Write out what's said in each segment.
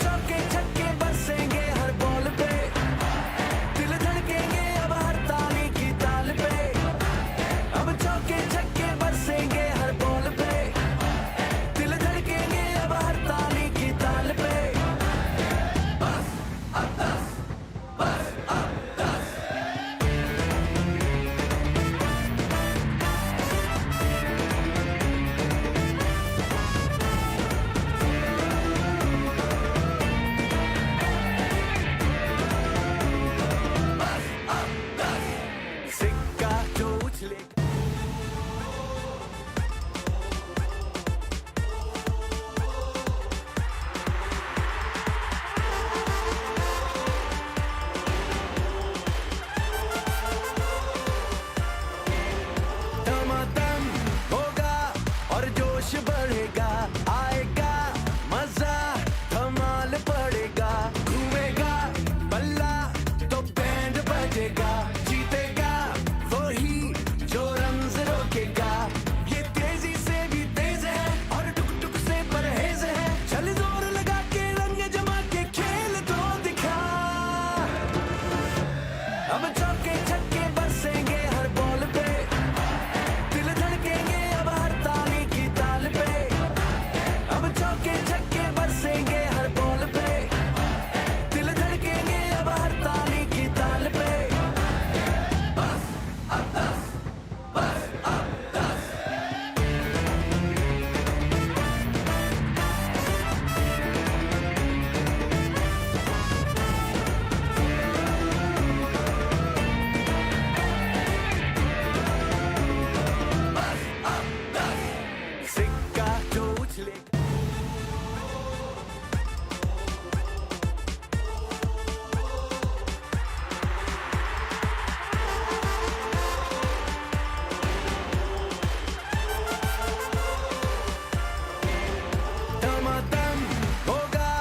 चौके छक्के बरसेंगे हर बॉल पे, दिल धड़केंगे अब हर ताली की ताल पे। अब चौके छक्के बरसेंगे हर बॉल पे, दिल धड़केंगे अब हर ताली की ताल पे। बस अब 10, बस अब 10। सिक्का जो उछले दमादम होगा और जोश बढ़ेगा, आएगा मजा धमाल पड़ेगा। घूमेगा बल्ला तो बैंड बजेगा, जीतेगा वही जो रन्स रोकेगा। ये तेजी से भी तेज है और टुक टुक से परहेज है, चल जोर लगा के रंग जमा के खेल तो दिखा। अब चौके छक्के बरसेंगे हर बॉल पे, दिल धड़केंगे अब हर ताली की ताल पे। अब चौके छक्के बरसेंगे हर बॉल पे, दिल धड़केंगे अब हर ताली की ताल पे। बस अब 10, बस अब 10। सिक्का जो उछले दमादम होगा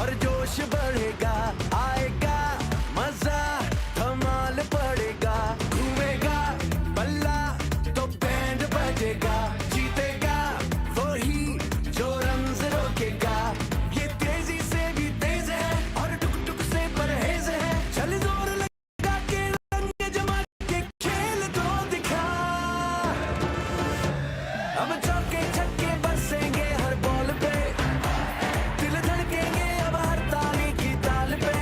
और जोश बढ़ेगा, आएगा मजा धमाल पड़ेगा। घूमेगा बल्ला तो बैंड बजेगा, जीतेगा वही जो रन्स रोकेगा। ये तेजी से भी तेज है और टुक टुक से परहेज है, चल जोर लगा के रंग जमा के खेल तो दिखा। अब चौके छक्के बरसेंगे हर बॉल पे, दिल धड़केंगे अब हर ताली की ताल पे।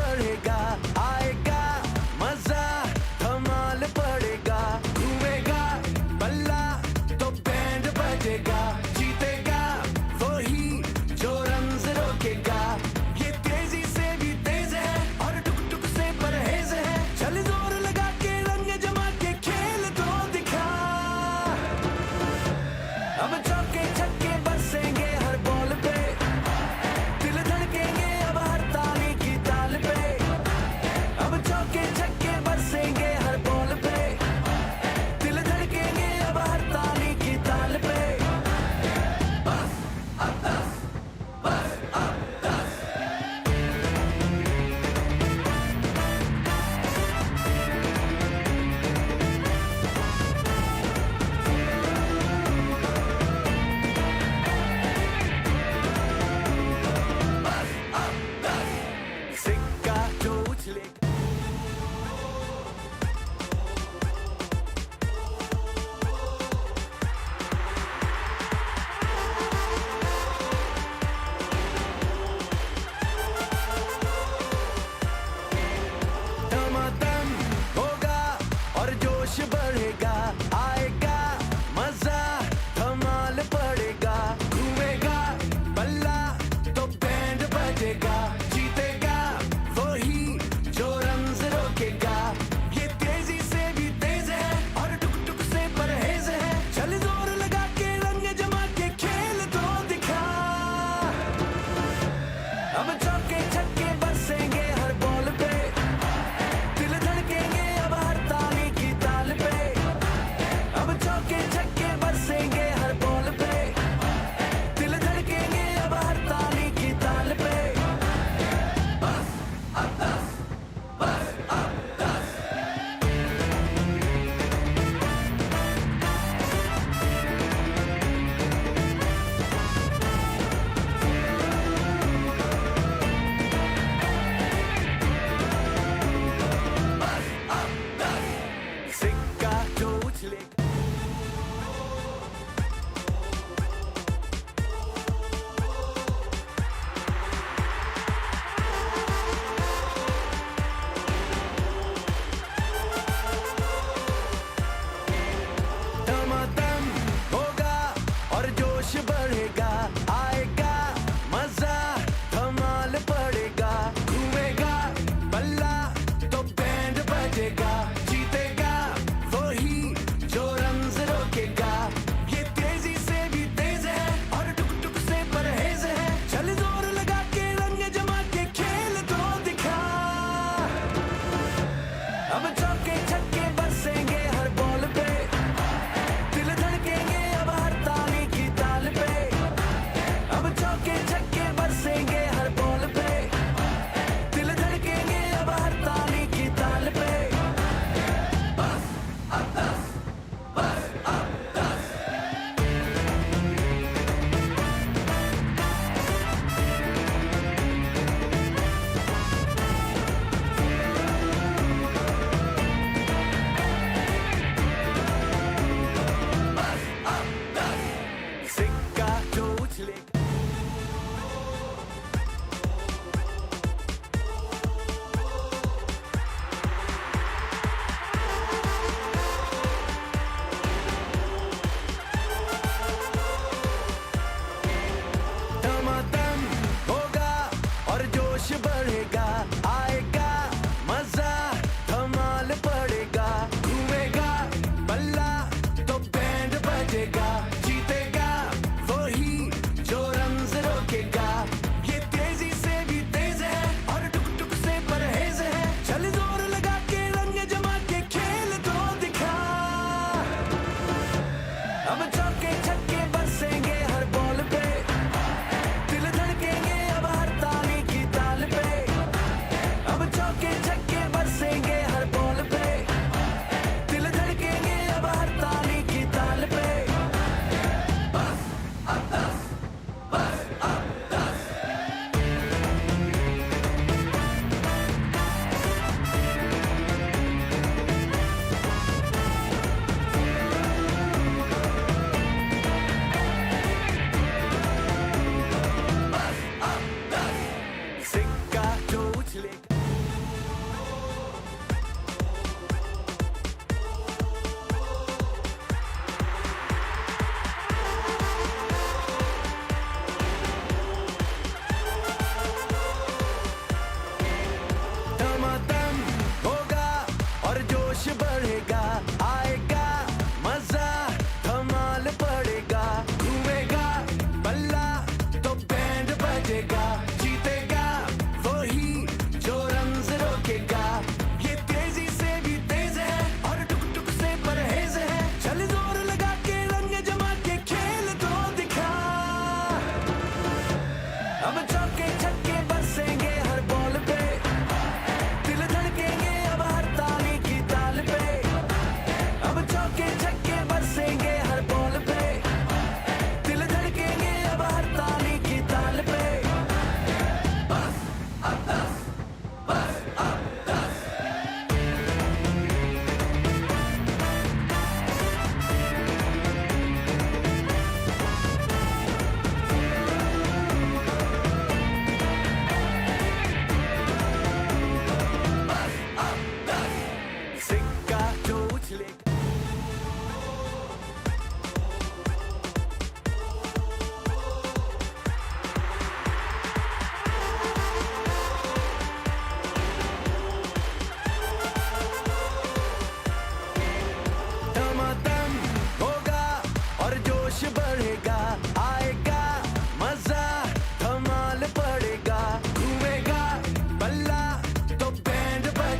बढ़ेगा आएगा मजा धमाल पड़ेगा घूमेगा बल्ला तो बैंड बजेगा जीतेगा वही जो रन्स रोकेगा ये तेजी से भी तेज है और टुक टुक से परहेज है चल जोर लगा के रंग जमा के खेल तो दिखा अब चौके छक्के बरसेंगे हर बॉल पे दिल धड़केंगे अब हर ताली की ताल पे अब चौके छक्के बरसेंगे हर बॉल पे दिल धड़केंगे अब हर ताली की ताल पे सिक्का जो उछले दमादम होगा और जोश बढ़ेगा आएगा मजा धमाल पड़ेगा घूमेगा बल्ला तो बैंड बजेगा जीतेगा वही जो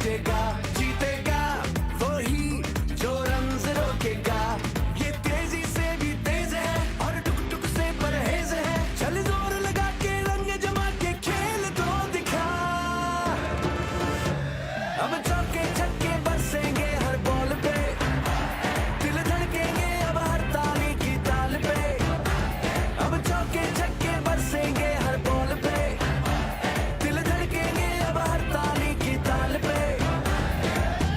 बजेगा जीतेगा वही जो रन्स रोकेगा ये तेजी से भी तेज है और टुक टुक से परहेज है चल जोर लगा के रंग जमा के खेल तो दिखा अब चौके छक्के बरसेंगे हर बॉल पे दिल धड़केंगे अब हर ताली की ताल पे अब चौके छक्के बरसेंगे हर बॉल पे दिल धड़केंगे अब हर ताली की ताल पे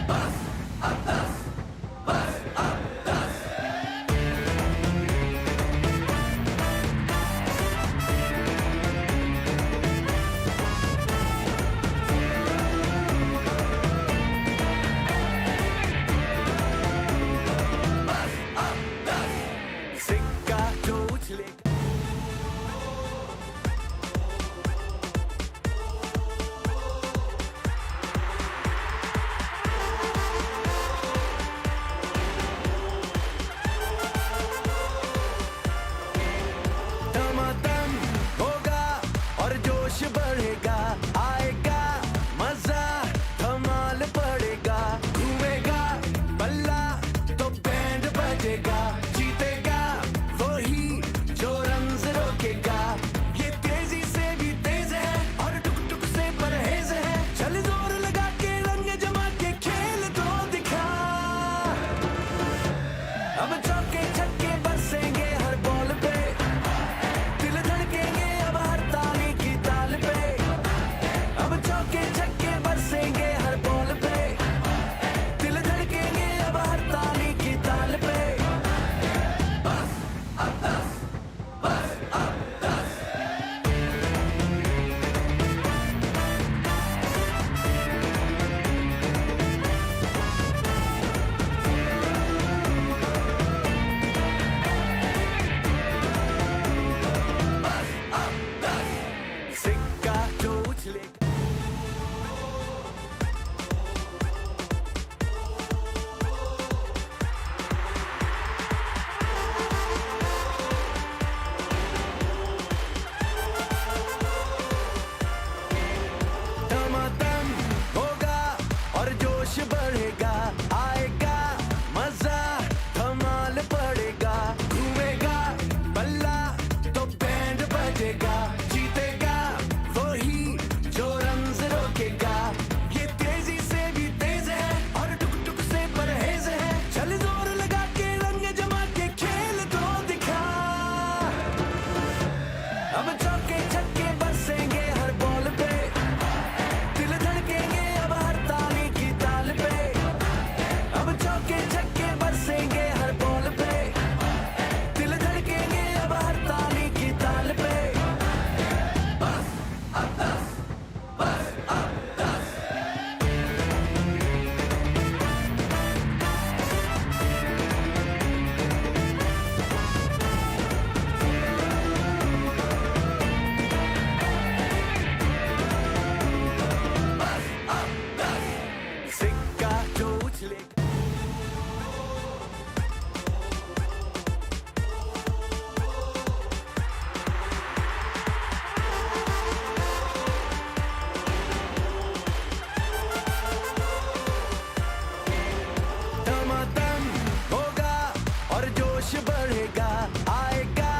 बस अब 10 बस अब 10 बस अब 10 सिक्का जो उछले दमादम होगा और जोश बढ़ेगा आएगा मजा धमाल पड़ेगा घूमेगा बल्ला तो बैंड बजेगा जीतेगा वही जो रन्स रोकेगा ये तेजी से भी तेज है और टुक टुक से परहेज है चल जोर लगा के रंग जमा के खेल तो दिखा अब चौके छक्के बरसेंगे हर बॉल पे दिल धड़केंगे अब हर ताली की ताल पे अब चौके छक्के बरसेंगे हर बॉल पे दिल धड़केंगे अब हर ताली की ताल पे बस अब 10 बस अब 10 बस अब 10 सिक्का जो उछले दमादम होगा और जोश बढ़ेगा आएगा मजा धमाल पड़ेगा घूमेगा बल्ला तो बैंड बजेगा जीतेगा वही जो रन्स रोकेगा ये तेजी से भी तेज है और टुक टुक से परहेज है चल जोर लगा के रंग जमा के खेल तो दिखा अब चौके छक्के बरसेंगे हर बॉल पे दिल धड़केंगे अब हर ताली की ताल पे अब चौके छक्के बरसेंगे हर बॉल पे दिल धड़केंगे अब हर ताली की ताल पे बस अब 10 बस अब 10 बस अब 10 सिक्का जो उछले दमादम होगा और जोश बढ़ेगा आएगा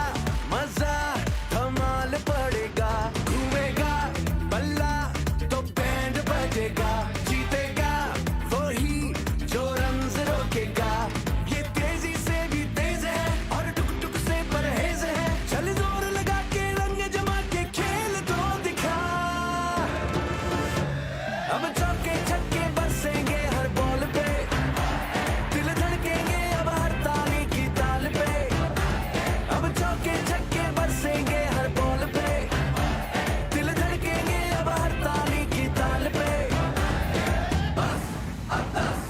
मजा धमाल पड़ेगा घूमेगा बल्ला तो बैंड बजेगा जीतेगा वही जो रन्स रोकेगा ये तेजी से भी तेज है और टुक टुक से परहेज है चल जोर लगा के रंग जमा के खेल तो दिखा अब चौके छक्के बरसेंगे हर बॉल पे दिल धड़केंगे अब हर ताली की ताल पे अब चौके छक्के बरसेंगे हर बॉल पे दिल धड़केंगे अब हर ताली की ताल पे बस अब 10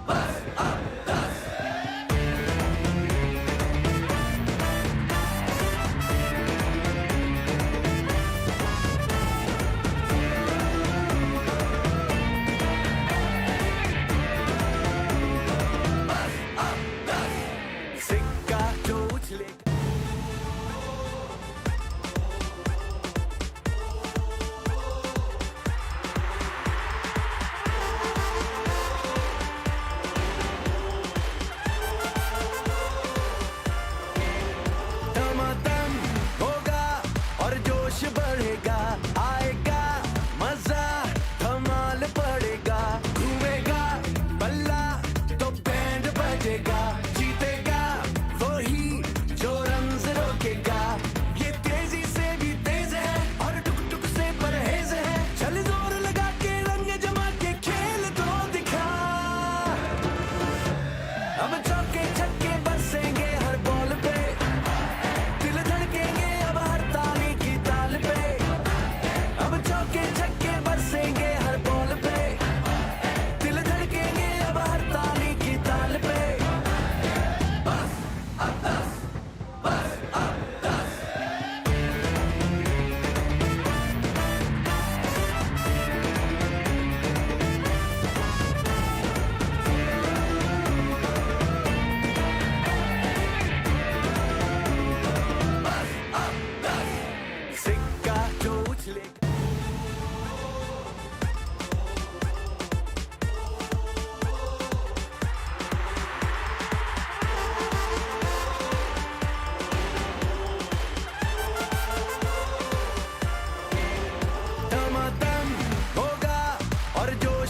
बस अब 10 बस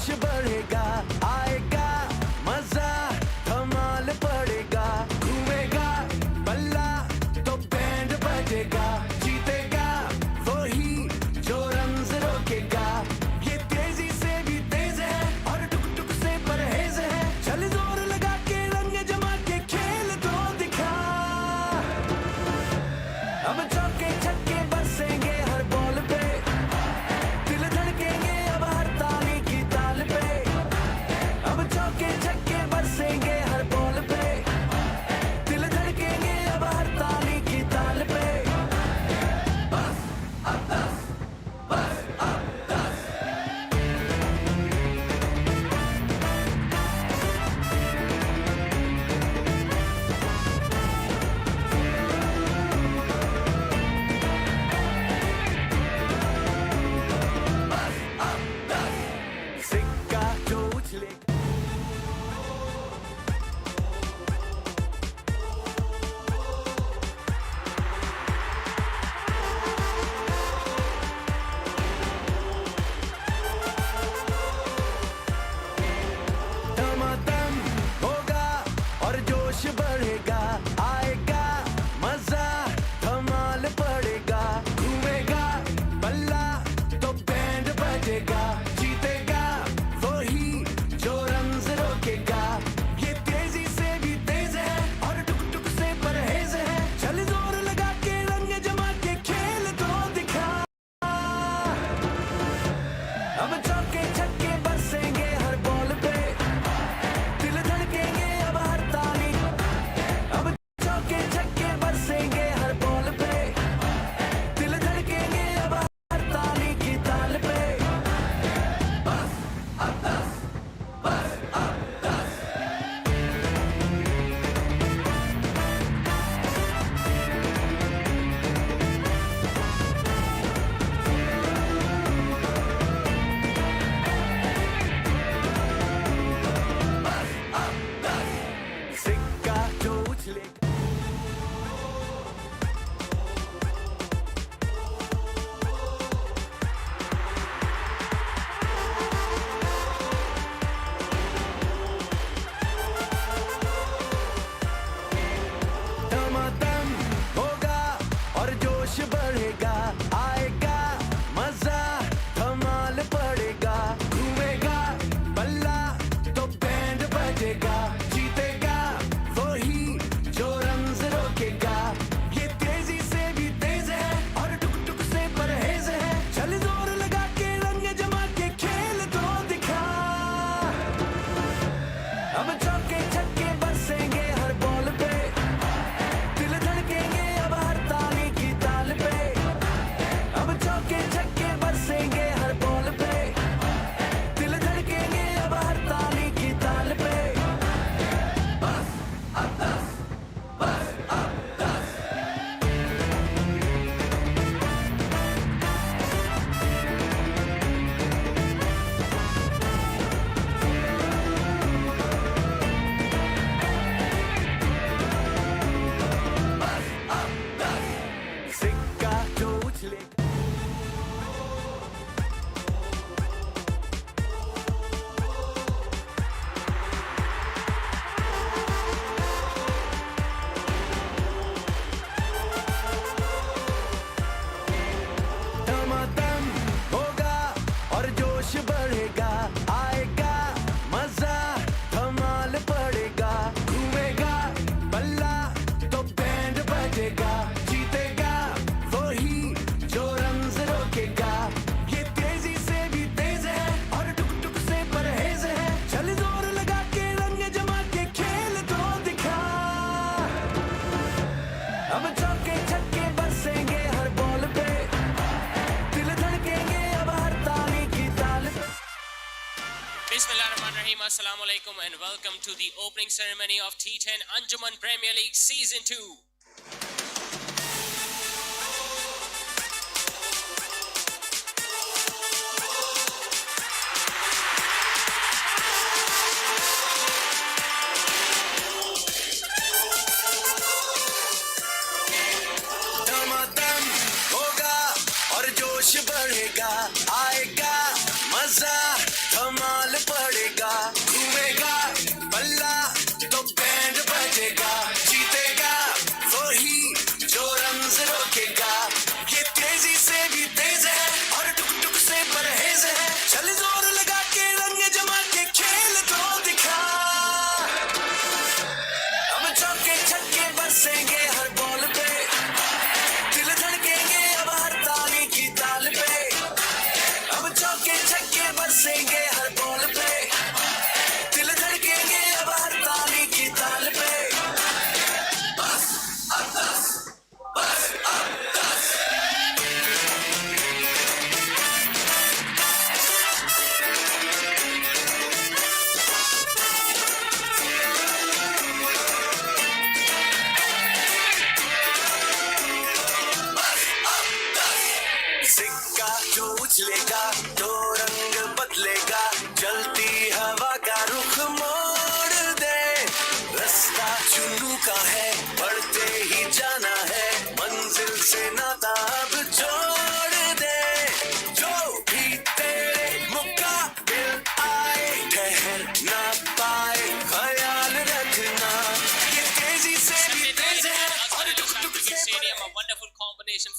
जोश बढ़ेगा, आएगा मजा, धमाल पड़ेगा, घूमेगा बल्ला तो बैंड बजेगा, जीतेगा वही जो रन्स रोकेगा, ये तेजी से भी तेज है और टुक टुक से परहेज है, चल जोर लगा के रंग जमा के खेल तो दिखा, अब चौके छक्के बरसेंगे हर बॉल पे, दिल धड़केंगे अब हर ताली की ताल पे, अब चौके छक्के बरसेंगे हर बॉल पे, दिल धड़केंगे अब हर ताली की ताल पे, बस अब 10, बस अब 10। सिक्का जो उछले दमादम होगा और जोश बढ़ेगा, आएगा मजा, धमाल पड़ेगा, घूमेगा बल्ला तो बैंड बजेगा, जीतेगा वही जो रन्स रोकेगा, ये तेजी से भी तेज है और टुक टुक से परहेज है, चल जोर लगा के रंग जमा के खेल तो दिखा, अब चौके छक्के बरसेंगे हर बॉल पे, दिल धड़केंगे अब हर ताली, अब चौके छक्के बरसेंगे हर बॉल पे, दिल धड़केंगे अब हर ताली की ताल पे, बस अब 10, बस अब 10। सिक्का जो उछले दमादम होगा और जोश बढ़ेगा, आएगा मजा, धमाल पड़ेगा, घूमेगा बल्ला तो बैंड बजेगा, जीतेगा वही जो रन्स रोकेगा, ये तेजी से भी तेज है और टुक टुक से परहेज है, चल जोर लगा के रंग जमा के खेल तो दिखा, अब चौके छक्के बरसेंगे हर बॉल पे, दिल धड़केंगे अब हर ताली की ताल पे, अब चौके छक्के बरसेंगे हर बॉल पे, दिल धड़केंगे अब हर ताली की ताल पे, बस अब 10, बस अब 10। सिक्का जो उछले दमादम होगा और जोश बढ़ेगा, आएगा मजा, धमाल पड़ेगा, घूमेगा बल्ला तो बैंड बजेगा, जीतेगा वही जो रन्स रोकेगा, ये तेजी से भी तेज है और टुक टुक से परहेज है, चल जोर लगा के रंग जमा के खेल तो दिखा, अब चौके छक्के बरसेंगे हर बॉल पे, दिल धड़केंगे अब हर ताली की ताल पे। Bismillahirrahmanirrahim. Assalamu alaikum and welcome to the opening ceremony of T10 Anjuman Premier League Season 2. दमादम होगा और जोश बढ़ेगा, आएगा मजा, धमाल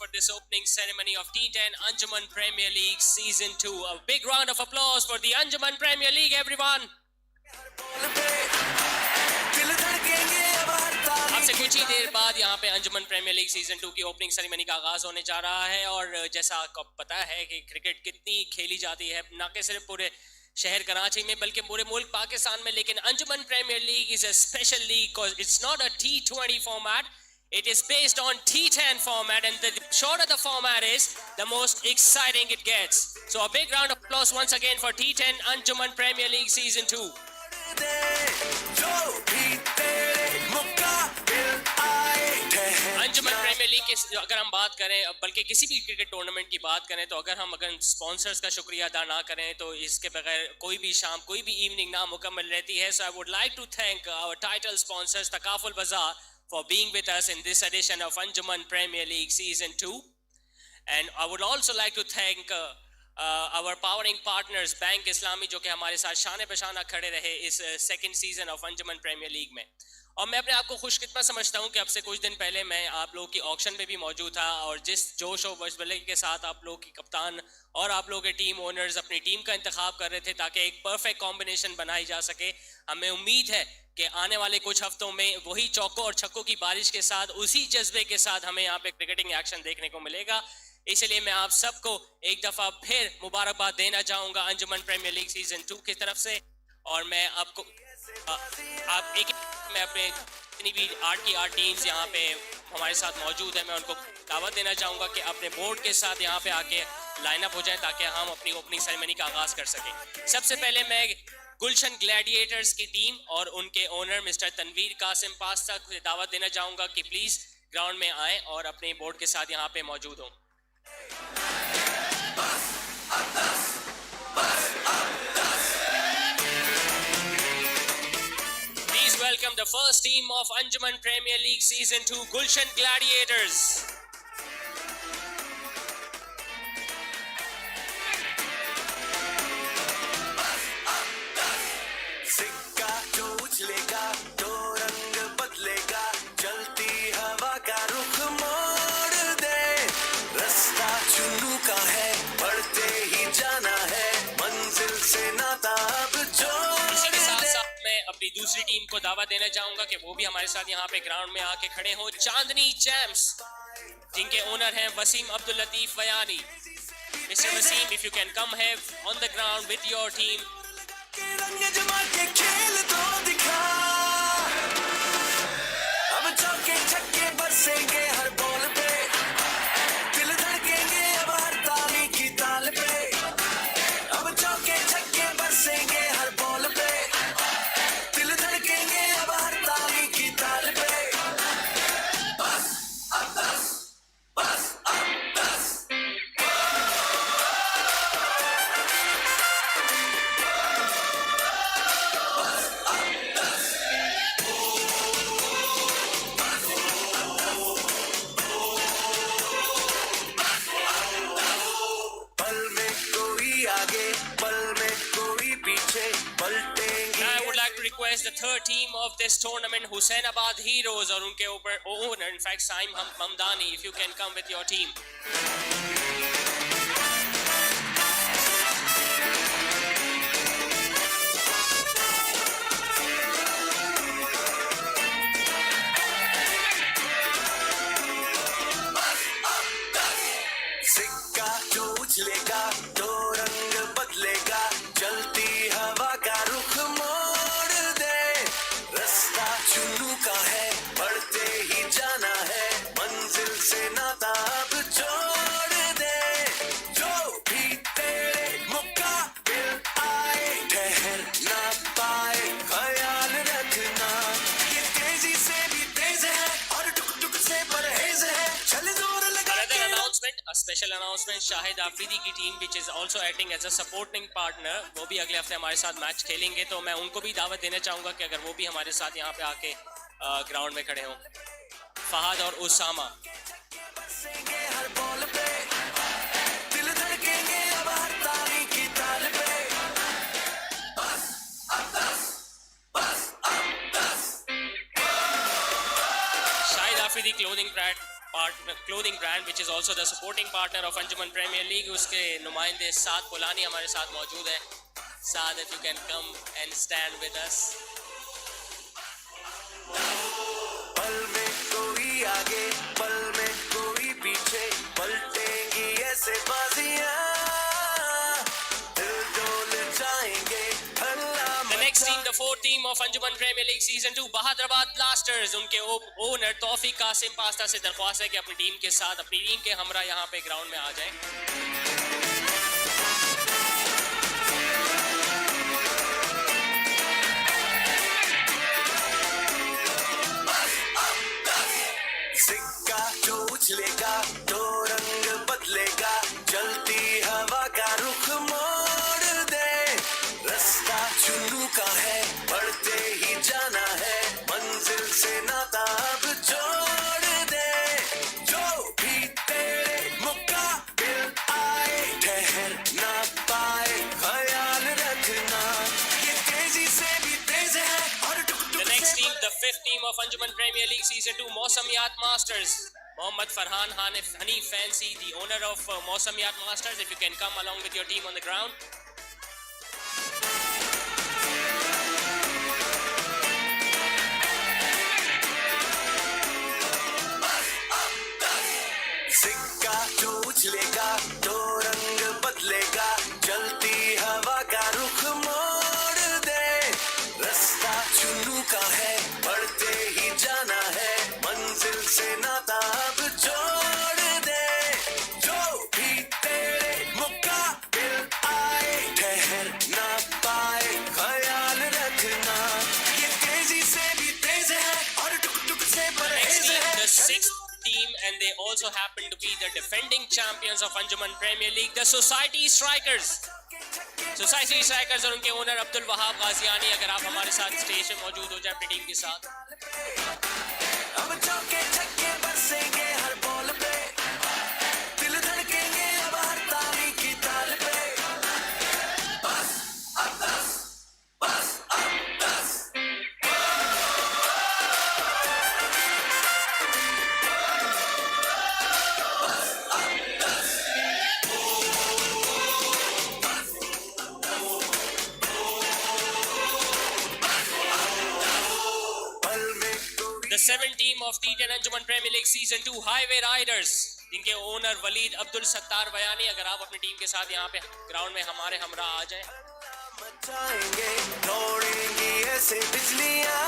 for this opening ceremony of T10 Anjuman Premier League Season 2. A big round of applause for the Anjuman Premier League, everyone. अब से कुछ ही देर बाद यहाँ पे अंजुमन प्रीमियर लीग सीजन 2 की ओपनिंग सेरेमनी का आगाज होने जा रहा है और जैसा आपको पता है कि क्रिकेट कितनी खेली जाती है न कि सिर्फ पूरे शहर कराची में बल्कि पूरे मुल्क पाकिस्तान में, लेकिन Anjuman premiere league is a special league because it's not a T20 format. It is based on T10 format, and the shorter the format is, the most exciting it gets. So a big round of applause once again for T10 Anjuman Premier League Season 2. Anjuman premiere league की अगर हम बात करें, बल्कि किसी भी cricket tournament की बात करें, तो अगर स्पॉन्सर्स का शुक्रिया अदा ना करें तो इसके बगैर कोई भी शाम, कोई भी इवनिंग ना मुकम्मल रहती है. So I would like to thank our title sponsors Takaful Bazaar for being with us in this edition of Anjuman Premier League Season 2. And I would also like to thank our powering partners, Bank Islami, जो कि हमारे साथ शान बशाना खड़े रहे इस second season of Anjuman premiere League में. और मैं अपने आप को खुशकिस्मत समझता हूँ कि अब से कुछ दिन पहले मैं आप लोगों की ऑक्शन में भी मौजूद था और जिस जोश और वजबले के साथ आप लोग की कप्तान और आप लोग के टीम ओनर्स अपनी टीम का इंतखाब कर रहे थे ताकि एक परफेक्ट कॉम्बिनेशन बनाई जा सके. हमें उम्मीद है कि आने वाले कुछ हफ्तों में वही चौकों और छक्कों की बारिश के साथ, उसी जज्बे के साथ हमें यहाँ पे क्रिकेटिंग एक्शन देखने को मिलेगा. इसलिए मैं आप सबको एक दफ़ा फिर मुबारकबाद देना चाहूँगा अंजुमन प्रीमियर लीग सीजन 2 की तरफ से. और मैं आपको मैं अपने जितनी भी 8 की 8 टीम्स यहाँ पे हमारे साथ मौजूद है, मैं उनको दावत देना चाहूँगा कि अपने बोर्ड के साथ यहाँ पे आके लाइनअप हो जाए ताकि हम अपनी ओपनिंग सेरेमनी का आगाज़ कर सकें. सबसे पहले मैं गुलशन ग्लैडिएटर्स की टीम और उनके ओनर मिस्टर तनवीर कासिम पास्ता को दावत देना चाहूँगा कि प्लीज़ ग्राउंड में आएँ और अपने बोर्ड के साथ यहाँ पे मौजूद हों. Please welcome the first team of Anjuman Premier League Season 2, Gulshan Gladiators. सिक्का जो उछलेगा तो रंग बदलेगा, चलती हवा का रुख मोड़ दे, रास्ता चुनू का है बढ़ते ही जाना है, मंजिल से नाता अब जोड़ दे. मैं अपनी दूसरी टीम को दावा देना चाहूंगा कि वो भी हमारे साथ यहाँ पे ग्राउंड में आके खड़े हों. चांदनी चैम्प्स, जिनके ओनर हैं Waseem Abdul Latif Vayani. Mister Waseem, if you can come है on the ground with your team. रंग जमा के खेल तो दिखा, अब चौके छक्के बरसेंगे हर बॉल पे, दिल धड़केंगे अब हर ताली की ताल पे, अब चौके छक्के बरसेंगे हर बॉल पे, दिल धड़केंगे अब हर ताली की ताल पे. बस अब बस, बस अब बस. I would like to request the third team of this tournament, Husainabad Heroes, और उनके ऊपर owner, in fact Saim Mamdani, if you can come with your team. सिक्का जो उछलेगा तो रंग बदलेगा, चलती हवा का रुख मोड़ दे, रास्ता चुनू का है बढ़ते ही जाना है, मंजिल से नाता अब जोड़ दे. जो भी तेरे मुकाबिल आए ठहर ना पाए, ख्याल रखना ये तेजी से भी तेज है और टुक टुक से परहेज है, चल जोर लगा के. A special announcement, Shahid Afridi की team which is also acting as a supporting partner, वो भी अगले हफ्ते हमारे साथ मैच खेलेंगे, तो मैं उनको भी दावत देना चाहूँगा कि अगर वो भी हमारे साथ यहाँ पे आके ग्राउंड में खड़े हों. फहद और उसामा. हर बॉल पे दिल धड़केंगे अब हर ताली की ताल पे. बस अब बस, बस अब बस. Shahid Afridi clothing brand partner clothing brand which is also the supporting partner of Anjuman Premier League. उसके नुमाइंदे साद पुलानी हमारे साथ मौजूद है. Saad, if you can come and stand with us. पल में कोई आगे पल में कोई पीछे पलटेंगी ऐसे बाजियां दिल डोल जाएंगे हल्ला The next team, the fourth team of Anjuman Premier League Season 2, Bahadrabad Blasters. उनके ओनर तौफीक कासिम पास्ता से दरख्वास्त है कि अपनी टीम के साथ अपनी टीम के हमरा यहाँ पे ग्राउंड में आ जाएं. सिक्का जो उछलेगा तो रंग बदलेगा चलती हवा का रुख मोड़ दे रास्ता चुनू का है बढ़ते ही जाना है मंजिल से नाता अब जोड़ दे जो भी तेरे मुकाबिल आए ठहर ना पाए ख्याल रखना ये तेजी से भी तेज है और The next team, the fifth team of Anjuman Premier League Season 2, Mausamiyat Masters. Mohammad Farhan Hanif Fancy, the owner of Mausamiyat Masters. If you can come along with your team on the ground. सिक्का जो उछलेगा तो रंग बदलेगा चलती हवा का रुख मोड़ दे रास्ता चुनू का है बढ़ते ही जाना है मंजिल से नाता अब जोड़ दे जो भी तेरे मुकाबिल आए ठहर ना पाए ख्याल रखना ये तेजी से भी तेज है और टुक टुक से Next परहेज team, है the sixth team, and they also happen to be the defending champions of Anjuman Premier League, the Society Strikers. Society Strikers और उनके ओनर अब्दुल वहाब गाजियानी. अगर आप हमारे साथ स्टेज पे मौजूद हो जाए अपनी टीम के साथ. अब चौके छक्के बरसेंगे हर बॉल पे दिल धड़केंगे अब हर ताली की ताल पे बस अब दस बस अब दस पल में कोई The seventh team of T10 Anjuman Premier League Season 2, Highway Riders. जिनके ओनर वलीद अब्दुल सत्तार बयानी. अगर आप अपनी टीम के साथ यहाँ पे ग्राउंड में हमारे हमरा आ जाएं. मचाएंगे दौड़ेंगी ऐसे बिजलियां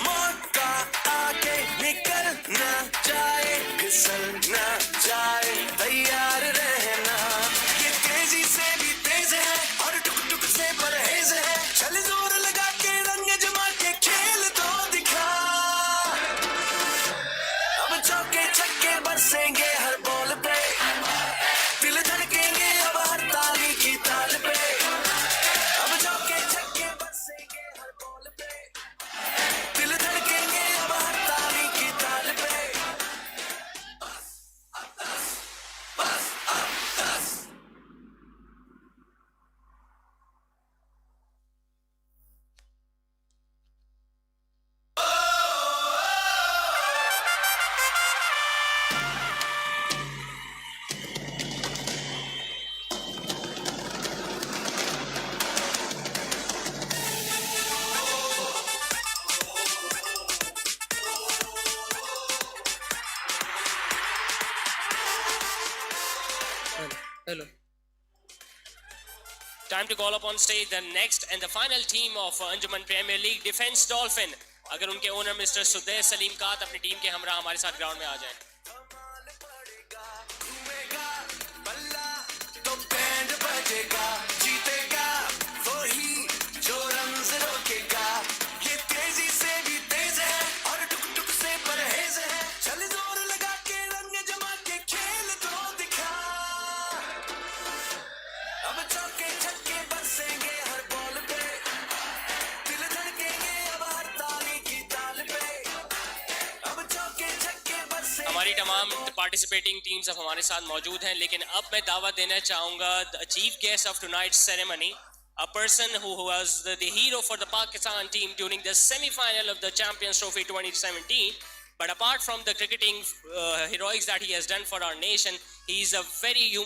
मौका आके निकल ना जाए फिसल ना जाए तैयार रहना ये तेजी से भी तेज है और टुक टुक से परहेज है चल जोर लगा के रंग जमा के खेल तो दिखा अब चौके छक्के बरसेंगे हर बॉल पे दिल धड़केंगे अब हर ताली की ताल पे अब चौके छक्के बरसेंगे हर बॉल पे दिल धड़केंगे अब हर ताली की ताल पे बस अब दस बस अब दस Hello. Time to call up on stage the next and the final team of Anjuman Premier League, Defense Dolphin. अगर उनके ओनर मिस्टर सुदैस सलीम कात अपनी टीम के हमरा हमारे साथ ग्राउंड में आ जाएं. कमाल पड़ेगा घूमेगा बल्ला तो बैंड बजेगा जीतेगा वही जो रम्ज रोकेगा ये तेजी से भी तेज है और टुक टुक से परहेज है चल जोर लगा के रंग जमा के खेल तो दिखा अब चौके छक्के बरसेंगे हर बॉल पे दिल धड़केंगे अब हर ताली की ताल पे अब चौके छक्के बरसेंगे हमारी तमाम पार्टिसिपेटिंग टीम्स अब हमारे साथ मौजूद हैं, लेकिन अब मैं दावा देना चाहूंगा the chief guest of tonight's ceremony, a person who was the hero for the Pakistan team during the semi-final of the Champions Trophy 2017. But apart from the cricketing heroics that he has done for our nation, he is a very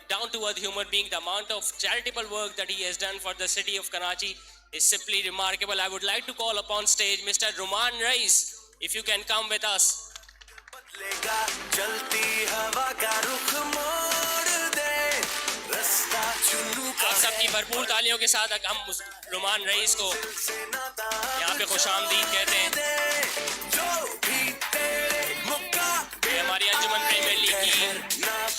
down-to-earth human being. The amount of charitable work that he has done for the city of Karachi is simply remarkable. I would like to call upon stage Mr. Ruman Rais, if you can come with us. बदलेगा चलती हवा का रुख मोड़ दे रास्ता चुनू आप सबकी भरपूर तालियों के साथ हम रुमान रईस को यहाँ पे खुशामदीद कहते हैं। जो भी तेरे मौका ये हमारी अंजुमन प्रीमियर लीग की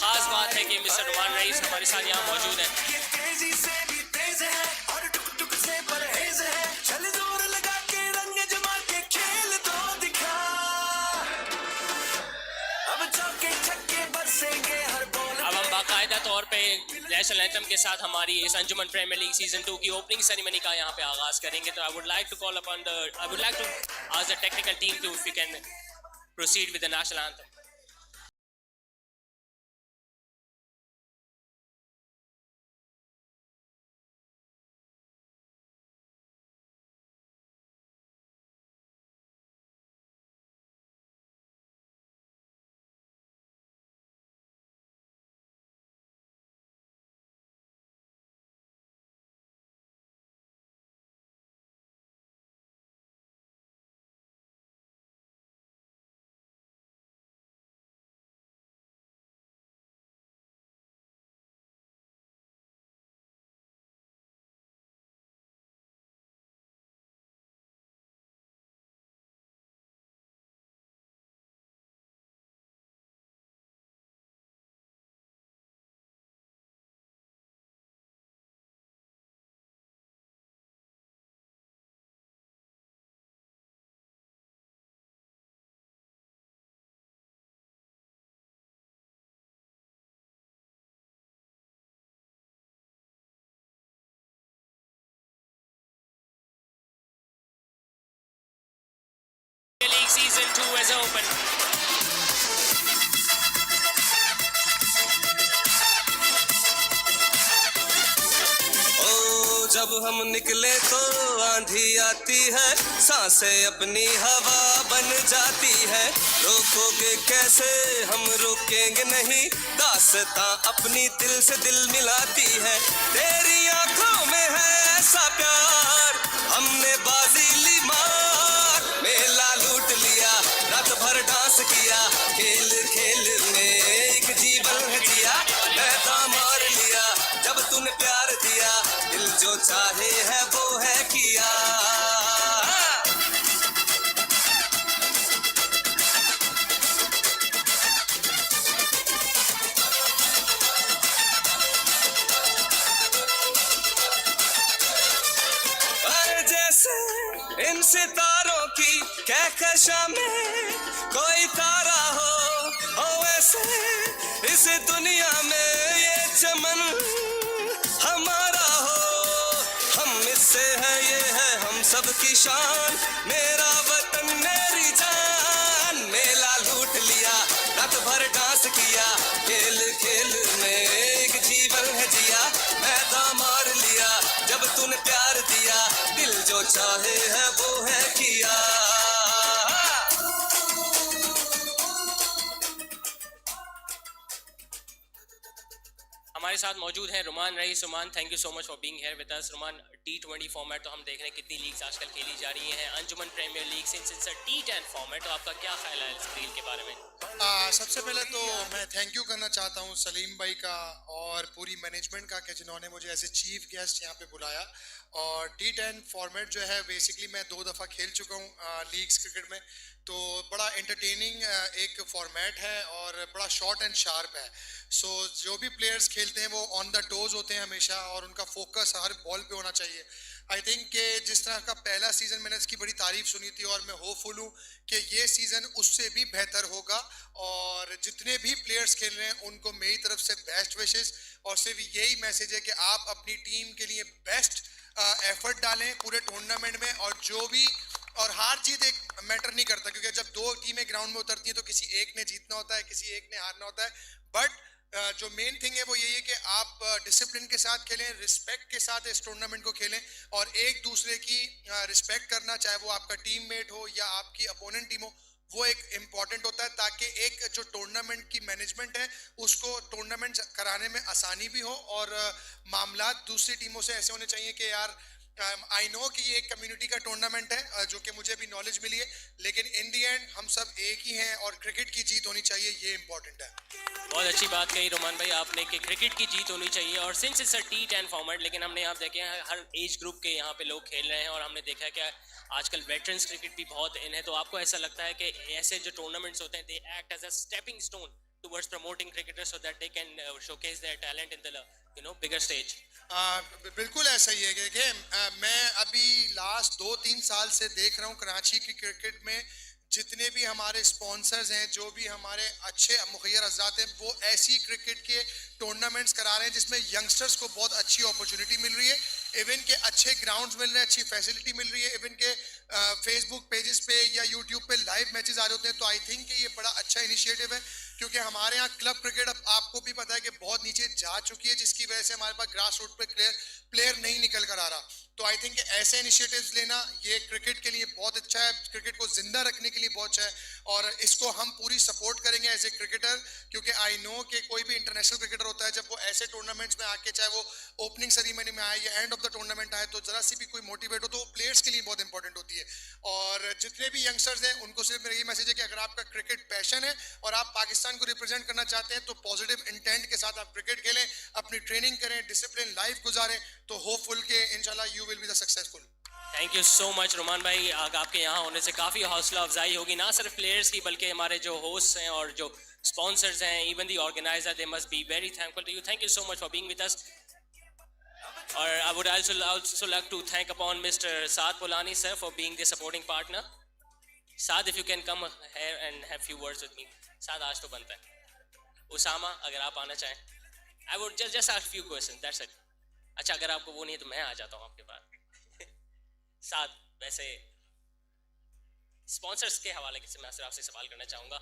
खास बात है कि मिस्टर रुमान रईस हमारे साथ यहाँ मौजूद हैं। ये तेजी से भी तेज है और टुक टुक से परहेज है चल जोर लगा के रंग जमा के खेल तो दिखा अब चौके छक्के बरसेंगे हर बॉल अब हम बाकायदा तौर पे नेशनल एंथम के साथ हमारी इस अंजुमन प्रीमियर लीग सीजन 2 की ओपनिंग सेरेमनी का यहाँ पे आगाज करेंगे। तो I would like to ask the technical team to if you can proceed with the national anthem. League season 2 is open. जब हम निकले तो आंधी आती है सांसें अपनी हवा बन जाती है रोकोगे कैसे हम रुकेंगे नहीं दास्तां अपनी दिल से दिल मिलाती है तेरी आंखों में है ऐसा प्यार हमने बाजी ली मार मेला लूट लिया रात भर डांस किया खेल खेल में एक जीवन है जिया मैदान मार लिया जब तूने प्यार दिया दिल जो चाहे है वो है किया जैसे इन सितारों की कहकशां में कोई तारा हो वैसे इस दुनिया में ये चमन हमारा हो हम इससे है ये है हम सब की शान मेरा वतन मेरी जान मेला लूट लिया रात भर डांस किया खेल खेल में एक जीवन है जिया मैदान मार लिया जब तूने प्यार दिया दिल जो चाहे है वो है किया हमारे साथ मौजूद हैं Rumaan Raees. Rumaan, thank you so much for being here with us. Rumaan, T20 format तो हम देख रहे हैं कितनी लीग्स आजकल खेली जा रही हैं, Anjuman premiere league since it's a T10 format, तो आपका क्या ख्याल है इस लीग के बारे में? सबसे पहले तो मैं थैंक यू करना चाहता हूँ सलीम भाई का और पूरी मैनेजमेंट का कि जिन्होंने मुझे एज ए चीफ गेस्ट यहाँ पे बुलाया। और T10 फॉर्मेट जो है बेसिकली मैं 2 दफ़ा खेल चुका हूँ लीग्स क्रिकेट में, तो बड़ा एंटरटेनिंग एक फॉर्मेट है और बड़ा शॉर्ट एंड शार्प है। सो जो भी प्लेयर्स खेलते हैं वो ऑन द टोज होते हैं हमेशा और उनका फोकस हर बॉल पे होना चाहिए। आई थिंक कि जिस तरह का पहला सीज़न मैंने इसकी बड़ी तारीफ सुनी थी और मैं होपफुल हूँ कि ये सीज़न उससे भी बेहतर होगा और जितने भी प्लेयर्स खेल रहे हैं उनको मेरी तरफ से बेस्ट विशेस और सिर्फ यही मैसेज है कि आप अपनी टीम के लिए बेस्ट एफर्ट डालें पूरे टूर्नामेंट में और हार जीत एक मैटर नहीं करता क्योंकि जब 2 टीमें ग्राउंड में उतरती हैं तो किसी एक ने जीतना होता है, किसी एक ने हारना होता है। बट जो मेन थिंग है वो यही है कि आप डिसिप्लिन के साथ खेलें, रिस्पेक्ट के साथ इस टूर्नामेंट को खेलें और एक दूसरे की रिस्पेक्ट करना, चाहे वो आपका टीममेट हो या आपकी अपोनेंट टीम हो, वो एक इम्पॉर्टेंट होता है, ताकि एक जो टूर्नामेंट की मैनेजमेंट है उसको टूर्नामेंट कराने में आसानी भी हो, और मामला दूसरी टीमों से ऐसे होने चाहिए कि यार आई नो कि ये एक कम्युनिटी का टूर्नामेंट है, जो कि मुझे भी नॉलेज मिली है, लेकिन इन दी एंड हम सब एक ही हैं और क्रिकेट की जीत होनी चाहिए, ये इंपॉर्टेंट है। बहुत अच्छी बात कही रोमान भाई आपने कि क्रिकेट की जीत होनी चाहिए, और since it's a T10 format, लेकिन हमने यहाँ देखे हैं हर एज ग्रुप के यहाँ पे लोग खेल रहे हैं, और हमने देखा है कि आजकल वेटरन्स क्रिकेट भी बहुत इन है। तो आपको ऐसा लगता है कि ऐसे जो टूर्नामेंट्स होते हैं they act as a stepping stone towards promoting cricketers so that they can showcase their talent in the bigger stage? बिल्कुल ऐसा ही है कि देखिए, मैं अभी लास्ट 2-3 साल से देख रहा हूँ कराची की क्रिकेट में जितने भी हमारे स्पॉन्सर्स हैं, जो भी हमारे अच्छे मुखियर हजरात हैं, वो ऐसी क्रिकेट के टूर्नामेंट्स करा रहे हैं जिसमें यंगस्टर्स को बहुत अच्छी अपॉर्चुनिटी मिल रही है, इवन के अच्छे ग्राउंड्स मिल रहे हैं, अच्छी फैसिलिटी मिल रही है, इवन के फेसबुक पेजेस पे या यूट्यूब पे लाइव मैचेस आ रहे होते हैं। तो आई थिंक कि ये बड़ा अच्छा इनिशिएटिव है, क्योंकि हमारे यहाँ क्लब क्रिकेट अब आपको भी पता है कि बहुत नीचे जा चुकी है, जिसकी वजह से हमारे पास ग्रास रूट पे प्लेयर नहीं निकल कर आ रहा। तो आई थिंक ऐसे इनिशिएटिव्स लेना ये क्रिकेट के लिए बहुत अच्छा है, क्रिकेट को जिंदा रखने के लिए बहुत अच्छा है, और इसको हम पूरी सपोर्ट करेंगे एज ए क्रिकेटर, क्योंकि आई नो कि कोई भी इंटरनेशनल क्रिकेटर होता है, जब वो ऐसे टूर्नामेंट्स में आके, चाहे वो ओपनिंग सेरेमनी में आए या एंड ऑफ द टूर्नामेंट आए, तो जरा सी भी कोई मोटिवेट हो तो वो प्लेयर्स के लिए बहुत इंपॉर्टेंट होती है। और जितने भी यंगस्टर्स हैं उनको सिर्फ मेरा ये मैसेज है कि अगर आपका क्रिकेट पैशन है और आप पाकिस्तान को रिप्रेजेंट करना चाहते हैं, तो पॉजिटिव इंटेंट के साथ आप क्रिकेट खेलें, अपनी ट्रेनिंग करें, डिसिप्लिन लाइफ गुजारें, तो होपफुल के इंशाल्लाह you will be the successful. Thank you so much Roman भाई, आपके यहाँ होने से काफ़ी हौसला अफजाई होगी ना सिर्फ प्लेयर्स की, बल्कि हमारे जो होस्ट हैं और जो स्पॉन्सर्स हैं, even the organiser, they must be very thankful to you. Thank you so much for being with us. और I would also like to thank upon Mr. Saad Polani sir for being the supporting partner. Saad, if you can come here and have few words with me. Saad, आज तो बनता है। उसामा, अगर आप आना चाहें। I would just ask few questions, that's it. अच्छा, अगर आपको वो नहीं है तो मैं आ जाता हूँ आपके पास। साथ वैसे स्पॉन्सर्स के हवाले से मैं आपसे सवाल करना चाहूँगा,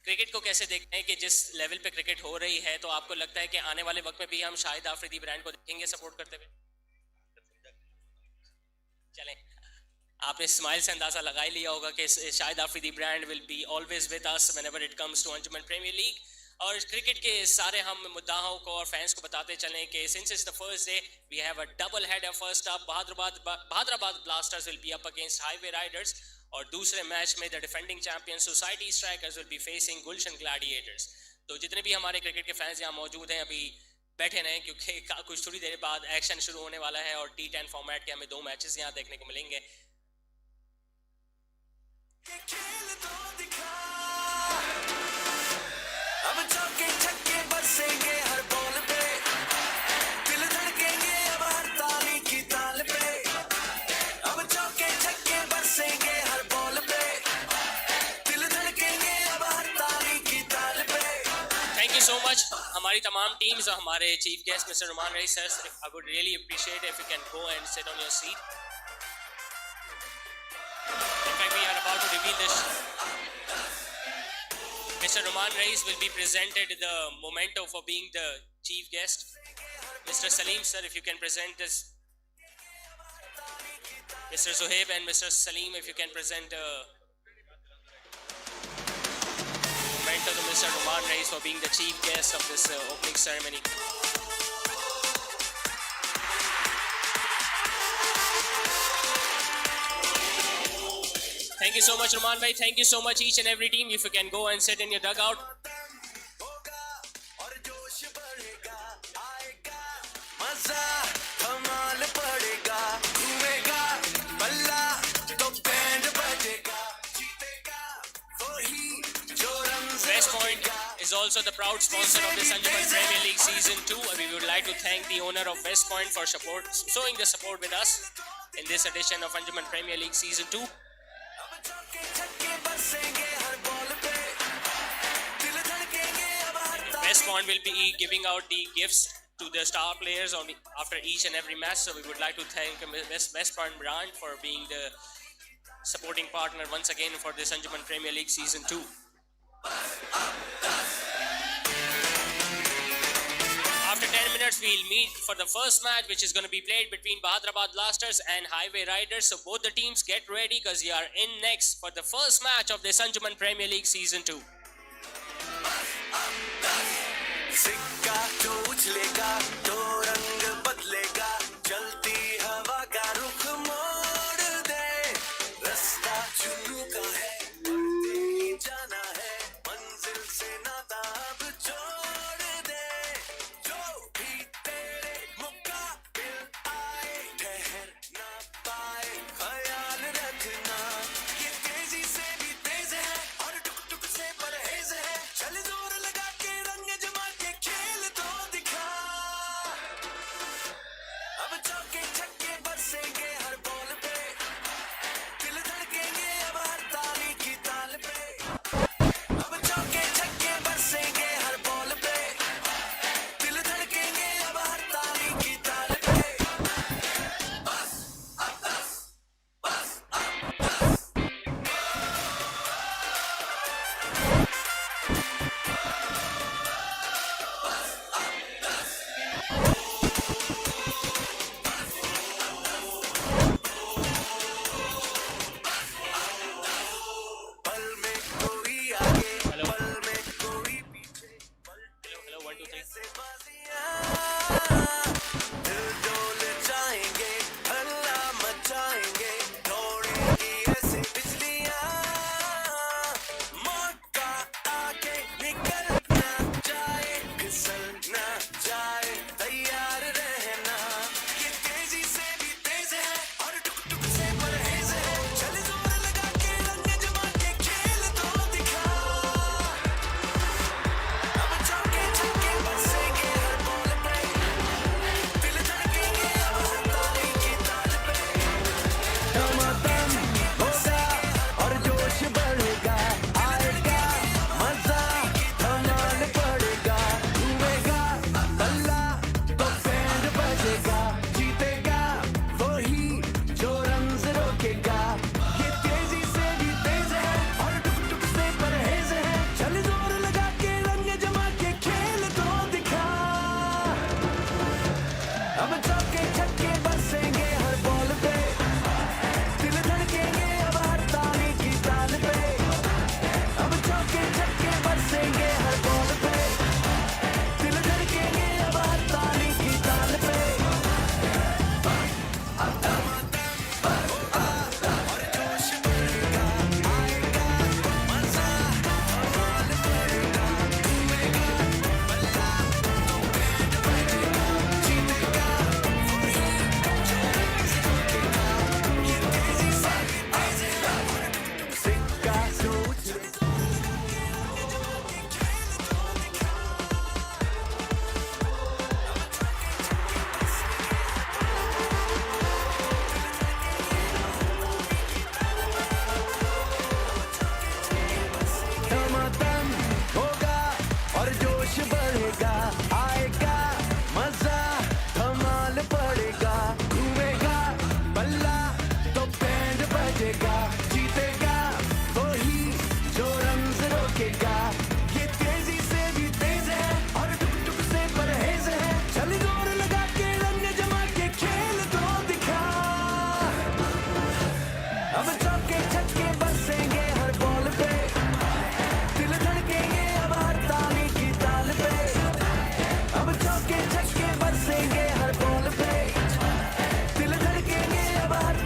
क्रिकेट को कैसे देखते हैं कि जिस लेवल पे क्रिकेट हो रही है, तो आपको लगता है कि आने वाले वक्त में भी हम शाहिद आफरीदी ब्रांड को देखेंगे सपोर्ट करते हुए? चलें, आपने स्माइल से अंदाजा लगा ही लिया होगा कि Shahid Afridi brand will be always with us whenever it comes to Anjuman premiere League. और क्रिकेट के सारे हम मुद्दाओं को और फैंस को बताते चलें कि since is the first day we have a double header. First up Bahadurabad Blasters will be up against Highway Riders, और दूसरे मैच में the defending champion Society Strikers will be facing Gulshan Gladiators. तो जितने भी हमारे क्रिकेट के फैंस यहाँ मौजूद हैं अभी बैठे रहें, क्योंकि कुछ थोड़ी देर बाद एक्शन शुरू होने वाला है, और T10 फॉर्मेट के हमें 2 मैचेस यहाँ देखने को मिलेंगे। अब चौके छक्के बरसेंगे हर बॉल पे, दिल धड़केंगे अब हर ताली की ताल पे। अब चौके छक्के बरसेंगे हर बॉल पे, दिल धड़केंगे अब हर ताली की ताल पे। थैंक यू सो मच हमारी तमाम टीम्स और हमारे chief guest mister Rumaan Raees sir. I would really appreciate if you can go and sit on your seat. In fact, we are about to reveal this. Mr. Ruman Reis will be presented the memento for being the chief guest. Mr. Salim sir, if you can present this. Mr. Zuhaib and Mr. Salim, if you can present memento to Mr. Ruman Reis for being the chief guest of this opening ceremony. Thank you so much, Ruman bhai. Thank you so much, each and every team. If you can go and sit in your dugout. होगा और जोश बढ़ेगा, आएगा मजा, धमाल पड़ेगा, घूमेगा बल्ला तो बैंड बजेगा, जीतेगा वही जो रंग। West Point is also the proud sponsor of this Anjuman Premier League Season 2. We would like to thank the owner of West Point for showing the support with us in this edition of Anjuman Premier League Season 2. चौके छक्के बरसेंगे हर ball पे, दिल धड़केंगे अब हर ताली। West Point will be giving out the gifts to the star players after each and every match. So we would like to thank West Point brand for being the supporting partner once again for this Anjuman Premier League Season 2. After 10 minutes Gladiators will meet for the first match, which is going to be played between Bahadrabad Blasters and Highway Riders. So both the teams get ready because you are in next for the first match of this Anjuman Premier League Season 2. सिक्का जो उछलेगा तो रंग बदलेगा चलती हवा का रुख मोड़ दे रास्ता चुनू का है बढ़ते ही जाना है मंजिल से नाता अब छोड़ दे जो भी तेरे मुकाबिल आए ठहर ना पाए ख्याल रखना ये तेजी से भी तेज है और टुक टुक से परहेज है चल जोर लगा के रंग जमा के खेल तो दिखा अब चौके छक्के बरसेंगे हर बॉल पे दिल धड़केंगे अब हर ताली की ताल पे अब चौके छक्के बरसेंगे हर बॉल पे दिल धड़केंगे अब हर ताली की ताल पे पल में कोई आगे पल में कोई पीछे Hello, 1, 2, 3. से बाजियां दिल डोल जाएंगे हल्ला मचाएंगे दौड़ेंगी ऐसे बिजलियां मौका आके निकल ना जाए फिसल ना जाए तैयार रहना ये तेजी से भी तेज है और टुक टुक से परहेज है चल जोर लगा के रंग जमा के खेल तो दिखा अब चौके छक्के बरसेंगे हर बॉल पे दिल धड़केंगे अब हर ताली की ताल पे धमाधम होगा और जोश बढ़ेगा आएगा मजा धमाल पड़ेगा घूमेगा बल्ला तो बैंड बजेगा जीतेगा वही जो रंज रोकेगा ये तेजी से भी तेज है और टुक टुक से परहेज है चल जोर लगा के रंग जमा के खेल तो दिखा अब चौके छक्के बरसेंगे हर बॉल पे दिल धड़केंगे अब हर ताली की ताल पे अब चौके छक्के बरसेंगे हर बॉल पे दिल धड़केंगे अब हर ताली की ताल पे और जोश बढ़ेगा आएगा मजा धमाल पड़ेगा घूमेगा बल्ला तो बैंड बजेगा जीतेगा वही जो रंज रोकेगा ये तेजी से भी तेज है और टुक टुक सिक्का जो उछलेगा खेल तो दिखा धमाधम होगा और जोश बढ़ेगा आएगा मजा धमाल पड़ेगा घूमेगा बल्ला तो बैंड बजेगा जीतेगा वही जो रंज रोकेगा ये तेजी से भी तेज है और टुक टुक से परहेज है चल जोर लगा के रंग जमा के खेल तो दिखा अब चौके छक्के बरसेंगे हर बॉल पे दिल धड़केंगे अब हर ताली की ताल पे अब चौके छक्के बरसेंगे हर बॉल पे दिल धड़केंगे अब हर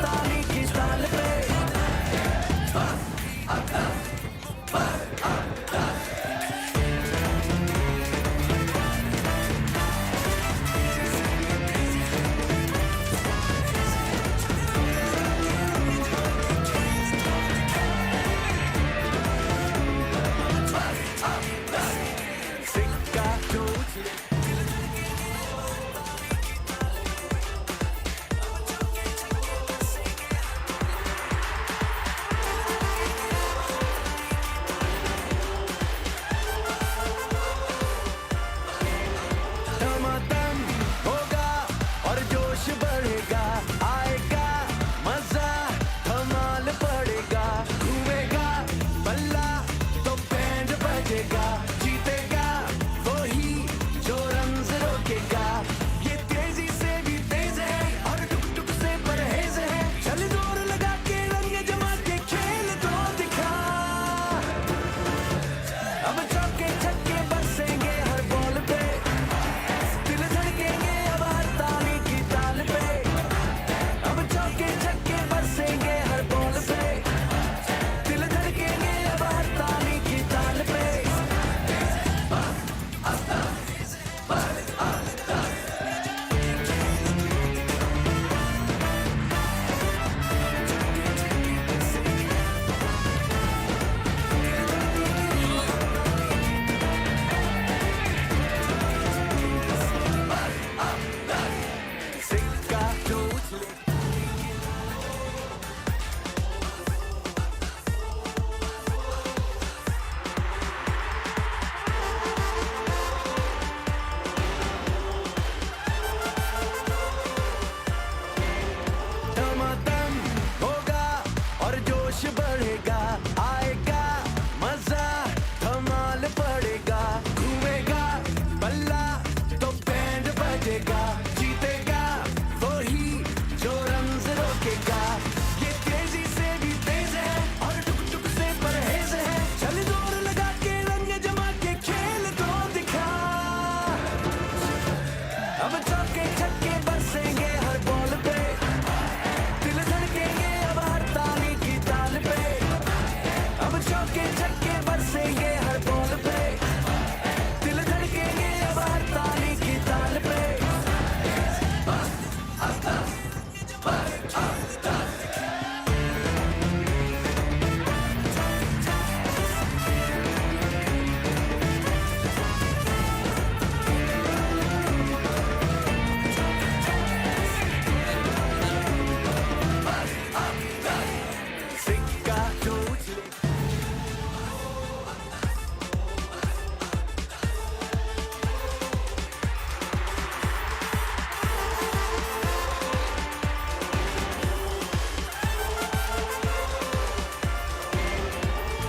सिक्का जो उछले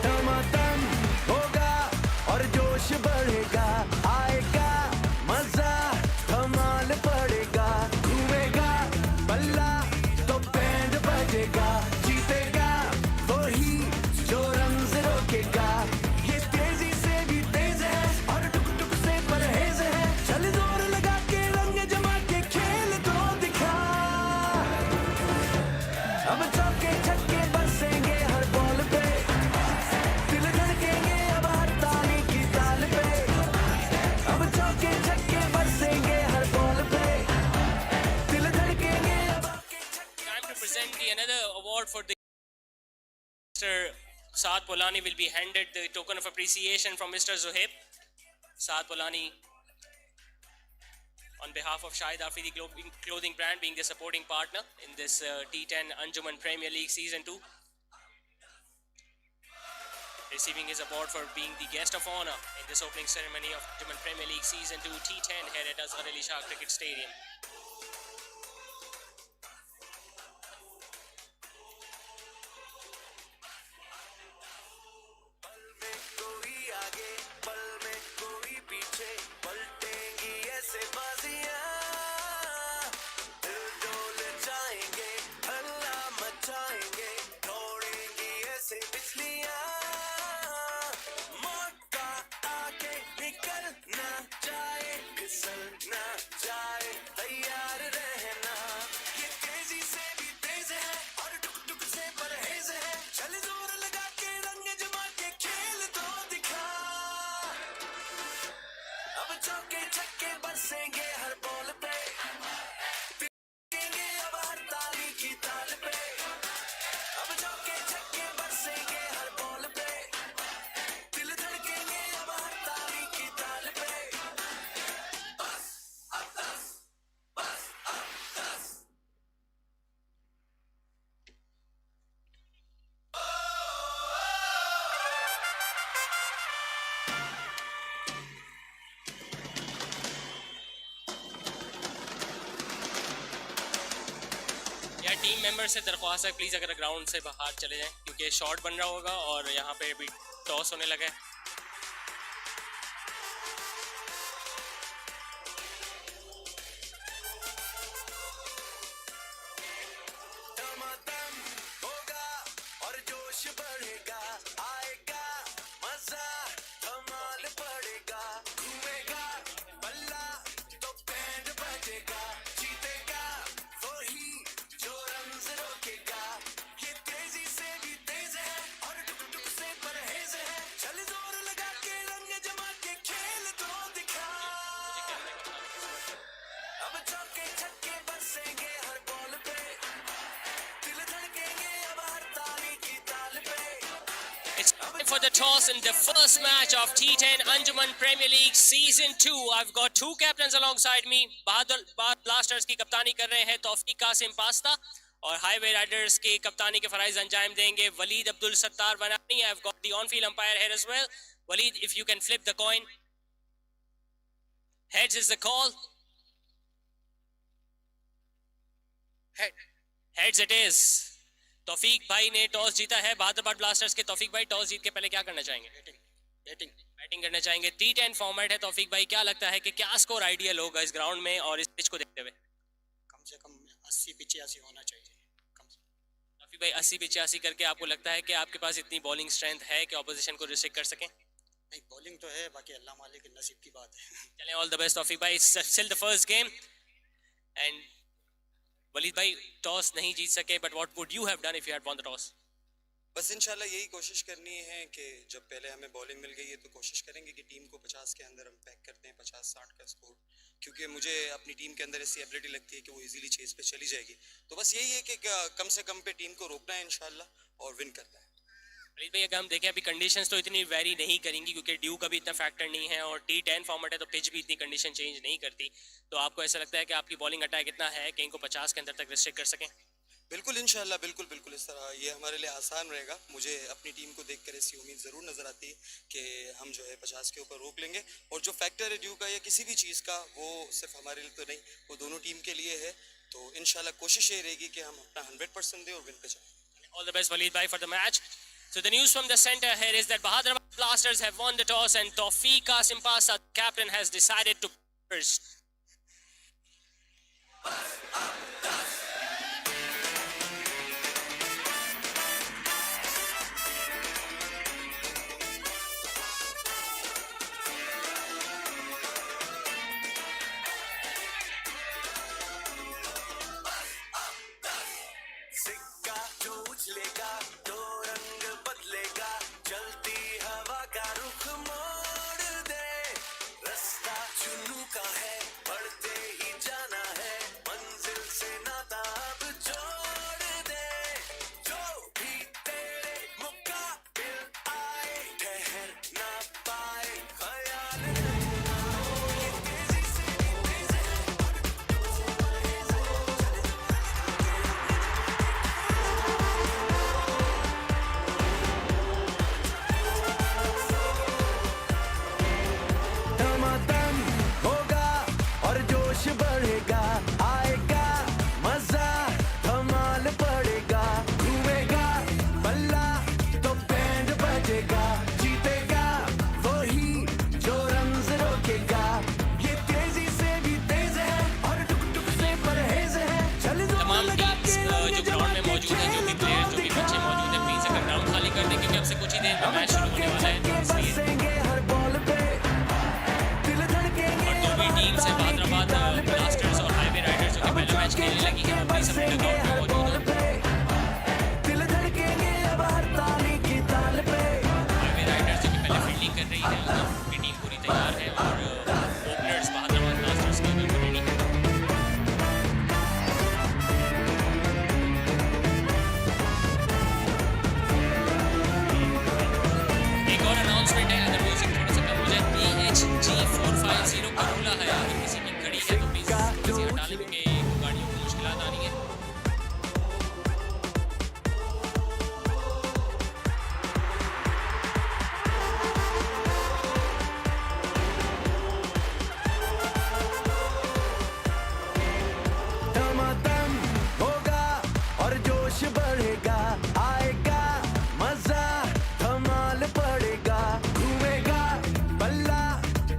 दमादम होगा और जोश बढ़ेगा आएगा मजा धमाल पड़ेगा घूमेगा बल्ला तो बैंड बजेगा जीतेगा वही जो रंग रोकेगा ये तेजी से भी तेज है और टुक टुक से परहेज है चल जोर लगा के रंग जमा के खेल तो दिखा अब चौके छक्के बरसेंगे हर बॉल पे दिल धड़केंगे अब हर ताली की ताल पे अब चौके छक्के बरसेंगे हर बॉल पे दिल धड़केंगे अब Time to present the another award for the Mr. Saad Polani will be handed the token of appreciation from Mr. Zohaib. Saad Polani, on behalf of Shahid Afridi clothing brand, being the supporting partner in this T10 Anjuman Premier League Season 2. Receiving his award for being the guest of honor in this opening ceremony of Anjuman Premier League Season 2 T10 here at Azhar Ali Shah Cricket Stadium. पल में कोई आगे पल में कोई पीछे पलटेंगी ऐसे बाजियां दिल डोल जाएंगे हल्ला मचाएंगे दौड़ेंगी ऐसे बिजलियां मौका आगे निकल ना जाए फिसल ना जाए तैयार रहना ये तेजी से भी तेज है और टुक टुक से परहेज है चल जोर लगा के रंग जमा के खेल तो दिखा अब चौके छक्के बरसेंगे हर बॉल पे दिखेंगे अब हर ताली की ताल पे अब चौके छक्के बरसेंगे हर बॉल पे दिल धड़केंगे अब हर ताली की ताल पे या टीम मेंबर से दरख्वास्त है प्लीज़ अगर ग्राउंड से बाहर चले जाएं क्योंकि शॉट बन रहा होगा और यहाँ पे भी टॉस होने लगा है. दमादम होगा और जोश बढ़ेगा आएगा मजा धमाल पड़ेगा घूमेगा बल्ला तो बैंड बजेगा जीतेगा वही जो रंग रोकेगा ये तेजी से भी तेज है और टुक टुक से परहेज है चल जोर लगा के रंग जमा के खेल तो दिखा अब चौके छक्के बरसेंगे हर बॉल पे दिल धड़केंगे अब हर ताली की ताल पे It's time for the toss in the first match of T10 Anjuman Premier League Season 2. I've got two captains alongside me. Bahad Blasters की कप्तानी कर रहे हैं तौफीक कासिम पास्ता और हाईवे राइडर्स की कप्तानी के फराइज अंजाम देंगे वलीद अब्दुल सत्तार बनानी. I've got the on-field umpire here as well. Waleed, if you can flip the coin. Heads is the call. Heads it is. तौफीक भाई ने टॉस जीता है. बहादुराबाद ब्लास्टर्स के तौफीक भाई टॉस जीत के पहले क्या करना चाहेंगे? बैटिंग करना चाहेंगे. T10 फॉर्मेट है. तौफीक भाई क्या लगता है कि क्या स्कोर आइडियल होगा इस ग्राउंड में और इस पिच को देखते हुए? कम से कम 80-85 होना चाहिए. तौफीक भाई 80-85 करके आपको लगता है कि आपके पास इतनी बॉलिंग स्ट्रेंथ है कि ऑपोजिशन को रिस्ट्रिक्ट कर सकें? नहीं, बॉलिंग तो है, बाकी अल्लाह मालिक के नसीब की बात है. चलें, ऑल द बेस्ट तौफीक भाई. Still the first game and Waleed भाई टॉस नहीं जीत सके but what would you have done if you had won the toss? बस इंशाल्लाह यही कोशिश करनी है कि जब पहले हमें बॉलिंग मिल गई है तो कोशिश करेंगे कि टीम को 50 के अंदर हम पैक करते हैं, 50-60 का स्कोर, क्योंकि मुझे अपनी टीम के अंदर ऐसी एबिलिटी लगती है कि वो इजीली चेस पे चली जाएगी। तो बस यही है कि कम से कम पे टीम को रोकना है इंशाल्लाह और विन करना है। वलीद भाई अगर हम देखें अभी कंडीशंस तो इतनी वेरी नहीं करेंगी क्योंकि ड्यू का भी इतना फैक्टर नहीं है और T10 फॉर्मेट है तो पिच भी इतनी कंडीशन चेंज नहीं करती। तो आपको ऐसा लगता है कि आपकी बॉलिंग अटैक इतना है कि इनको 50 के अंदर तक रिस्ट्रिक्ट कर सकें? बिल्कुल इंशाल्लाह, बिल्कुल बिल्कुल इस तरह ये हमारे लिए आसान रहेगा। मुझे अपनी टीम को देखकर ऐसी उम्मीद ज़रूर नज़र आती है कि हम जो है 50 के ऊपर रोक लेंगे। और जो फैक्टर है ड्यू का या किसी भी चीज़ का, वो सिर्फ हमारे लिए तो नहीं, वो दोनों टीम के लिए है। तो इंशाल्लाह कोशिश ये रहेगी कि हम अपना 100% दें और विन पे जाएं। All the best Waleed bhai for the match. So the news from the center here is that Hyderabad Blasters have won the toss and Tawfiq Qasim Pasa, captain, has decided to first. सिक्का जो उछलेगा तो रंग बदलेगा, चलती हवा का रुख मोड़ दे, रास्ता चुनू का है बढ़ते ही जाना है, मंजिल से नाता अब जोड़ दे, जो भी तेरे मुकाबिल आए ठहर ना पाए, ख्याल रखना ये तेजी से भी तेज है धमाधम होगा और जोश बढ़ेगा, आएगा मजा धमाल पड़ेगा, घूमेगा बल्ला तो बैंड बजेगा, जीतेगा वही जो रम्ज रोकेगा, ये तेजी से भी तेज है और टुक टुक से परहेज है, चल जोर तमाम लगा टीम्स के जो रंग ग्राउंड में जमा मौजूद के हैं, जो भी खेल प्लेयर, तो जो भी दिखा, बच्चे मौजूद हैं, प्लीज अगर ग्राउंड खाली कर दें क्योंकि अब से कुछ ही देर में अब मैच शुरू चौके होने वाला है। छक्के तो इसलिए बरसेंगे हर बॉल पे, दिल धड़केंगे और दो भी अब हर टीम्स हैं ताली की हैदराबाद ताल पे, ब्लास्टर्स और हाईवे राइडर्स जो कि अब पहला मैच चौके खेलने लगी छक्के हैं, प्लीज अपने बरसेंगे ग्राउंड में हर मौजूद बॉल हो। पे, दिल धड़केंगे अब हर ताली की ताल पे। हाईवे राइडर्स जो कि पहले फील्डिंग कर रही है, उनकी टीम पूरी तैयार है और ओपनर्स हैदराबाद ब्लास्टर्स के बिल्कुल रेडी हैं। एक और अनाउंसमेंट है, अगर म्यूजिक थोड़ा सा कम हो जाए, PHG450 करोला है, अगर किसी की खड़ी है तो प्लीज इसे हटा लें क्योंकि गाड़ियों को मुश्किलात आ रही है। धमाधम होगा और जोश बढ़ेगा, आएगा मजा धमाल पड़ेगा, घूमेगा बल्ला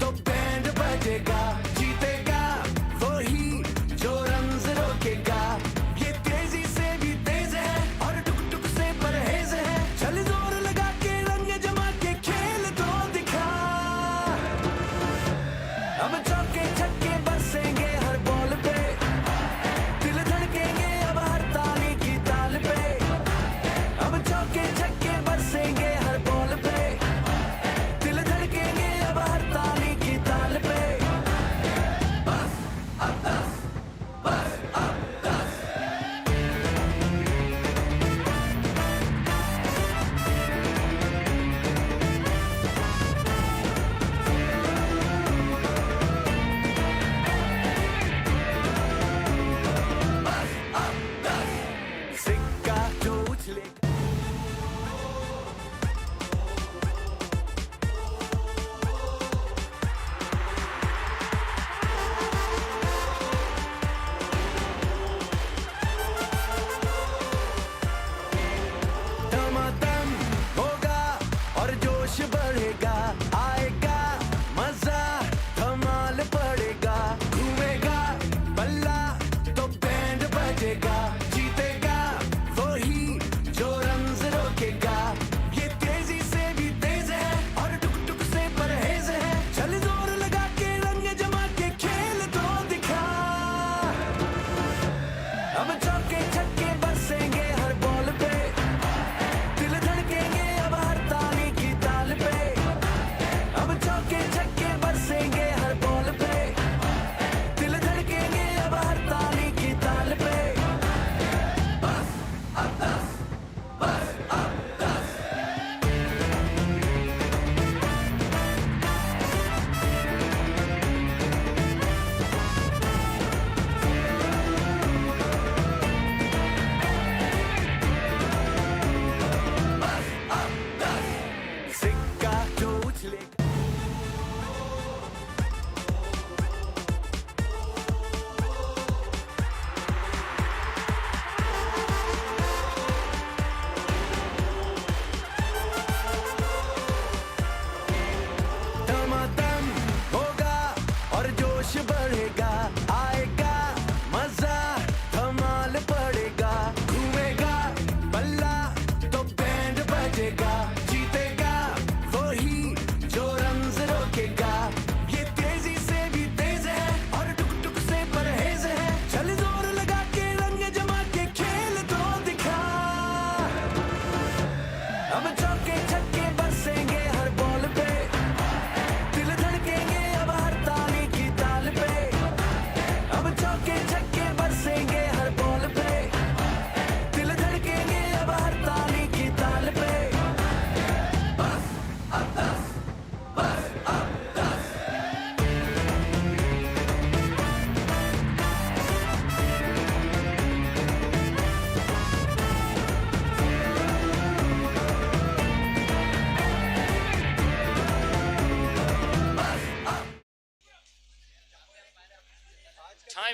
तो बैंड बजेगा, जीतेगा वही जो रम्ज रोकेगा, ये तेजी से भी तेज है और टुक टुक से परहेज है, चल जोर लगा के रंग जमा के खेल तो दिखा, अब चौके छक्के बरसेंगे हर बॉल पे, दिल धड़केंगे अब हर ताली की ताल पे,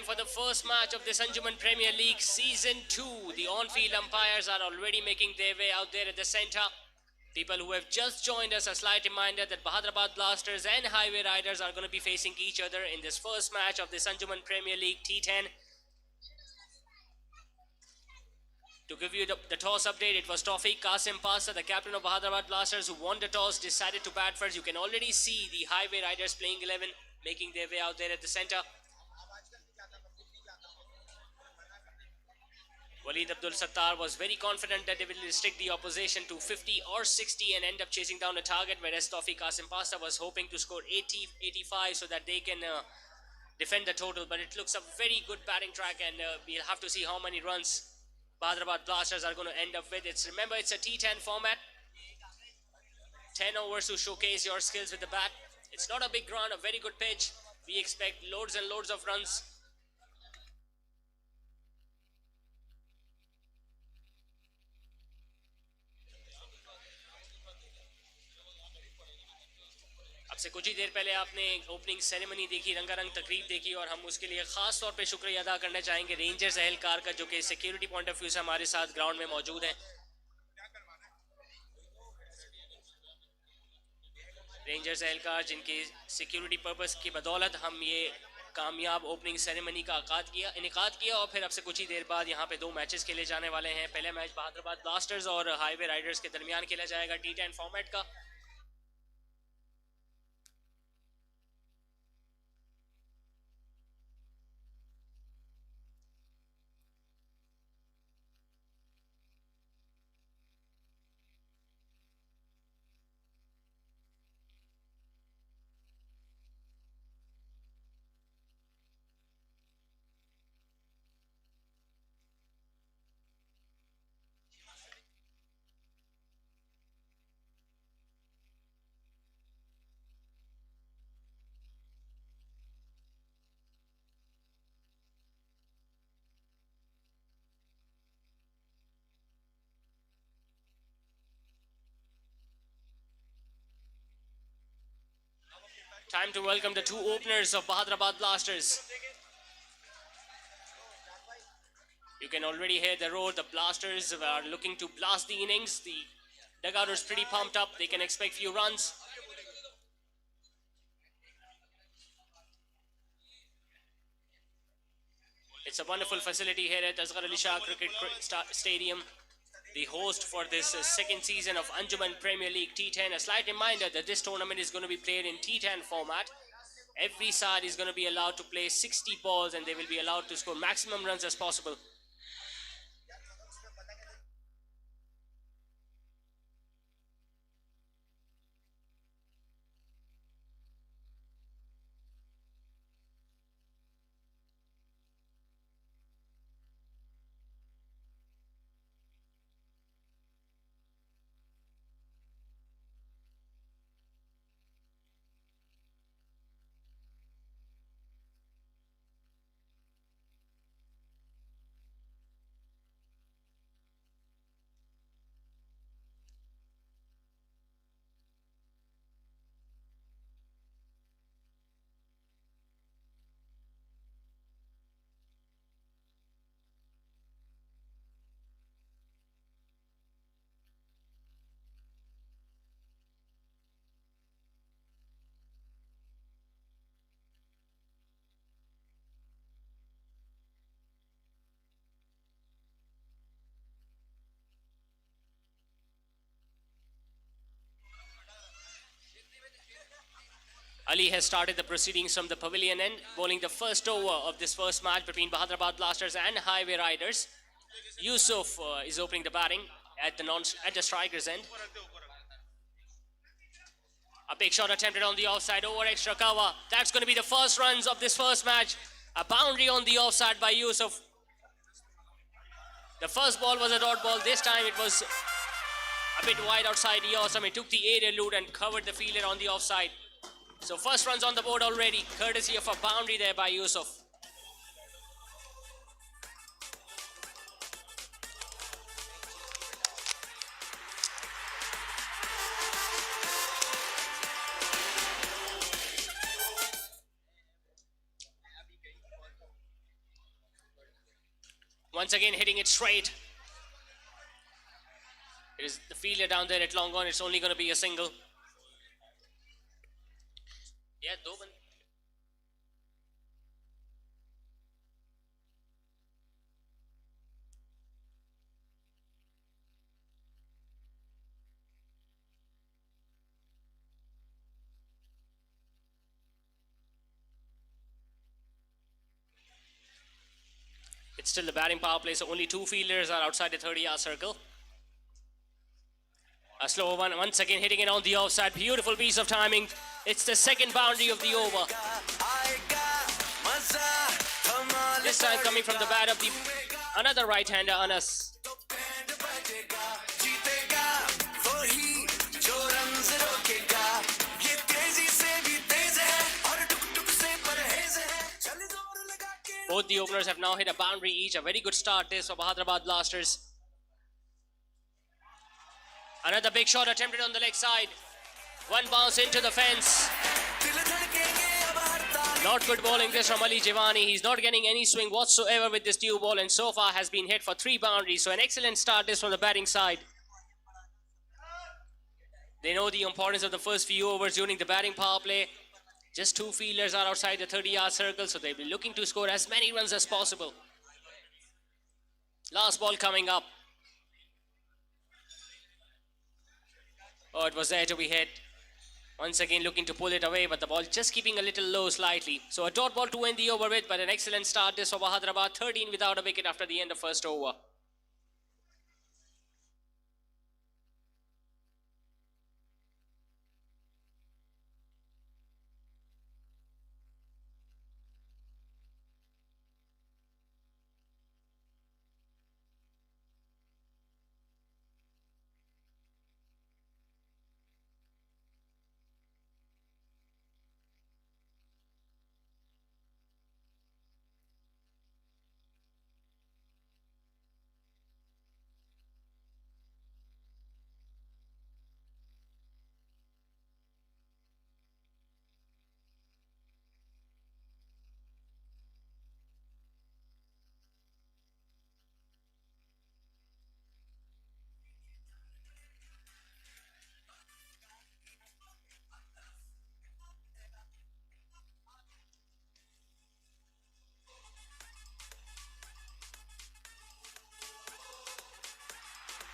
time for the first match of this Anjuman Premier League Season 2. The on-field umpires are already making their way out there at the centre. People who have just joined us, a slight reminder that Hyderabad Blasters and Highway Riders are going to be facing each other in this first match of this Anjuman Premier League T10. To give you the toss update, it was Tawfiq Qasim Pasa, the captain of Hyderabad Blasters, who won the toss, decided to bat first. You can already see the Highway Riders playing 11, making their way out there at the centre. Waleed Abdul Sattar was very confident that they will restrict the opposition to 50 or 60 and end up chasing down a target, whereas Tawfiq Qasim Pasa was hoping to score 80, 85 so that they can defend the total. But it looks a very good batting track, and we'll have to see how many runs Hyderabad Blasters are going to end up with. Remember, it's a T10 format. 10 overs to showcase your skills with the bat. It's not a big ground, a very good pitch. We expect loads and loads of runs. अब से कुछ ही देर पहले आपने opening ceremony देखी, रंगारंग तकरीब देखी, और हम उसके लिए खास तौर पे शुक्रिया अदा करना चाहेंगे रेंजर्स एहलकार का, जो कि सिक्योरिटी पॉइंट ऑफ व्यू से हमारे साथ ग्राउंड में मौजूद हैं। रेंजर्स एहलकार जिनके सिक्योरिटी पर्पस की बदौलत हम ये कामयाब ओपनिंग सेरेमनी का इनेकाद किया, और फिर अब से कुछ ही देर बाद यहाँ पे दो मैचेस खेले जाने वाले हैं। पहला मैच हैदराबाद ब्लास्टर्स और हाईवे राइडर्स के दरमियान खेला जाएगा T10 फॉर्मेट का। Time to welcome the two openers of Hyderabad Blasters. You can already hear the roar. The Blasters are looking to blast the innings. The dugout is pretty pumped up. They can expect few runs. It's a wonderful facility here at Asghar Ali Shah Cricket Stadium, the host for this second season of Anjuman Premier League T10. A slight reminder that this tournament is going to be played in T10 format. Every side is going to be allowed to play 60 balls, and they will be allowed to score maximum runs as possible. Ali has started the proceedings from the pavilion end, bowling the first over of this first match between Hyderabad Blasters and Highway Riders. Yusuf is opening the batting at the striker's end. A big shot attempted on the offside over extra cover. That's going to be the first runs of this first match. A boundary on the offside by Yusuf. The first ball was a dot ball. This time it was a bit wide outside Yosam. He took the aerial loot and covered the fielder on the offside. So first runs on the board already, courtesy of a boundary there by Yusuf. Once again hitting it straight. It is the fielder down there at long on. It's only going to be a single. Yeah, दो बंदे. It's still the batting power play, so only two fielders are outside the 30-yard circle. A slow one, once again hitting it on the offside. Beautiful piece of timing. It's the second boundary of the over. This time coming from the bat of the another right-hander, Anas. Both the openers have now hit a boundary each. A very good start this for Hyderabad Blasters. Another big shot attempted on the leg side. One bounce into the fence. Not good bowling this from Ali Jivani. He's not getting any swing whatsoever with this new ball, and so far has been hit for 3 boundaries. So an excellent start this from the batting side. They know the importance of the first few overs during the batting power play. Just 2 fielders are outside the 30-yard circle, so they'll be looking to score as many runs as possible. Last ball coming up. Oh, it was there to be hit. Once again looking to pull it away, but the ball just keeping a little low slightly. So a dot ball to end the over with, but an excellent start this for Hyderabad. 13 without a wicket after the end of first over.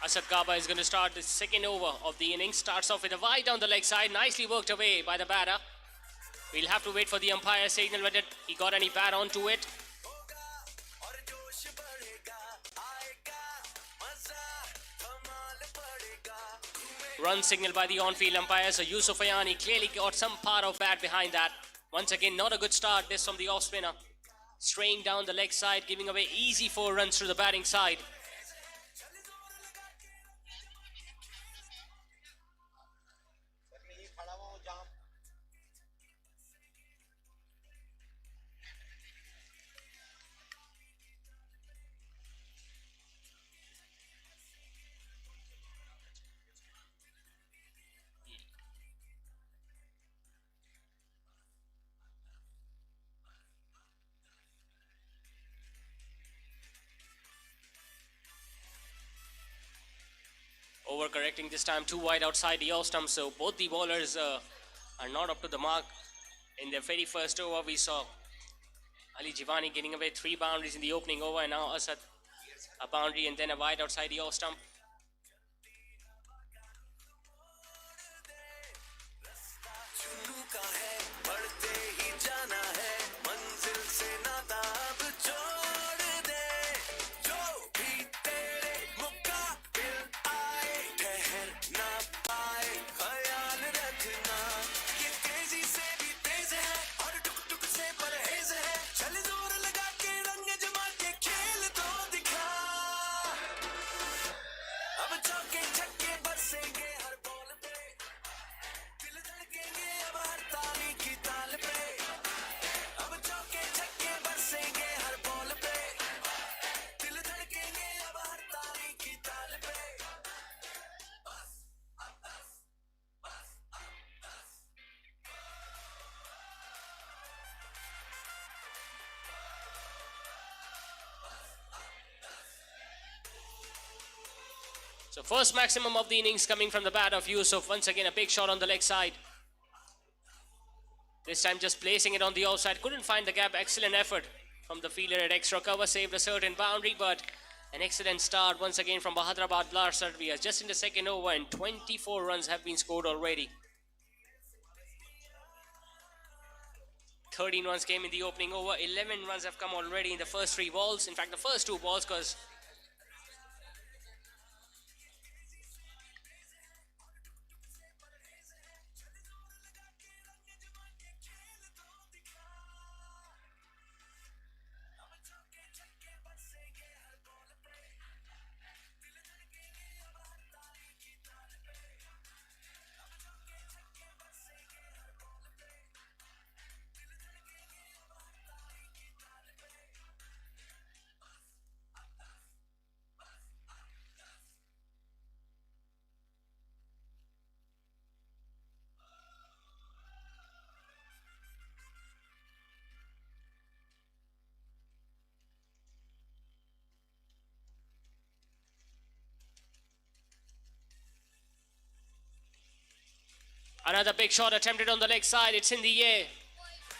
Asad Kaba is going to start the second over of the innings. Starts off with a wide down the leg side. Nicely worked away by the batter. We'll have to wait for the umpire signal whether he got any bat onto it. Run signal by the on-field umpire. So Yusuf Ayani clearly got some part of bat behind that. Once again, not a good start this from the off-spinner. Straying down the leg side, giving away easy 4 runs to the batting side. Overcorrecting this time, 2 wide outside the off stump, so both the bowlers are not up to the mark. In their very first over, we saw Ali Jivani getting away 3 boundaries in the opening over, and now Asad a boundary and then a wide outside the off stump. So first maximum of the innings coming from the bat of Yusuf. Once again, a big shot on the leg side. This time just placing it on the offside. Couldn't find the gap. Excellent effort from the fielder at extra cover. Saved a certain boundary, but an excellent start once again from Hyderabad Blasters. We are just in the second over and 24 runs have been scored already. 13 runs came in the opening over. 11 runs have come already in the first 3 balls. In fact, the first 2 balls, because another big shot attempted on the leg side. It's in the air.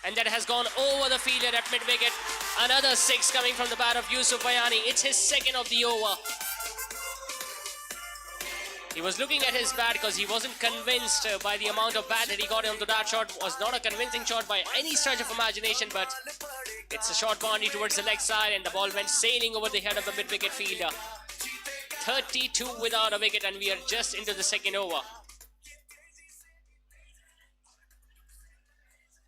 And that has gone over the fielder at mid-wicket. Another 6 coming from the bat of Yusuf Bayani. It's his second of the over. He was looking at his bat because he wasn't convinced by the amount of bat that he got onto that shot. Was not a convincing shot by any stretch of imagination, but it's a short boundary towards the leg side and the ball went sailing over the head of the mid-wicket fielder. 32 without a wicket and we are just into the second over.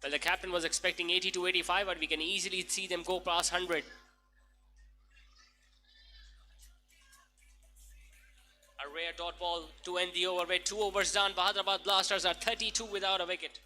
Well, the captain was expecting 80 to 85, but we can easily see them go past 100. A rare dot ball to end the over with 2 overs done. Hyderabad Blasters are 32 without a wicket.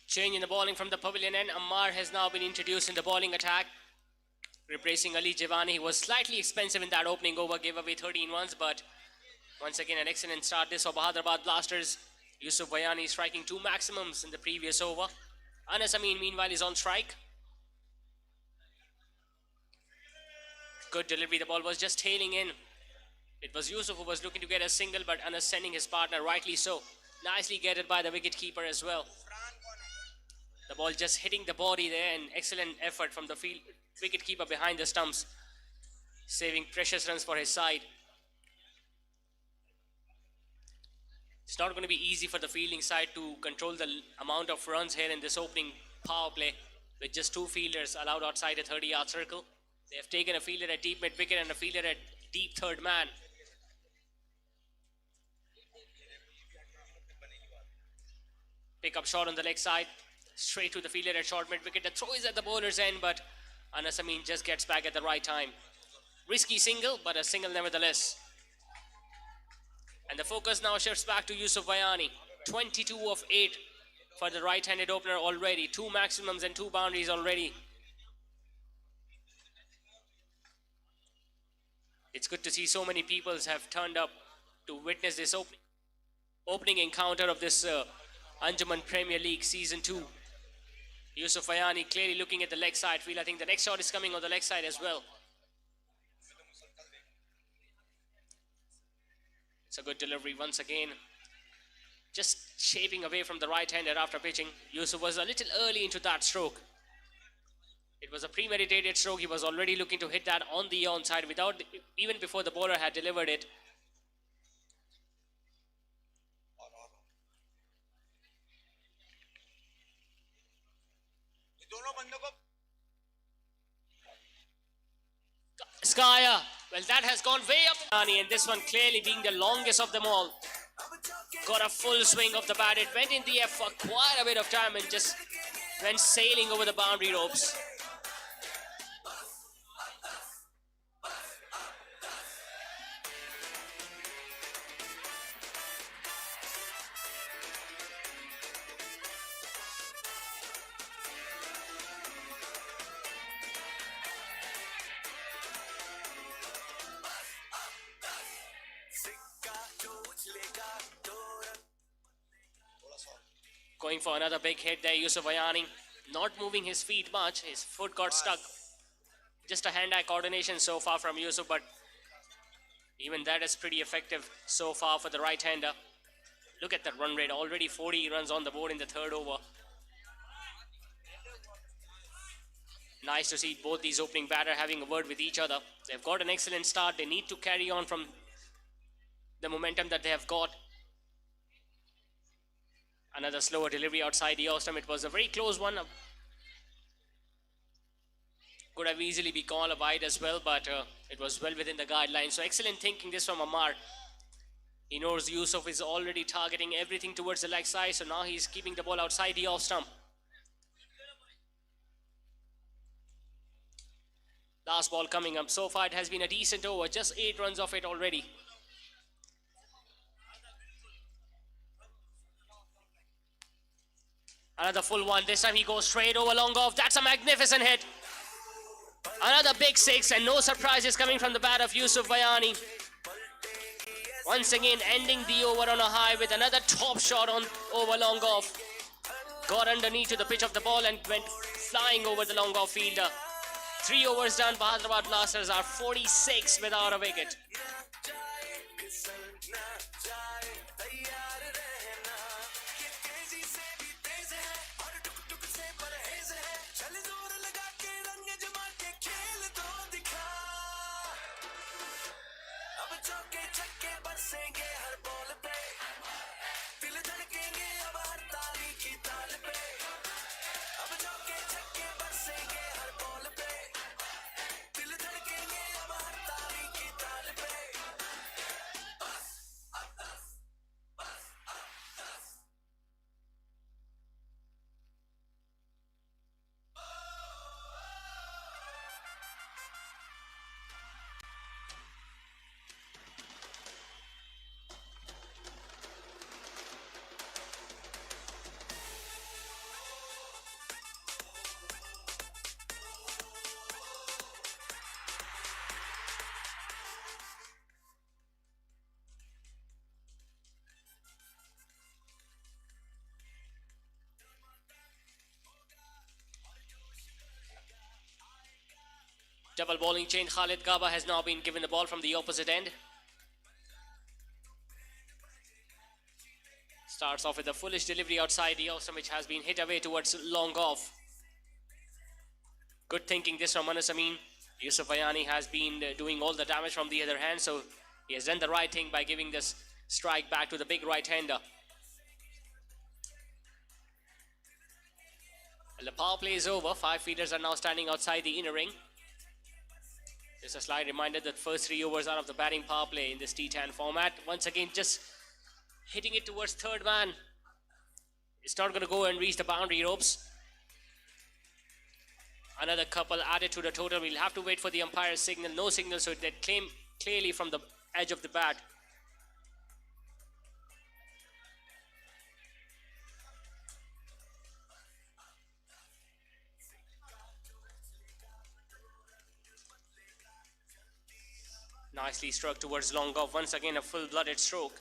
Change in the bowling from the pavilion end. Ammar has now been introduced in the bowling attack, replacing Ali Javani. He was slightly expensive in that opening over, gave away 13 runs, but once again an excellent start this of Hyderabad Blasters. Yusuf Bayani striking 2 maximums in the previous over. Anas Amin meanwhile is on strike. Good delivery, the ball was just tailing in. It was Yusuf who was looking to get a single, but Anas sending his partner, rightly so. Nicely getted by the wicketkeeper as well. The ball just hitting the body there, and excellent effort from the field wicketkeeper behind the stumps, saving precious runs for his side. It's not going to be easy for the fielding side to control the amount of runs here in this opening power play, with just 2 fielders allowed outside a 30-yard circle. They have taken a fielder at deep mid-wicket and a fielder at deep third man. Pick up shot on the leg side, straight to the fielder at short mid-wicket. The throw is at the bowler's end, but Anas Amin just gets back at the right time. Risky single, but a single nevertheless. And the focus now shifts back to Yusuf Bayani. 22 of 8 for the right-handed opener already. 2 maximums and 2 boundaries already. It's good to see so many people have turned up to witness this opening encounter of this Anjuman Premier League Season 2. Yusuf Bayani clearly looking at the leg side field. I think the next shot is coming on the leg side as well. It's a good delivery once again. Just shaping away from the right-hander after pitching. Yusuf was a little early into that stroke. It was a premeditated stroke. He was already looking to hit that on the onside without even before the bowler had delivered it. Skyer, well, that has gone way up. And this one clearly being the longest of them all. Got a full swing of the bat. It went in the air for quite a bit of time and just went sailing over the boundary ropes. Going for another big hit there, Yusuf Ayani. Not moving his feet much. His foot got stuck. Just a hand-eye coordination so far from Yusuf, but even that is pretty effective so far for the right-hander. Look at that run rate. Already 40 runs on the board in the third over. Nice to see both these opening batters having a word with each other. They've got an excellent start. They need to carry on from the momentum that they have got. Another slower delivery outside the off stump. It was a very close one. Could have easily been called a wide as well, but it was well within the guidelines. So excellent thinking this from Amar. He knows Yusuf is already targeting everything towards the leg side, so now he's keeping the ball outside the off stump. Last ball coming up. So far it has been a decent over. Just 8 runs off it already. Another full one. This time he goes straight over long off. That's a magnificent hit. Another big 6 and no surprises coming from the bat of Yusuf Ayani. Once again ending the over on a high with another top shot on over long off. Got underneath to the pitch of the ball and went flying over the long off fielder. 3 overs done. Hyderabad Blasters are 46 without a wicket. Double bowling chain. Khalid Gaba has now been given the ball from the opposite end. Starts off with a foolish delivery outside the off, which has been hit away towards long off. Good thinking this from Anas Amin. Yusuf Ayani has been doing all the damage from the other hand, so he has done the right thing by giving this strike back to the big right-hander. Well, the power play is over. 5 fielders are now standing outside the inner ring. Just a slight reminder that first 3 overs are of the batting power play in this T10 format. Once again, just hitting it towards third man. It's not going to go and reach the boundary ropes. Another couple added to the total. We'll have to wait for the umpire's signal. No signal, so that came clearly from the edge of the bat. Nicely struck towards long off. Once again, a full-blooded stroke.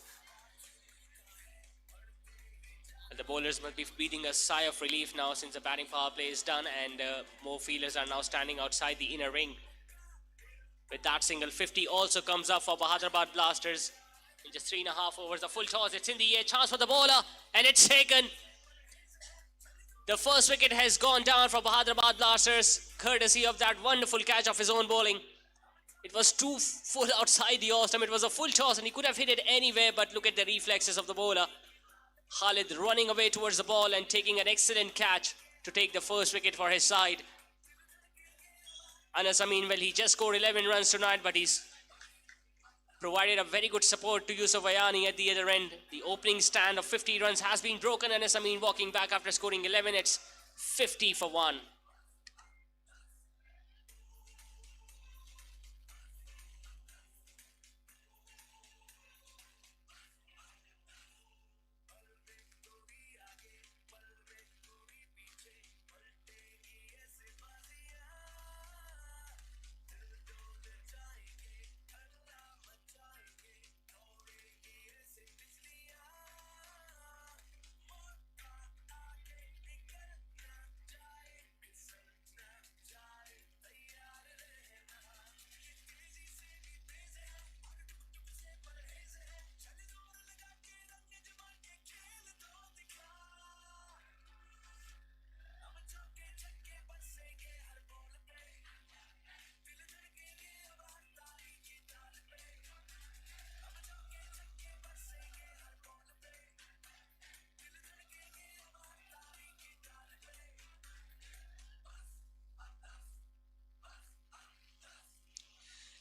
And the bowlers must be breathing a sigh of relief now since the batting power play is done and more fielders are now standing outside the inner ring. With that single, 50 also comes up for Hyderabad Blasters. In just 3.5 overs, the full toss, it's in the air, chance for the bowler, and it's taken. The first wicket has gone down for Hyderabad Blasters, courtesy of that wonderful catch of his own bowling. It was too full outside the off stump. It was a full toss and he could have hit it anywhere, but look at the reflexes of the bowler. Khalid running away towards the ball and taking an excellent catch to take the first wicket for his side. Anas Amin, well, he just scored 11 runs tonight, but he's provided a very good support to Yusuf Ayani at the other end. The opening stand of 50 runs has been broken. Anas Amin walking back after scoring 11. It's 50 for 1.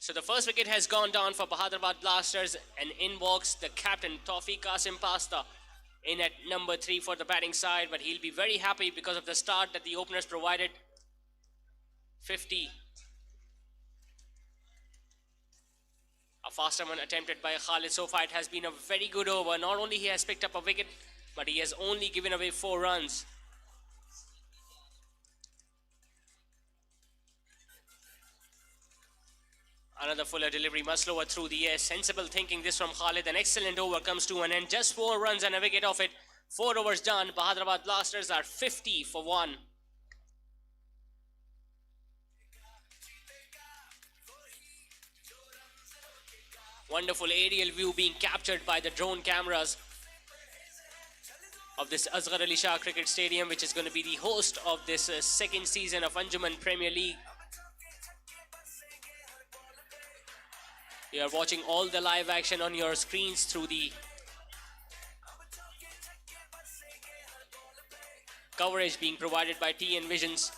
So the first wicket has gone down for Hyderabad Blasters, and in walks the captain Tawfiq Qasim Pasta in at number 3 for the batting side, but he'll be very happy because of the start that the openers provided. 50. A faster one attempted by Khalid. So far it has been a very good over. Not only he has picked up a wicket, but he has only given away 4 runs. Another fuller delivery, much lower through the air. Sensible thinking this from Khalid. An excellent over comes to an end. Just 4 runs and a wicket off it. 4 overs done. Hyderabad Blasters are 50 for 1. Wonderful aerial view being captured by the drone cameras of this Asghar Ali Shah Cricket Stadium, which is going to be the host of this second season of Anjuman Premier League. You are watching all the live action on your screens through the coverage being provided by TNVisions.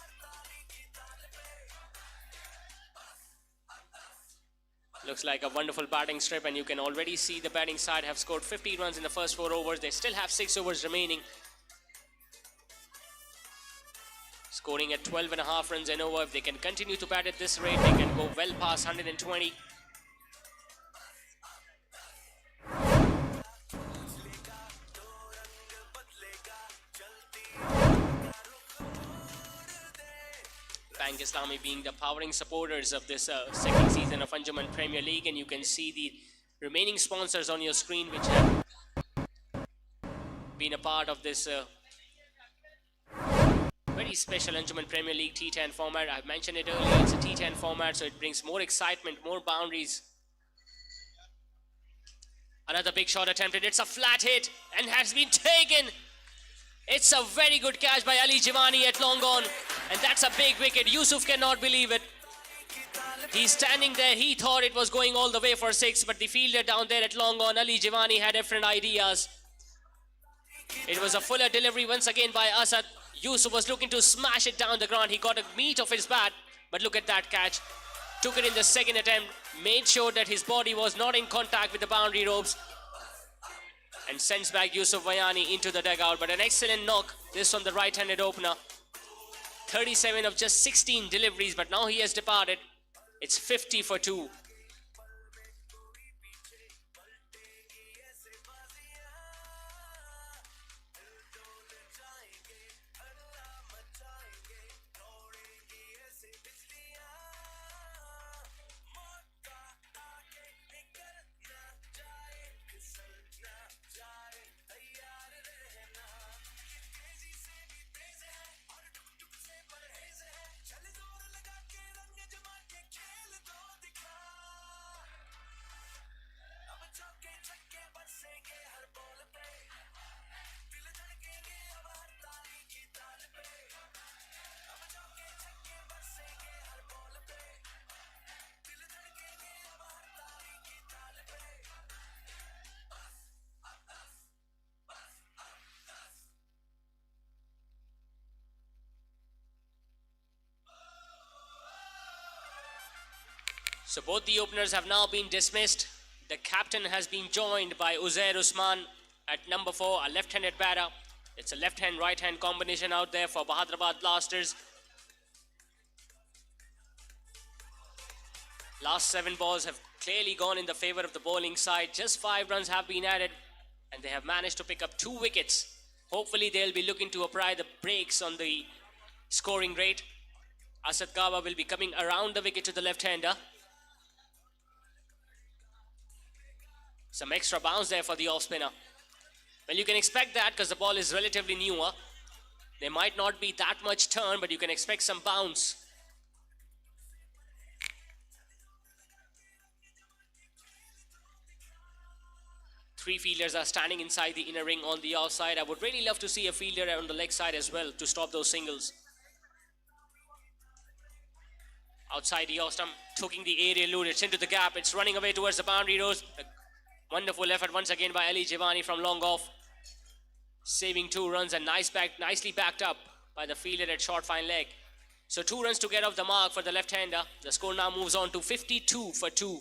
Looks like a wonderful batting strip, and you can already see the batting side have scored 50 runs in the first 4 overs. They still have 6 overs remaining. Scoring at 12.5 runs an over. If they can continue to bat at this rate, they can go well past 120. Bank Islami being the powering supporters of this second season of Anjuman Premier League, and you can see the remaining sponsors on your screen which have been a part of this very special Anjuman Premier League T10 format. I've mentioned it earlier, it's a T10 format, so it brings more excitement, more boundaries. Another big shot attempted, it's a flat hit and has been taken. It's a very good catch by Ali Jivani at long on, and that's a big wicket. Yusuf cannot believe it. He's standing there, he thought it was going all the way for 6, but the fielder down there at long on, Ali Jivani, had different ideas. It was a fuller delivery once again by Asad. Yusuf was looking to smash it down the ground. He got a meat of his bat, but look at that catch. Took it in the second attempt, made sure that his body was not in contact with the boundary ropes, and sends back Yusuf Ayani into the dugout. But an excellent knock, this from the right-handed opener. 37 of just 16 deliveries, but now he has departed. It's 50 for 2. So both the openers have now been dismissed. The captain has been joined by Uzair Usman at number 4, a left-handed batter. It's a left-hand, right-hand combination out there for Hyderabad Blasters. Last 7 balls have clearly gone in the favor of the bowling side. Just 5 runs have been added, and they have managed to pick up 2 wickets. Hopefully they'll be looking to apply the brakes on the scoring rate. Asad Kawa will be coming around the wicket to the left-hander. Some extra bounce there for the off-spinner. Well, you can expect that because the ball is relatively newer. There might not be that much turn, but you can expect some bounce. Three fielders are standing inside the inner ring on the offside. I would really love to see a fielder on the leg side as well to stop those singles. Outside the off stump, taking the aerial load. It's into the gap. It's running away towards the boundary rows. A wonderful effort once again by Ali Jivani from long off. Saving 2 runs and nicely backed up by the fielder at short fine leg. So 2 runs to get off the mark for the left-hander. The score now moves on to 52 for 2.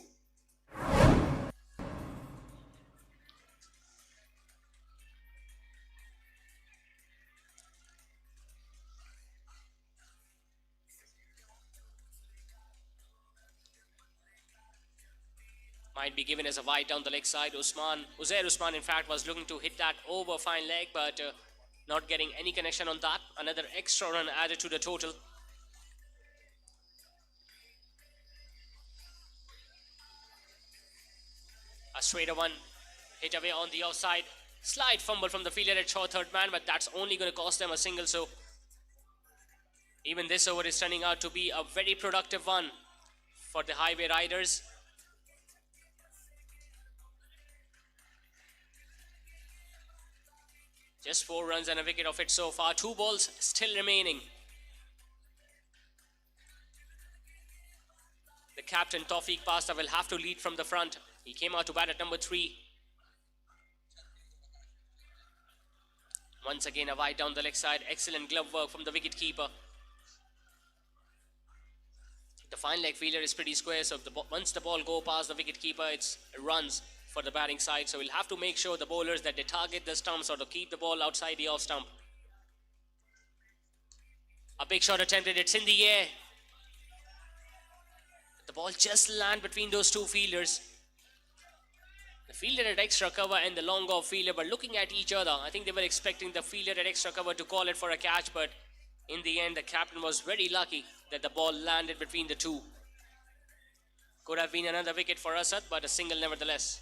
Might be given as a wide down the leg side. Uzair Usman in fact was looking to hit that over fine leg, but not getting any connection on that. Another extra run added to the total. A straighter one hit away on the outside. Slight fumble from the fielder at short third man, but that's only going to cost them a single. So even this over is turning out to be a very productive one for the Highway Riders. Just 4 runs and a wicket off it so far. 2 balls still remaining. The captain, Tawfiq Pasta, will have to lead from the front. He came out to bat at number 3. Once again, a wide down the leg side. Excellent glove work from the wicket-keeper. The fine leg fielder is pretty square, so once the ball go past the wicket-keeper, it runs for the batting side. So we'll have to make sure the bowlers that they target the stumps or to keep the ball outside the off stump. A big shot attempted. It's in the air. The ball just landed between those 2 fielders. The fielder at extra cover and the long off fielder were looking at each other. I think they were expecting the fielder at extra cover to call it for a catch, but in the end the captain was very lucky that the ball landed between the 2. Could have been another wicket for Asad, but a single nevertheless.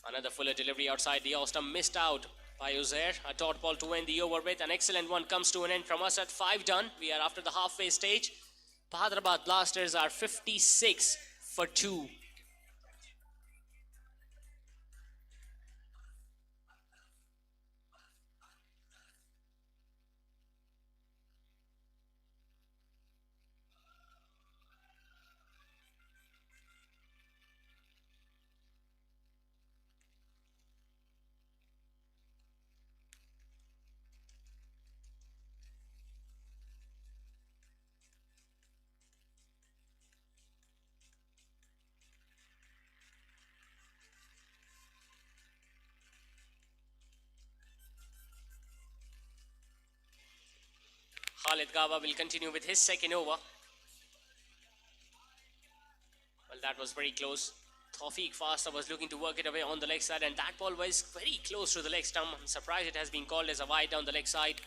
Another fuller delivery outside the off stump, missed out by Uzair. A dot ball to end the over with. An excellent one comes to an end from us at 5 done. We are after the halfway stage. Hyderabad Blasters are 56 for 2. Khalid Gawa will continue with his second over. Well, that was very close. Tawfiq Faster was looking to work it away on the leg side, and that ball was very close to the leg stump. I'm surprised it has been called as a wide down the leg side.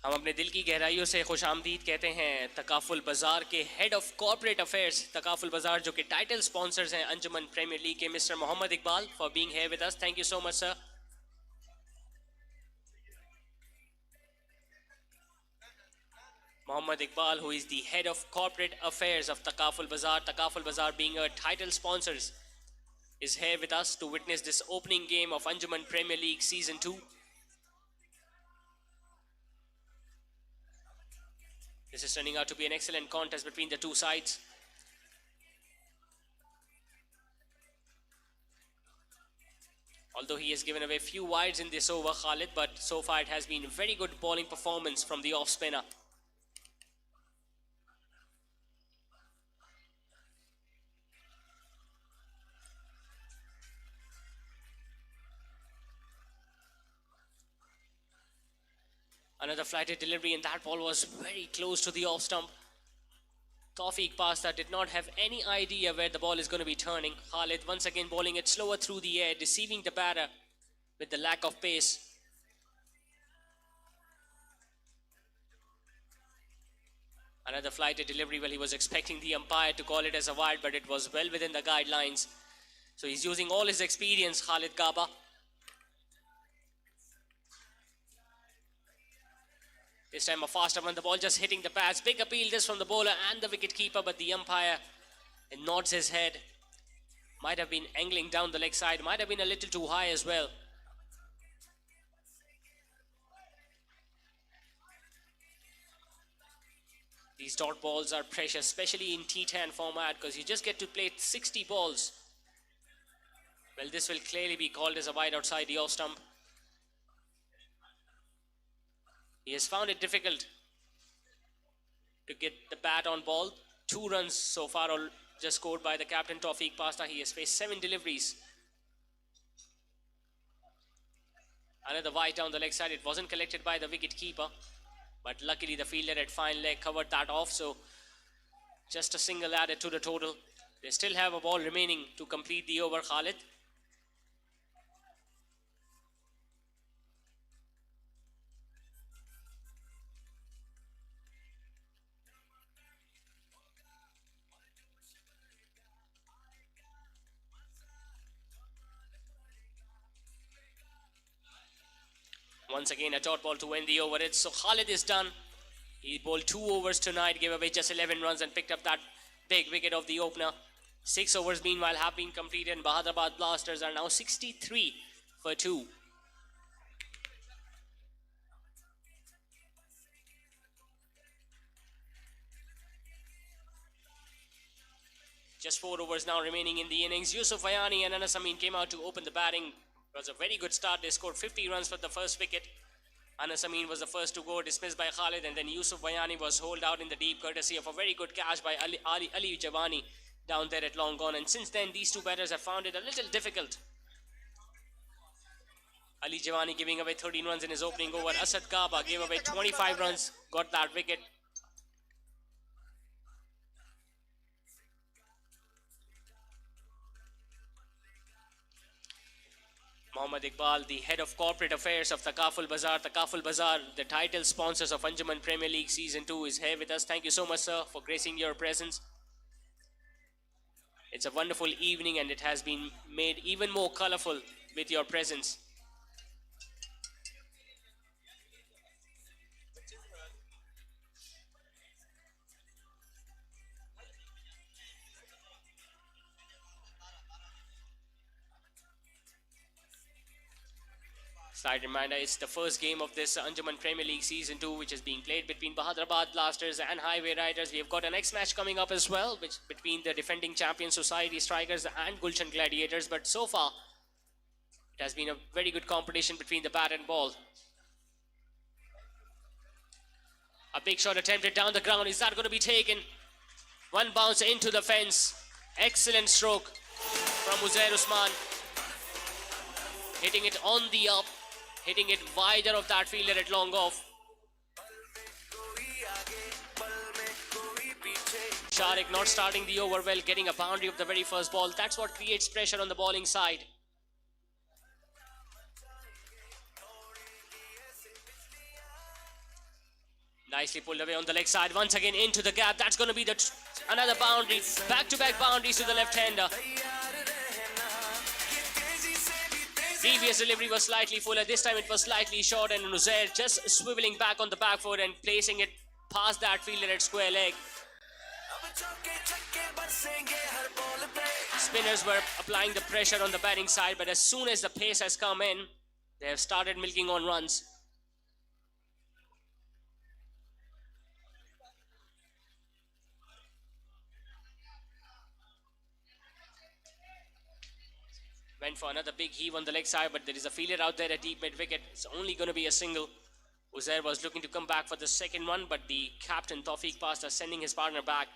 हम अपने दिल की गहराइयों से खुशामदीद कहते हैं तकाफुल बाजार के head of corporate affairs Takaful Bazaar जो कि टाइटल स्पॉन्सर्स हैं अंजुमन प्रीमियर लीग के mister Mohammad Iqbal for being here with us. Thank you so much sir. Mohammad Iqbal, who is the head of corporate affairs of Takaful Bazaar being a title sponsors, is here with us to witness this opening game of Anjuman Premier League Season 2. This is turning out to be an excellent contest between the two sides. Although he has given away few wides in this over, Khalid, but so far it has been very good bowling performance from the off spinner. Another flighted delivery, and that ball was very close to the off stump. Tawfiq Pasta did not have any idea where the ball is going to be turning. Khalid once again bowling it slower through the air, deceiving the batter with the lack of pace. Another flighted delivery. Well, he was expecting the umpire to call it as a wide, but it was well within the guidelines. So he's using all his experience, Khalid Kaba. This time a faster one, the ball just hitting the pads. Big appeal this from the bowler and the wicket keeper, but the umpire nods his head. Might have been angling down the leg side, might have been a little too high as well. These dot balls are precious, especially in T10 format, because you just get to play 60 balls. Well, this will clearly be called as a wide outside the off stump. He has found it difficult to get the bat on ball. 2 runs so far all just scored by the captain Tawfiq Pasta. He has faced 7 deliveries. Another wide down the leg side. It wasn't collected by the wicket keeper, but luckily the fielder at fine leg covered that off, so just a single added to the total. They still have a ball remaining to complete the over, Khalid. Once again, a dot ball to end the over. So Khalid is done. He bowled 2 overs tonight, gave away just 11 runs and picked up that big wicket of the opener. 6 overs meanwhile have been completed and Bahadabad Blasters are now 63 for 2. Just 4 overs now remaining in the innings. Yusuf Ayani and Anas Amin came out to open the batting. It was a very good start. They scored 50 runs for the first wicket. Anas Amin was the first to go, dismissed by Khalid, and then Yusuf Bayani was holed out in the deep courtesy of a very good catch by Ali Javani down there at long gone. And since then, these two batters have found it a little difficult. Ali Javani giving away 13 runs in his opening over. Asad Kaba gave away 25 runs, got that wicket. Mohammad Iqbal, the head of corporate affairs of Takaful Bazaar, the title sponsors of Anjuman Premier League Season 2, is here with us. Thank you so much, sir, for gracing your presence. It's a wonderful evening and it has been made even more colorful with your presence. Slight reminder, it's the first game of this Anjuman Premier League Season 2, which is being played between Bahadabad Blasters and Highway Riders. We have got a next match coming up as well, which between the defending champion Society Strikers and Gulshan Gladiators. But so far, it has been a very good competition between the bat and ball. A big shot attempted down the ground. Is that going to be taken? One bounce into the fence. Excellent stroke from Uzair Usman. Hitting it on the up. Hitting it wider of that fielder at long off. Sharik not starting the over well, getting a boundary of the very first ball. That's what creates pressure on the bowling side. Nicely pulled away on the leg side. Once again into the gap. That's going to be another boundary. Back-to-back boundaries to the left-hander. Previous delivery was slightly fuller. This time it was slightly short, and Uzair just swiveling back on the back foot and placing it past that fielder at square leg. Spinners were applying the pressure on the batting side, but as soon as the pace has come in, they have started milking on runs. Went for another big heave on the leg side, but there is a fielder out there at deep mid-wicket. It's only going to be a single. Uzair was looking to come back for the second one, but the captain, Tawfiq Pasta, sending his partner back.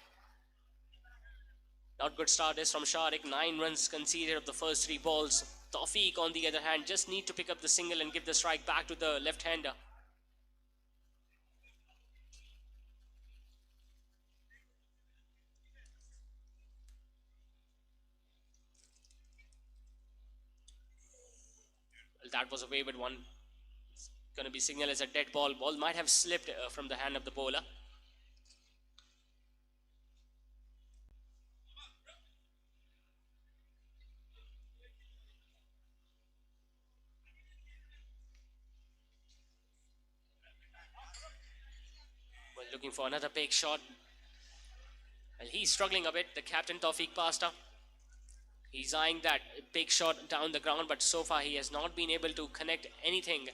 Not good start is from Sharik. 9 runs conceded of the first 3 balls. Tawfiq, on the other hand, just need to pick up the single and give the strike back to the left-hander. Well, that was a wayward one. It's going to be signaled as a dead ball. Ball might have slipped from the hand of the bowler. Well, looking for another big shot. Well, he's struggling a bit, the captain Tawfiq Pasta. He's eyeing that big shot down the ground, but so far he has not been able to connect anything.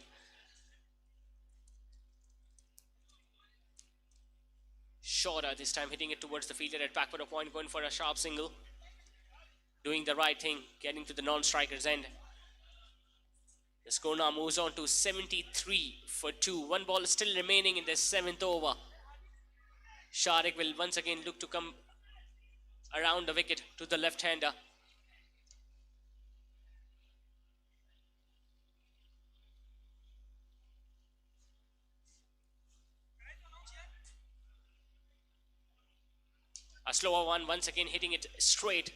Shorter this time, hitting it towards the fielder at backward point, going for a sharp single. Doing the right thing, getting to the non-striker's end. The score now moves on to 73 for 2. 1 ball still remaining in the 7th over. Sharik will once again look to come around the wicket to the left-hander. A slower one, once again hitting it straight.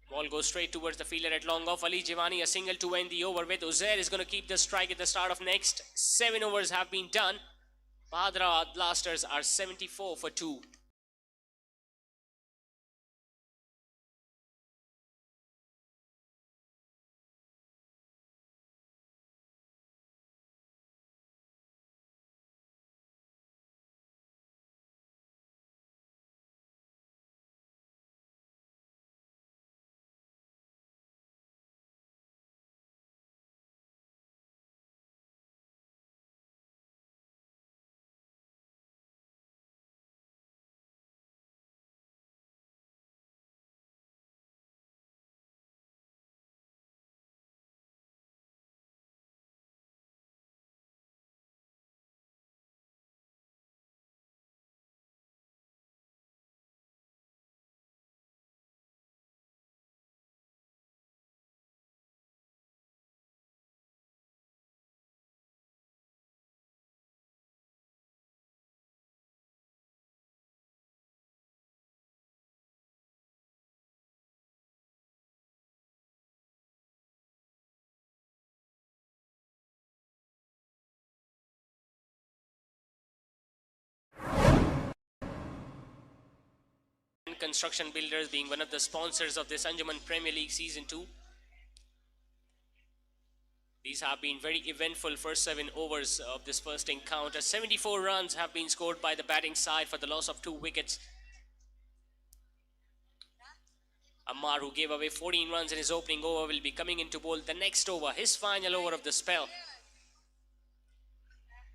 Ball goes straight towards the fielder at long off. Ali Jivani, a single to end the over with. Uzair is going to keep the strike at the start of next. 7 overs have been done. Bhadra Blasters are 74 for 2. Construction Builders being one of the sponsors of this Anjuman Premier League Season 2. These have been very eventful first 7 overs of this first encounter. 74 runs have been scored by the batting side for the loss of 2 wickets. Ammar, who gave away 14 runs in his opening over, will be coming into bowl the next over, his final over of the spell.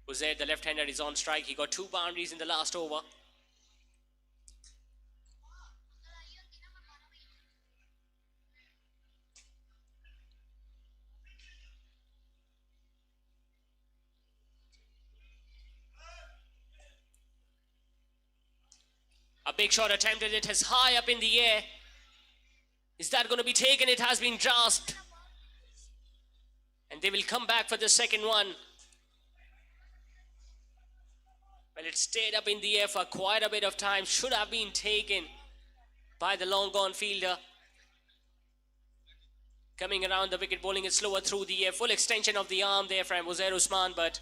Uzair, the left-hander, is on strike. He got 2 boundaries in the last over. A big shot attempted, it is high up in the air. Is that going to be taken? It has been grasped. And they will come back for the second one. Well, it stayed up in the air for quite a bit of time. Should have been taken by the long gone fielder. Coming around the wicket, bowling it slower through the air. Full extension of the arm there from Uzair Usman, but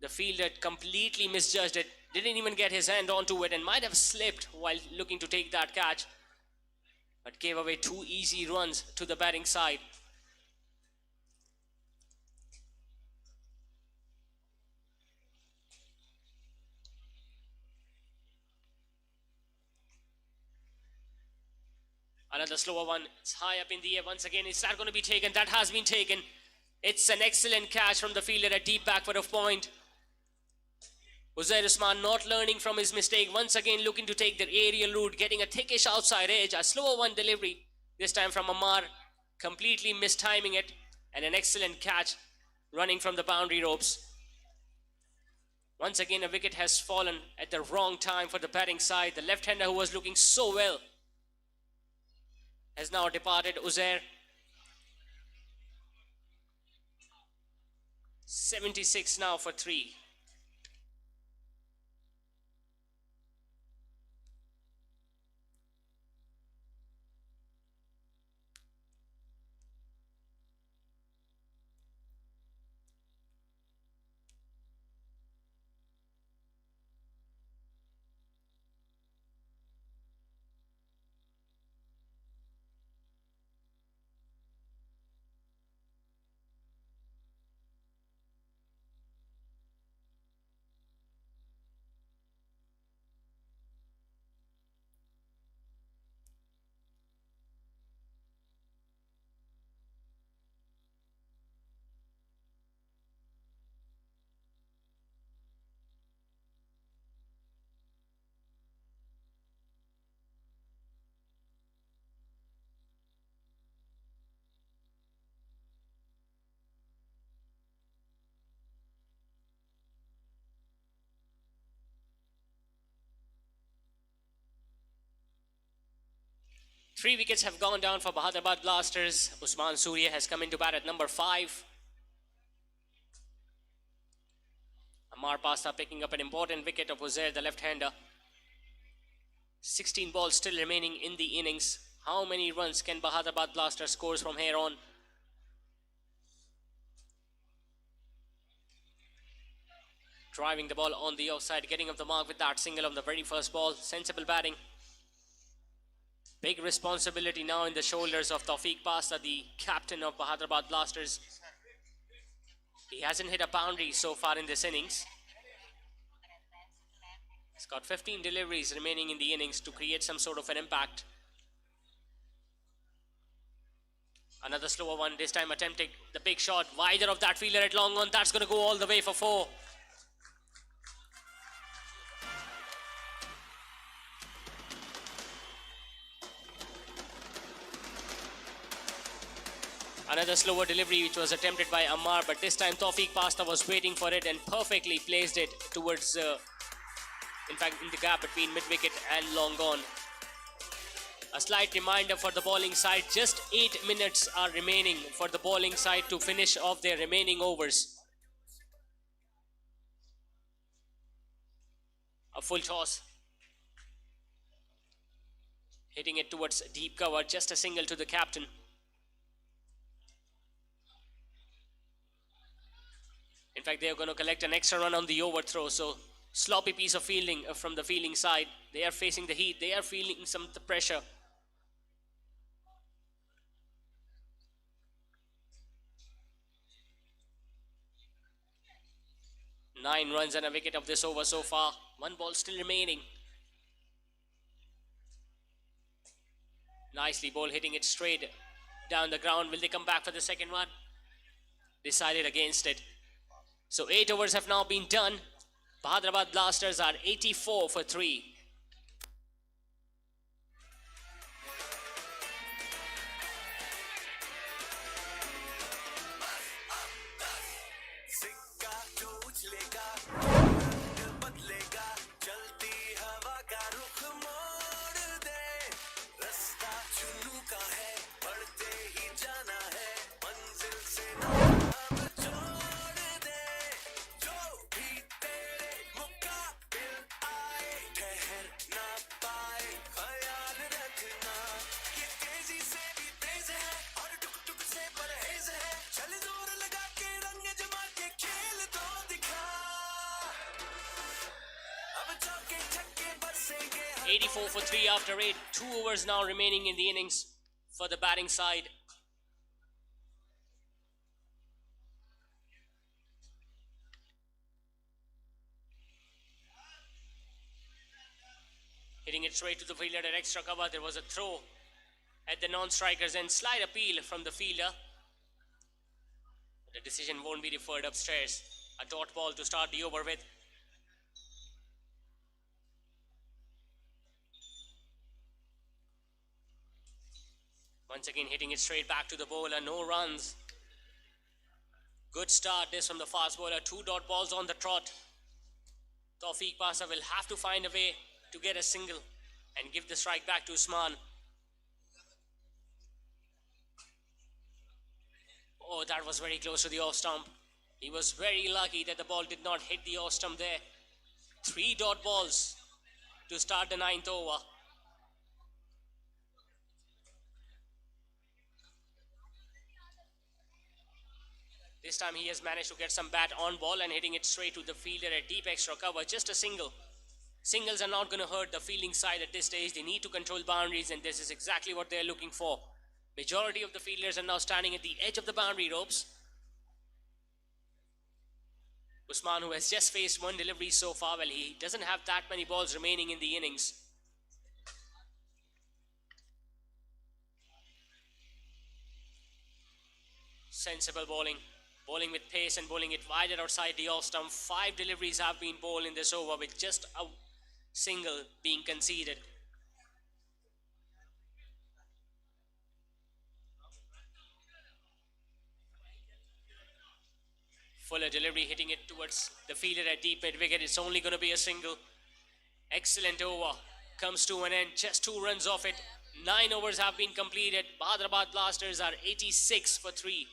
The fielder completely misjudged it, didn't even get his hand onto it, and might have slipped while looking to take that catch, but gave away 2 easy runs to the batting side. Another slower one. It's high up in the air once again. Is that going to be taken? That has been taken. It's an excellent catch from the fielder at deep backward of point. Uzair Usman not learning from his mistake. Once again looking to take the aerial route, getting a thickish outside edge. A slower one delivery, this time from Ammar. Completely mistiming it. And an excellent catch running from the boundary ropes. Once again a wicket has fallen at the wrong time for the batting side. The left-hander who was looking so well has now departed. Uzair. 76 now for 3. Three wickets have gone down for Hyderabad Blasters. Usman Surya has come into bat at number 5. Ammar Pasta picking up an important wicket of Uzair, the left-hander. 16 balls still remaining in the innings. How many runs can Hyderabad Blasters score from here on? Driving the ball on the offside, getting up the mark with that single on the very first ball. Sensible batting. Big responsibility now in the shoulders of Tawfiq Pasta, the captain of Hyderabad Blasters. He hasn't hit a boundary so far in this innings. He's got 15 deliveries remaining in the innings to create some sort of an impact. Another slower one, this time attempting the big shot. Wider of that fielder at long on. That's going to go all the way for 4. Another slower delivery which was attempted by Ammar, but this time Tawfiq Pasta was waiting for it and perfectly placed it towards, in fact, in the gap between mid-wicket and long on. A slight reminder for the bowling side, just 8 minutes are remaining for the bowling side to finish off their remaining overs. A full toss. Hitting it towards deep cover, just a single to the captain. In fact, they are going to collect an extra run on the overthrow. So, sloppy piece of fielding from the fielding side. They are facing the heat. They are feeling some of the pressure. Nine runs and a wicket of this over so far. 1 ball still remaining. Nicely bowled, hitting it straight down the ground. Will they come back for the second one? Decided against it. So 8 overs have now been done. Hyderabad Blasters are 84 for 3. 84 for 3 after 8. 2 overs now remaining in the innings for the batting side. Hitting it straight to the fielder at extra cover. There was a throw at the non-strikers and slight appeal from the fielder. The decision won't be referred upstairs. A dot ball to start the over with. Once again hitting it straight back to the bowler. No runs. Good start this from the fast bowler. 2 dot balls on the trot. Tawfiq Pasa will have to find a way to get a single and give the strike back to Usman. Oh, that was very close to the off stump. He was very lucky that the ball did not hit the off stump there. 3 dot balls to start the 9th over. This time he has managed to get some bat on ball and hitting it straight to the fielder at deep extra cover. Just a single. Singles are not going to hurt the fielding side at this stage. They need to control boundaries, and this is exactly what they're looking for. Majority of the fielders are now standing at the edge of the boundary ropes. Usman, who has just faced 1 delivery so far, well, he doesn't have that many balls remaining in the innings. Sensible bowling. Bowling with pace and bowling it wider outside the off stump. 5 deliveries have been bowled in this over with just a single being conceded. Fuller delivery hitting it towards the fielder at deep mid wicket. It's only going to be a single. Excellent over. Comes to an end. Just 2 runs off it. 9 overs have been completed. Hyderabad Blasters are 86 for 3.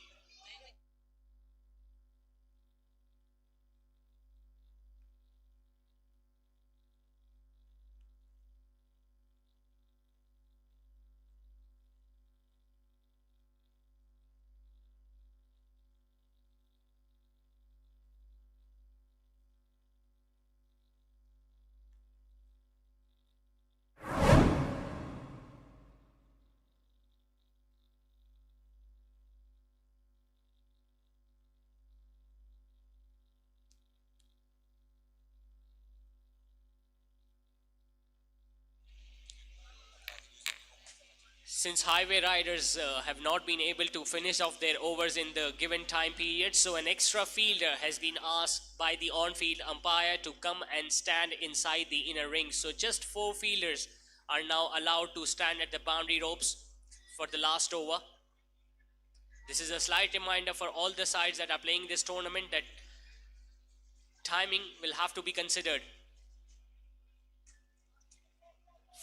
Since Highway Riders have not been able to finish off their overs in the given time period, so an extra fielder has been asked by the on-field umpire to come and stand inside the inner ring. So just 4 fielders are now allowed to stand at the boundary ropes for the last over. This is a slight reminder for all the sides that are playing this tournament that timing will have to be considered.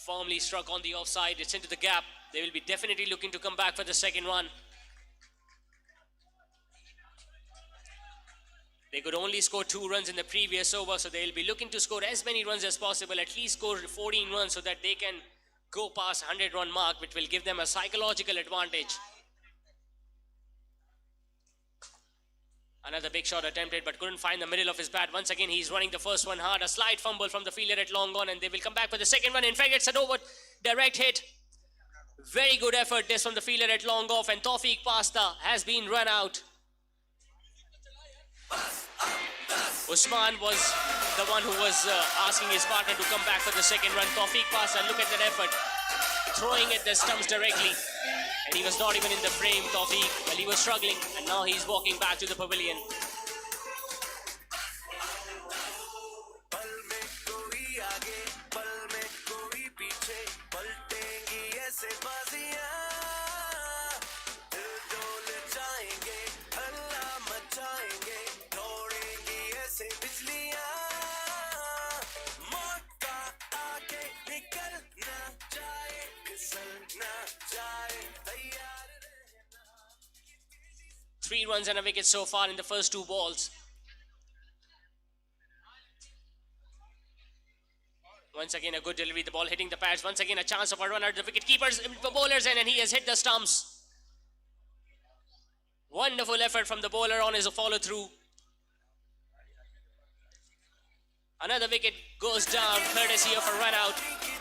Firmly struck on the offside. It's into the gap. They will be definitely looking to come back for the second one. They could only score 2 runs in the previous over, so they'll be looking to score as many runs as possible, at least score 14 runs so that they can go past 100-run mark, which will give them a psychological advantage. Another big shot attempted, but couldn't find the middle of his bat. Once again, he's running the first one hard. A slight fumble from the fielder at long on, and they will come back for the second one. In fact, it's an over direct hit. Very good effort this from the fielder at long off, and Tawfiq Pasta has been run out. Usman was the one who was asking his partner to come back for the second run. Tawfiq Pasta, look at that effort. Throwing at the stumps directly. And he was not even in the frame, Tawfiq. Well, he was struggling, and now he's walking back to the pavilion. Three runs and a wicket so far in the first 2 balls. Once again, a good delivery. The ball hitting the pads. Once again, a chance of a run at the wicket keepers, the bowlers, and he has hit the stumps. Wonderful effort from the bowler on his follow through. Another wicket goes down, courtesy of a run out.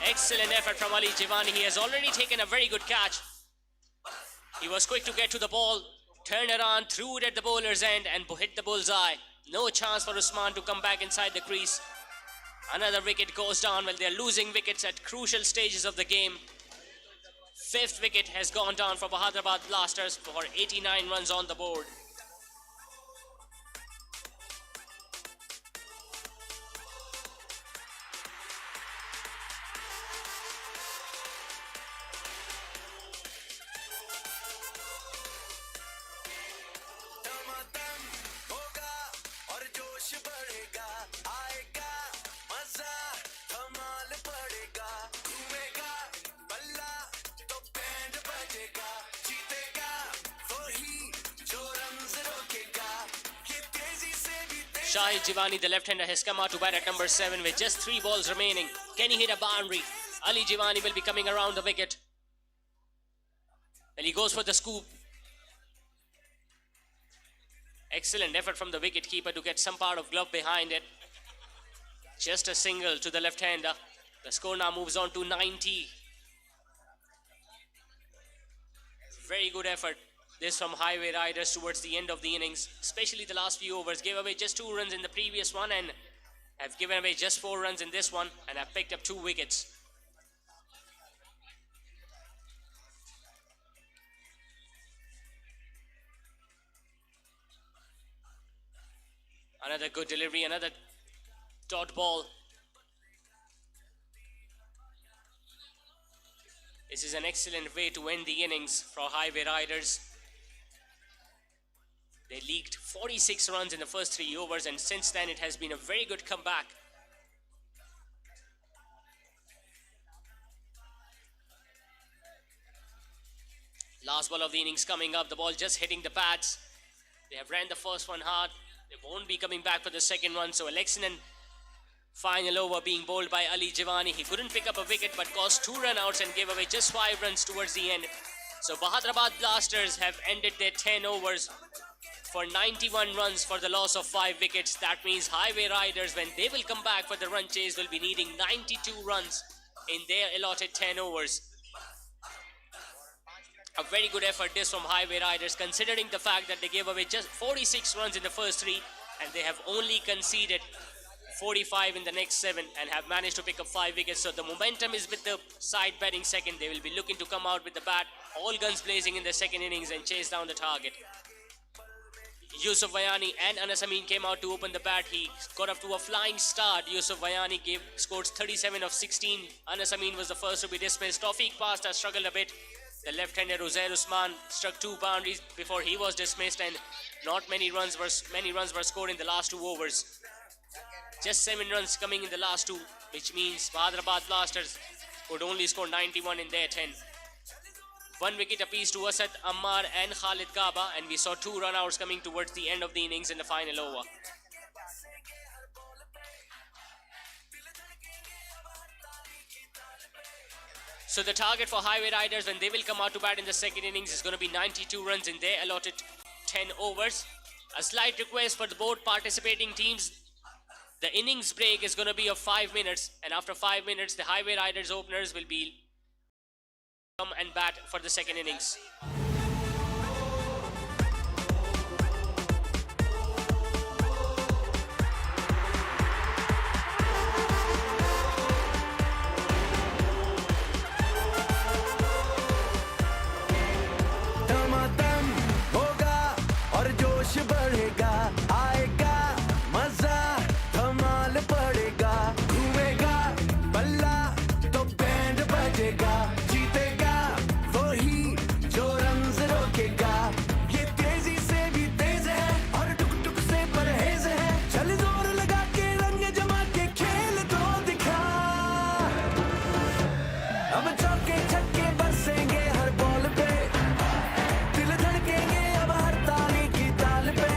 Excellent effort from Ali Jivani. He has already taken a very good catch. He was quick to get to the ball, turned around, threw it at the bowler's end and hit the bullseye. No chance for Usman to come back inside the crease. Another wicket goes down while they're losing wickets at crucial stages of the game. Fifth wicket has gone down for Hyderabad Blasters for 89 runs on the board. दमादम होगा और जोश बढ़ेगा आएगा मजा धमाल पड़ेगा घूमेगा बल्ला तो बैंड बजेगा जीतेगा वही जो रन्स रोकेगा ये तेजी से भी Shahid Jivani, the left-hander, has come out to bat at number 7 with just 3 balls remaining. Can he hit a boundary? Ali Jivani will be coming around the wicket. And he goes for the scoop. Excellent effort from the wicket-keeper to get some part of glove behind it. Just a single to the left-hander. The score now moves on to 90. Very good effort. This from Highway Riders towards the end of the innings, especially the last few overs. Gave away just 2 runs in the previous one and have given away just 4 runs in this one and have picked up 2 wickets. Another good delivery, another dot ball. This is an excellent way to end the innings for Highway Riders. They leaked 46 runs in the first 3 overs and since then it has been a very good comeback. Last ball of the innings coming up, the ball just hitting the pads. They have ran the first one hard. They won't be coming back for the second one. So an excellent final over being bowled by Ali Jivani. He couldn't pick up a wicket but caused 2 run outs and gave away just 5 runs towards the end. So Hyderabad Blasters have ended their 10 overs for 91 runs for the loss of 5 wickets. That means Highway Riders, when they will come back for the run chase, will be needing 92 runs in their allotted 10 overs. A very good effort this from Highway Riders, considering the fact that they gave away just 46 runs in the first 3 and they have only conceded 45 in the next 7 and have managed to pick up 5 wickets. So the momentum is with the side batting second. They will be looking to come out with the bat, all guns blazing in the second innings and chase down the target. Yusuf Vayani and Anas Amin came out to open the bat. He got up to a flying start. Yusuf Vayani scored 37 of 16. Anas Amin was the first to be dismissed. Tawfiq Pasta struggled a bit. The left-hander Uzair Usman struck 2 boundaries before he was dismissed and not many runs were scored in the last 2 overs. Just 7 runs coming in the last 2, which means Hyderabad Blasters could only score 91 in their 10. 1 wicket apiece to Asad Ammar and Khalid Kaaba, and we saw 2 run-outs coming towards the end of the innings in the final over. So the target for Highway Riders when they will come out to bat in the second innings is going to be 92 runs in their allotted 10 overs. A slight request for the both participating teams. The innings break is going to be of 5 minutes, and after 5 minutes the Highway Riders openers will be come and bat for the second innings. दमादम होगा और जोश बढ़ेगा आएगा मजा धमाल पड़ेगा घूमेगा बल्ला तो बैंड बजेगा जीतेगा वही जो रन्स रोकेगा ये तेजी से भी तेज है और टुक टुक से परहेज है चल जोर लगा के रंग जमा के खेल तो दिखा अब चौके छक्के बरसेंगे हर बॉल पे दिल धड़केंगे अब हर ताली की ताल पे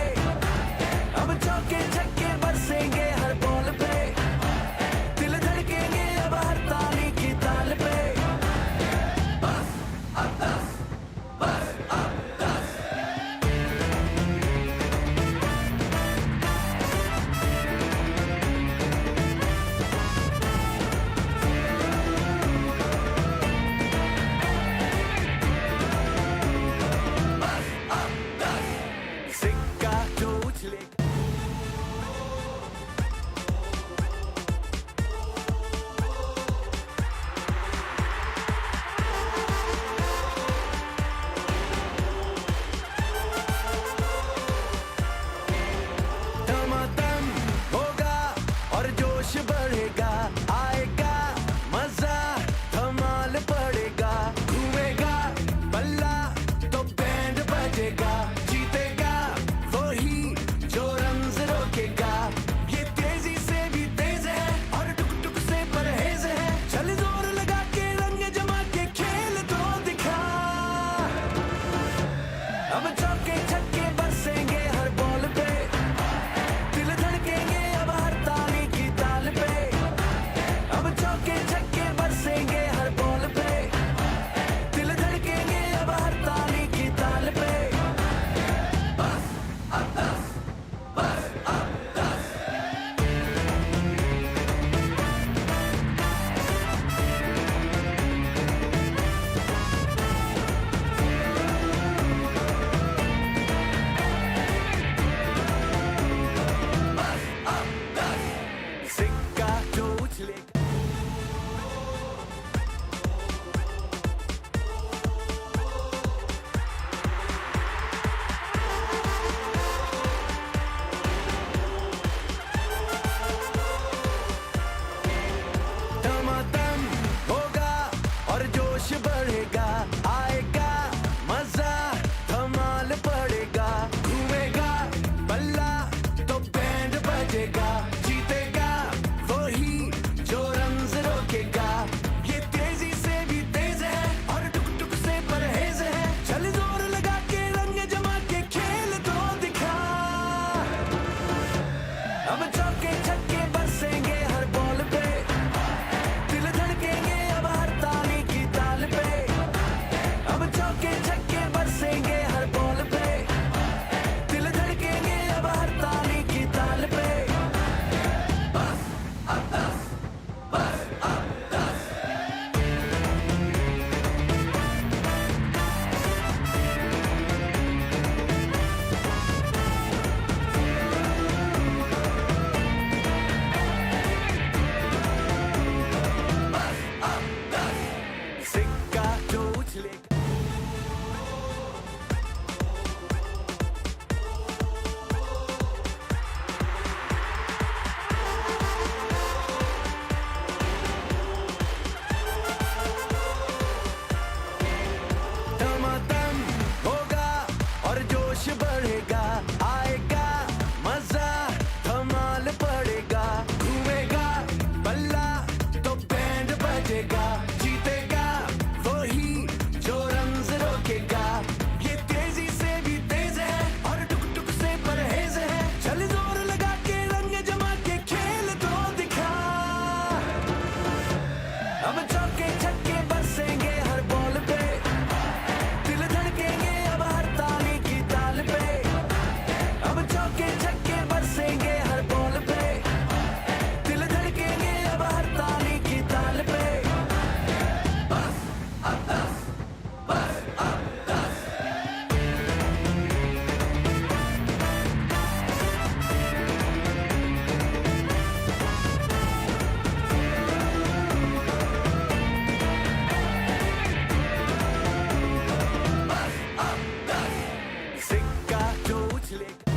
लेकर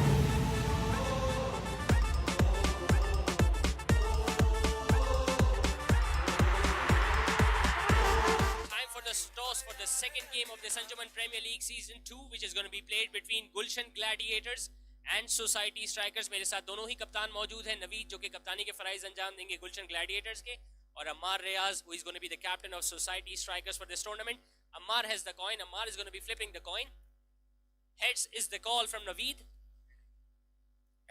Time for the toss for the second game of the Anjuman Premier League Season 2, which is going to be played between Gulshan Gladiators and Society Strikers. मेरे साथ दोनों ही कप्तान मौजूद हैं, नवीद जो कि कप्तानी के फराइज अंजाम देंगे गुलशन ग्लैडिएटर्स के, और अम्मार रियाज who is going to be the captain of Society Strikers for this tournament. Ammar has the coin. Ammar is going to be flipping the coin. Heads is the call from Naveed.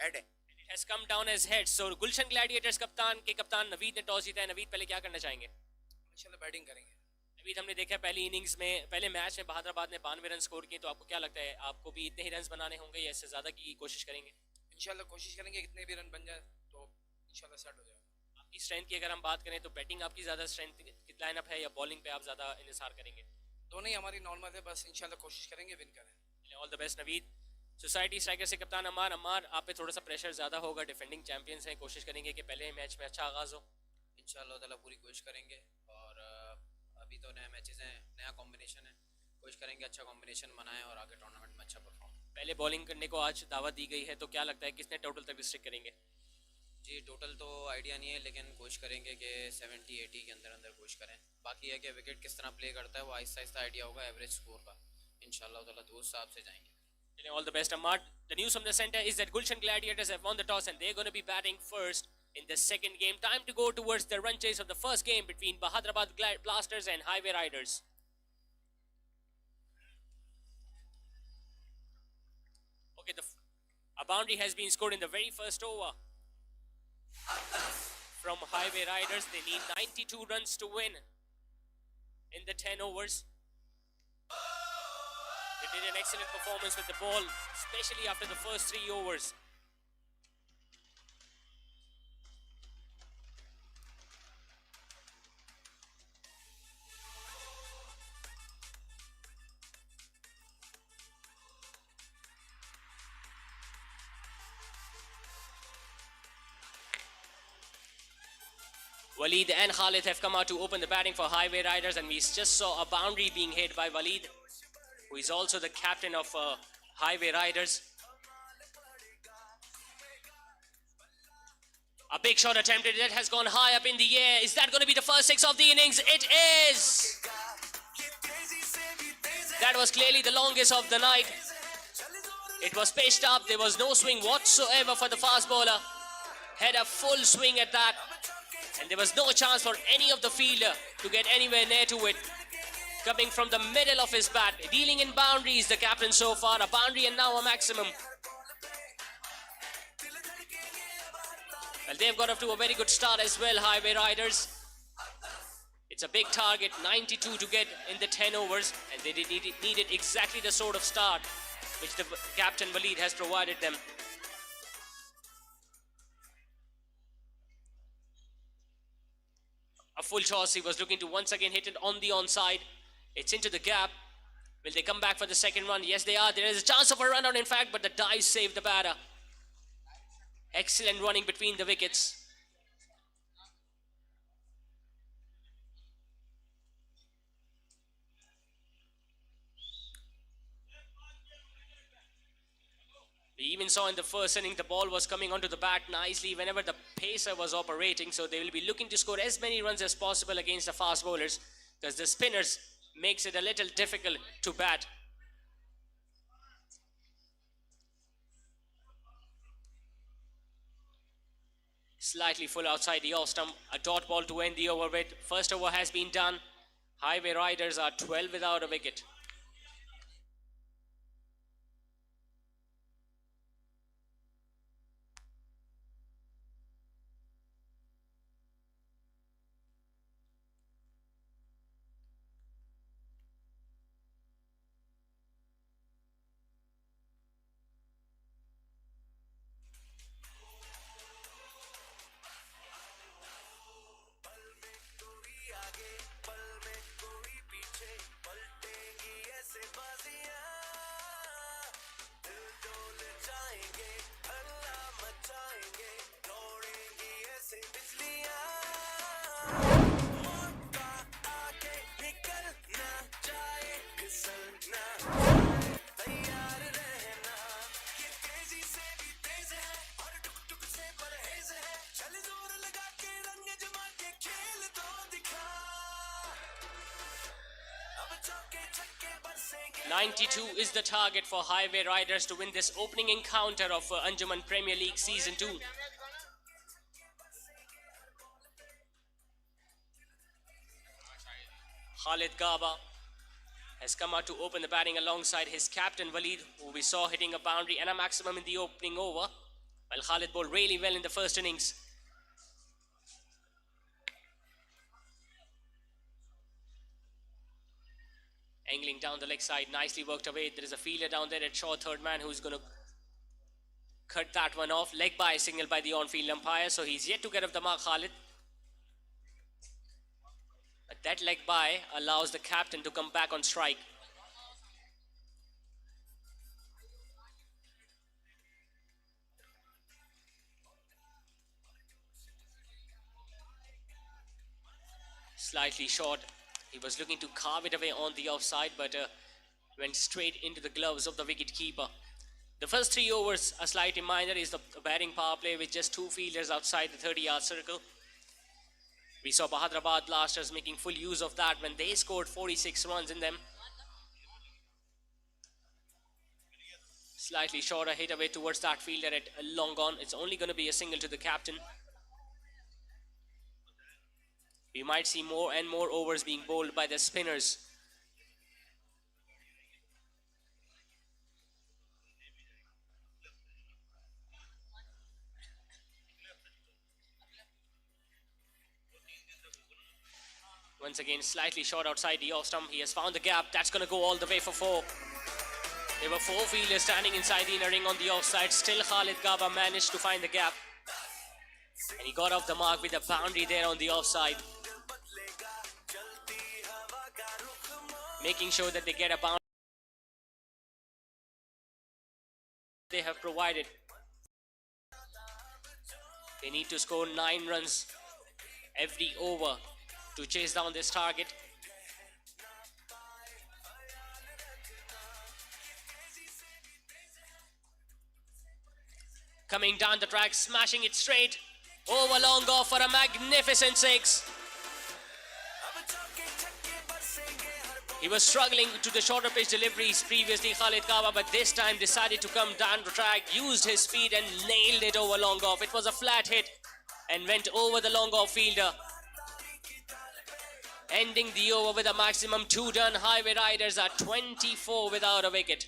Head है It has come down as heads. So Gulshan Gladiators कप्तान नवीद ने toss जीता है. नवीद पहले क्या करना चाहेंगे? इंशाल्लाह बैटिंग करेंगे नवीद, हमने देखा पहली इनिंग्स में, पहले मैच में बहादुराबाद ने 92 रन स्कोर किए, तो आपको क्या लगता है आपको भी इतने ही रन बनाने होंगे या इससे ज्यादा की कोशिश करेंगे? इंशाल्लाह कोशिश करेंगे कितने भी रन बन जाए तो इंशाल्लाह सेट हो जाएगा आपकी स्ट्रेंथ की अगर हम बात करें तो बैटिंग आपकी ज्यादा स्ट्रेंथ की लाइनअप है या बॉलिंग पे आप ज्यादा इंतजार करेंगे? दोनों ही हमारी नॉर्मल है बस इंशाल्लाह कोशिश करेंगे विन करें all the best Naveed. Society striker से कप्तान अम्मार आप पे थोड़ा सा प्रेशर ज्यादा होगा, डिफेंडिंग चैंपियंस हैं, कोशिश करेंगे कि पहले मैच में अच्छा आगाज हो. इंशाल्लाह ताला पूरी कोशिश करेंगे और अभी तो नए मैचेस हैं, नया कॉम्बिनेशन है, कोशिश करेंगे अच्छा कॉम्बिनेशन बनाएं और आगे टूर्नामेंट में अच्छा परफॉर्म. पहले बॉलिंग करने को आज दावत दी गई है, तो क्या लगता है किसने टोटल तक रिस्ट्रिक्ट करेंगे? जी टोटल तो आइडिया नहीं है लेकिन कोशिश करेंगे कि 70-80 के अंदर अंदर कोशिश करें. बाकी है कि विकेट किस तरह प्ले करता है वो आहिस्ता आहिस्ता आइडिया होगा एवरेज स्कोर का. इंशाल्लाह ताला तो उस हिसाब से जाएंगे. All the best, Ammar. The news from the center is that Gulshan Gladiators have won the toss and they're going to be batting first in the second game. Time to go towards the run chase of the first game between Bahadrabad Blasters and Highway Riders. Okay, a boundary has been scored in the very first over from Highway Riders. They need 92 runs to win in the 10 overs. They did an excellent performance with the ball, especially after the first 3 overs. Waleed and Khalid have come out to open the batting for Highway Riders, and we just saw a boundary being hit by Waleed, who is also the captain of Highway Riders. A big shot attempted, that has gone high up in the air. Is that going to be the first 6 of the innings? It is! That was clearly the longest of the night. It was pitched up, there was no swing whatsoever for the fast bowler. Had a full swing at that, and there was no chance for any of the fielder to get anywhere near to it. Coming from the middle of his bat, dealing in boundaries, the captain so far, a boundary and now a maximum. Well, they've got off to a very good start as well, Highway Riders. It's a big target, 92 to get in the 10 overs, and they needed exactly the sort of start which the captain Waleed has provided them. A full toss, he was looking to once again hit it on the onside. It's into the gap. Will they come back for the second run? Yes, they are. There is a chance of a run out, in fact, but the dive saved the batter. Excellent running between the wickets. We even saw in the first inning the ball was coming onto the bat nicely whenever the pacer was operating, so they will be looking to score as many runs as possible against the fast bowlers, because the spinners makes it a little difficult to bat. Slightly full outside the off stump, a dot ball to end the over with. First over has been done. Highway Riders are 12 without a wicket. 92 is the target for Highway Riders to win this opening encounter of Anjuman Premier League Season 2. Khalid Gaba has come out to open the batting alongside his captain Waleed, who we saw hitting a boundary and a maximum in the opening over, while Khalid bowled really well in the first innings. Angling down the leg side, nicely worked away. There is a fielder down there at short third man who's going to cut that one off. Leg by signal by the on-field umpire, so he's yet to get off the mark, Khalid. But that leg by allows the captain to come back on strike. Slightly short. He was looking to carve it away on the offside, but went straight into the gloves of the wicket keeper. The first 3 overs, a slight reminder, is the batting power play with just 2 fielders outside the 30-yard circle. We saw Bahadrabad Blasters making full use of that when they scored 46 runs in them. Slightly shorter hit away towards that fielder at long on. It's only going to be a single to the captain. We might see more and more overs being bowled by the spinners. Once again, slightly short outside the off stump. He has found the gap. That's going to go all the way for 4. There were 4 fielders standing inside the inner ring on the offside. Still Khalid Gaba managed to find the gap. And he got off the mark with a boundary there on the offside. Making sure that they get a boundary they have provided. They need to score 9 runs every over to chase down this target. Coming down the track, smashing it straight over long off for a magnificent 6. He was struggling to the shorter pitch deliveries previously, Khalid Gaba, but this time decided to come down the track, used his speed and nailed it over long off. It was a flat hit and went over the long off fielder, ending the over with a maximum 2 done. Highway Riders are 24 without a wicket.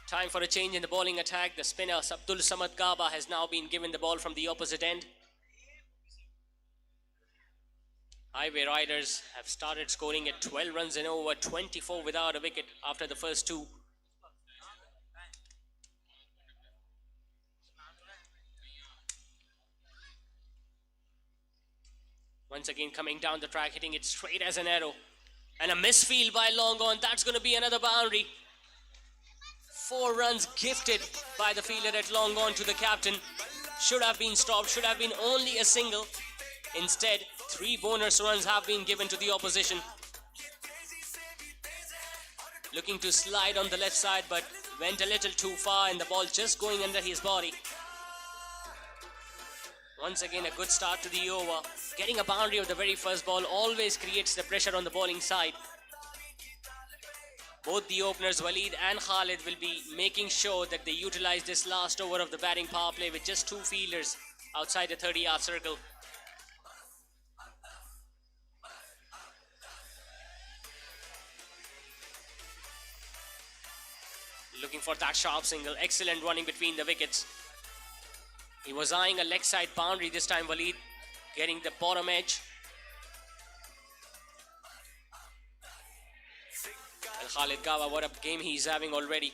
Time for a change in the bowling attack. The spinner Abdul Samad Gaba has now been given the ball from the opposite end. Highway Riders have started scoring at 12 runs in over, 24 without a wicket after the first 2. Once again coming down the track, hitting it straight as an arrow. And a misfield by long on. That's going to be another boundary. 4 runs gifted by the fielder at long on to the captain. Should have been stopped, should have been only a single. Instead, 3 bonus runs have been given to the opposition. Looking to slide on the left side, but went a little too far and the ball just going under his body. Once again, a good start to the over. Getting a boundary of the very first ball always creates the pressure on the bowling side. Both the openers, Waleed and Khalid, will be making sure that they utilize this last over of the batting power play with just two fielders outside the 30-yard circle. Looking for that sharp single. Excellent running between the wickets. He was eyeing a leg side boundary this time, Waleed, getting the bottom edge. And Khalid Gawa, what a game he's having already.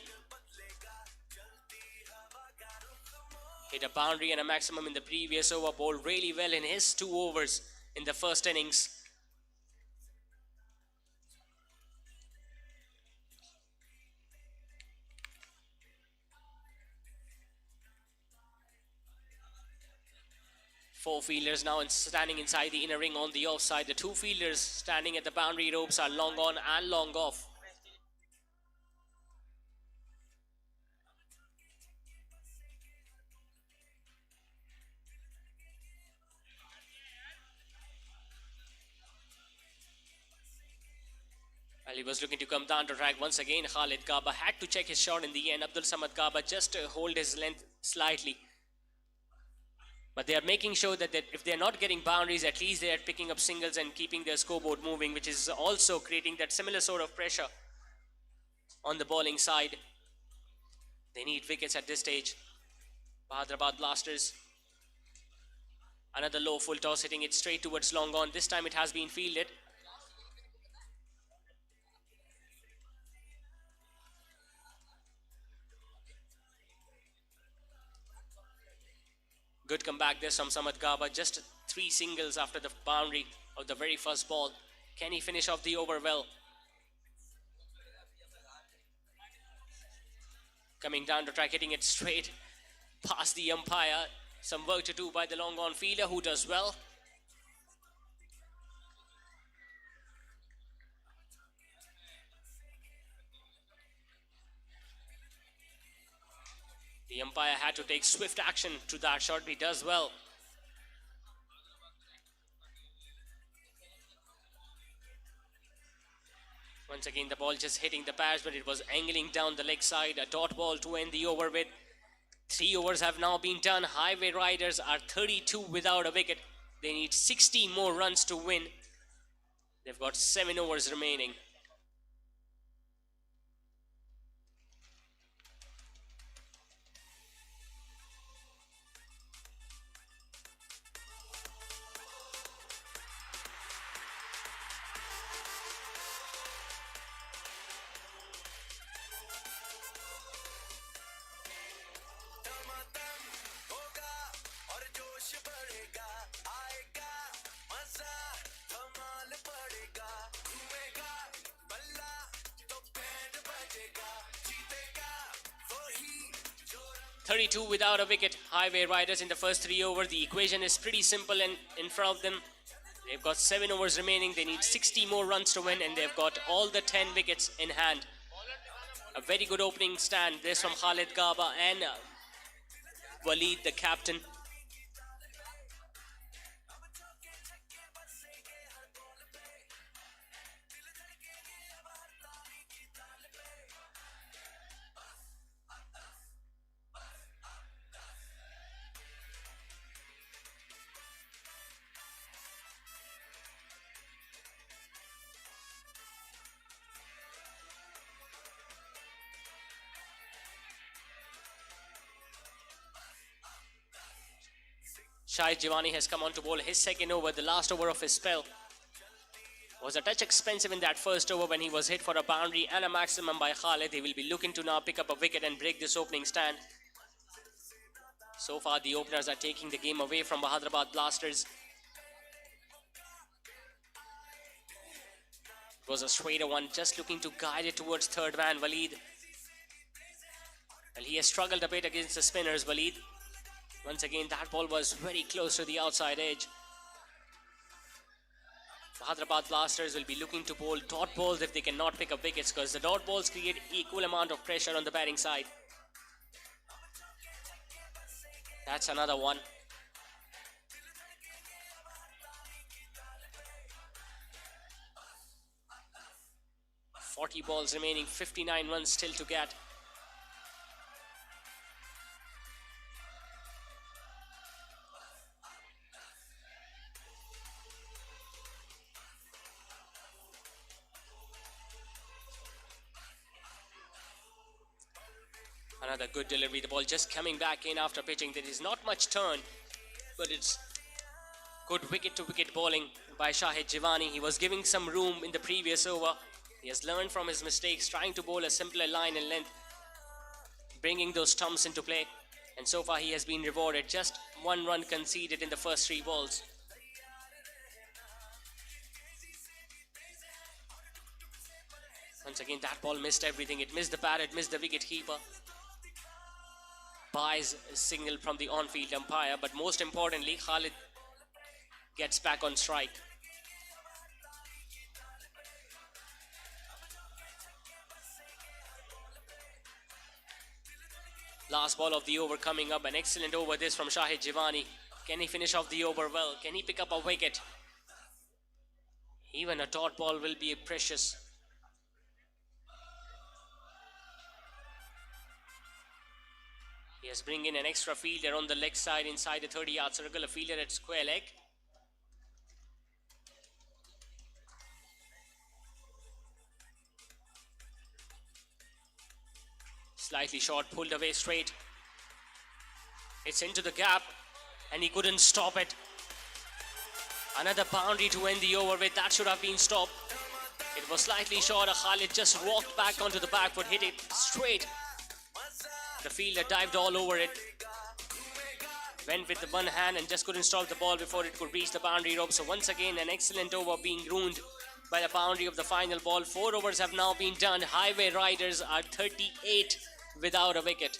Hit a boundary and a maximum in the previous over, bowled really well in his 2 overs in the first innings. Four fielders now standing inside the inner ring on the offside. The two fielders standing at the boundary ropes are long on and long off. Well, he was looking to come down to track once again. Khalid Gaba had to check his shot in the end. Abdul Samad Gaba just hold his length slightly. But they are making sure that if they're not getting boundaries, at least they are picking up singles and keeping their scoreboard moving, which is also creating that similar sort of pressure on the bowling side. They need wickets at this stage. Hyderabad Blasters. Another low full toss, hitting it straight towards long on. This time it has been fielded. Good comeback there from Samad Gaba. Just 3 singles after the boundary of the very first ball. Can he finish off the over well? Coming down to track, hitting it straight past the umpire. Some work to do by the long on fielder, who does well. The umpire had to take swift action to that shot. He does well. Once again, the ball just hitting the pads, but it was angling down the leg side. A dot ball to end the over with. 3 overs have now been done. Highway Riders are 32 without a wicket. They need 60 more runs to win. They've got 7 overs remaining. मजा धमाल पड़ेगा, घूमेगा बल्ला तो band बजेगा, जीतेगा वही जो 32 without a wicket. Highway Riders in the first 3 overs. The equation is pretty simple and in front of them. They've got 7 overs remaining. They need 60 more runs to win, and they've got all the 10 wickets in hand. A very good opening stand. This from Khalid Gaba and Waleed, the captain. Shahid Jiwani has come on to bowl his second over. The last over of his spell was a touch expensive in that first over when he was hit for a boundary and a maximum by Khalid. He will be looking to now pick up a wicket and break this opening stand. So far, the openers are taking the game away from the Hyderabad Blasters. It was a straighter one, just looking to guide it towards third man, Waleed. Well, he has struggled a bit against the spinners, Waleed. Once again, that ball was very close to the outside edge. The Hyderabad Blasters will be looking to bowl dot balls if they cannot pick up wickets, because the dot balls create equal amount of pressure on the batting side. That's another one. 40 balls remaining, 59 runs still to get. Another good delivery. The ball just coming back in after pitching. There is not much turn, but it's good wicket-to-wicket bowling by Shahid Jivani. He was giving some room in the previous over. He has learned from his mistakes, trying to bowl a simpler line and length, bringing those stumps into play. And so far he has been rewarded. Just 1 run conceded in the first 3 balls. Once again, that ball missed everything. It missed the bat, it missed the wicket keeper. Buys a signal from the on-field umpire, but most importantly, Khalid gets back on strike. Last ball of the over coming up. An excellent over this from Shahid Jivani. Can he finish off the over well? Can he pick up a wicket? Even a dot ball will be precious. He has bring in an extra fielder on the leg side inside the 30-yard circle, a fielder at square leg. Slightly short, pulled away straight. It's into the gap and he couldn't stop it. Another boundary to end the over with. That should have been stopped. It was slightly short. Khalid just walked back onto the back foot, hit it straight. The fielder dived all over it. Went with the one hand and just couldn't stop the ball before it could reach the boundary rope. So once again, an excellent over being ruined by the boundary of the final ball. 4 overs have now been done. Highway Riders are 38 without a wicket.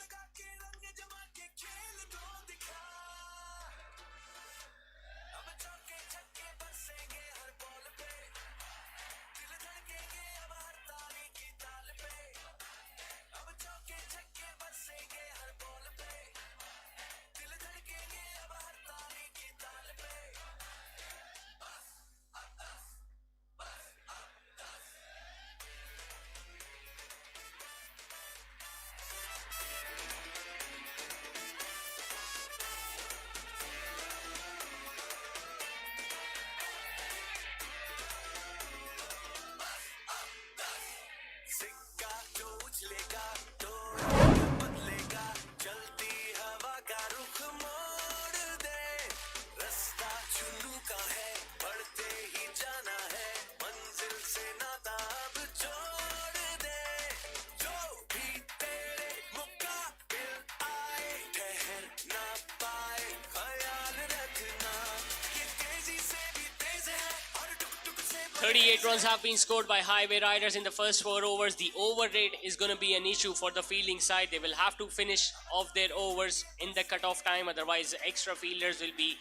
Runs have been scored by Highway Riders in the first 4 overs. The over rate is going to be an issue for the fielding side. They will have to finish off their overs in the cutoff time. Otherwise, extra fielders will be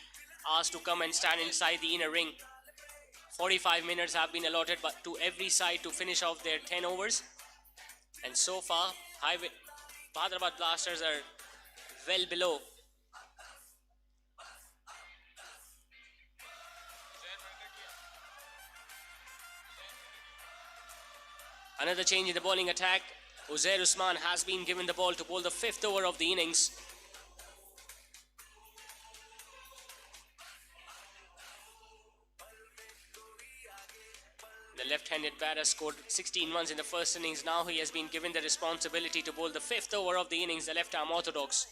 asked to come and stand inside the inner ring. 45 minutes have been allotted to every side to finish off their 10 overs. And so far, Hyderabad Blasters are well below. Another change in the bowling attack. Uzair Usman has been given the ball to bowl the 5th over of the innings. The left-handed batter scored 16 runs in the first innings. Now he has been given the responsibility to bowl the 5th over of the innings, the left-arm orthodox.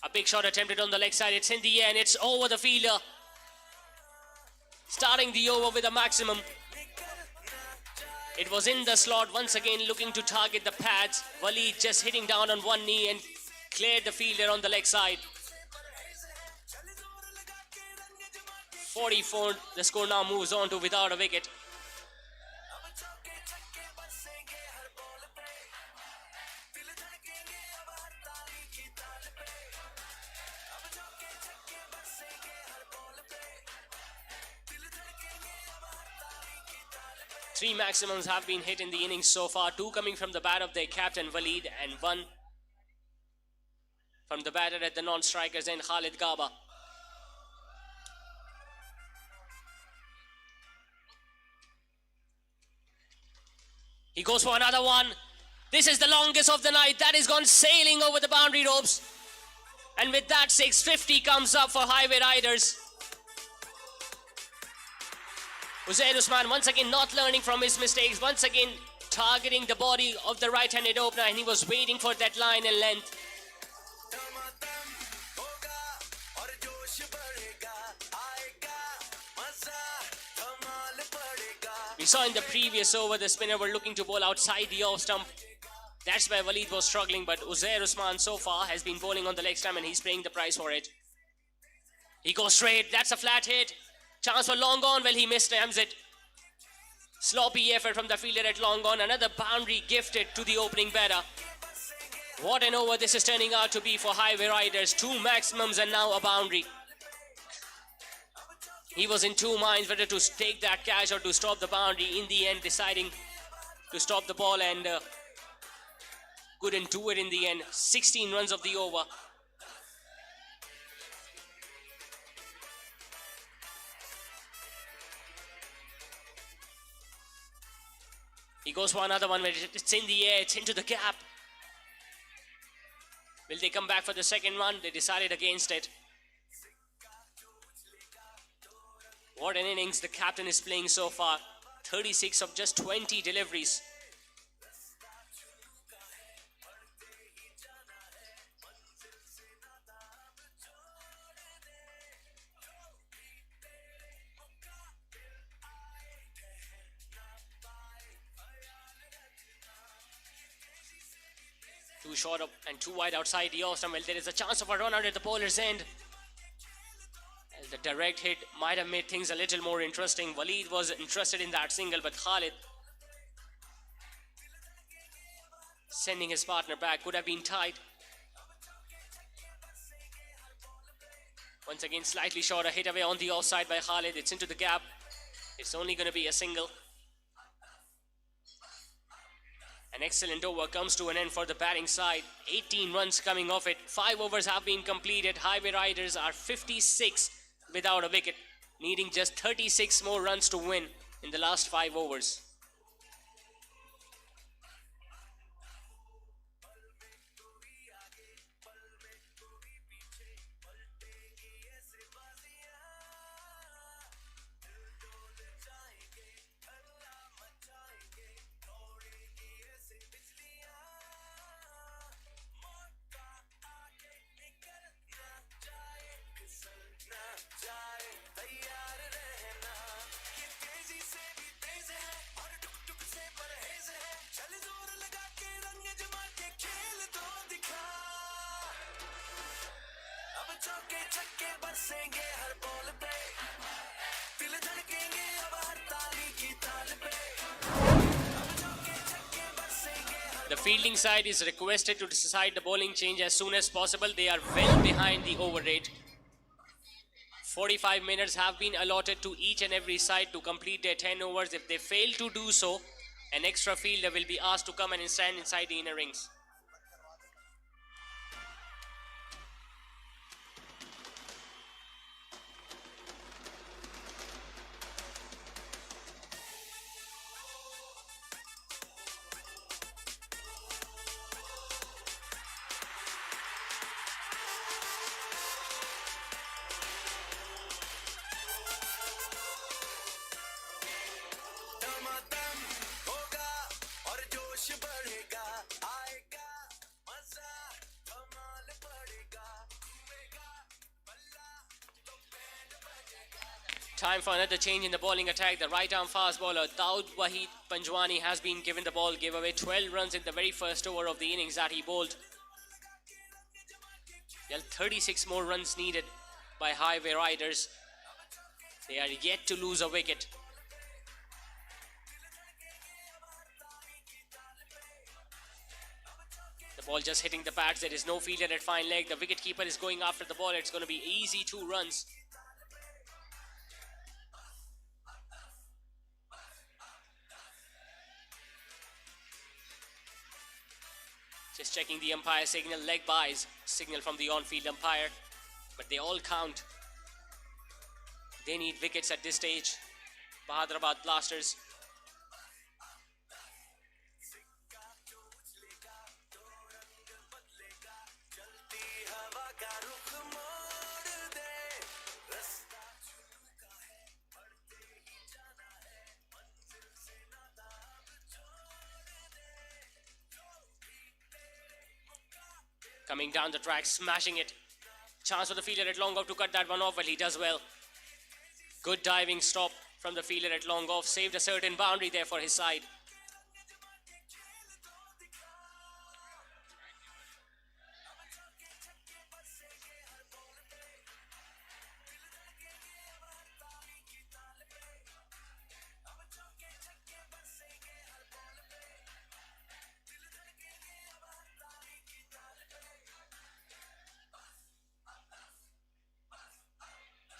A big shot attempted on the leg side. It's in the air and it's over the fielder. Starting the over with a maximum. It was in the slot, once again looking to target the pads. Waleed just hitting down on one knee and cleared the fielder on the leg side. 44, the score now moves on to without a wicket. Three maximums have been hit in the innings so far. 2 coming from the bat of their captain Waleed and 1 from the batter at the non-strikers and Khalid Gaba. He goes for another one. This is the longest of the night. That is gone sailing over the boundary ropes. And with that, 650 comes up for Highway Riders. Uzair Usman once again not learning from his mistakes. Once again targeting the body of the right-handed opener, and he was waiting for that line and length. We saw in the previous over the spinner were looking to bowl outside the off stump. That's where Waleed was struggling, but Uzair Usman so far has been bowling on the leg stump and he's paying the price for it. He goes straight. That's a flat hit. Chance for long on. Well, he misstims it. Sloppy effort from the fielder at long on. Another boundary gifted to the opening batter. What an over this is turning out to be for Highway Riders. 2 maximums and now a boundary. He was in 2 minds whether to take that catch or to stop the boundary. In the end, deciding to stop the ball and couldn't do it in the end. 16 runs of the over. He goes for another one. It's in the air. It's into the gap. Will they come back for the second one? They decided against it. What an innings the captain is playing so far. 36 of just 20 deliveries. Too short up and too wide outside the off stump. Well, there is a chance of a run out at the bowler's end. The direct hit might have made things a little more interesting. Waleed was interested in that single, but Khalid sending his partner back could have been tight. Once again, slightly short, a hit away on the offside by Khalid. It's into the gap. It's only going to be a single. An excellent over comes to an end for the batting side. 18 runs coming off it. 5 overs have been completed. Highway Riders are 56 without a wicket, needing just 36 more runs to win in the last 5 overs. The fielding side is requested to decide the bowling change as soon as possible. They are well behind the over rate. 45 minutes have been allotted to each and every side to complete their 10 overs. If they fail to do so, an extra fielder will be asked to come and stand inside the inner rings. Time for another change in the bowling attack. The right-arm fast bowler Daud Wahid Panjwani has been given the ball. Gave away 12 runs in the very first over of the innings that he bowled. Well, 36 more runs needed by Highway Riders. They are yet to lose a wicket. The ball just hitting the pads. There is no fielder at fine leg. The wicketkeeper is going after the ball. It's going to be easy 2 runs. Just checking the umpire signal, leg byes, signal from the on-field umpire. But they all count. They need wickets at this stage. Bahadrabad Blasters. Coming down the track, smashing it. Chance for the fielder at long off to cut that one off. Well, he does well. Good diving stop from the fielder at long off. Saved a certain boundary there for his side.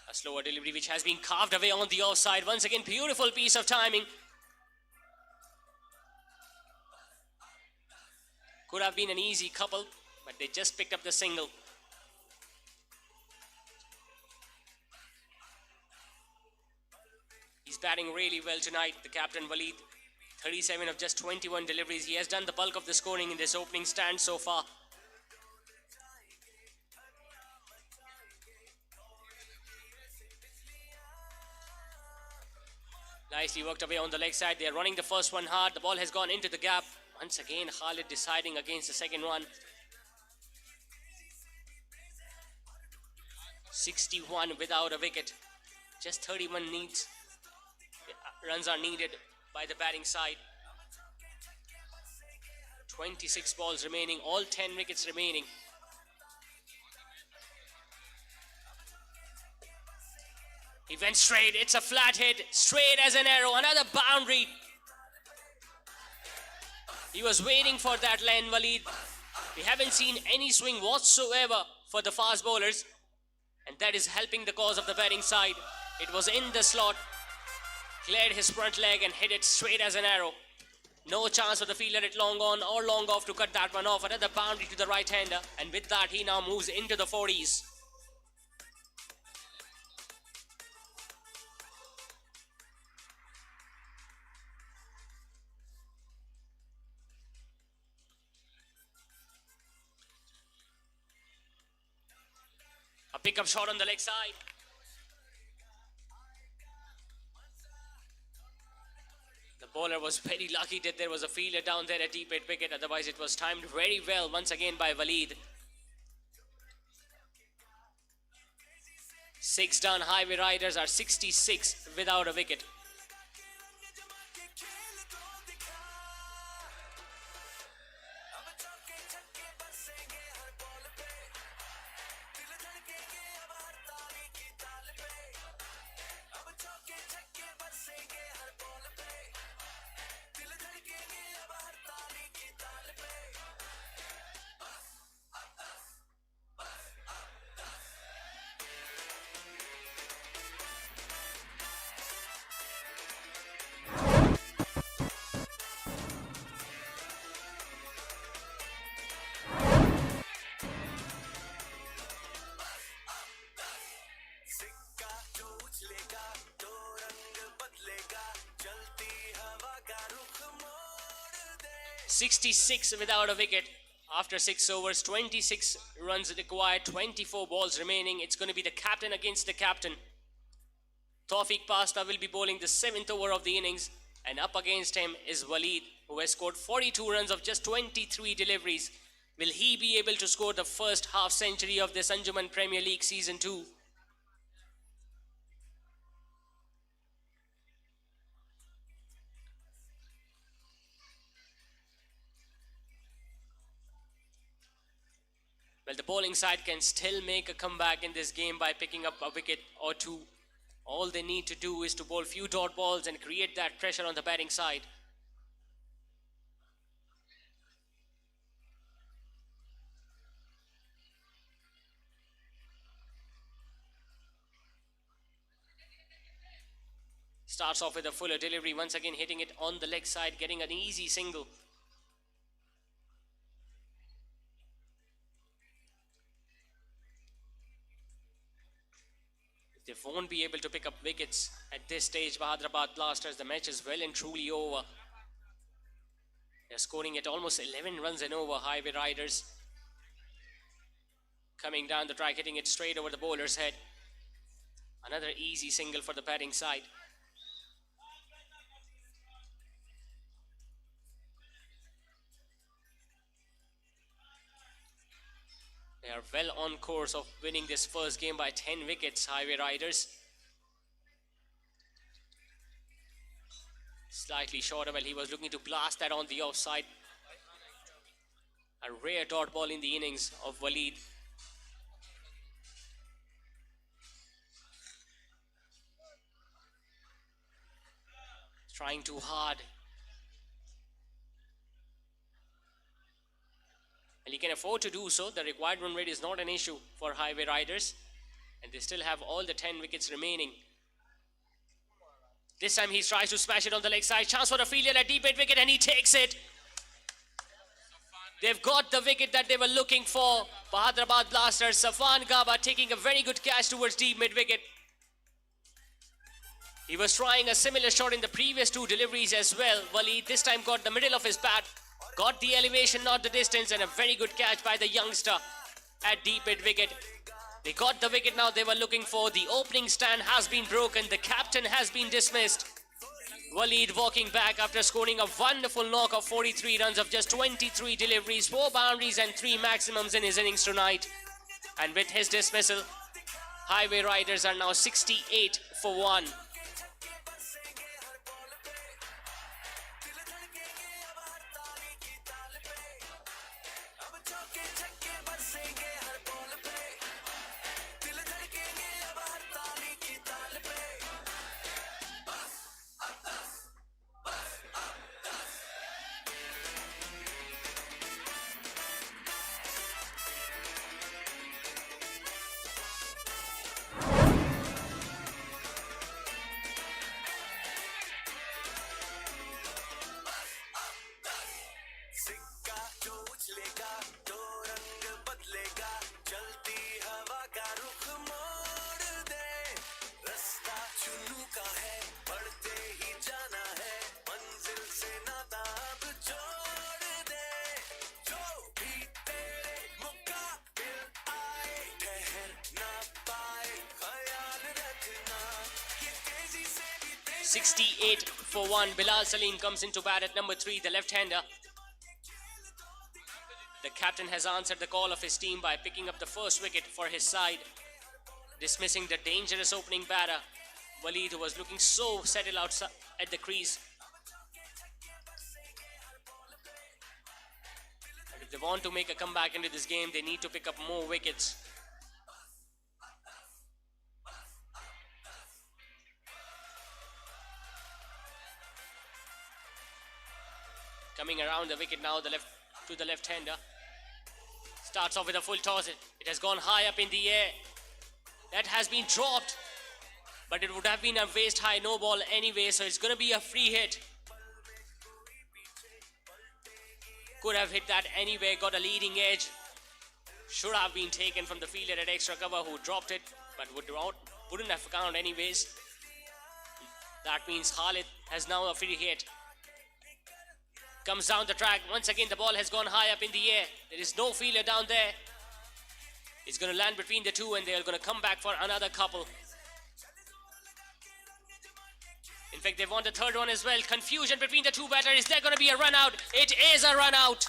A slower delivery which has been carved away on the offside. Once again, beautiful piece of timing. Could have been an easy couple, but they just picked up the single. He's batting really well tonight, the captain Waleed. 37 of just 21 deliveries. He has done the bulk of the scoring in this opening stand so far. Nicely worked away on the leg side. They are running the first one hard. The ball has gone into the gap. Once again, Khalid deciding against the second one. 61 without a wicket. Just 31 runs are needed by the batting side. 26 balls remaining, all 10 wickets remaining. He went straight, it's a flat hit, straight as an arrow, another boundary. He was waiting for that lane, Waleed. We haven't seen any swing whatsoever for the fast bowlers, and that is helping the cause of the batting side. It was in the slot, cleared his front leg and hit it straight as an arrow. No chance for the fielder at long on or long off to cut that one off. Another boundary to the right-hander, and with that he now moves into the 40s. A pickup shot on the leg side. The bowler was very lucky that there was a fielder down there at deep mid wicket. Otherwise, it was timed very well once again by Waleed. 6 done. Highway Riders are 66 without a wicket. सिक्का जो उछलेगा तो रंग बदलेगा चलती हवा का रुख मोड़ दे 66 without a wicket after 6 overs, 26 runs required, 24 balls remaining. It's going to be the captain against the captain. Tawfiq Pasta will be bowling the 7th over of the innings, and up against him is Waleed, who has scored 42 runs of just 23 deliveries. Will he be able to score the first half century of this Anjuman Premier League Season 2? Well, the bowling side can still make a comeback in this game by picking up a wicket or two. All they need to do is to bowl few dot balls and create that pressure on the batting side. Starts off with a fuller delivery, once again hitting it on the leg side, getting an easy single. They won't be able to pick up wickets at this stage. Hyderabad Blasters, the match is well and truly over. They're scoring at almost 11 runs and over. Highway Riders coming down the track, hitting it straight over the bowler's head. Another easy single for the batting side. They are well on course of winning this first game by 10 wickets, Highway Riders. Slightly shorter, well, he was looking to blast that on the offside. A rare dot ball in the innings of Waleed. Trying too hard. And he can afford to do so. The required run rate is not an issue for Highway Riders. And they still have all the 10 wickets remaining. This time he tries to smash it on the leg side. Chance for the fielder at deep mid wicket and he takes it. They've got the wicket that they were looking for. Bahadrabad Blasters, Safan Gaba taking a very good catch towards deep mid wicket. He was trying a similar shot in the previous two deliveries as well. Waleed this time got the middle of his bat, got the elevation, not the distance, and a very good catch by the youngster at deep mid wicket. They got the wicket now they were looking for. The opening stand has been broken. The captain has been dismissed. Waleed walking back after scoring a wonderful knock of 43 runs of just 23 deliveries, 4 boundaries and 3 maximums in his innings tonight. And with his dismissal, Highway Riders are now 68 for 1. .68 for 1. Bilal Salim comes into bat at number 3, the left-hander. The captain has answered the call of his team by picking up the first wicket for his side, dismissing the dangerous opening batter, Waleed, who was looking so settled outside at the crease. And if they want to make a comeback into this game, they need to pick up more wickets. Coming around the wicket now, the left-hander. Starts off with a full toss. It has gone high up in the air. That has been dropped. But it would have been a waist high no ball anyway, so it's going to be a free hit. Could have hit that anyway, got a leading edge. Should have been taken from the fielder at extra cover who dropped it, but wouldn't have counted anyways. That means Khalid has now a free hit. Comes down the track. Once again, the ball has gone high up in the air. There is no fielder down there. It's going to land between the two and they are going to come back for another couple. In fact, they want the third one as well. Confusion between the two batters. Is there going to be a run out? It is a run out.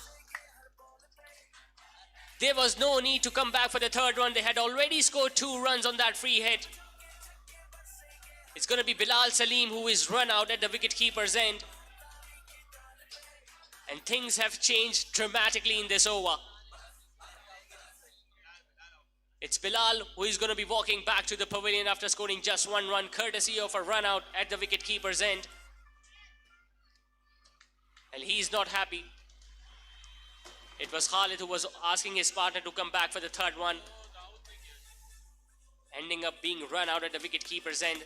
There was no need to come back for the third one. They had already scored 2 runs on that free hit. It's going to be Bilal Salim who is run out at the wicket-keeper's end. And things have changed dramatically in this over. It's Bilal who is going to be walking back to the pavilion after scoring just 1 run, courtesy of a run out at the wicket-keeper's end. And he's not happy. It was Khalid who was asking his partner to come back for the third one, ending up being run out at the wicket-keeper's end.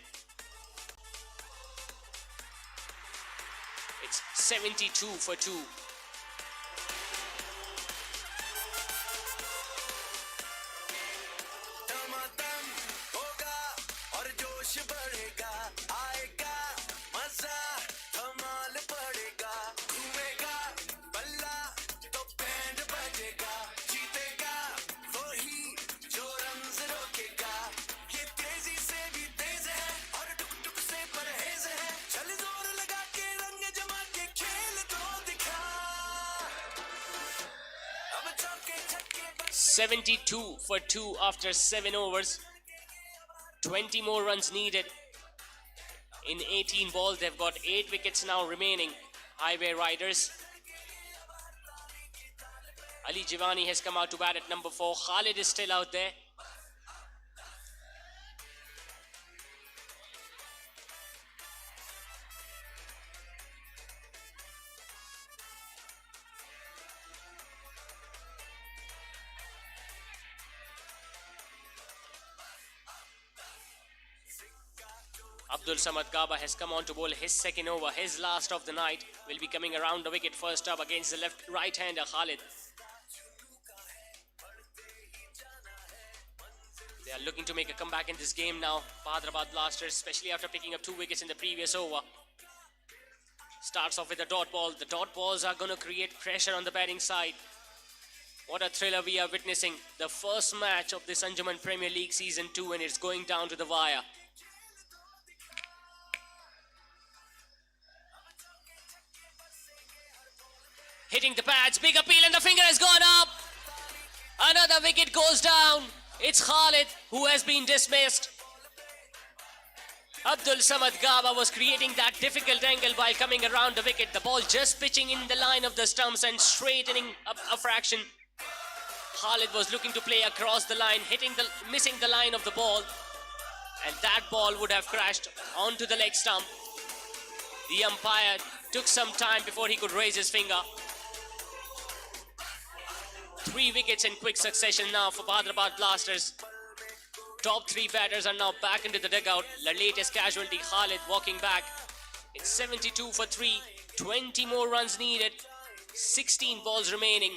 It's 72 for 2. 72 for 2 after 7 overs. 20 more runs needed in 18 balls. They've got 8 wickets now remaining. Highway Riders. Ali Jivani has come out to bat at number 4. Khalid is still out there. Abdul Samad Gaba has come on to bowl his second over, his last of the night. Will be coming around the wicket first up against the right-hander Khalid. They are looking to make a comeback in this game now. Hyderabad Blasters, especially after picking up 2 wickets in the previous over. Starts off with a dot ball. The dot balls are going to create pressure on the batting side. What a thriller we are witnessing. The first match of this Anjuman Premier League Season 2, and it's going down to the wire. Hitting the pads, big appeal, and the finger has gone up. Another wicket goes down. It's Khalid who has been dismissed. Abdul Samad Gaba was creating that difficult angle by coming around the wicket. The ball just pitching in the line of the stumps and straightening up a fraction. Khalid was looking to play across the line, missing the line of the ball, and that ball would have crashed onto the leg stump. The umpire took some time before he could raise his finger. 3 wickets in quick succession now for Hyderabad Blasters. Top 3 batters are now back into the dugout. The latest casualty, Khalid, walking back. It's 72 for 3. 20 more runs needed. 16 balls remaining.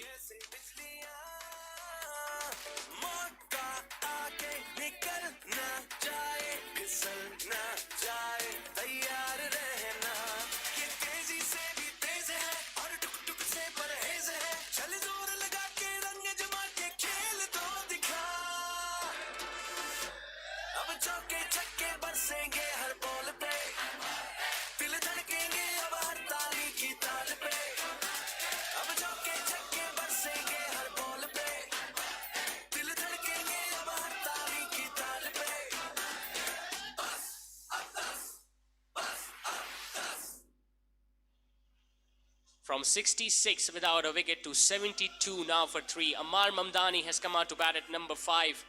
From 66 without a wicket to 72 now for 3. Amar Mamdani has come out to bat at number 5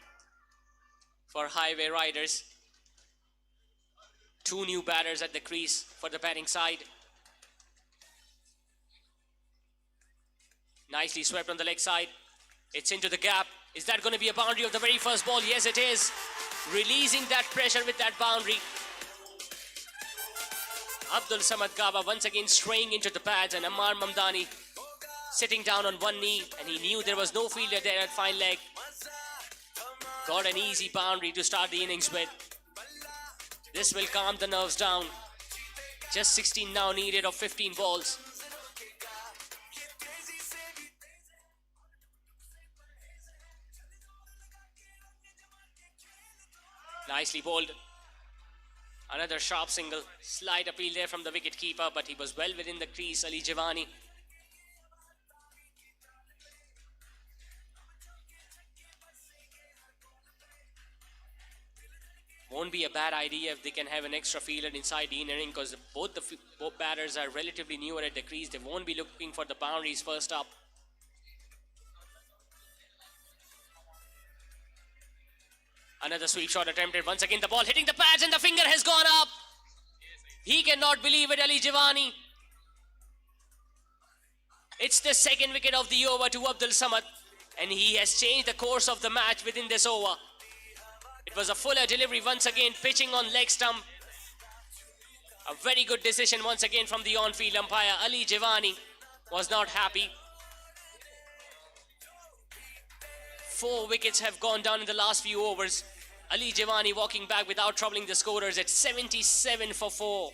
for Highway Riders. 2 new batters at the crease for the batting side. Nicely swept on the leg side. It's into the gap. Is that going to be a boundary of the very first ball? Yes, it is. Releasing that pressure with that boundary. Abdul Samad Gaba once again straying into the pads, and Amar Mamdani sitting down on one knee, and he knew there was no fielder there at fine leg. Got an easy boundary to start the innings with. This will calm the nerves down. Just 16 now needed of 15 balls. Nicely bowled. Another sharp single. Slight appeal there from the wicket keeper, but he was well within the crease, Ali Jivani. Won't be a bad idea if they can have an extra fielder inside the inner ring, because both batters are relatively newer at the crease. They won't be looking for the boundaries first up. Another sweep shot attempted. Once again the ball hitting the pads, and the finger has gone up. He cannot believe it, Ali Jivani. It's the second wicket of the over to Abdul Samad, and he has changed the course of the match within this over. It was a fuller delivery once again, pitching on leg stump. A very good decision once again from the on-field umpire. Ali Jivani was not happy. 4 wickets have gone down in the last few overs. Ali Jivani walking back without troubling the scorers at 77 for 4.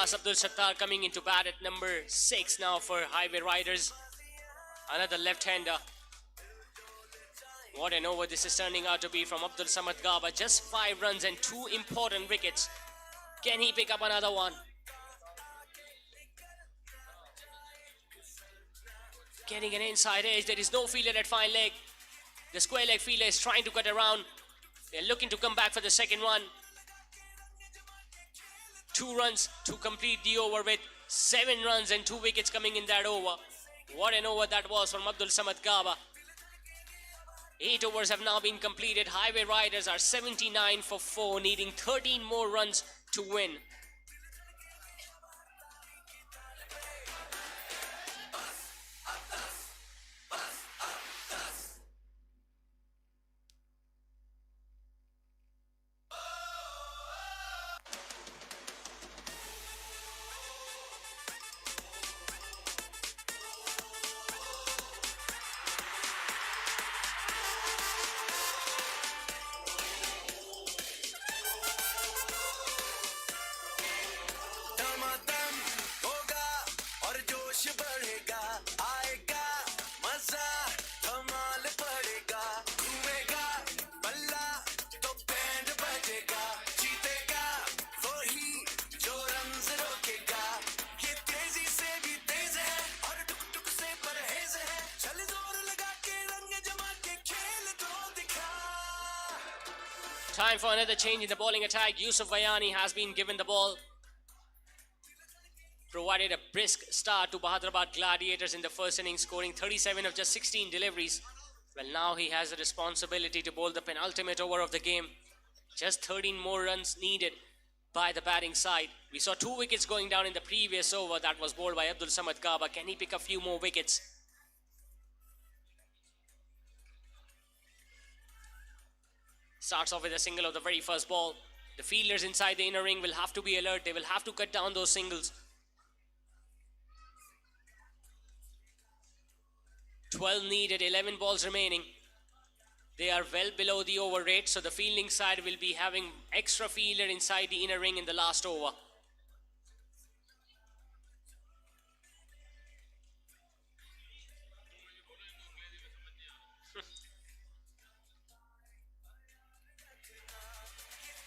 Waqas Abdul Sattar coming into bat at number 6 now for Highway Riders. Another left-hander. What an over this is turning out to be from Abdul Samad Gaba. Just 5 runs and 2 important wickets. Can he pick up another one? Getting an inside edge. There is no fielder at fine leg. The square leg fielder is trying to cut around. They're looking to come back for the second one. 2 runs to complete the over with 7 runs and 2 wickets coming in that over. What an over that was from Abdul Samad Gaba. 8 overs have now been completed. Highway Riders are 79 for 4, needing 13 more runs to win. दमादम होगा और जोश बढ़ेगा आएगा मजा धमाल पड़ेगा घूमेगा बल्ला तो बैंड बजेगा जीतेगा वही जो रन्स रोकेगा ये तेजी से भी तेज है और टुक टुक से परहेज है चल जोर लगा के रंग जमा के खेल तो दिखा. Time for another change in the bowling attack. Yusuf Vayani has been given the ball. Provided a brisk start to Hyderabad Gladiators in the first innings, scoring 37 of just 16 deliveries. Well, now he has the responsibility to bowl the penultimate over of the game. Just 13 more runs needed by the batting side. We saw 2 wickets going down in the previous over that was bowled by Abdul Samad Gaba. Can he pick a few more wickets? Starts off with a single of the very first ball. The fielders inside the inner ring will have to be alert. They will have to cut down those singles. 12 needed, 11 balls remaining. They are well below the over rate, so the fielding side will be having extra fielder inside the inner ring in the last over.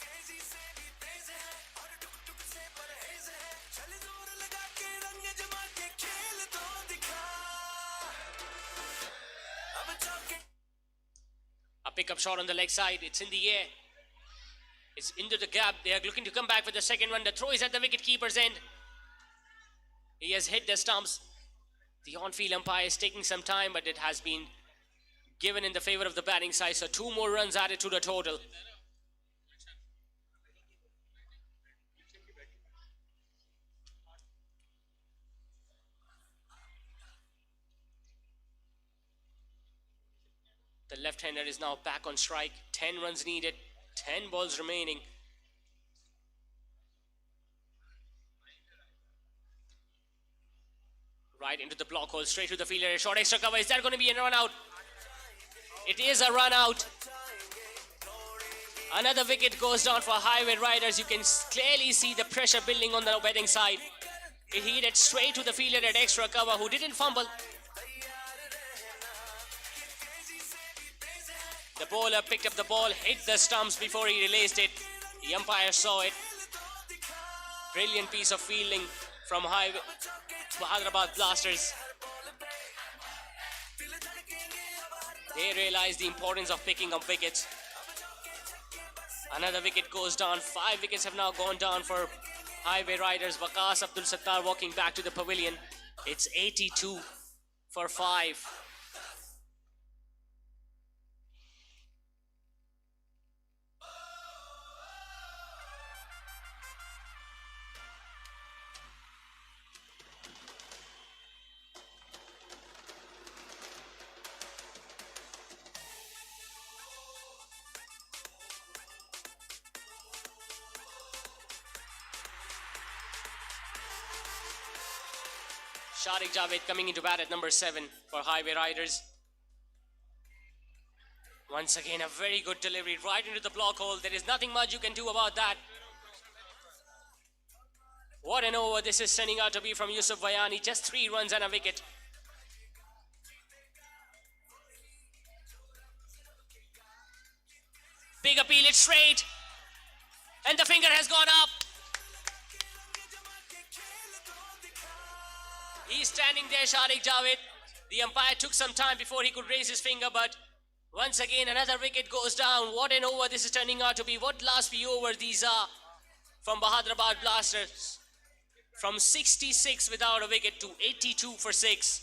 तेजी से भी तेज है और टुक टुक से परहेज है चल जोर लगा के रंग जमा के खेल तो दिखा. अब चौके A pickup shot on the leg side. It's in the air. It's into the gap. They are looking to come back for the second one. The throw is at the wicket-keeper's end. He has hit the stumps. The on-field umpire is taking some time, but it has been given in the favor of the batting side. So 2 more runs added to the total. The left-hander is now back on strike. 10 runs needed, 10 balls remaining. Right into the block hole, straight to the fielder. A short extra cover. Is that going to be a run out? It is a run out. Another wicket goes down for Highway Riders. You can clearly see the pressure building on the batting side. It hit it straight to the fielder at extra cover, who didn't fumble. The bowler picked up the ball, hit the stumps before he released it. The umpire saw it. Brilliant piece of fielding from Hyderabad Blasters. They realize the importance of picking up wickets. Another wicket goes down. 5 wickets have now gone down for Highway Riders. Waqas Abdul Sattar walking back to the pavilion. It's 82 for 5. Shariq Javed coming into bat at number 7 for Highway Riders. Once again, a very good delivery right into the block hole. There is nothing much you can do about that. What an over this is turning out to be from Yusuf Vayani. Just 3 runs and a wicket. Big appeal, it's straight. And the finger has gone up. He's standing there, Shariq Javed. The umpire took some time before he could raise his finger, but once again another wicket goes down. What an over this is turning out to be. What last few overs these are from Hyderabad Blasters. From 66 without a wicket to 82 for 6.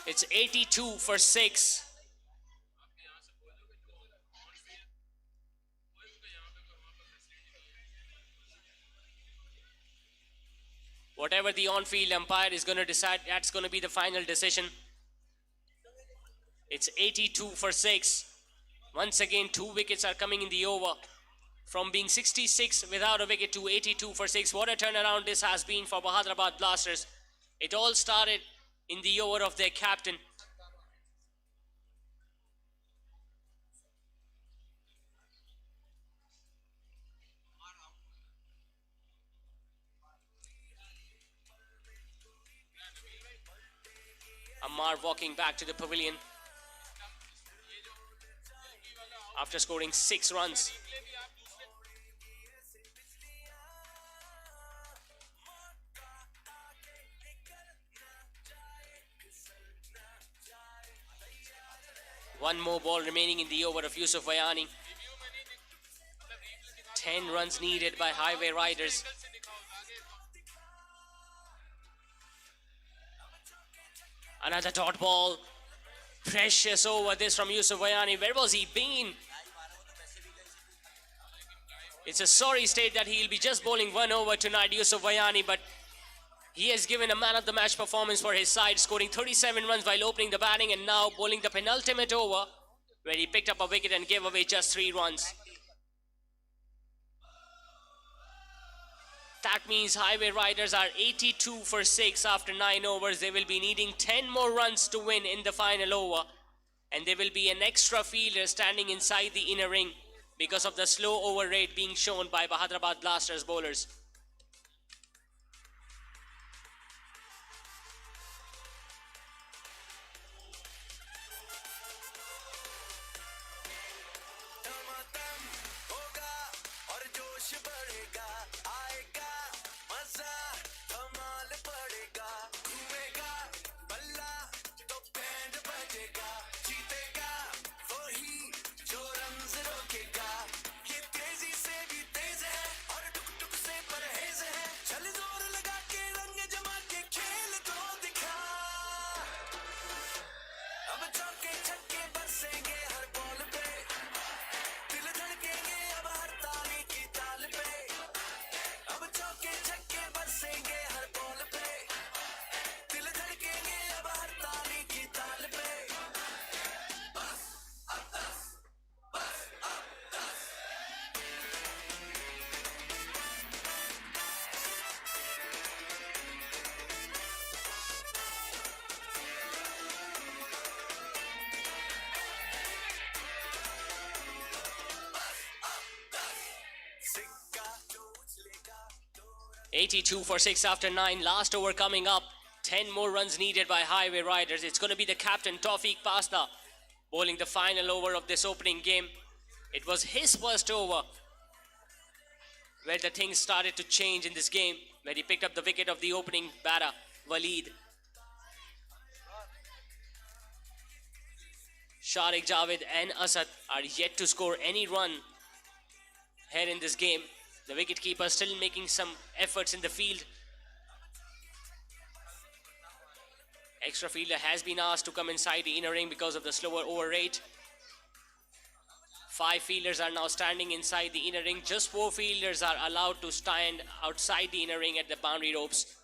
It's 82 for 6. Whatever the on-field umpire is going to decide, that's going to be the final decision. It's 82 for 6. Once again, 2 wickets are coming in the over. From being 66 without a wicket to 82 for 6. What a turnaround this has been for Hyderabad Blasters. It all started in the over of their captain. Ammar walking back to the pavilion after scoring 6 runs. One more ball remaining in the over of Yusuf Vayani. 10 runs needed by Highway Riders. Another dot ball. Precious over this from Yusuf Vayani. Where was he been? It's a sorry state that he'll be just bowling 1 over tonight, Yusuf Vayani, but he has given a man of the match performance for his side, scoring 37 runs while opening the batting and now bowling the penultimate over where he picked up a wicket and gave away just 3 runs. That means Highway Riders are 82 for 6 after 9 overs. They will be needing 10 more runs to win in the final over. And there will be an extra fielder standing inside the inner ring because of the slow over rate being shown by Hyderabad Blasters bowlers. $82 for 6 after 9. Last over coming up. 10 more runs needed by Highway Riders. It's going to be the captain, Tawfiq Pasta, bowling the final over of this opening game. It was his first over where the things started to change in this game, where he picked up the wicket of the opening batter, Waleed. Sharik, Javed and Asad are yet to score any run here in this game. The wicketkeeper still making some efforts in the field. Extra fielder has been asked to come inside the inner ring because of the slower over rate. 5 fielders are now standing inside the inner ring. Just 4 fielders are allowed to stand outside the inner ring at the boundary ropes.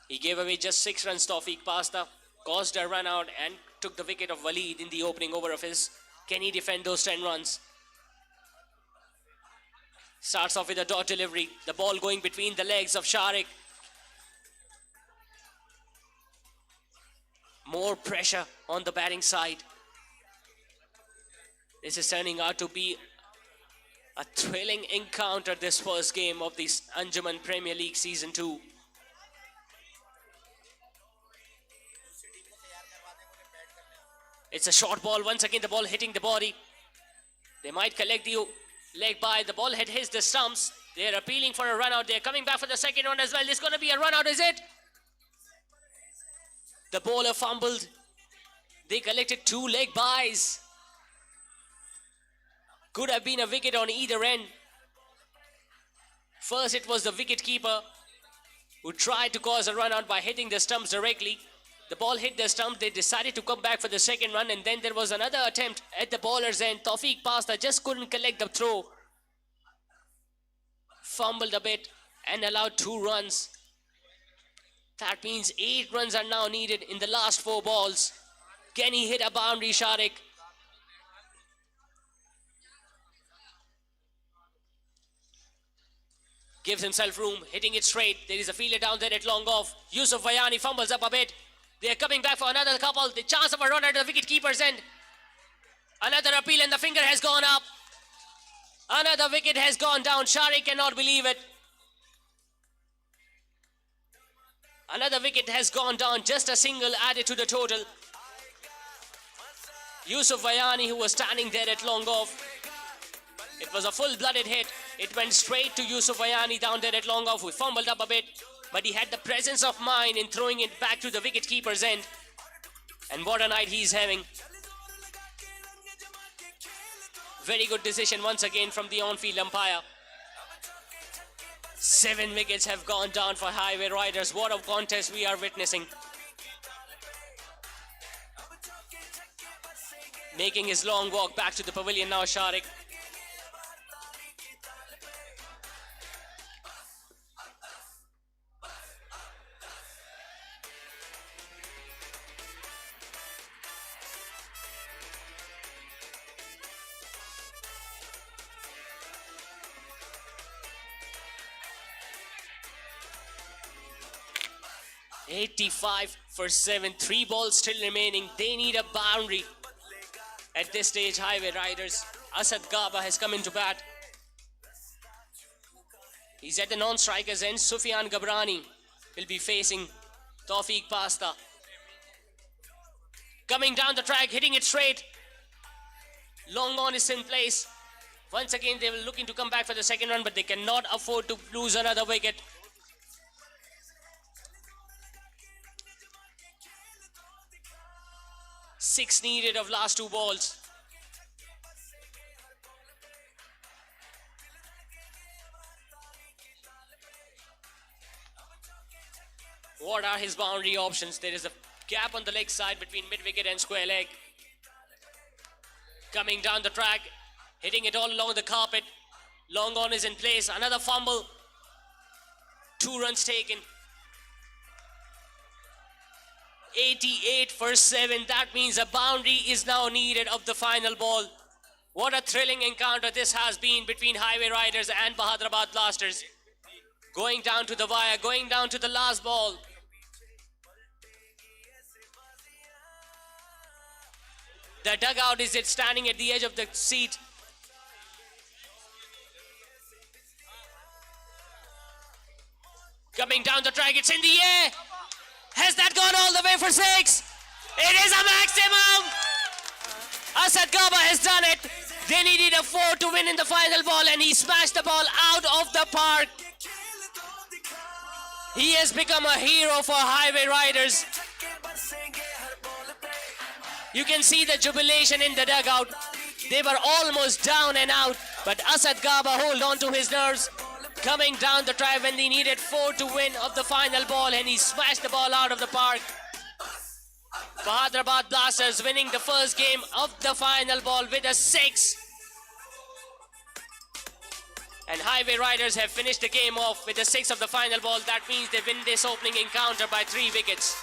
He gave away just 6 runs. Tawfiq Pasta caused a run out and took the wicket of Waleed in the opening over of his. Can he defend those 10 runs? Starts off with a dot delivery. The ball going between the legs of Sharik. More pressure on the batting side. This is turning out to be a thrilling encounter, this first game of this Anjuman Premier League Season 2. It's a short ball. Once again, the ball hitting the body. They might collect the leg by. The ball hits the stumps. They're appealing for a run out. They're coming back for the second one as well. There's going to be a run out, is it? The bowler fumbled. They collected 2 leg byes. Could have been a wicket on either end. First, it was the wicket keeper who tried to cause a run out by hitting the stumps directly. The ball hit the stump. They decided to come back for the second run, and then there was another attempt at the bowler's end. Tawfiq Pasta just couldn't collect the throw. Fumbled a bit and allowed 2 runs. That means 8 runs are now needed in the last 4 balls. Can he hit a boundary, Sharik? Gives himself room, hitting it straight. There is a fielder down there at long off. Yusuf Vayani fumbles up a bit. They are coming back for another couple. The chance of a run at the wicket-keeper's end. Another appeal and the finger has gone up. Another wicket has gone down. Sharik cannot believe it. Another wicket has gone down. Just a single added to the total. Yusuf Vayani, who was standing there at long off. It was a full-blooded hit. It went straight to Yusuf Vayani down there at long off, who fumbled up a bit. But he had the presence of mind in throwing it back to the wicket-keeper's end. And what a night he's having. Very good decision once again from the on-field umpire. 7 wickets have gone down for Highway Riders. What a contest we are witnessing. Making his long walk back to the pavilion now, Sharik. $85 for 7. 3 balls still remaining. They need a boundary. At this stage, Highway Riders. Asad Gaba has come into bat. He's at the non-strikers end. Sufyan Gabrani will be facing Tawfiq Pasta. Coming down the track, hitting it straight. Long on is in place. Once again, they were looking to come back for the second run, but they cannot afford to lose another wicket. 6 needed of last 2 balls. What are his boundary options? There is a gap on the leg side between mid-wicket and square leg. Coming down the track, hitting it all along the carpet. Long on is in place. Another fumble. 2 runs taken. 88 for 7. That means a boundary is now needed of the final ball. What a thrilling encounter this has been between Highway Riders and Bahadrabad Blasters. Going down to the wire, going down to the last ball. The dugout is standing at the edge of the seat. Coming down the track, it's in the air. Has that gone all the way for 6? It is a maximum. Asad Gaba has done it. They needed a 4 to win in the final ball, and he smashed the ball out of the park. He has become a hero for Highway Riders. You can see the jubilation in the dugout. They were almost down and out, but Asad Gaba hold on to his nerves. Coming down the drive when they needed 4 to win of the final ball, and he smashed the ball out of the park. Bahadrabad Blasters winning the first game of the final ball with a 6. And Highway Riders have finished the game off with a 6 of the final ball. That means they win this opening encounter by 3 wickets.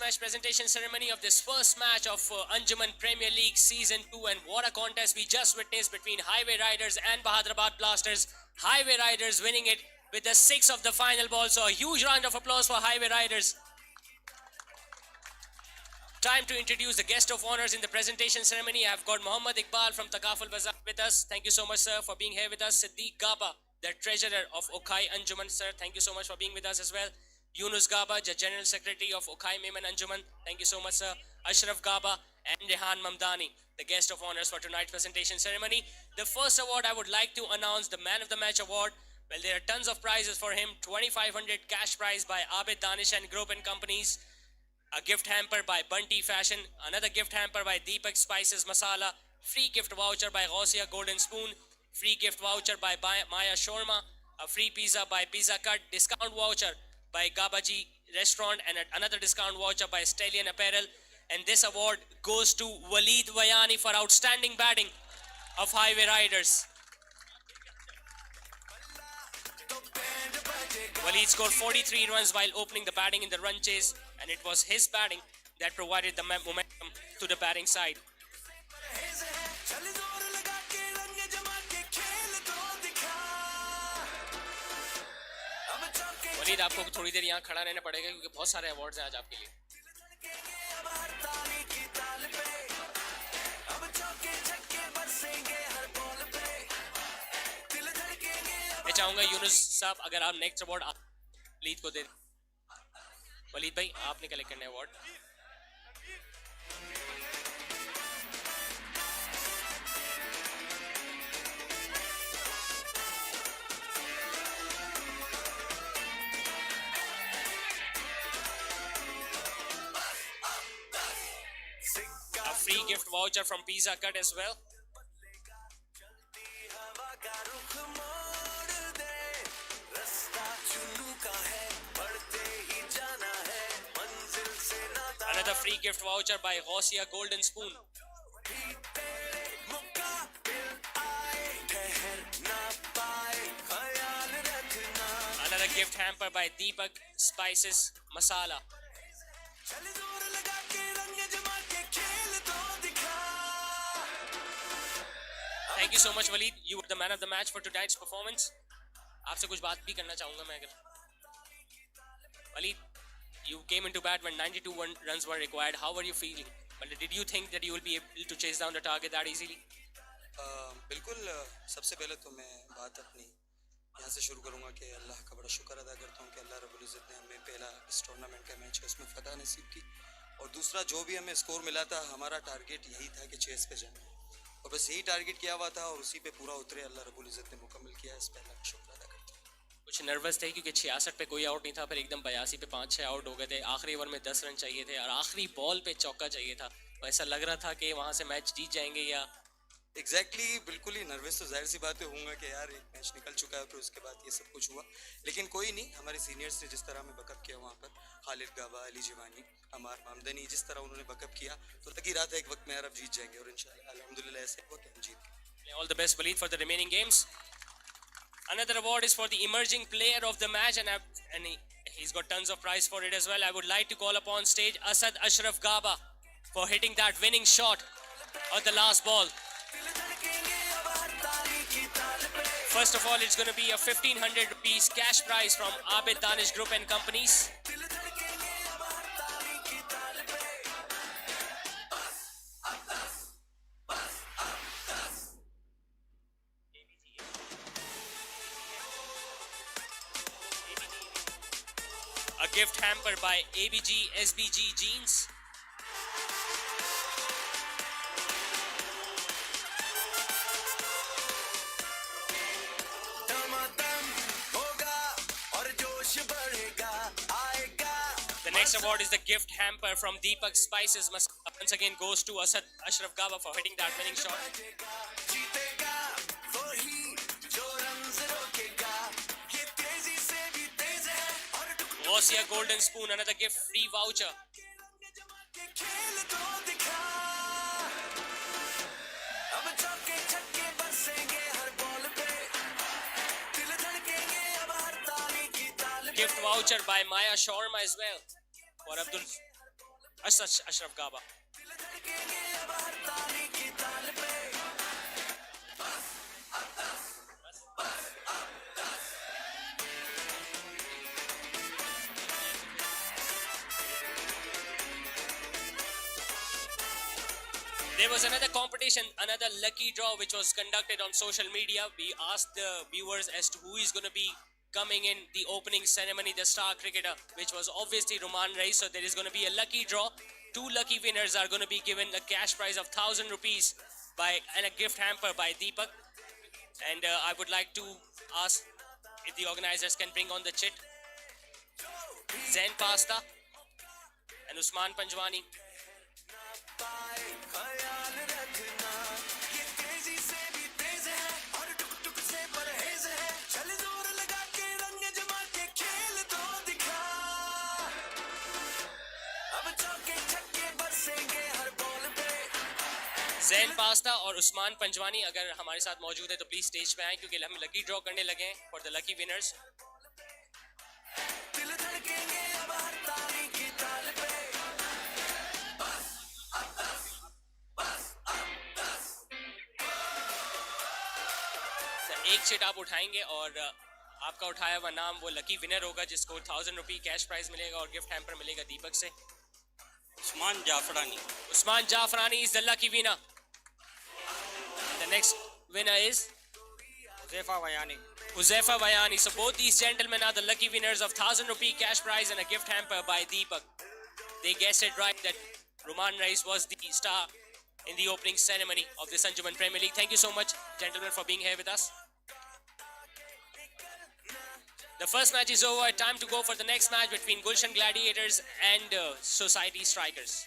post-match presentation ceremony of this first match of Anjuman Premier League Season 2, and what a contest we just witnessed between Highway Riders and Bahadrabad Blasters. Highway Riders winning it with the 6 of the final ball, so a huge round of applause for Highway Riders. Time to introduce the guest of honors in the presentation ceremony. I've got Muhammad Iqbal from Takaful Bazaar with us. Thank you so much, sir, for being here with us. Siddiq Gaba, the treasurer of Okhai Anjuman, sir. Thank you so much for being with us as well. Yunus Gaba, the general secretary of Okhai Maiman Anjuman. Thank you so much, sir. Ashraf Gaba and Rehan Mamdani, the guest of honors for tonight's presentation ceremony. The first award I would like to announce, the Man of the Match award. Well, there are tons of prizes for him. 2,500 cash prize by Abid Danish and Group and Companies. A gift hamper by Bunty Fashion, another gift hamper by Deepak Spices Masala, free gift voucher by Gausia Golden Spoon, free gift voucher by Maya Shawarma, a free pizza by Pizza Cut, discount voucher by Gabaji Restaurant, and another discount voucher by Stallion Apparel. And this award goes to Waleed Wayani for outstanding batting of Highway Riders. Waleed scored 43 runs while opening the batting in the run chase, and it was his batting that provided the momentum to the batting side. Waleed, आपको थोड़ी देर यहाँ खड़ा रहना पड़ेगा क्योंकि बहुत सारे awards हैं आज आपके लिए. मैं चाहूंगा यूनुस साहब, अगर आप नेक्स्ट अवार्ड वलीद को दे. वलीद भाई, आपने कलेक्ट करना है award. A free gift voucher from Pizza Cut as well. Another free gift voucher by Gausia Golden Spoon. Another gift hamper by Deepak Spices Masala. Thank you so much, Waleed. You were the man of the match for tonight's performance. आपसे कुछ बात भी करना चाहूँगा मैं अगर. Waleed, you came into bat when 92 runs were required. How were you feeling? Did you think that you will be able to chase down the target that easily? बिल्कुल. सबसे पहले तो मैं बात अपनी यहाँ से शुरू करूँगा कि अल्लाह का बड़ा शुक्र अदा करता हूँ कि अल्लाह रब्बुल इज़्ज़त ने हमें पहला इस टूर्नामेंट का मैच है उसमें फ़तह नसीब की, और दूसरा जो भी हमें स्कोर मिला था हमारा टारगेट यही था कि चेस पे जाना, और बस यही टारगेट किया हुआ था और उसी पे पूरा उतरे. अल्लाह रब्बुल इज़्ज़त ने मुकम्मल किया, इस पर अल्लाह का शुक्र अदा करता हूँ. कुछ नर्वस थे क्योंकि 66 पे कोई आउट नहीं था, फिर एकदम 82 पे 5-6 आउट हो गए थे. आखिरी ओवर में 10 रन चाहिए थे और आखिरी बॉल पे चौका चाहिए था. ऐसा लग रहा था कि वहाँ से मैच जीत जाएंगे या एग्जैक्टली बिल्कुल ही नर्वस तो जाहिर सी बात है होऊंगा कि यार एक मैच निकल चुका है, फिर उसके बाद ये सब कुछ हुआ. लेकिन कोई नहीं, हमारे सीनियर्स ने जिस तरह हमें बैकअप किया वहाँ पर, खालिद गाबा, अली जिवानी, अमार मामदनी, जिस तरह उन्होंने बैकअप किया तो लगी रहा था एक वक्त में यार अब जीत जाएंगे, और इंशाल्लाह अल्हम्दुलिल्लाह ऐसे हुआ कि हम जीत गए. all the best, Waleed, for the remaining games. Another award is for the emerging player of the match, and he's got tons of prize for it as well. I would like to call upon stage Asad Ashraf Gaba for hitting that winning shot on the last ball. First of all, it's going to be a 1,500 rupees cash prize from Abid Danish Group and Companies. A gift hamper by ABG SBG Jeans. The next award is the gift hamper from Deepak Spices. Once again goes to Asad Ashraf Gaba for hitting that winning shot. Gausia Golden Spoon, another gift free voucher. Gift voucher by Maya Shawarma as well for Abdul. Ashraf Gaba. There was another competition, another lucky draw which was conducted on social media. We asked the viewers as to who is going to be coming in the opening ceremony, the star cricketer, which was obviously Roman Reis. So there is going to be a lucky draw. 2 lucky winners are going to be given a cash prize of 1,000 rupees and a gift hamper by Deepak. And I would like to ask if the organizers can bring on the chit. Zain Pasta and Usman Panjwani. Jain pasta और उस्मान पंजवानी अगर हमारे साथ मौजूद है तो please stage पे आए क्योंकि हम लकी ड्रॉ करने लगे हैं फॉर द लकी विनर्स. एक चिट आप उठाएंगे और आपका उठाया हुआ नाम वो लकी विनर होगा जिसको 1,000 रुपये कैश प्राइज मिलेगा और गिफ्ट हैम्पर मिलेगा दीपक से. Usman Jafrani. Usman Jafrani is the lucky winner. The next winner is Uzaifa Wayani. Uzaifa Wayani. So both these gentlemen are the lucky winners of 1,000 rupee cash prize and a gift hamper by Deepak. They guessed it right that Roman Reis was the star in the opening ceremony of the Anjuman Premier League. Thank you so much, gentlemen, for being here with us. The first match is over. Time to go for the next match between Gulshan Gladiators and Society Strikers.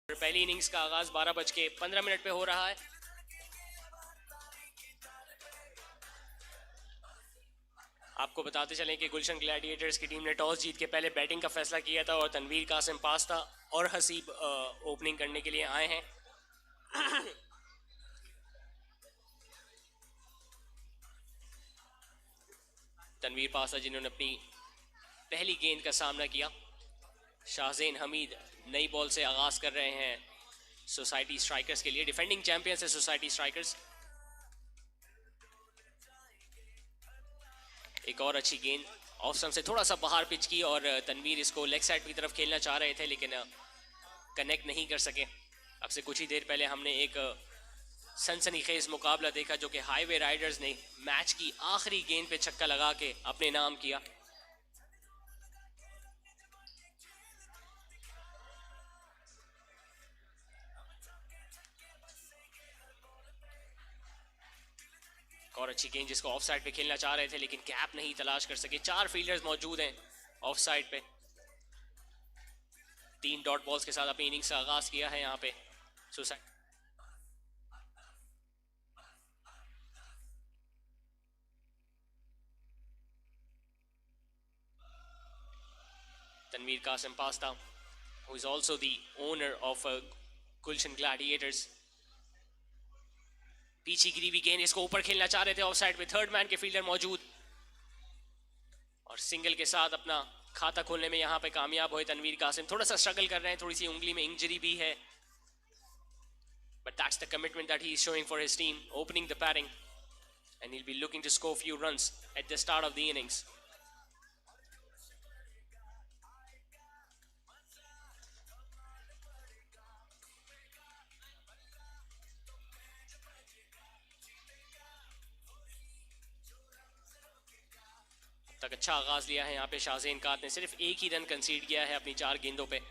पहली innings का आगाज 12:15 पे हो रहा है. आपको बताते चलें कि गुलशन ग्लैडिएटर्स की टीम ने टॉस जीत के पहले बैटिंग का फैसला किया था और तनवीर कासिम पास्ता और हसीब ओपनिंग करने के लिए आए हैं. तनवीर पास्ता जिन्होंने अपनी पहली गेंद का सामना किया। शाहजेन हमीद नई बॉल से आगाज कर रहे हैं सोसाइटी स्ट्राइकर्स के लिए। डिफेंडिंग चैंपियंस है सोसाइटी स्ट्राइकर्स। एक और अच्छी गेंद ऑफ स्टंप से थोड़ा सा बाहर पिच की और तनवीर इसको लेग साइड की तरफ खेलना चाह रहे थे लेकिन कनेक्ट नहीं कर सके। अब से कुछ ही देर पहले हमने एक सनसनीखेज मुकाबला देखा जो कि हाईवे राइडर्स ने मैच की आखिरी गेंद पे छक्का लगा के अपने नाम किया। और अच्छी गेंद जिसको ऑफ साइड पे खेलना चाह रहे थे लेकिन कैप नहीं तलाश कर सके। 4 फील्डर्स मौजूद हैं ऑफ साइड पे। 3 डॉट बॉल्स के साथ अपनी इनिंग्स का आगाज किया है यहाँ पे सुसाइड। तनवीर कासिम पास्ता who is also the owner of Gulshan Gladiators। पीछे गिरी हुई गेंद इसको ऊपर खेलना चाह रहे थे ऑफ साइड पे। थर्ड मैन के फील्डर मौजूद और सिंगल के साथ अपना खाता खोलने में यहाँ पे कामयाब हुए तनवीर कासिम। थोड़ा सा स्ट्रगल कर रहे हैं, थोड़ी सी उंगली में इंजरी भी है, but that's the commitment that he is showing for his team, opening the batting, and he'll be looking to score few runs at the start of the innings. तक अच्छा आगाज लिया है यहाँ पे शाहजेन कात ने। सिर्फ एक ही रन कंसीड किया है अपनी 4 गेंदों पे।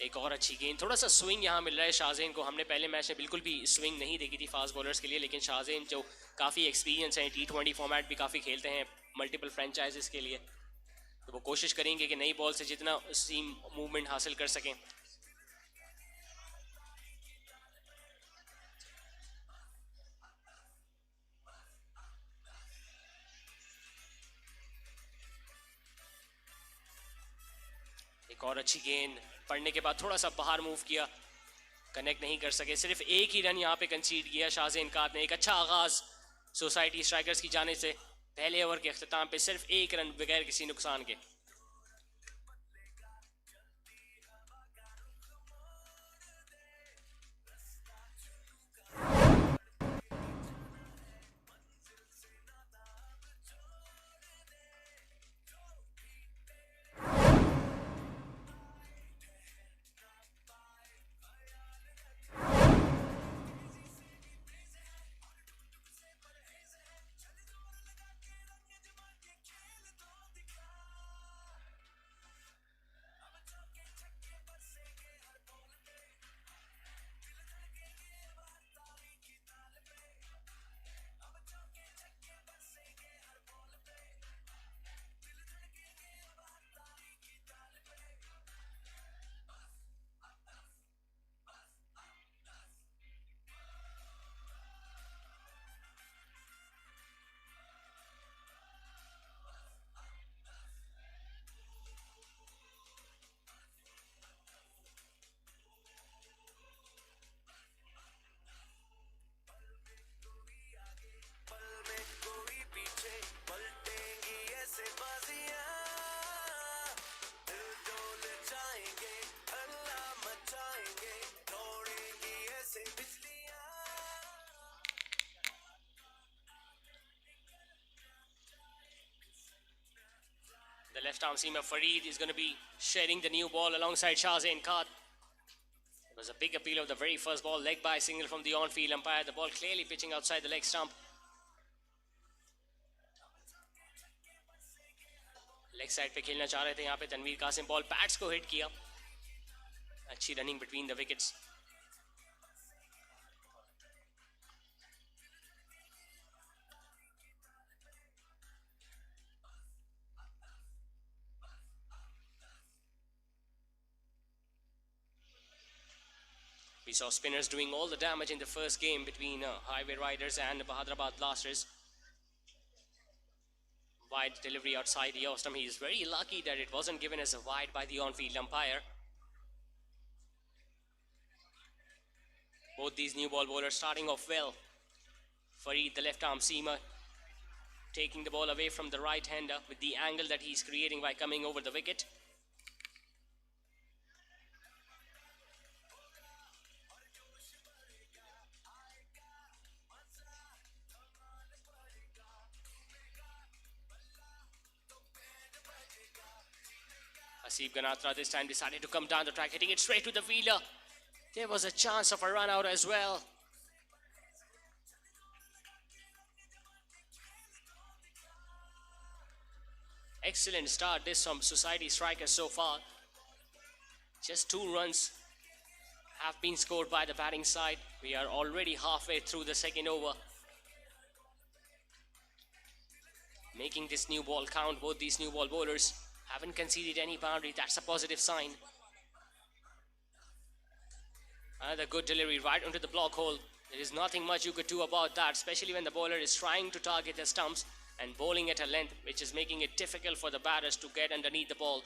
एक और अच्छी गेंद, थोड़ा सा स्विंग यहाँ मिल रहा है शाहजेन को। हमने पहले मैच में बिल्कुल भी स्विंग नहीं देखी थी फास्ट बॉलर्स के लिए, लेकिन शाहजेन जो काफ़ी एक्सपीरियंस है, T20 फॉर्मेट भी काफ़ी खेलते हैं मल्टीपल फ्रेंचाइजेस के लिए, तो वो कोशिश करेंगे कि नई बॉल से जितना सीम मूवमेंट हासिल कर सकें। एक और अच्छी गेंद पड़ने के बाद थोड़ा सा बाहर मूव किया, कनेक्ट नहीं कर सके। सिर्फ एक ही रन यहाँ पे कंसीड किया शाहजेन कात ने। एक अच्छा आगाज सोसाइटी स्ट्राइकर्स की जाने से। पहले ओवर के अख्ताम पे सिर्फ एक रन बगैर किसी नुकसान के। The left arm seamer Fareed is going to be sharing the new ball alongside Shahzain Khan. It was a big appeal of the very first ball, leg by single from the on-field umpire. The ball clearly pitching outside the leg stump. Leg side पे खेलना चाह रहे थे यहाँ पे Tanveer Qasim. Ball pads को hit किया। अच्छी running between the wickets. We saw spinners doing all the damage in the first game between Highway Riders and Hyderabad Blasters. Wide delivery outside the Ostam. He is very lucky that it wasn't given as a wide by the on-field umpire. Both these new ball bowlers starting off well. Fareed, the left arm seamer, taking the ball away from the right-hander with the angle that he's creating by coming over the wicket. Haseeb Ganatra this time decided to come down the track, hitting it straight to the fielder. There was a chance of a run out as well. Excellent start this from Society Strikers so far. Just 2 runs have been scored by the batting side. We are already halfway through the second over. Making this new ball count, both these new ball bowlers haven't conceded any boundary. That's a positive sign. Another good delivery right onto the block hole. There is nothing much you could do about that, especially when the bowler is trying to target the stumps and bowling at a length which is making it difficult for the batters to get underneath the ball.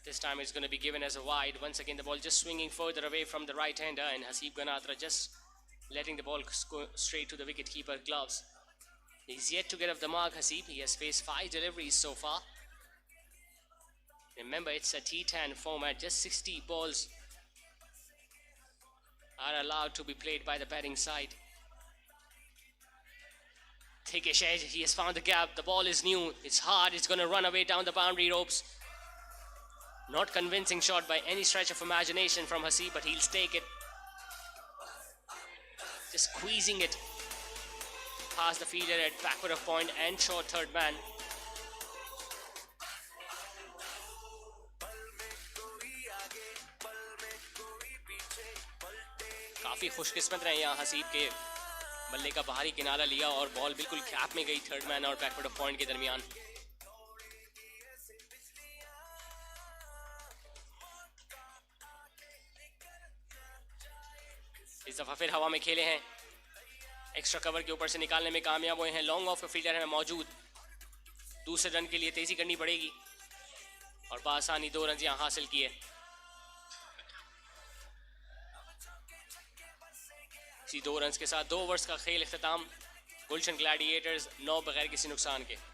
This time it's going to be given as a wide. Once again the ball just swinging further away from the right-hander, and Haseeb Ganatra just letting the ball go straight to the wicket-keeper gloves. He's yet to get off the mark, Haseeb. He has faced 5 deliveries so far. Remember, it's a T10 format. Just 60 balls are allowed to be played by the batting side. Thickish edge. He has found the gap. The ball is new. It's hard. It's going to run away down the boundary ropes. Not convincing shot by any stretch of imagination from Haseeb, but he'll take it. Just squeezing it past the fielder at backward of point and short third man. काफी खुशकिस्मत रहे यहाँ हसीब के बल्ले का बाहरी किनारा लिया और बॉल बिल्कुल गैप में गई थर्ड मैन और बैकवर्ड ऑफ पॉइंट के दरमियान. इस दफा फिर हवा में खेले हैं, एक्स्ट्रा कवर के ऊपर से निकालने में कामयाब हुए हैं. लॉन्ग ऑफ फील्डर है मौजूद. दूसरे रन के लिए तेजी करनी पड़ेगी और बासानी 2 रन यहाँ हासिल किए. इसी 2 रन के साथ 2 ओवर्स का खेल इख्तिताम. गुलशन ग्लैडिएटर्स 9 बगैर किसी नुकसान के.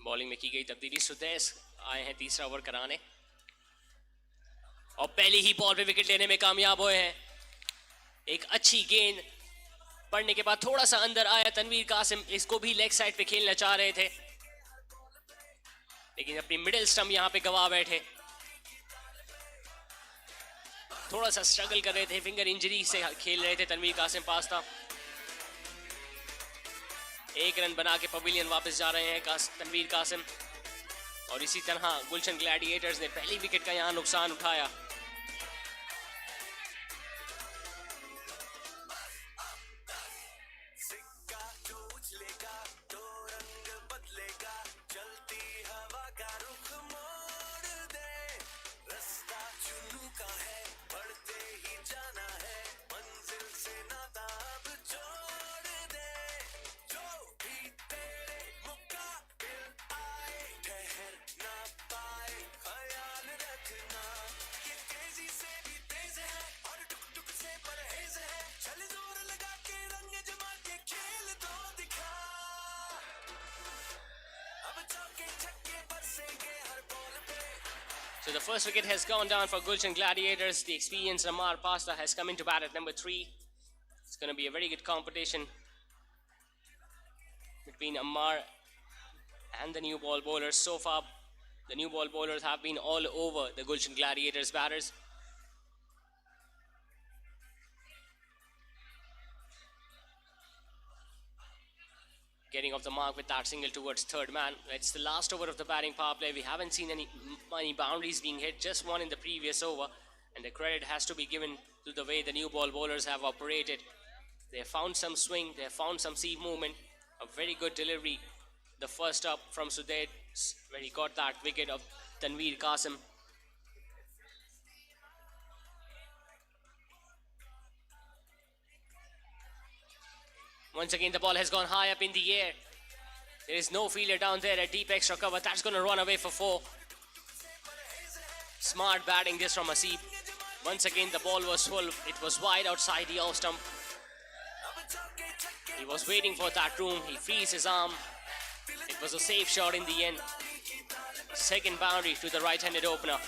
बॉलिंग में की गई तब्दीली. सुदेश आए हैं तीसरा ओवर कराने और पहली ही बॉल पे विकेट लेने में कामयाब हुए हैं. एक अच्छी गेंद पड़ने के बाद थोड़ा सा अंदर आया तनवीर कासिम. इसको भी लेग साइड पे खेलना चाह रहे थे लेकिन अपनी मिडिल स्टंप यहां पे गवा बैठे. थोड़ा सा स्ट्रगल कर रहे थे, फिंगर इंजरी से खेल रहे थे तनवीर कासिम पास्ता. 1 रन बना के पवेलियन वापस जा रहे हैं तनवीर कासिम. और इसी तरह गुलशन ग्लैडिएटर्स ने पहली विकेट का यहां नुकसान उठाया. बढ़ते ही जाना है, मंजिल से ना So the first wicket has gone down for Gulshan Gladiators. The experienced Amar Pasta has come into bat at number 3. It's going to be a very good competition between Amar and the new ball bowlers. So far, the new ball bowlers have been all over the Gulshan Gladiators batters. Getting off the mark with that single towards third man. It's the last over of the batting power play. We haven't seen any boundaries being hit, just one in the previous over. And the credit has to be given to the way the new ball bowlers have operated. They have found some swing, they have found some seam movement. A very good delivery. The first up from Sudhet, where he got that wicket of Tanveer Qasim. Once again, the ball has gone high up in the air. There is no fielder down there at deep extra cover. That's going to run away for 4. Smart batting this from Hasib. Once again, the ball was full. It was wide outside the off stump. He was waiting for that room. He frees his arm. It was a safe shot in the end. Second boundary to the right-handed opener.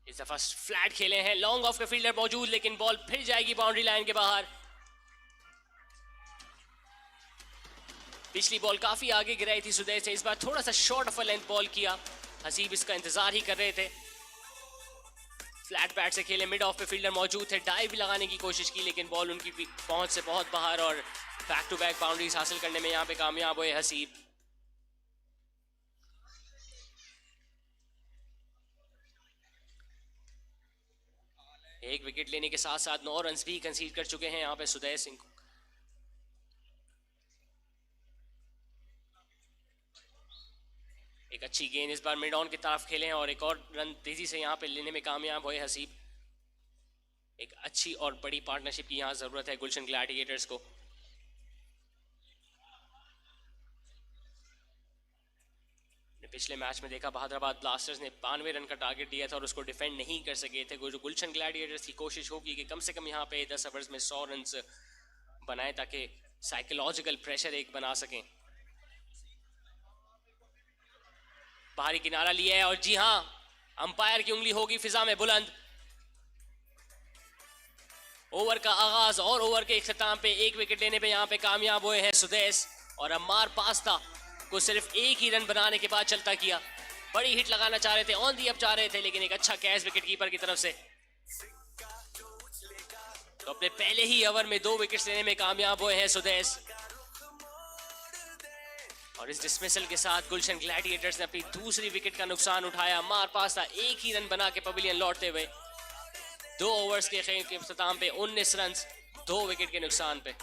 इस दफा flat खेले हैं, long off के fielder मौजूद, लेकिन ball फिर जाएगी boundary line के बाहर. पिछली बॉल काफी आगे गिराई थी सुदेश से, इस बार थोड़ा सा शॉर्ट ऑफ लेंथ बॉल किया. हसीब इसका इंतजार ही कर रहे थे. फ्लैट बैट से खेले, मिड ऑफ पे फील्डर मौजूद थे, डाइव भी लगाने की कोशिश की, लेकिन बॉल उनकी पहुंच से बहुत बाहर और बैक टू बैक बाउंड्रीज हासिल करने में यहाँ पे कामयाब हुए हसीब. एक विकेट लेने के साथ साथ 9 रन्स भी कंसीड कर चुके हैं यहाँ पे सुदेश सिंह. एक अच्छी गेंद इस बार मिड ऑन की तरफ खेले हैं और एक और रन तेजी से यहाँ पे लेने में कामयाब हुए हसीब. एक अच्छी और बड़ी पार्टनरशिप की यहाँ जरूरत है गुलशन ग्लैडिएटर्स को. पिछले मैच में देखा हैदराबाद ब्लास्टर्स ने 92 रन का टारगेट दिया था और उसको डिफेंड नहीं कर सके थे. जो गुलशन ग्लैडिएटर्स की कोशिश होगी कि कम से कम यहाँ पे 10 ओवर्स में 100 रन बनाए ताकि साइकोलॉजिकल प्रेशर एक बना सकें. बाहरी किनारा लिया है और जी हां, अंपायर की उंगली होगी फिजा में बुलंद. ओवर का आगाज और ओवर के इख्तिताम पे एक विकेट लेने पे यहाँ पे कामयाब हुए हैं सुदेश और अम्मार पास्ता को सिर्फ एक ही रन बनाने के बाद चलता किया. बड़ी हिट लगाना चाह रहे थे, ऑन दी अप चाह रहे थे, लेकिन एक अच्छा कैच विकेट कीपर की तरफ से. तो अपने पहले ही ओवर में 2 विकेट्स लेने में कामयाब हुए हैं सुदेश. और इस डिसमिसल के साथ गुलशन ग्लैडिएटर्स ने अपनी दूसरी विकेट का नुकसान उठाया. मार पास था, एक ही रन बना के पवेलियन लौटते हुए. 2 ओवर्स के खेल के इख्तिताम पे 19 रन 2 विकेट के नुकसान पे.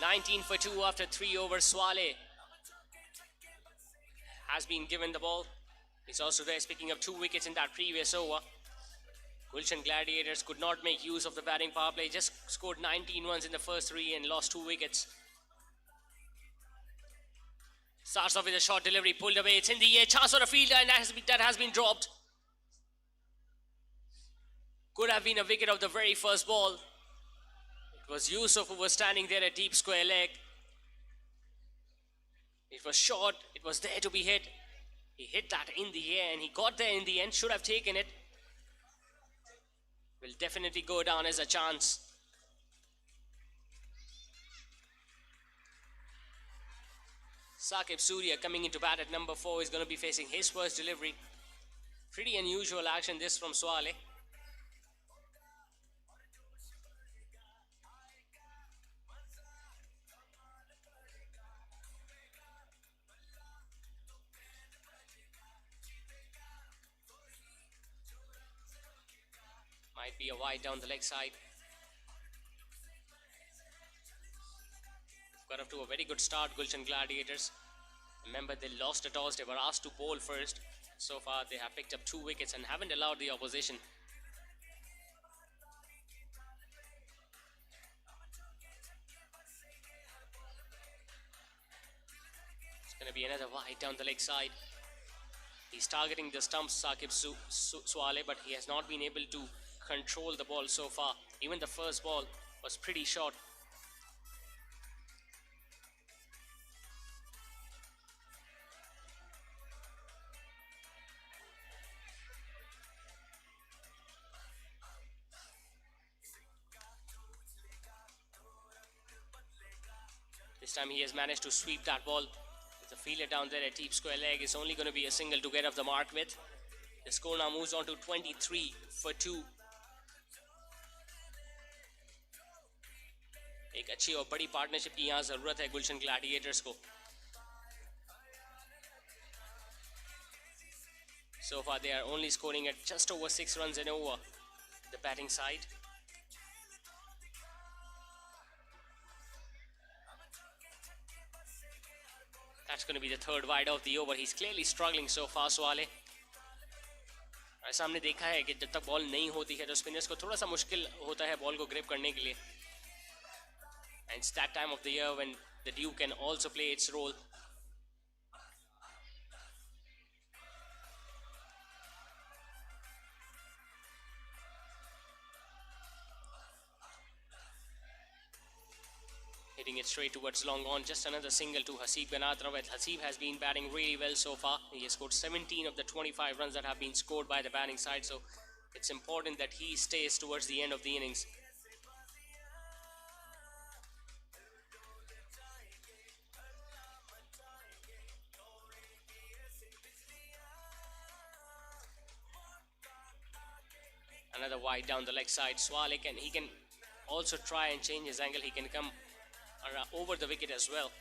$19 for 2 after 3 overs. Swale has been given the ball. He's also there picking up 2 wickets in that previous over. Gulshan Gladiators could not make use of the batting power play, just scored 19 runs in the first 3 and lost 2 wickets. Starts off with a short delivery, pulled away, it's in the air, chance for a fielder, and that has been dropped. Could have been a wicket of the very first ball. It was Yusuf who was standing there at deep square leg. It was short, it was there to be hit. He hit that in the air and he got there in the end, should have taken it. Will definitely go down as a chance. Saqib Surya coming into bat at number 4 is going to be facing his first delivery. Pretty unusual action this from Swale. Might be a wide down the leg side. Got off to a very good start, Gulshan Gladiators. Remember, they lost the toss. They were asked to bowl first. So far, they have picked up 2 wickets and haven't allowed the opposition. It's going to be another wide down the leg side. He's targeting the stumps, Saqib Swale, but he has not been able to control the ball so far. Even the first ball was pretty short. This time he has managed to sweep that ball. With the fielder down there at deep square leg, it's only going to be a single to get off the mark with. The score now moves on to 23 for 2. एक अच्छी और बड़ी partnership की यहाँ जरूरत है गुलशन Gladiators को. So far they are only scoring at just over 6 runs an over. The batting side. That's going to be the third wide of the over. He's clearly struggling so far, Swale. ऐसा हमने देखा है कि जब तक ball नहीं होती है तो स्पिनर्स को थोड़ा सा मुश्किल होता है बॉल को ग्रिप करने के लिए. And it's that time of the year when the dew can also play its role. Hitting it straight towards long on. Just another single to Haseeb Ganatrawat. Haseeb has been batting really well so far. He has scored 17 of the 25 runs that have been scored by the batting side. So it's important that he stays towards the end of the innings. Another wide down the leg side. Swale he can also try and change his angle. He can come over the wicket as well.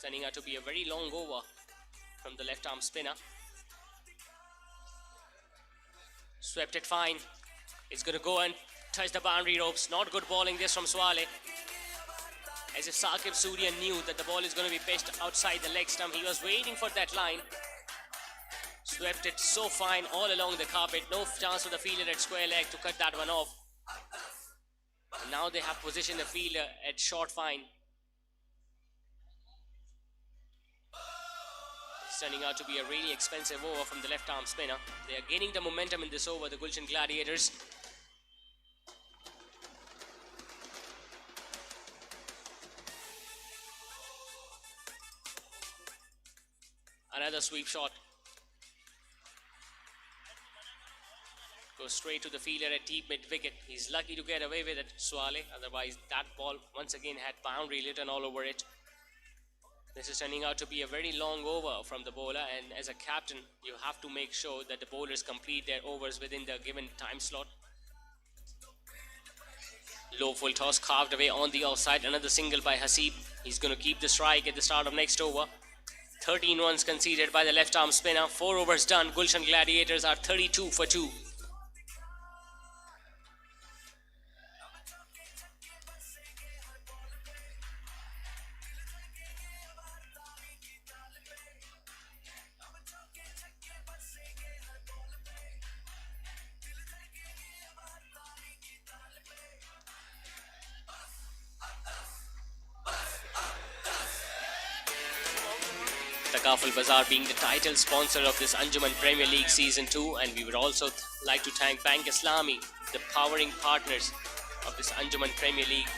Turning out to be a very long over from the left arm spinner. Swept it fine. It's going to go and touch the boundary ropes. Not good bowling this from Swale. As if Saqib Surya knew that the ball is going to be pitched outside the leg stump. He was waiting for that line. Swept it so fine all along the carpet. No chance for the fielder at square leg to cut that one off. And now they have positioned the fielder at short fine. It's turning out to be a really expensive over from the left arm spinner. They are gaining the momentum in this over, the Gulshan Gladiators. Another sweep shot. Goes straight to the fielder at deep mid wicket. He's lucky to get away with it, Swale. Otherwise, that ball once again had boundary written all over it. This is turning out to be a very long over from the bowler, and as a captain, you have to make sure that the bowlers complete their overs within the given time slot. Low full toss carved away on the offside. Another single by Haseeb. He's going to keep the strike at the start of next over. 13 runs conceded by the left arm spinner. 4 overs done. Gulshan Gladiators are 32 for 2. Takaful Bazaar being the title sponsor of this Anjuman Premier League Season 2, and we would also like to thank Bank Islami, the powering partners of this Anjuman Premier League.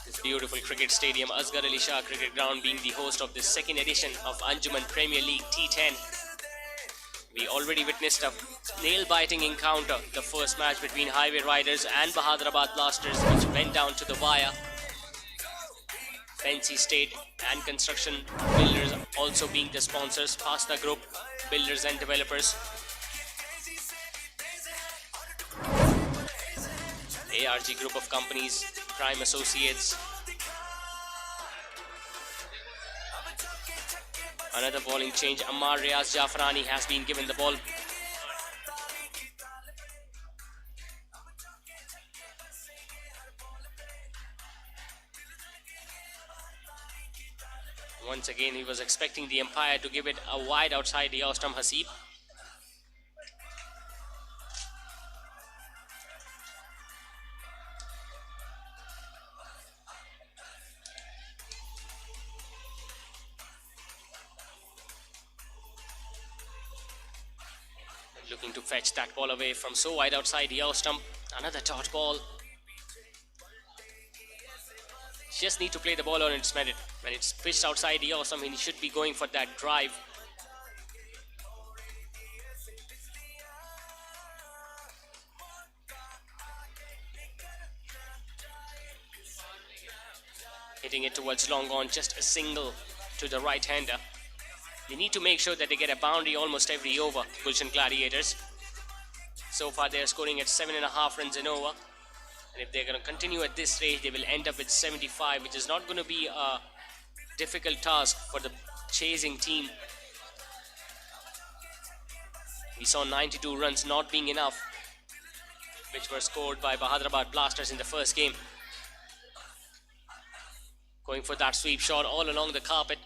This beautiful cricket stadium, Asghar Ali Shah Cricket Ground, being the host of this second edition of Anjuman Premier League T10. We already witnessed a nail-biting encounter, the first match between Highway Riders and Bahadrabad Blasters, which went down to the wire. Fancy State and Construction Builders also being the sponsors, Pasta Group, Builders and Developers. ARG Group of Companies, Prime Associates. Another bowling change, Ammar Riaz Jafrani has been given the ball. Once again, he was expecting the umpire to give it a wide outside the off stump. Hasib. Looking to fetch that ball away from so wide outside the off stump. Another dot ball. Just need to play the ball on its merit. When it's pitched outside the off stump, he should be going for that drive. Hitting it towards long on, just a single to the right hander. They need to make sure that they get a boundary almost every over, Gulshan Gladiators. So far they are scoring at 7.5 runs an over. And if they're going to continue at this rate, they will end up with 75, which is not going to be a difficult task for the chasing team. We saw 92 runs not being enough, which were scored by Bahadrabad Blasters in the first game. Going for that sweep shot all along the carpet.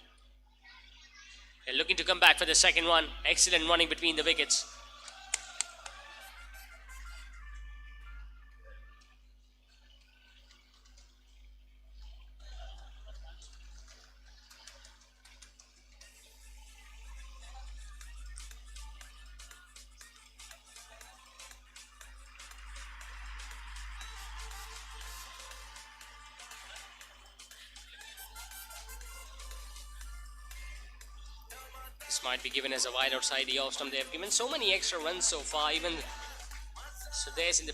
They're looking to come back for the second one. Excellent running between the wickets. This might be given as a wide outside the off stump. They have given so many extra runs so far. Even Sudesh in the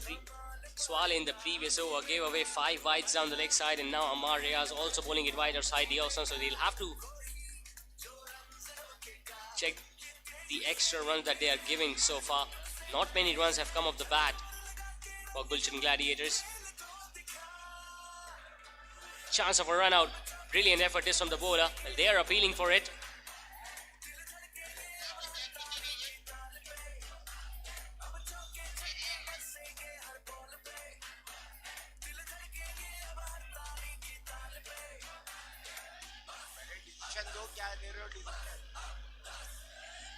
Swale in the previous over gave away 5 wides down the leg side, and now Ammar Riaz also bowling it wide outside the off stump. So they'll have to check the extra runs that they are giving so far. Not many runs have come off the bat for Gulshan Gladiators. Chance of a run out. Brilliant effort is from the bowler. Well, they are appealing for it.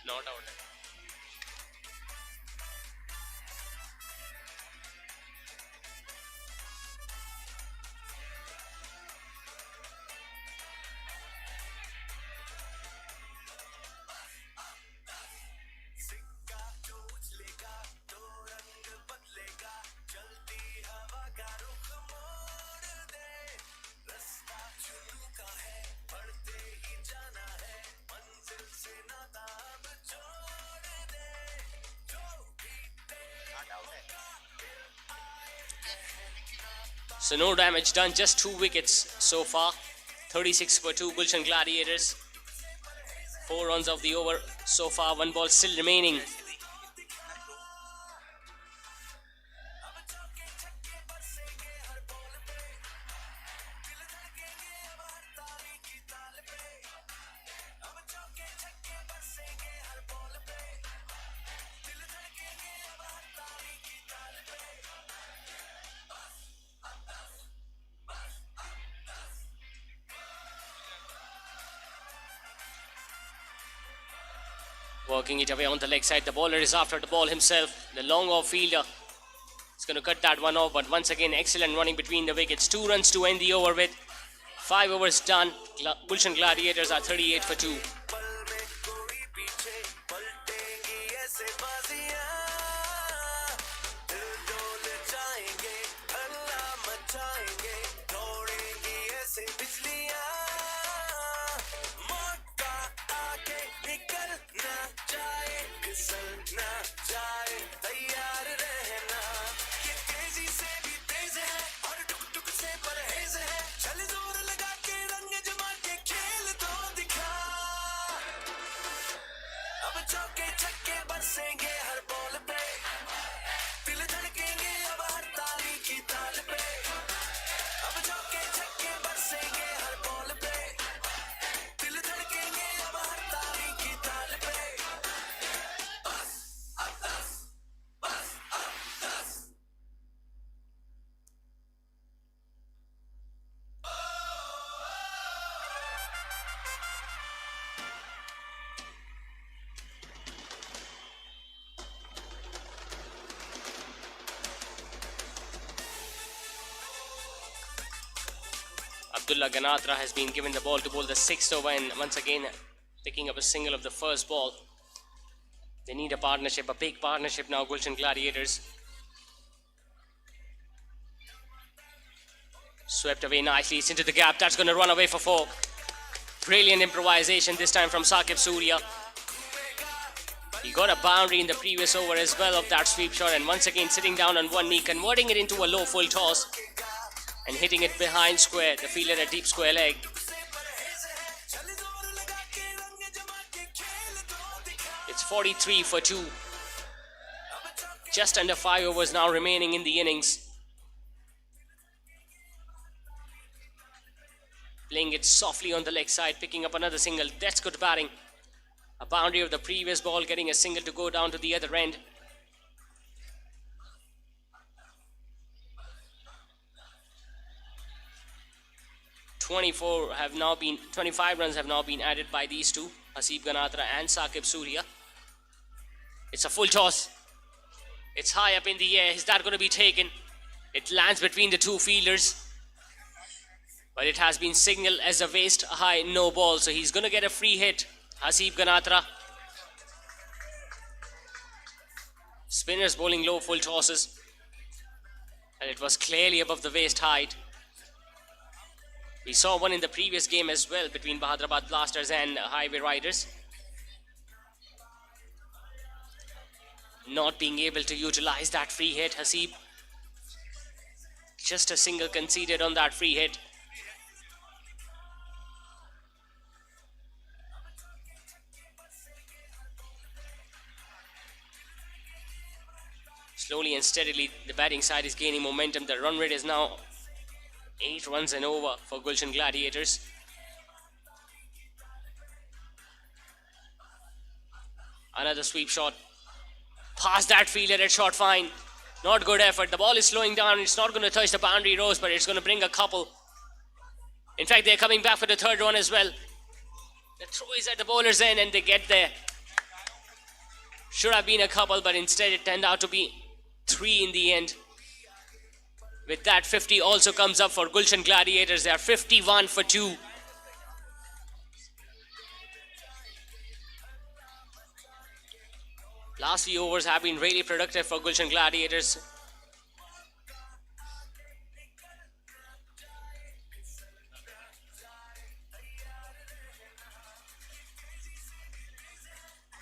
Not out. So no damage done, just 2 wickets so far. 36 for 2 Gulshan Gladiators. 4 runs of the over so far, 1 ball still remaining. Working it away on the leg side. The bowler is after the ball himself. The long off fielder He's going to cut that one off, but once again, excellent running between the wickets. 2 runs to end the over with. 5 overs done. Gulshan Gladiators are 38 for 2. Abdullah Ganatra has been given the ball to bowl the 6th over, and once again picking up a single of the first ball. They need a partnership, a big partnership now, Gulshan Gladiators. Swept away nicely, it's into the gap, that's going to run away for 4. Brilliant improvisation this time from Saqib Surya. He got a boundary in the previous over as well of that sweep shot, and once again sitting down on one knee, converting it into a low full toss and hitting it behind square, the fielder a deep square leg. It's 43 for 2. Just under 5 overs now remaining in the innings. Playing it softly on the leg side, picking up another single. That's good batting. A boundary of the previous ball, getting a single to go down to the other end. .25 runs have now been added by these two, Haseeb Ganatra and Saqib Surya. It's a full toss. It's high up in the air. Is that going to be taken? It lands between the two fielders, but it has been signaled as a waist high no ball, so he's going to get a free hit. Haseeb Ganatra. Spinners bowling low full tosses, and it was clearly above the waist height. We saw one in the previous game as well between Bahadrabad Blasters and Highway Riders. Not being able to utilize that free hit, Haseeb. Just a single conceded on that free hit. Slowly and steadily, the batting side is gaining momentum. The run rate is now 8 runs and over for Gulshan Gladiators. Another sweep shot. Past that fielder at short fine. Not good effort. The ball is slowing down. It's not going to touch the boundary rows, but it's going to bring a couple. In fact, they're coming back for the third one as well. The throw is at the bowler's end and they get there. Should have been a couple, but instead it turned out to be 3 in the end. With that, 50 also comes up for Gulshan Gladiators. They are 51 for 2. Last few overs have been really productive for Gulshan Gladiators.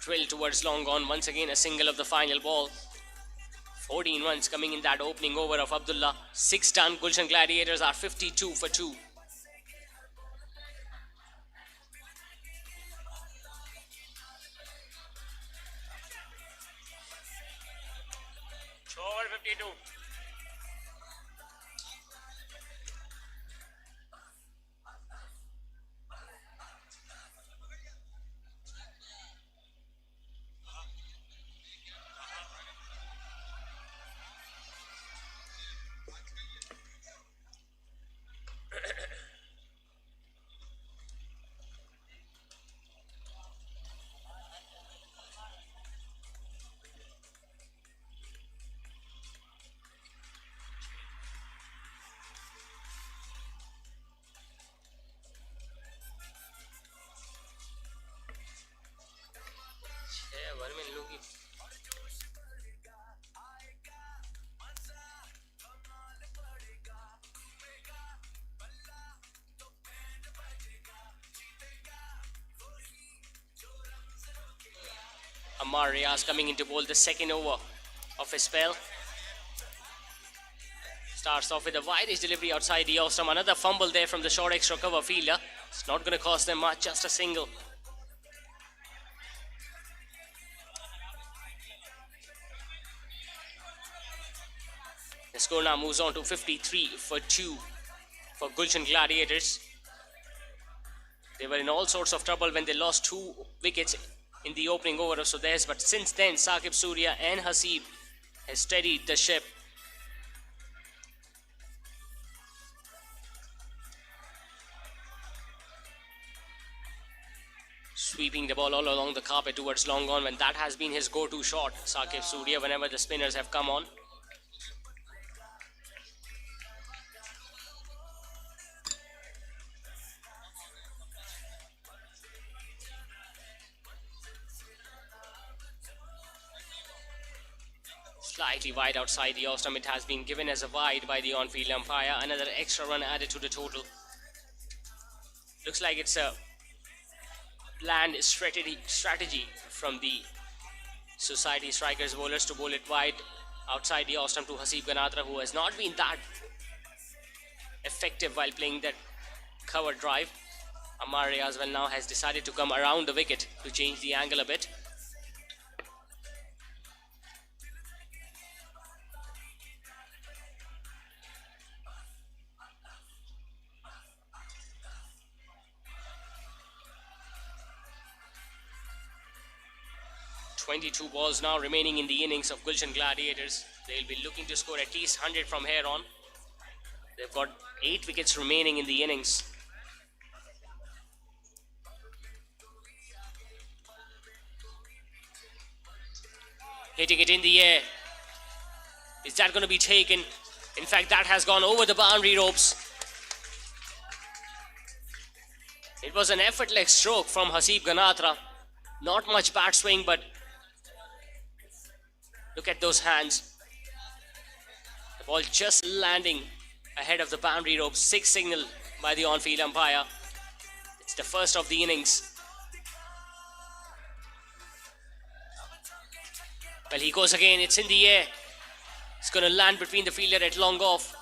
Drill towards long on. Once again, a single of the final ball. 14 runs coming in that opening over of Abdullah. 6 done. Gulshan Gladiators are 52 for 2. Over 52. Amar Riaz coming into bowl the second over of his spell. Starts off with a wide-ish delivery outside the off-stump. Another fumble there from the short extra cover fielder. It's not going to cost them much, just a single. The score now moves on to 53 for 2 for Gulshan Gladiators. They were in all sorts of trouble when they lost 2 wickets in the opening over of Sudesh, but since then Saqib Surya and Hasib has steadied the ship. Sweeping the ball all along the carpet towards long on, when that has been his go-to shot, Saqib Surya, whenever the spinners have come on. Slightly wide outside the off-stump. It has been given as a wide by the on-field umpire. Another extra run added to the total. Looks like it's a planned strategy from the Society Strikers bowlers to bowl it wide outside the off-stump to Hasib Ganatra, who has not been that effective while playing that cover drive. Amar Riaz well now has decided to come around the wicket to change the angle a bit. .22 balls now remaining in the innings of Gulshan Gladiators. They'll be looking to score at least 100 from here on. They've got 8 wickets remaining in the innings. Hitting it in the air. Is that going to be taken? In fact, that has gone over the boundary ropes. It was an effortless stroke from Hasib Ganatra. Not much bat swing, but look at those hands. The ball just landing ahead of the boundary rope. 6 signal by the on-field umpire. It's the first of the innings. Well, he goes again. It's in the air. It's going to land between the fielder at long off.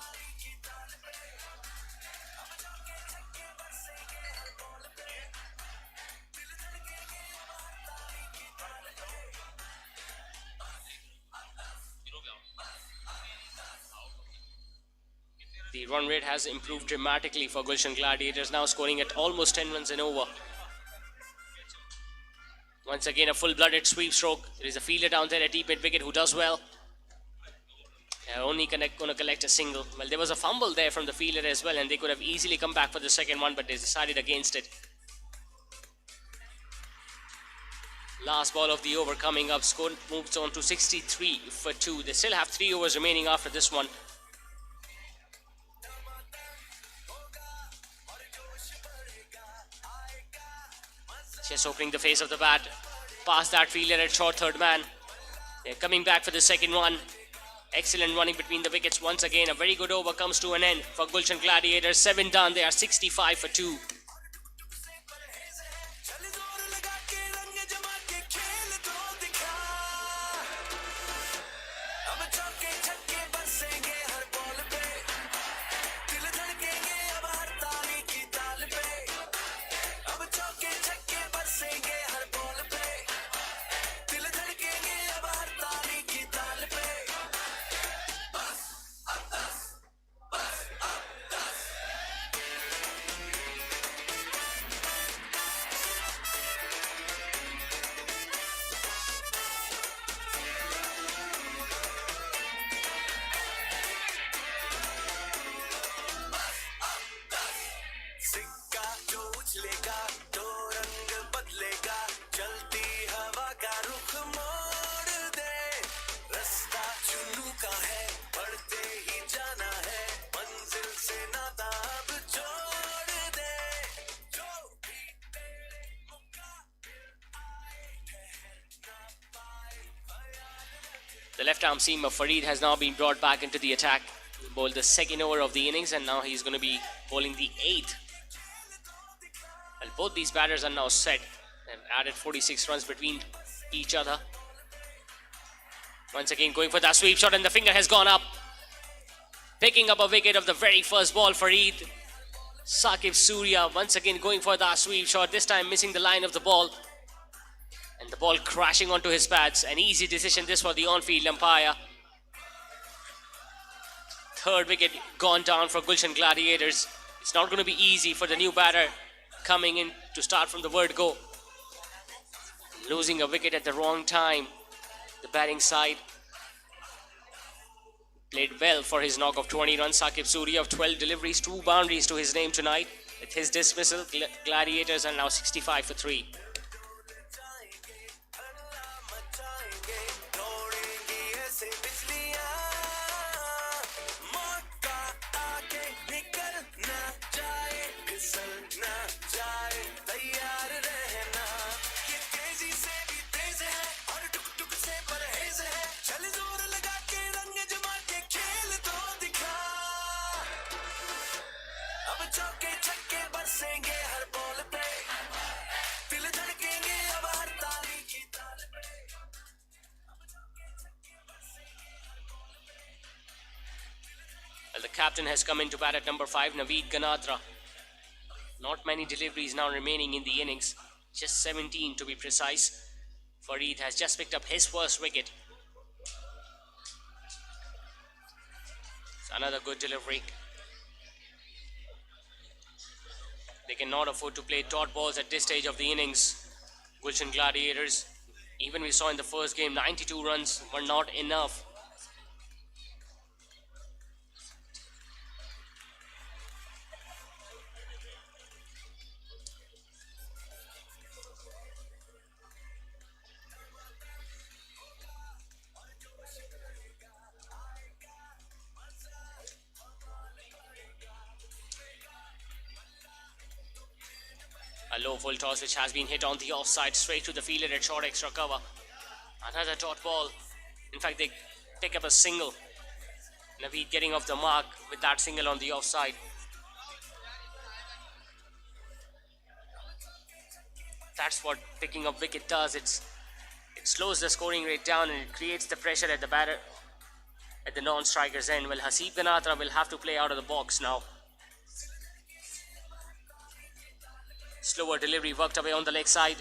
The run rate has improved dramatically for Gulshan Gladiators, now scoring at almost 10 runs an over. Once again, a full-blooded sweep stroke. There is a fielder down there at deep mid wicket who does well. They're only going to collect a single. Well, there was a fumble there from the fielder as well, and they could have easily come back for the second one, but they decided against it. Last ball of the over coming up. Score moves on to 63 for 2. They still have 3 overs remaining after this one. Just opening the face of the bat. Past that fielder at short third man. They're coming back for the second one. Excellent running between the wickets. Once again, a very good over comes to an end for Gulshan Gladiators. 7 done. They are 65 for 2. The left-arm seamer Fareed has now been brought back into the attack. He bowled the second over of the innings, and now he's going to be bowling the 8th. And both these batters are now set. They've added 46 runs between each other. Once again going for that sweep shot and the finger has gone up. Picking up a wicket of the very first ball for Eid. Saqib Surya once again going for that sweep shot, this time missing the line of the ball. And the ball crashing onto his pads. An easy decision this for the on-field umpire. Third wicket gone down for Gulshan Gladiators. It's not going to be easy for the new batter coming in to start from the word go. Losing a wicket at the wrong time. The batting side played well for his knock of 20 runs. Saqib Surya of 12 deliveries, 2 boundaries to his name tonight. With his dismissal, Gladiators are now 65 for 3. Well, the captain has come in to bat at number 5, Naveed Ganatra. Not many deliveries now remaining in the innings, just 17 to be precise. Fareed has just picked up his first wicket. It's another good delivery. They cannot afford to play dot balls at this stage of the innings. Gulshan Gladiators, even we saw in the first game, 92 runs were not enough. A low full toss which has been hit on the offside, straight to the fielder at short extra cover. Another dot ball. In fact, they pick up a single. Naveed getting off the mark with that single on the offside. That's what picking up wicket does. It slows the scoring rate down and it creates the pressure at the batter, at the non-striker's end. Well, Haseeb Ganatra will have to play out of the box now. Slower delivery worked away on the leg side.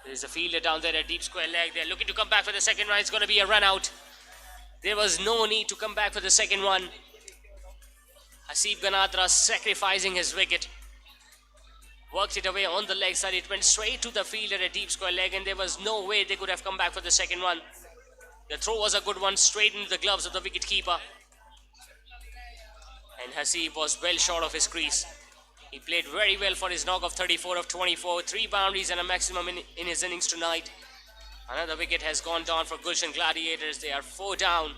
There's a fielder down there at deep square leg. They're looking to come back for the second run. It's going to be a run out. There was no need to come back for the second one. Haseeb Ganatra sacrificing his wicket. Worked it away on the leg side. It went straight to the fielder at deep square leg and there was no way they could have come back for the second one. The throw was a good one, straight into the gloves of the wicket keeper. And Haseeb was well short of his crease. He played very well for his knock of 34 of 24, 3 boundaries and a maximum in his innings tonight. Another wicket has gone down for Gulshan Gladiators. They are 4 down.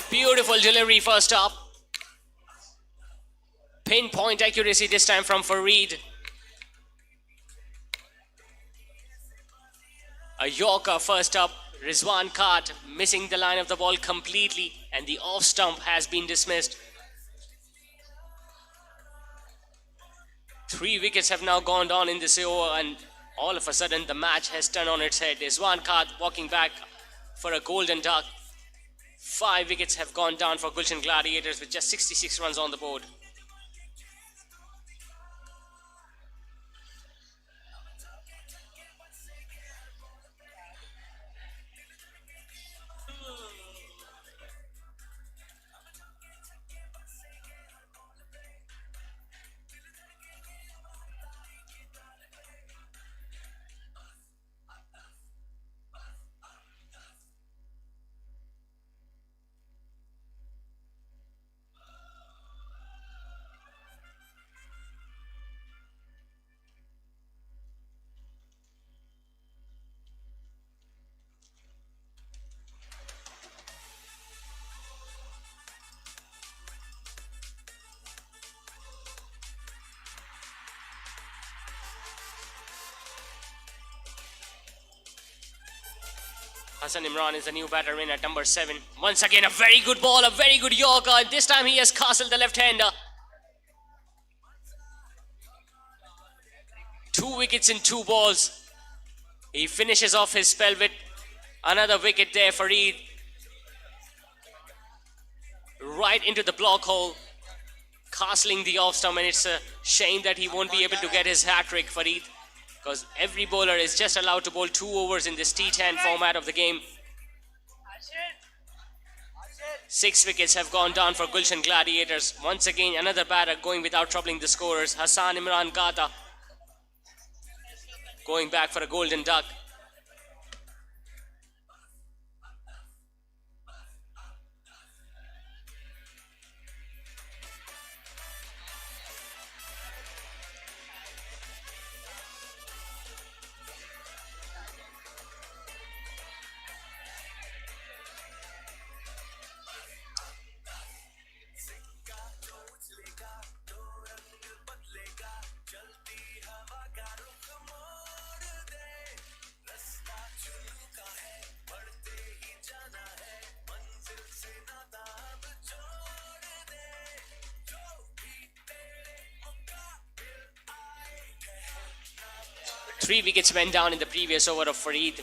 Beautiful delivery first up. Pinpoint accuracy this time from Fareed. A Yorker first up. Rizwan Khat missing the line of the ball completely and the off stump has been dismissed. 3 wickets have now gone down in this over and all of a sudden the match has turned on its head. Rizwan Khat walking back for a golden duck. 5 wickets have gone down for Gulshan Gladiators with just 66 runs on the board. Hassan Imran is the new batter in at number 7. Once again, a very good ball, a very good Yorker. And this time he has castled the left-hander. 2 wickets in 2 balls. He finishes off his spell with another wicket there, Fareed. Right into the block hole, castling the off stump, and it's a shame that he won't be able to get his hat-trick, Fareed, because every bowler is just allowed to bowl 2 overs in this T10 format of the game. 6 wickets have gone down for Gulshan Gladiators. Once again, another batter going without troubling the scorers. Hassan Imran Gata going back for a golden duck. Three wickets went down in the previous over of Fareed.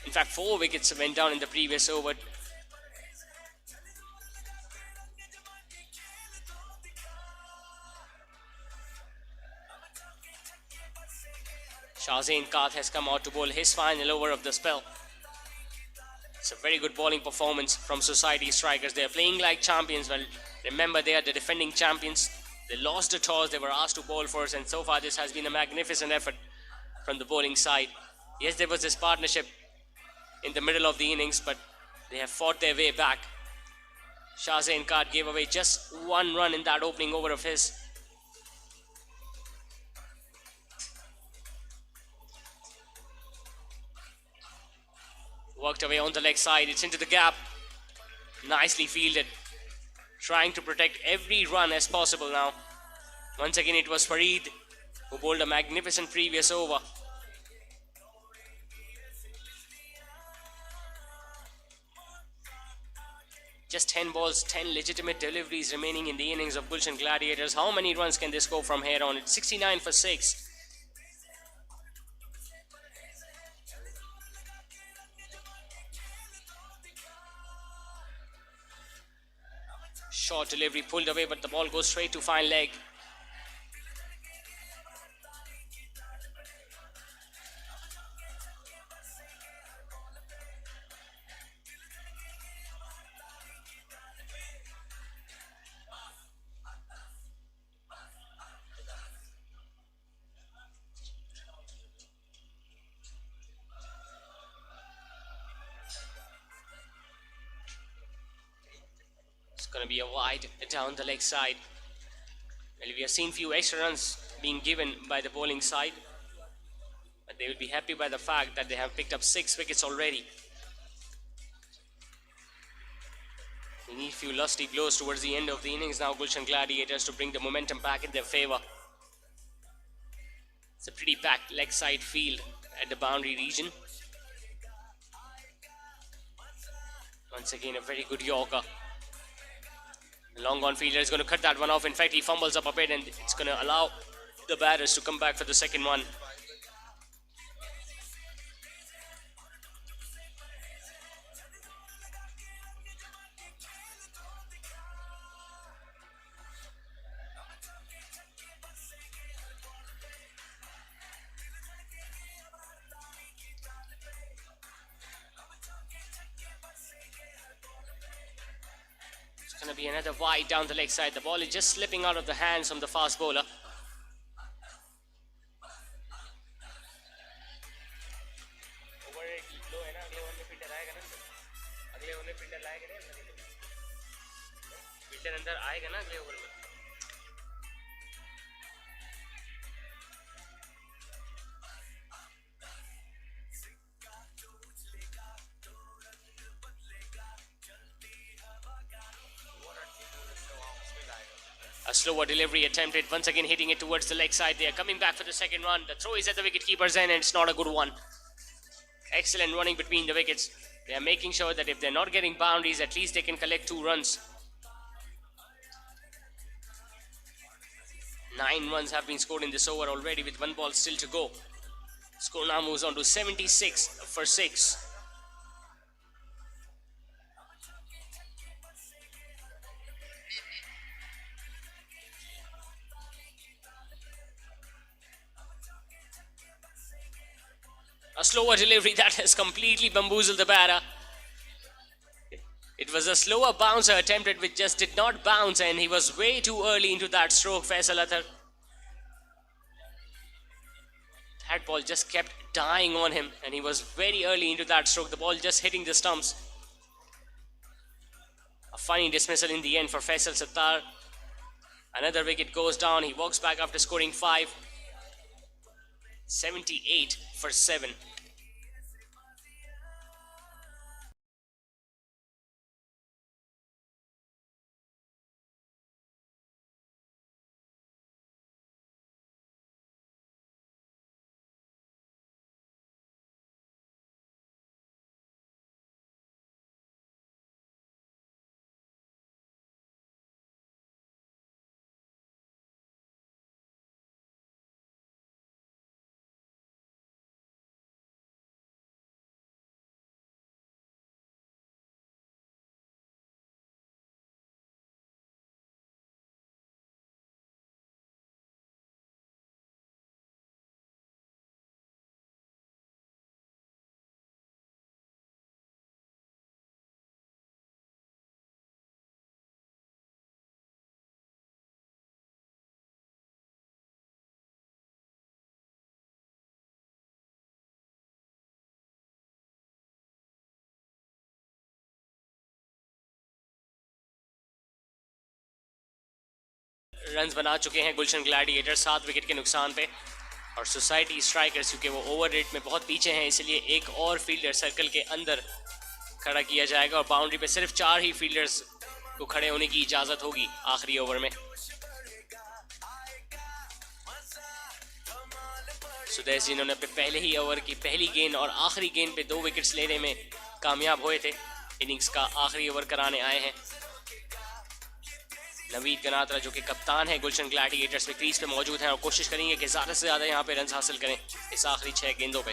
In fact, 4 wickets went down in the previous over. Shahzain Kath has come out to bowl his final over of the spell. It's a very good bowling performance from Society Strikers. They are playing like champions. Well, remember, they are the defending champions. They lost the toss. They were asked to bowl first, and so far this has been a magnificent effort from the bowling side. Yes, there was this partnership in the middle of the innings, but they have fought their way back. Shahzain Kath gave away just 1 run in that opening over of his. Worked away on the leg side. It's into the gap. Nicely fielded. Trying to protect every run as possible now. Once again, it was Fareed who bowled a magnificent previous over. Just 10 balls, 10 legitimate deliveries remaining in the innings of Gulshan Gladiators. How many runs can they score from here on? It's 69 for 6. Short delivery pulled away, but the ball goes straight to fine leg. Going to be a wide down the leg side. Well, we have seen few extra runs being given by the bowling side, but they will be happy by the fact that they have picked up 6 wickets already. They need few lusty blows towards the end of the innings now, Gulshan Gladiators, to bring the momentum back in their favor. It's a pretty packed leg side field at the boundary region. Once again, a very good Yorker. The long on fielder is going to cut that one off. In fact, he fumbles up a bit, and it's going to allow the batters to come back for the second one. Going to be another wide down the leg side. The ball is just slipping out of the hands from the fast bowler. A slower delivery attempted, once again hitting it towards the leg side. They are coming back for the second run. The throw is at the wicket keeper's end, and it's not a good one. Excellent running between the wickets. They are making sure that if they're not getting boundaries, at least they can collect 2 runs. 9 runs have been scored in this over already with 1 ball still to go. Score now moves on to 76 for 6. A slower delivery that has completely bamboozled the batter. It was a slower bouncer attempted which just did not bounce, and he was way too early into that stroke, Faisal Athar. That ball just kept dying on him, and he was very early into that stroke. The ball just hitting the stumps. A funny dismissal in the end for Faisal Sattar. Another wicket goes down. He walks back after scoring 5. 78 for 7. Runs बना चुके हैं गुलशन gladiator 7 wicket के नुकसान पे, और society strikers क्योंकि वो over rate में बहुत पीछे हैं, इसलिए एक और फील्डर सर्कल के अंदर खड़ा किया जाएगा और बाउंड्री पे सिर्फ 4 ही फील्डर्स को खड़े होने की इजाज़त होगी आखिरी ओवर में। सुदेश जिन्होंने अपने पहले ही ओवर की पहली गेंद और आखिरी गेंद पे 2 विकेट्स लेने में कामयाब हुए थे, इनिंग्स का आखिरी ओवर कराने आए हैं। नवीद गनात्रा जो कि कप्तान है गुलशन ग्लैडिएटर्स में क्रीज पे मौजूद हैं और कोशिश करेंगे कि ज़्यादा से ज़्यादा यहाँ पे रन हासिल करें इस आखिरी 6 गेंदों पे।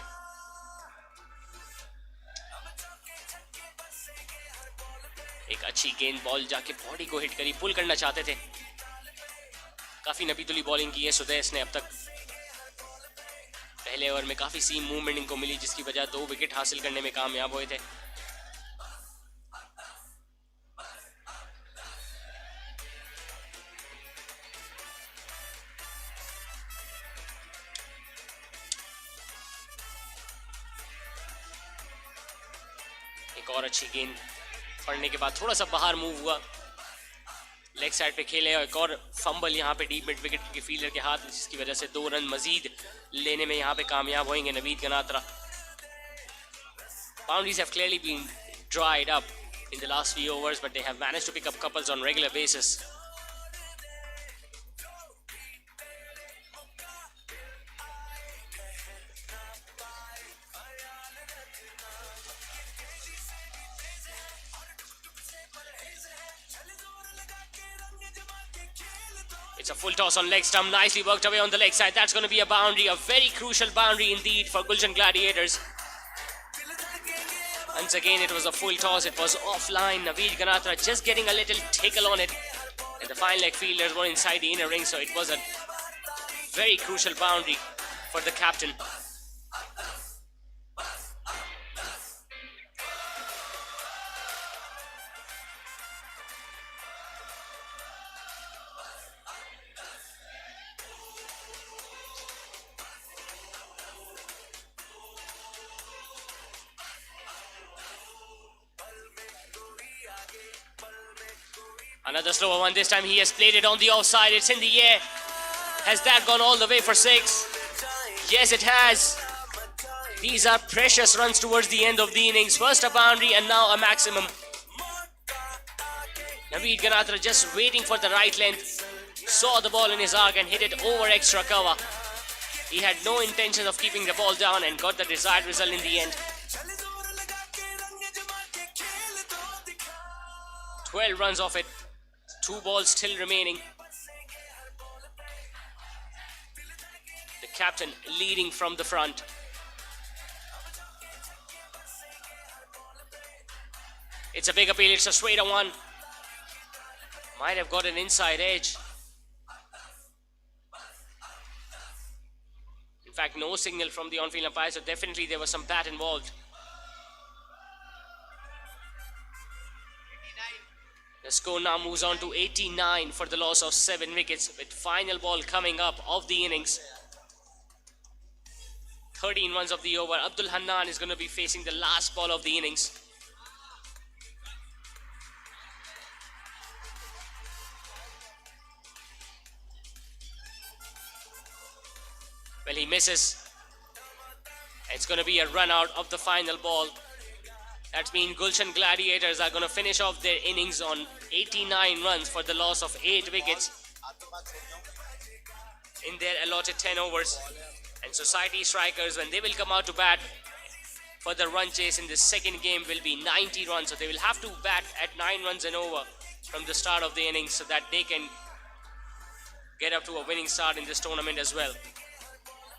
एक अच्छी गेंद बॉल जाके बॉडी को हिट करी, पुल करना चाहते थे। काफ़ी नबीतुली बॉलिंग की है सुदेश ने अब तक। पहले ओवर में काफ़ी सीम मूवमेंट इनको मिली जिसकी वजह 2 विकेट हासिल करने में कामयाब हुए थे। एक और अच्छी गेंद पड़ने के बाद थोड़ा सा बाहर मूव हुआ, लेग साइड पे खेले और एक और फंबल यहाँ पे डीप मिड विकेट के फील्डर के हाथ, जिसकी वजह से 2 रन मजीद लेने में यहाँ पे कामयाब होंगे Naveed Ganatra. Boundaries have clearly been dried up in the last few overs, but they have managed to pick up couples on regular basis. It's a full toss on leg stump, nicely worked away on the leg side. That's going to be a boundary, a very crucial boundary indeed for Gulshan Gladiators. Once again, it was a full toss, it was offline. Naveed Ganatra just getting a little tickle on it. And the fine leg fielders were inside the inner ring, so it was a very crucial boundary for the captain. Another slower one, this time he has played it on the offside, it's in the air. Has that gone all the way for 6? Yes, it has. These are precious runs towards the end of the innings. First a boundary and now a maximum. Naveed Ganatra just waiting for the right length. Saw the ball in his arc and hit it over extra cover. He had no intention of keeping the ball down and got the desired result in the end. 12 runs off it. 2 balls still remaining. The captain leading from the front. It's a big appeal. It's a straighter one. Might have got an inside edge. In fact, no signal from the on-field umpire, so definitely there was some bat involved. The score now moves on to 89 for the loss of 7 wickets, with final ball coming up of the innings. 13 runs of the over. Abdul Hannan is going to be facing the last ball of the innings. Well, he misses. It's going to be a run out of the final ball. That means Gulshan Gladiators are going to finish off their innings on 89 runs for the loss of 8 wickets in their allotted 10 overs. And Society Strikers, when they will come out to bat for the run chase in the second game, will be 90 runs. So they will have to bat at 9 runs and over from the start of the innings so that they can get up to a winning start in this tournament as well.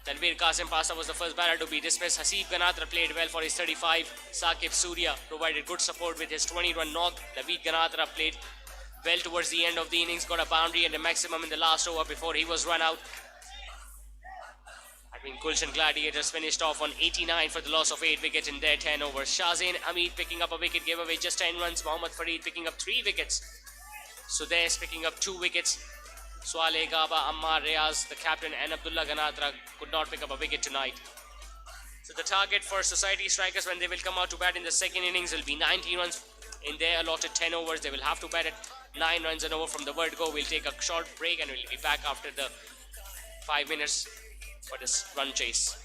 Tanveer Qasim Pasa was the first batter to be dismissed. Hasib Ganatra played well for his 35. Saqib Surya provided good support with his 20-run knock. David Ganatra played well towards the end of the innings, got a boundary and a maximum in the last over before he was run out. I mean, Gulshan Gladiators finished off on 89 for the loss of 8 wickets in their 10 overs. Shahzain Hamid picking up a wicket, gave away just 10 runs. Mohammad Fareed picking up 3 wickets. Sudais picking up 2 wickets. Swale Gaba, Ammar Riaz, the captain, and Abdullah Ganatra could not pick up a wicket tonight. So the target for Society Strikers when they will come out to bat in the second innings will be 90 runs in their allotted 10 overs. They will have to bat at 9 runs and over from the word go. We'll take a short break and we'll be back after the 5 minutes for this run chase.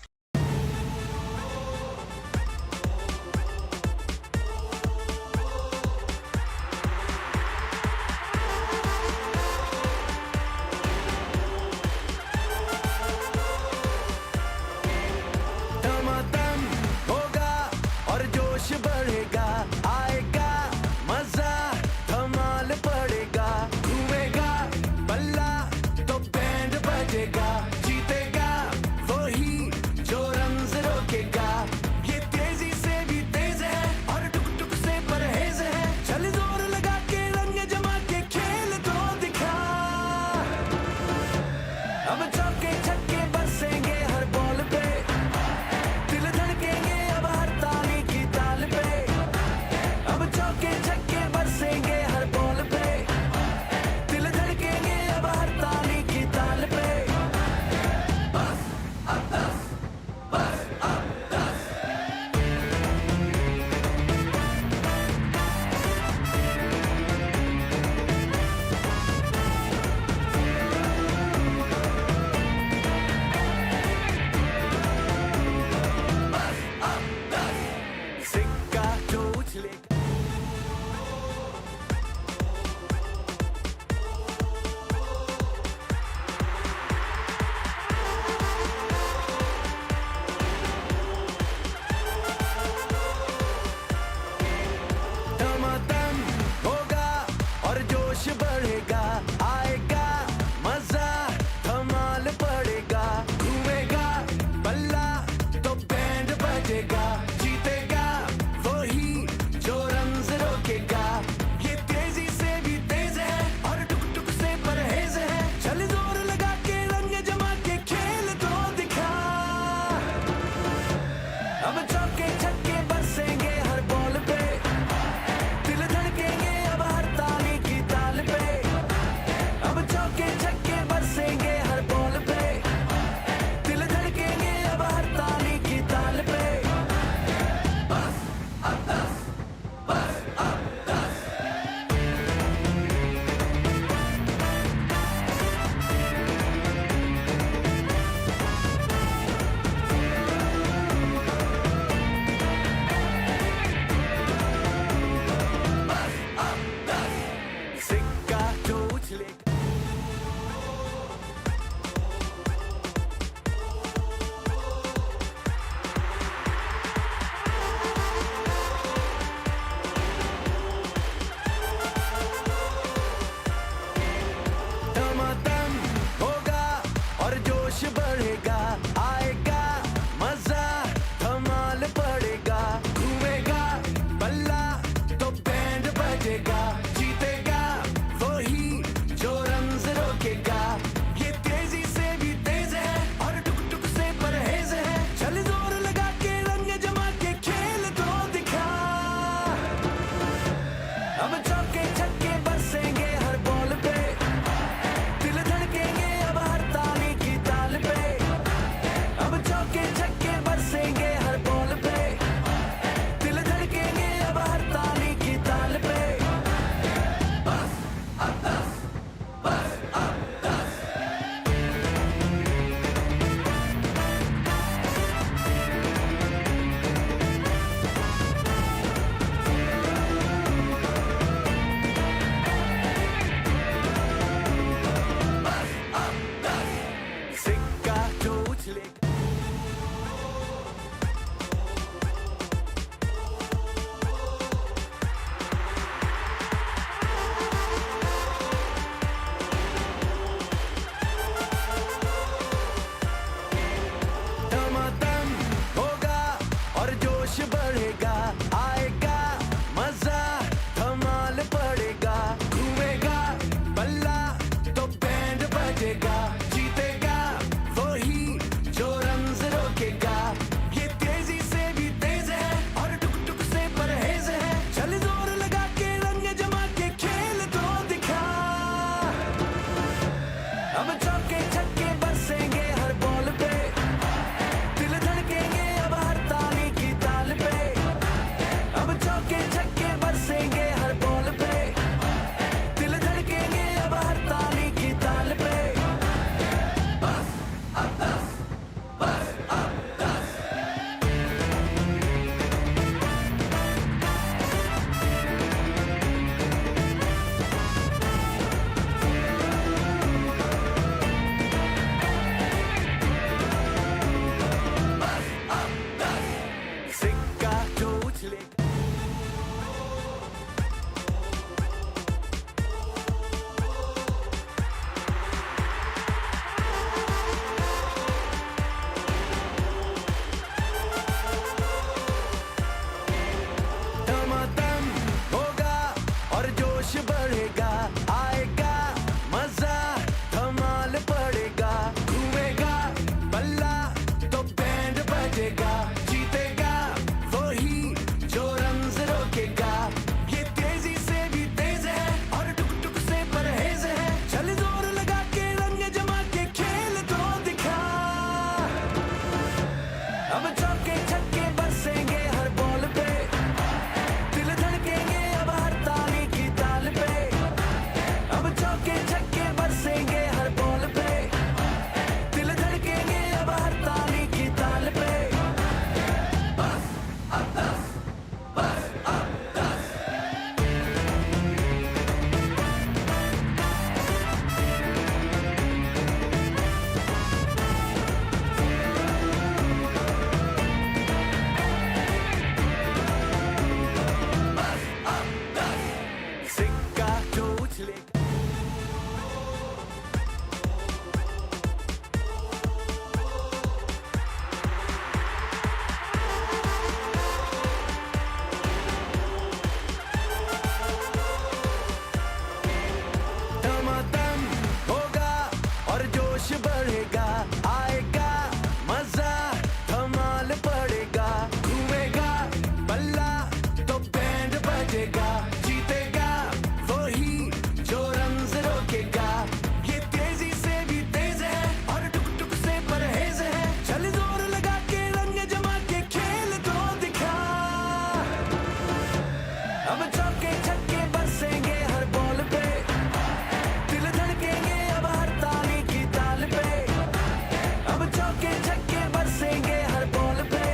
बजेगा जीतेगा वही जो runs रोकेगा ये तेजी से भी तेज है और टुक टुक से परहेज है चल जोर लगा के रंग जमा के खेल को दिखा अब चौके छक्के बरसेंगे हर बॉल पे दिल धड़केंगे अब हर ताली की ताल पे अब चौके छक्के बरसेंगे हर बॉल पे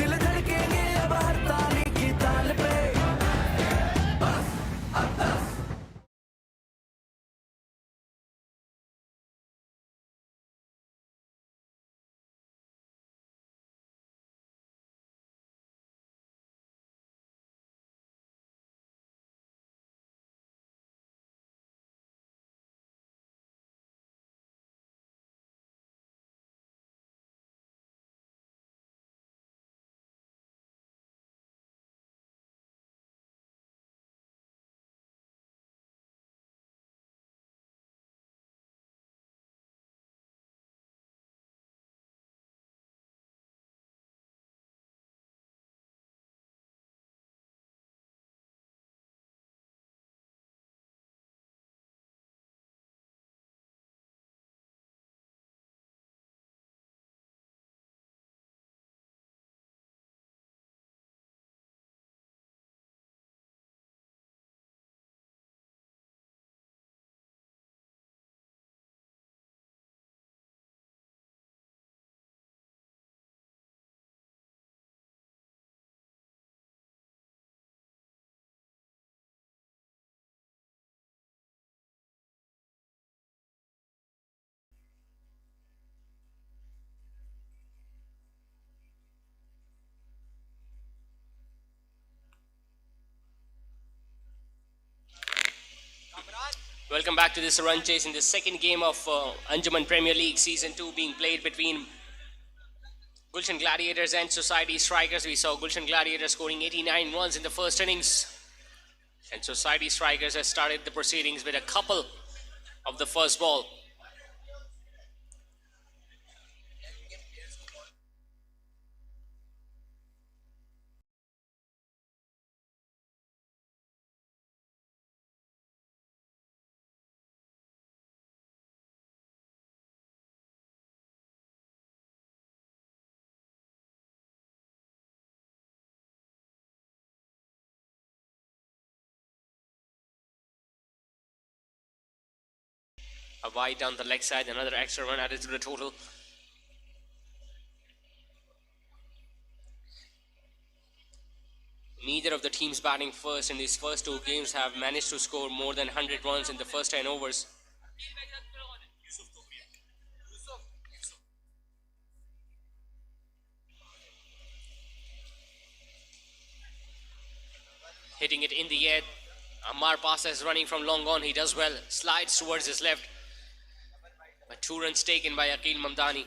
दिल धड़केंगे अब हर ताली की ताल पे Welcome back to this run chase in the second game of Anjuman Premier League Season 2 being played between Gulshan Gladiators and Society Strikers. We saw Gulshan Gladiators scoring 89 runs in the first innings, and Society Strikers has started the proceedings with a couple of the first ball. A wide down the leg side, another extra run added to the total. Neither of the teams batting first in these first two games have managed to score more than 100 runs in the first 10 overs. Hitting it in the air. Amar Pasa is running from long on. He does well. Slides towards his left. But 2 runs taken by Aqil Mamdani.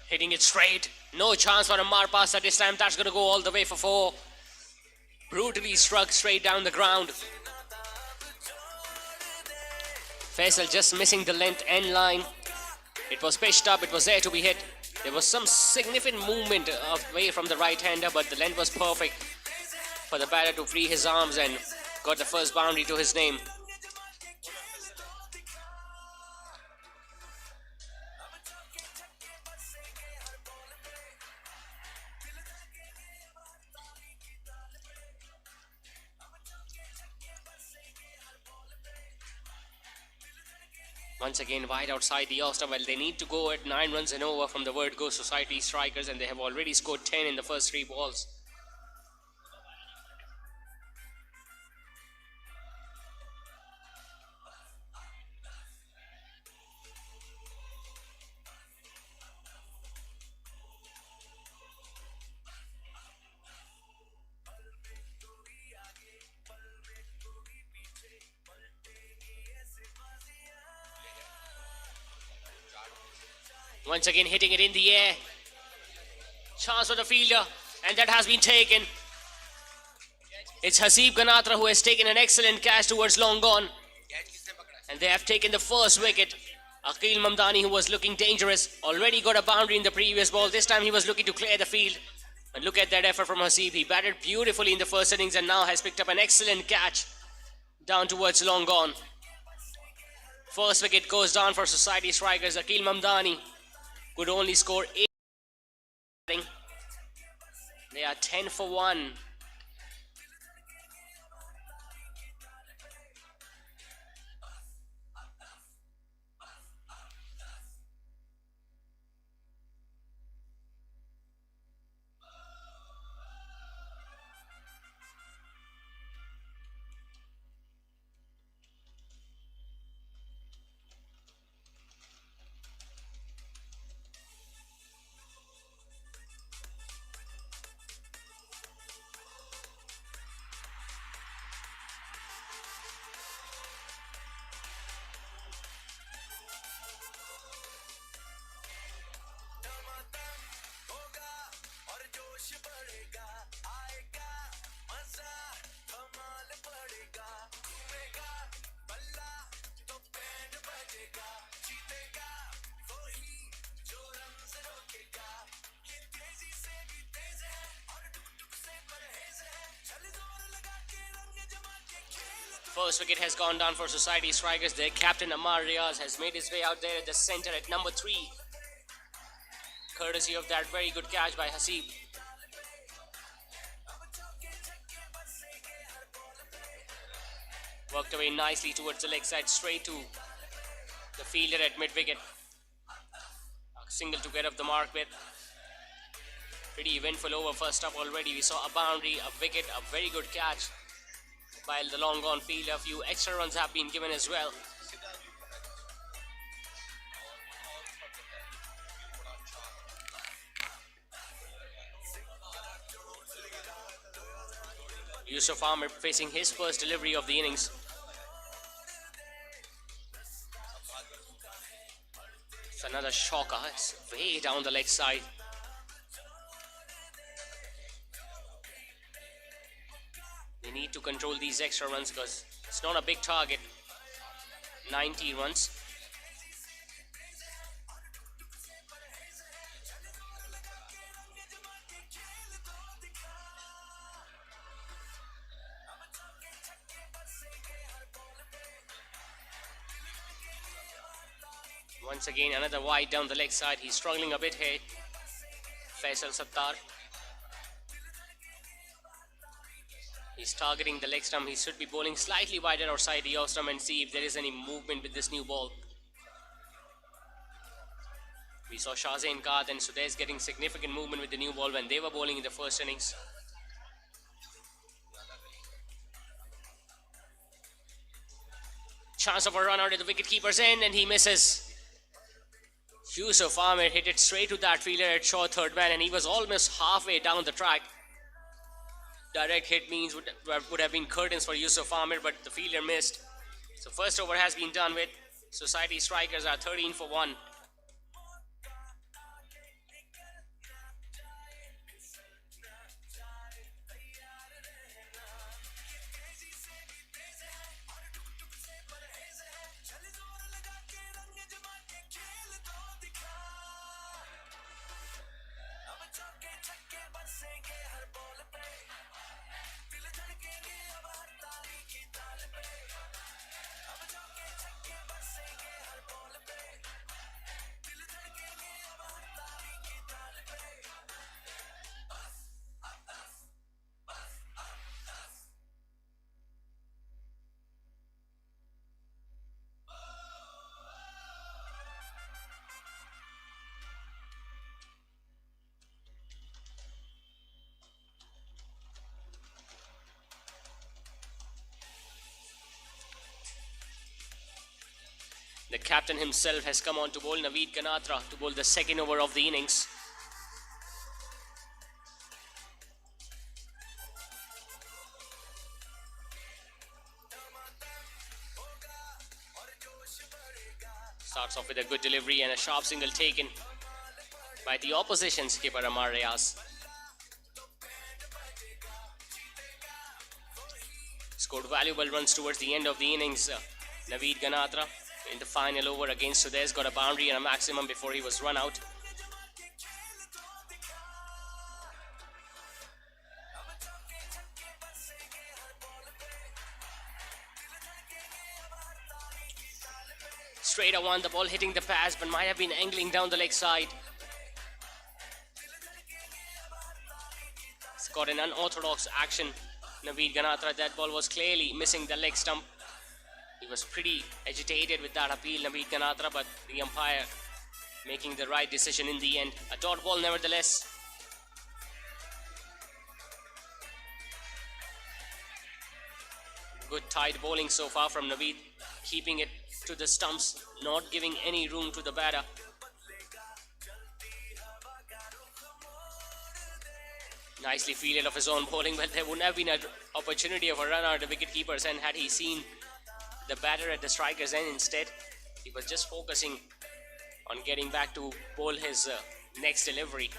Hitting it straight. No chance for Amar Pasa this time. That's going to go all the way for 4. Brutally struck straight down the ground. Faisal just missing the length end line. It was pitched up. It was there to be hit. There was some significant movement away from the right-hander, but the length was perfect for the batter to free his arms and got the first boundary to his name. Once again, wide outside the All-Star. Well, they need to go at 9 runs and over from the word go Society Strikers, and they have already scored 10 in the first 3 balls. Once again hitting it in the air. Chance for the fielder. And that has been taken. It's Haseeb Ganatra who has taken an excellent catch towards long on. And they have taken the first wicket. Aqil Mamdani, who was looking dangerous, already got a boundary in the previous ball. This time he was looking to clear the field. And look at that effort from Haseeb. He batted beautifully in the first innings and now has picked up an excellent catch down towards long on. First wicket goes down for Society Strikers. Aqil Mamdani could only score 8. They are 10 for 1. First wicket has gone down for Society Strikers. Their captain Amar Riaz has made his way out there at the centre at number 3. Courtesy of that very good catch by Haseeb. Worked away nicely towards the leg side, straight to the fielder at mid-wicket. A single to get up the mark with. Pretty eventful over first up already. We saw a boundary, a wicket, a very good catch. While the long on field, a few extra runs have been given as well. Yusuf Ahmed facing his first delivery of the innings. It's another shocker. It's way down the leg side. They need to control these extra runs because it's not a big target. 90 runs. Once again, another wide down the leg side. He's struggling a bit here. Faisal Sattar. He's targeting the leg stump. He should be bowling slightly wider outside the off stump and see if there is any movement with this new ball. We saw Shahzain Qad and Sudesh getting significant movement with the new ball when they were bowling in the first innings. Chance of a run out at the wicketkeeper's end and he misses. Yusuf Ahmed hit it straight to that fielder at short third man and he was almost halfway down the track. Direct hit means would have been curtains for Yusuf Ahmed, but the fielder missed. So first over has been done with. Society Strikers are 13 for 1. The captain himself has come on to bowl, Naveed Ganatra, to bowl the second over of the innings. Starts off with a good delivery and a sharp single taken by the opposition skipper Amar Riaz. scored valuable runs towards the end of the innings. Naveed Ganatra in the final over against Sudesh got a boundary and a maximum before he was run out. Straight one, the ball hitting the pads but might have been angling down the leg side. It's got an unorthodox action. Naveed Ganatra, that ball was clearly missing the leg stump. He was pretty agitated with that appeal, Naveed Ganatra, but the umpire making the right decision in the end. A dot ball nevertheless. Good tight bowling so far from Naveed, keeping it to the stumps, not giving any room to the batter. Nicely fielded of his own bowling, but there wouldn't have been an opportunity of a run out of the wicket-keeper's end had he seen the batter at the striker's end. Instead, he was just focusing on getting back to bowl his next delivery.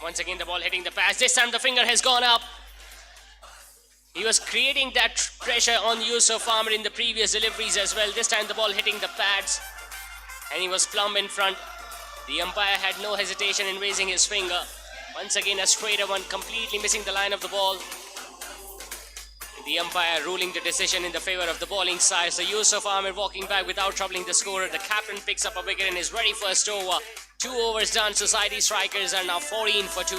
Once again the ball hitting the pads. This time the finger has gone up. He was creating that pressure on Yusuf Ahmed in the previous deliveries as well. This time the ball hitting the pads and he was plumb in front. The umpire had no hesitation in raising his finger. Once again a straighter one, completely missing the line of the ball. The umpire ruling the decision in the favor of the bowling side. So Yusuf Ahmed walking back without troubling the scorer. The captain picks up a wicket in his very first over. 2 overs done. Society strikers are now 14 for 2.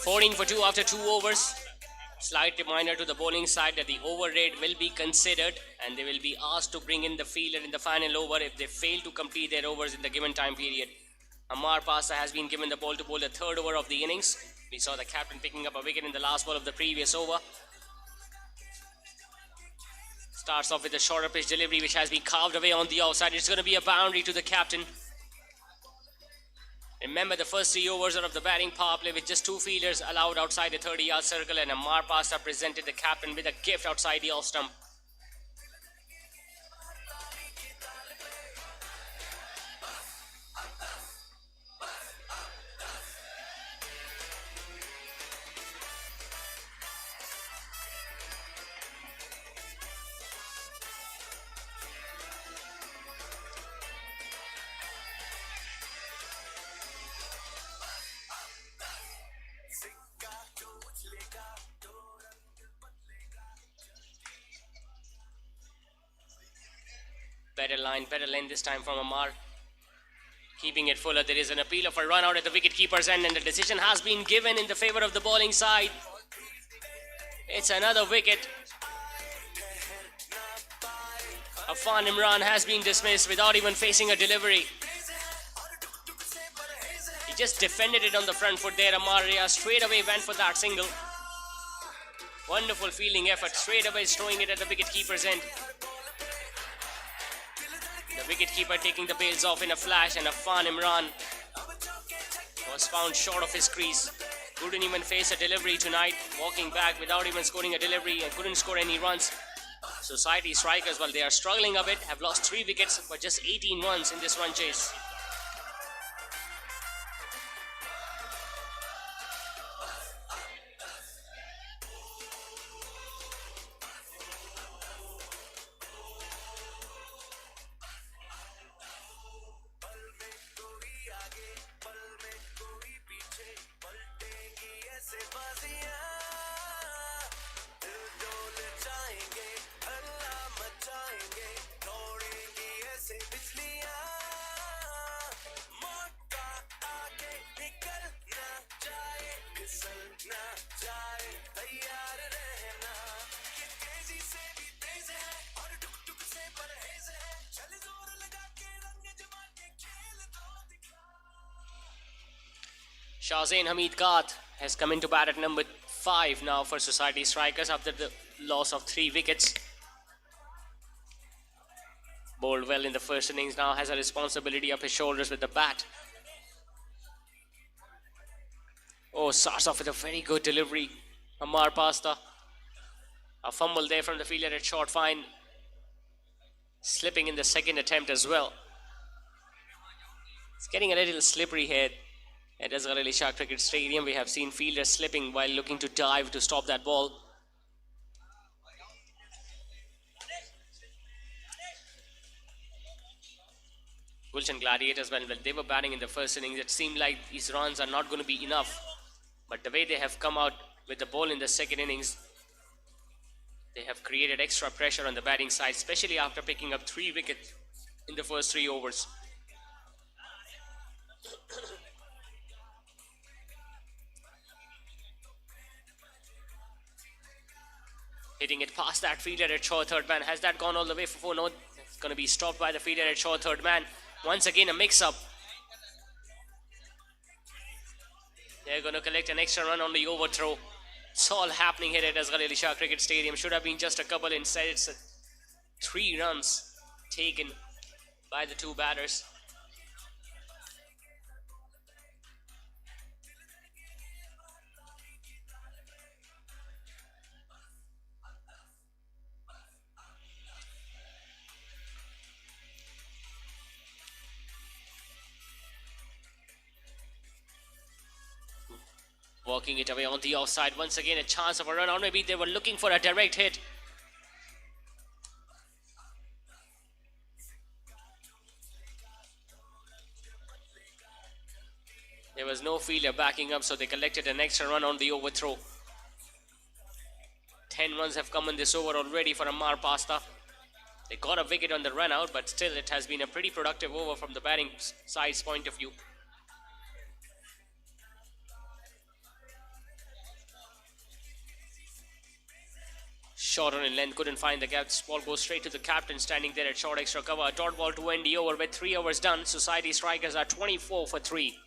Fourteen for 2 after 2 overs. Slight reminder to the bowling side that the over rate will be considered and they will be asked to bring in the fielder in the final over if they fail to complete their overs in the given time period. Amar Pasa has been given the ball to bowl the third over of the innings. We saw the captain picking up a wicket in the last ball of the previous over. Starts off with a shorter pitch delivery which has been carved away on the outside. It's going to be a boundary to the captain. Remember, the first 3 overs are of the batting power play with just 2 fielders allowed outside the 30-yard circle, and Amar Pasta presented the captain with a gift outside the off stump. Better lane this time from Amar. Keeping it fuller. There is an appeal of a run out at the wicket-keeper's end and the decision has been given in the favor of the bowling side. It's another wicket. Afan Imran has been dismissed without even facing a delivery. He just defended it on the front foot there. Amar Ria straight away went for that single. Wonderful fielding effort, straight away throwing it at the wicket-keeper's end. The wicket-keeper taking the bails off in a flash, and Afan Imran was found short of his crease. Couldn't even face a delivery tonight, walking back without even scoring a delivery, and couldn't score any runs. Society Strikers, while they are struggling a bit, have lost 3 wickets but just 18 runs in this run chase. Shahzain Hamid Ghat has come into bat at number 5 now for Society Strikers after the loss of 3 wickets. Bowled well in the first innings, now has a responsibility up his shoulders with the bat. Oh, starts off with a very good delivery. Amar Pasta. A fumble there from the fielder at short fine. Slipping in the second attempt as well. It's getting a little slippery here at Asghar Ali Shah Cricket Stadium. We have seen fielders slipping while looking to dive to stop that ball. Gulshan Gladiators, when they were batting in the first innings, it seemed like these runs are not going to be enough. But the way they have come out with the ball in the second innings, they have created extra pressure on the batting side, especially after picking up 3 wickets in the first 3 overs. Hitting it past that fielder at short third man. Has that gone all the way for 4? No, it's going to be stopped by the fielder at short third man. Once again, a mix-up. They're going to collect an extra run on the overthrow. It's all happening here at Asghar Ali Shah Cricket Stadium. Should have been just a couple. Instead, it's 3 runs taken by the 2 batters. Walking it away on the offside. Once again, a chance of a run, or maybe they were looking for a direct hit. There was no fielder backing up, so they collected an extra run on the overthrow. 10 runs have come in this over already for Amar Pasta. They got a wicket on the run out, but still it has been a pretty productive over from the batting side's point of view. Short on in length, couldn't find the gap. This ball goes straight to the captain standing there at short extra cover. A dot ball to end the over with 3 overs done. Society Strikers are 24 for 3.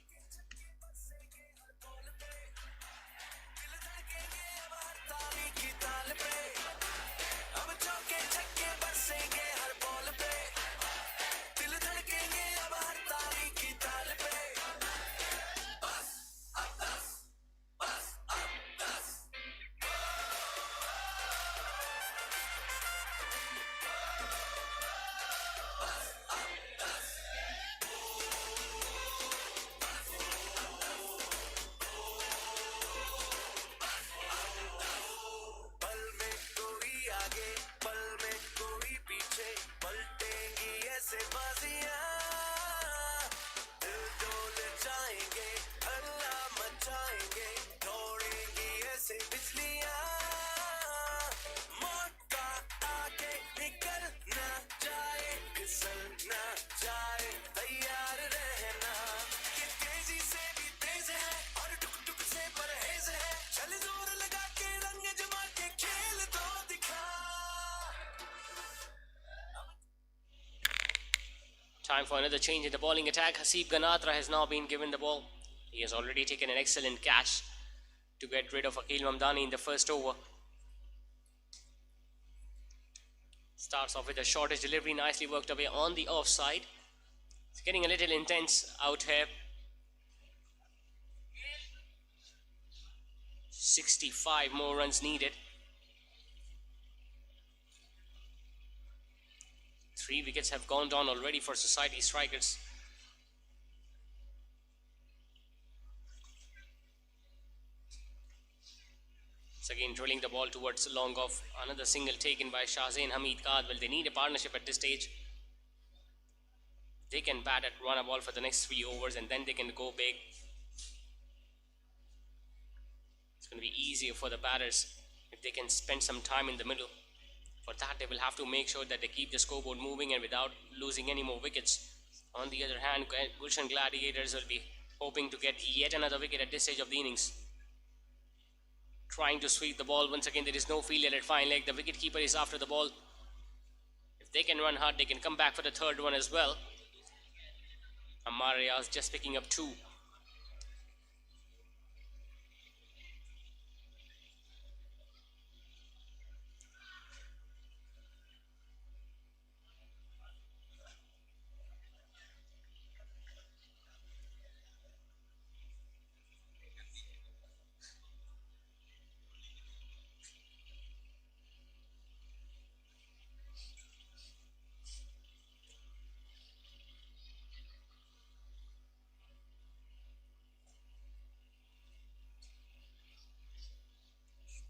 Time for another change in the bowling attack. Haseeb Ganatra has now been given the ball. He has already taken an excellent catch to get rid of Akil Mamdani in the first over. Starts off with a shortish delivery, nicely worked away on the offside. It's getting a little intense out here. 65 more runs needed. 3 wickets have gone down already for Society Strikers. Once again drilling the ball towards long off. Another single taken by Shahzain Hamid Qad. Well, they need a partnership at this stage. They can bat at run a ball for the next 3 overs and then they can go big. It's going to be easier for the batters if they can spend some time in the middle. For that, they will have to make sure that they keep the scoreboard moving and without losing any more wickets. On the other hand, Gulshan Gladiators will be hoping to get yet another wicket at this stage of the innings. Trying to sweep the ball. Once again, there is no fielder at fine leg. The wicketkeeper is after the ball. If they can run hard, they can come back for the third one as well. Ammar Riaz just picking up 2.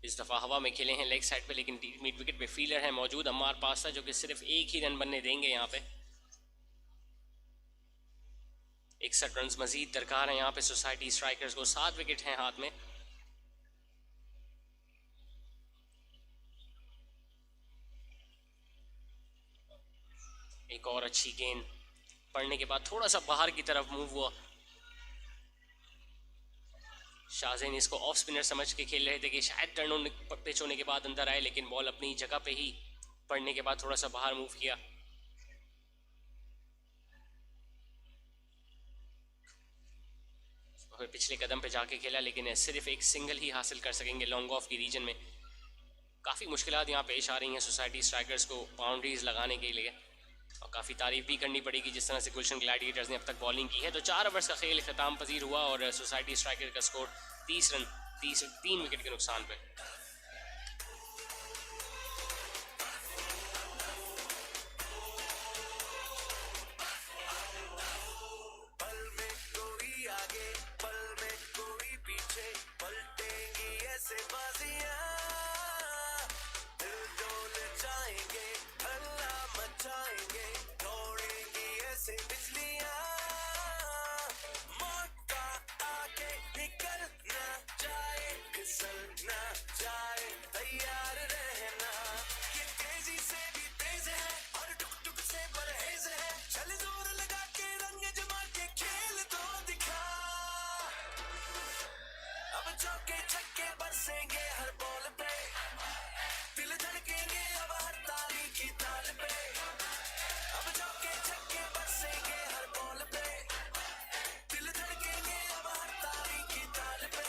इस दफ़ा हवा में खेले हैं leg side पे, लेकिन mid wicket पे fielder है मौजूद अम्मार पास्ता, जो कि सिर्फ एक ही रन बनने देंगे यहाँ पे। 61 रन मजीद दरकार है यहाँ पे सोसाइटी स्ट्राइकर्स को। 7 विकेट हैं हाथ में। एक और अच्छी गेंद पड़ने के बाद थोड़ा सा बाहर की तरफ मूव हुआ। शाहज़ैन इसको ऑफ स्पिनर समझ के खेल रहे थे कि शायद टर्न पिच होने के बाद अंदर आए, लेकिन बॉल अपनी जगह पे ही पड़ने के बाद थोड़ा सा बाहर मूव किया। और पिछले कदम पे जाके खेला, लेकिन सिर्फ एक सिंगल ही हासिल कर सकेंगे लॉन्ग ऑफ की रीजन में। काफ़ी मुश्किलात यहाँ पेश आ रही हैं सोसाइटी स्ट्राइकर्स को बाउंड्रीज लगाने के लिए, और काफ़ी तारीफ भी करनी पड़ेगी जिस तरह से गुलशन ग्लैडिएटर्स ने अब तक बॉलिंग की है। तो 4 ओवर्स का खेल ख़त्म पजीर हुआ और सोसाइटी स्ट्राइकर का स्कोर 30 रन 3 विकेट के नुकसान पे। पल में कोई आगे पल में कोई पीछे, पलटेंगी ऐसे बाजियां, दिल डोल जाएंगे हल्ला मचाएंगे, दौड़ेंगी ऐसे बिजलियां, मौका आके निकल ना जाए फिसल ना जाए, तैयार रहना। ये तेजी से भी तेज है और टुक टुक से परहेज है, चल जोर लगा के रंग जमा के खेल तो दिखा। अब चौके छक्के बरसेंगे हर बॉल पे, दिल धड़केंगे अब हर ताली की ताल पे। अब चौके छक्के बरसेंगे हर बॉल पे, दिल धड़केंगे अब हर ताली की ताल पे।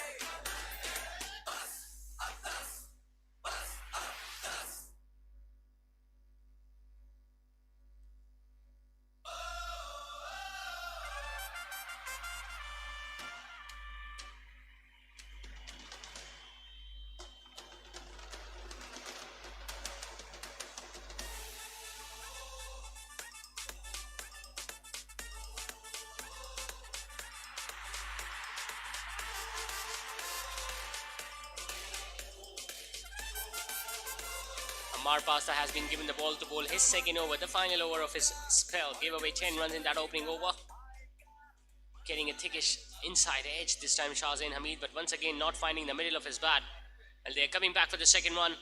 Ammar Pasta has been given the ball to bowl his second over, the final over of his spell. Gave away 10 runs in that opening over. Getting a thickish inside edge this time Shahzain Hamid, but once again not finding the middle of his bat. And they're coming back for the second one.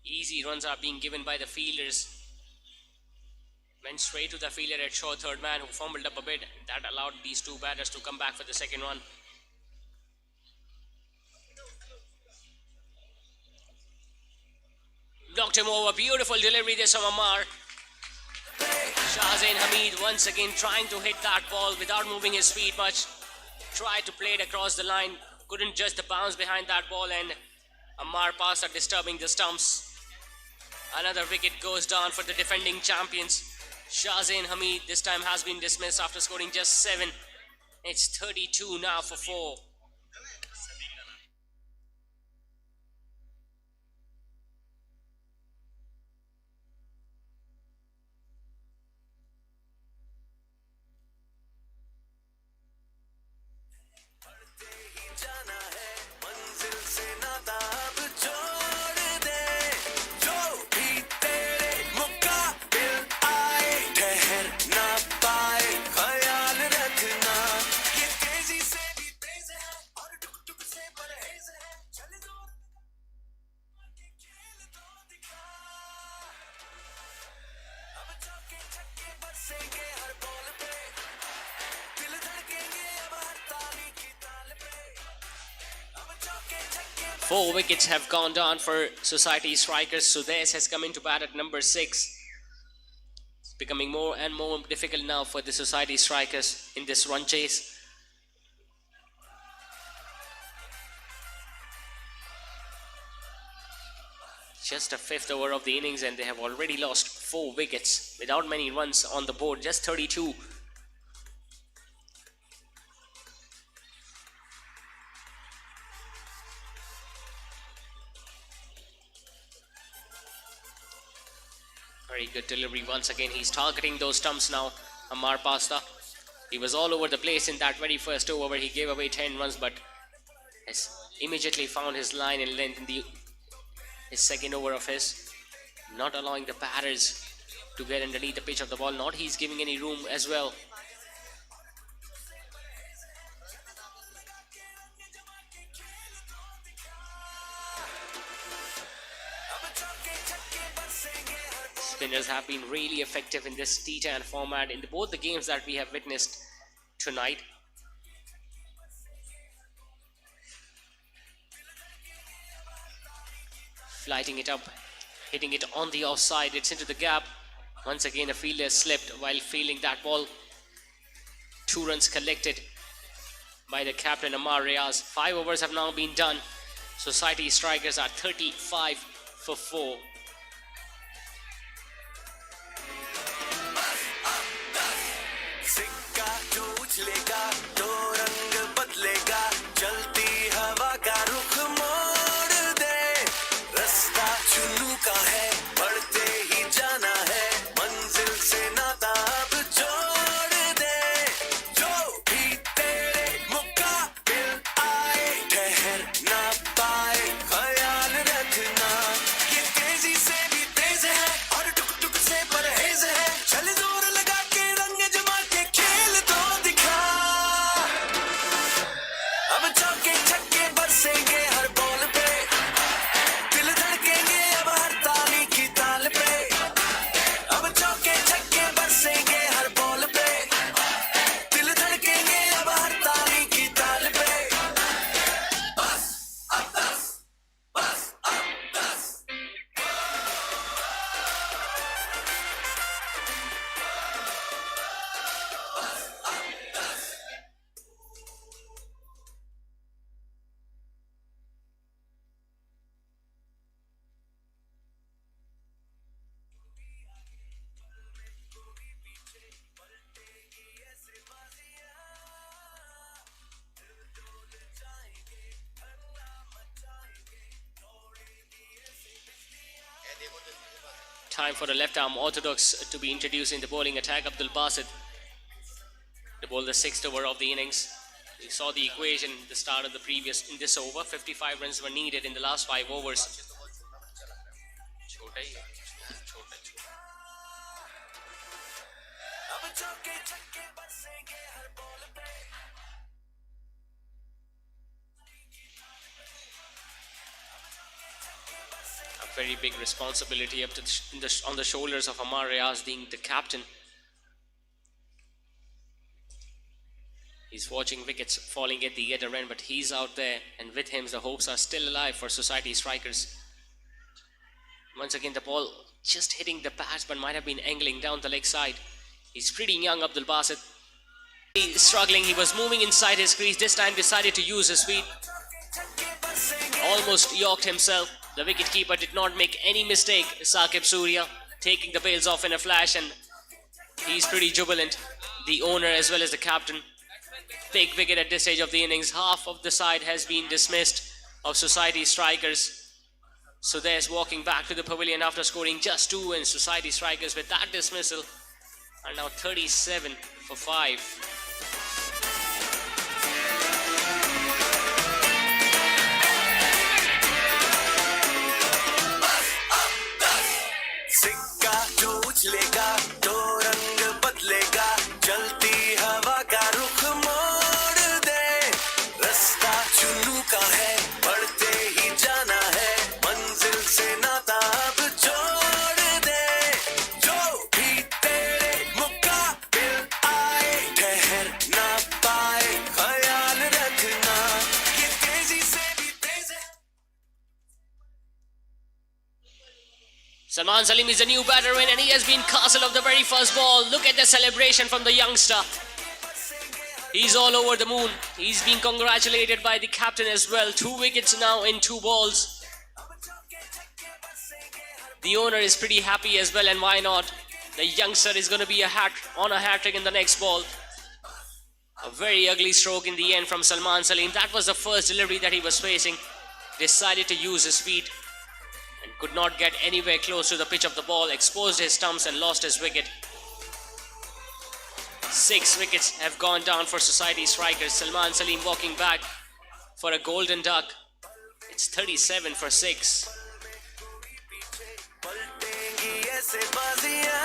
Easy runs are being given by the fielders. Went straight to the fielder at short third man, who fumbled up a bit. That allowed these two batters to come back for the second one. Knocked him over. Beautiful delivery there from Ammar. Shahzain Hamid once again trying to hit that ball without moving his feet much. Tried to play it across the line. couldn't judge the bounce behind that ball, and Ammar Pass are disturbing the stumps. Another wicket goes down for the defending champions. Shahzain Hamid this time has been dismissed after scoring just 7. It's 32 now for 4. जाना है मंजिल से नाता अब जोड़ दे जो भी तेरे मुकाबिल आए ठहर ना पाए ख्याल रखना ये तेजी से भी तेज है और टुक टुक से परहेज है चल जोर के खेल तो दिखा अब चौके छक्के बरसेंगे हर बॉल पे दिल धड़केंगे अब हर ताली की ताल पे 4 wickets have gone down for Society Strikers. Sudesh has come into bat at number 6. It's becoming more and more difficult now for the Society Strikers in this run chase. Just a 5th over of the innings and they have already lost 4 wickets without many runs on the board, just 32. Very good delivery once again. He's targeting those stumps now. Ammar Pasta. He was all over the place in that very first over where he gave away 10 runs, but has immediately found his line and length in his second over of his, not allowing the batters to get underneath the pitch of the ball. Not he's giving any room as well. Spinners have been really effective in this T10 format in both the games that we have witnessed tonight. Flighting it up, hitting it on the offside, it's into the gap. Once again a fielder slipped while fielding that ball. 2 runs collected by the captain Ammar Riaz. 5 overs have now been done. Society Strikers are 35 for 4. सिक्का जो उछलेगा तो रंग बदलेगा चलती हवा का रुख मोड़ दे रास्ता चुनू का है बढ़ते ही जाना है मंजिल से नाता अब जोड़ दे जो भी तेरे मुकाबिल आए ठहर ना पाए ख्याल रखना ये तेजी से भी तेज है और टुक टुक से परहेज है चल जोर लगा के रंग जमा के खेल तो दिखा अब चौके छक्के बरसेंगे हर बॉल पे दिल धड़केंगे अब हर ताली की ताल पे अब चौके छक्के बरसेंगे हर बॉल पे दिल धड़केंगे अब हर ताली की ताल पे बस अब 10 बस अब 10 Time for the left arm orthodox to be introduced in the bowling attack. Abdul Basit to bowl the 6th over of the innings. We saw the equation at the start of the previous in this over. 55 runs were needed in the last 5 overs. अब चौके छक्के बरसेंगे हर ball पे A very big responsibility up to on the shoulders of Ammar Riaz being the captain. He's watching wickets falling at the other end, but he's out there, and with him the hopes are still alive for Society Strikers. Once again the ball just hitting the pads but might have been angling down the leg side. He's pretty young, Abdul Basit. He's struggling, he was moving inside his crease, this time decided to use his feet. almost yorked himself. The wicketkeeper did not make any mistake. Saqib Surya taking the bails off in a flash, and he's pretty jubilant. The owner as well as the captain. Big wicket at this stage of the innings. Half of the side has been dismissed of Society Strikers. So there's walking back to the pavilion after scoring just 2, and Society Strikers with that dismissal are now 37 for 5. सिक्का जो उछलेगा तो रंग बदलेगा चलती हवा का रुख मोड़ दे रास्ता चुनू का है बढ़ते ही जाना है मंजिल से नाता अब जोड़ दे जो भी तेरे मुकाबिल आए ठहर ना पाए ख्याल रखना ये तेजी से भी तेज है. Salman Salim is a new batter in, and he has been castle of the very first ball. Look at the celebration from the youngster. He's all over the moon. He's been congratulated by the captain as well. 2 wickets now in 2 balls. The owner is pretty happy as well, and why not? The youngster is going to be on a hat trick in the next ball. A very ugly stroke in the end from Salman Salim. That was the first delivery that he was facing. Decided to use his feet and could not get anywhere close to the pitch of the ball, exposed his stumps and lost his wicket. 6 wickets have gone down for Society Strikers. Salman Salim walking back for a golden duck. It's 37 for 6. पलटेंगी ऐसे बाजियां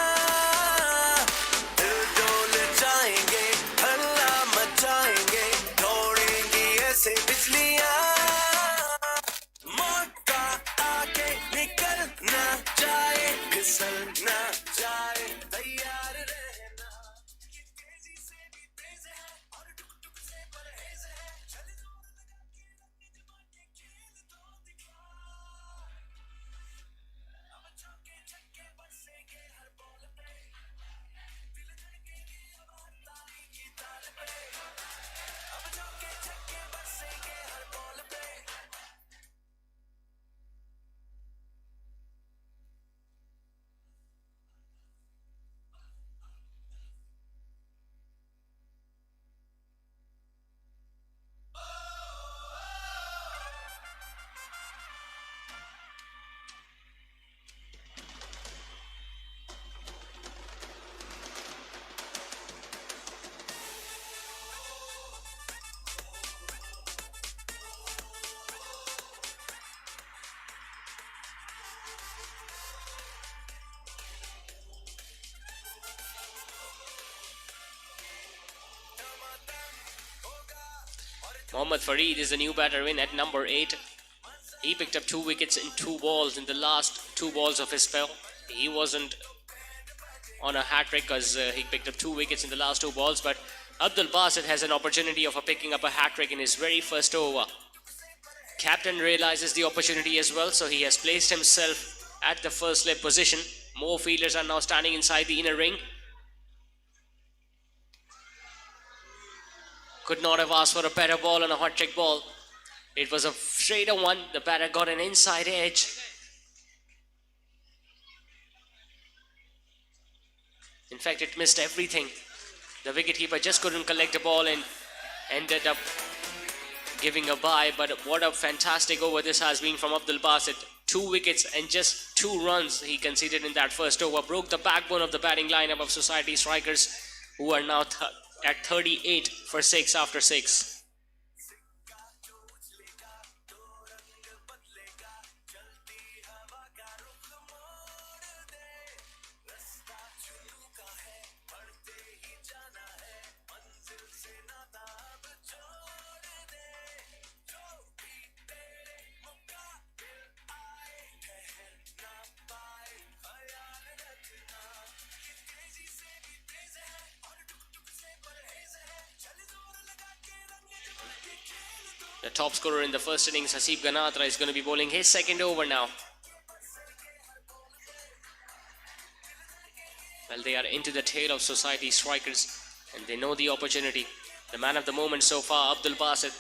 दिल डोल जाएंगे हल्ला मचाएंगे दौड़ेंगी ऐसे बिजलियां मौका आके निकल ना जाए फिसल ना जाए तैयार रहना ये तेजी से भी तेज है और टुक टुक से परहेज है चल जोर लगा के रंग जमा के खेल तो दिखा अब चौके छक्के बरसेंगे हर बॉल पे दिल धड़केंगे अब हर ताली की ताल पे अब चौके छक्के बरसेंगे हर बॉल पे. Mohammad Fareed is the new batter in at number 8. He picked up 2 wickets in 2 balls in the last 2 balls of his spell. He wasn't on a hat trick because he picked up 2 wickets in the last 2 balls, but Abdul Basit has an opportunity of picking up a hat trick in his very first over. Captain realizes the opportunity as well, so he has placed himself at the first slip position. More fielders are now standing inside the inner ring. Could not have asked for a better ball on a hot trick ball. It was a straighter one. The batter got an inside edge. In fact, it missed everything. The wicketkeeper just couldn't collect the ball and ended up giving a bye. But what a fantastic over this has been from Abdul Basit. 2 wickets and just 2 runs he conceded in that first over. Broke the backbone of the batting lineup of Society Strikers, who are now at 38 for 6 after 6. The top scorer in the first innings, Hasib Ganatra, is going to be bowling his second over now. Well, they are into the tail of Society Strikers and they know the opportunity. The man of the moment so far, Abdul Basit,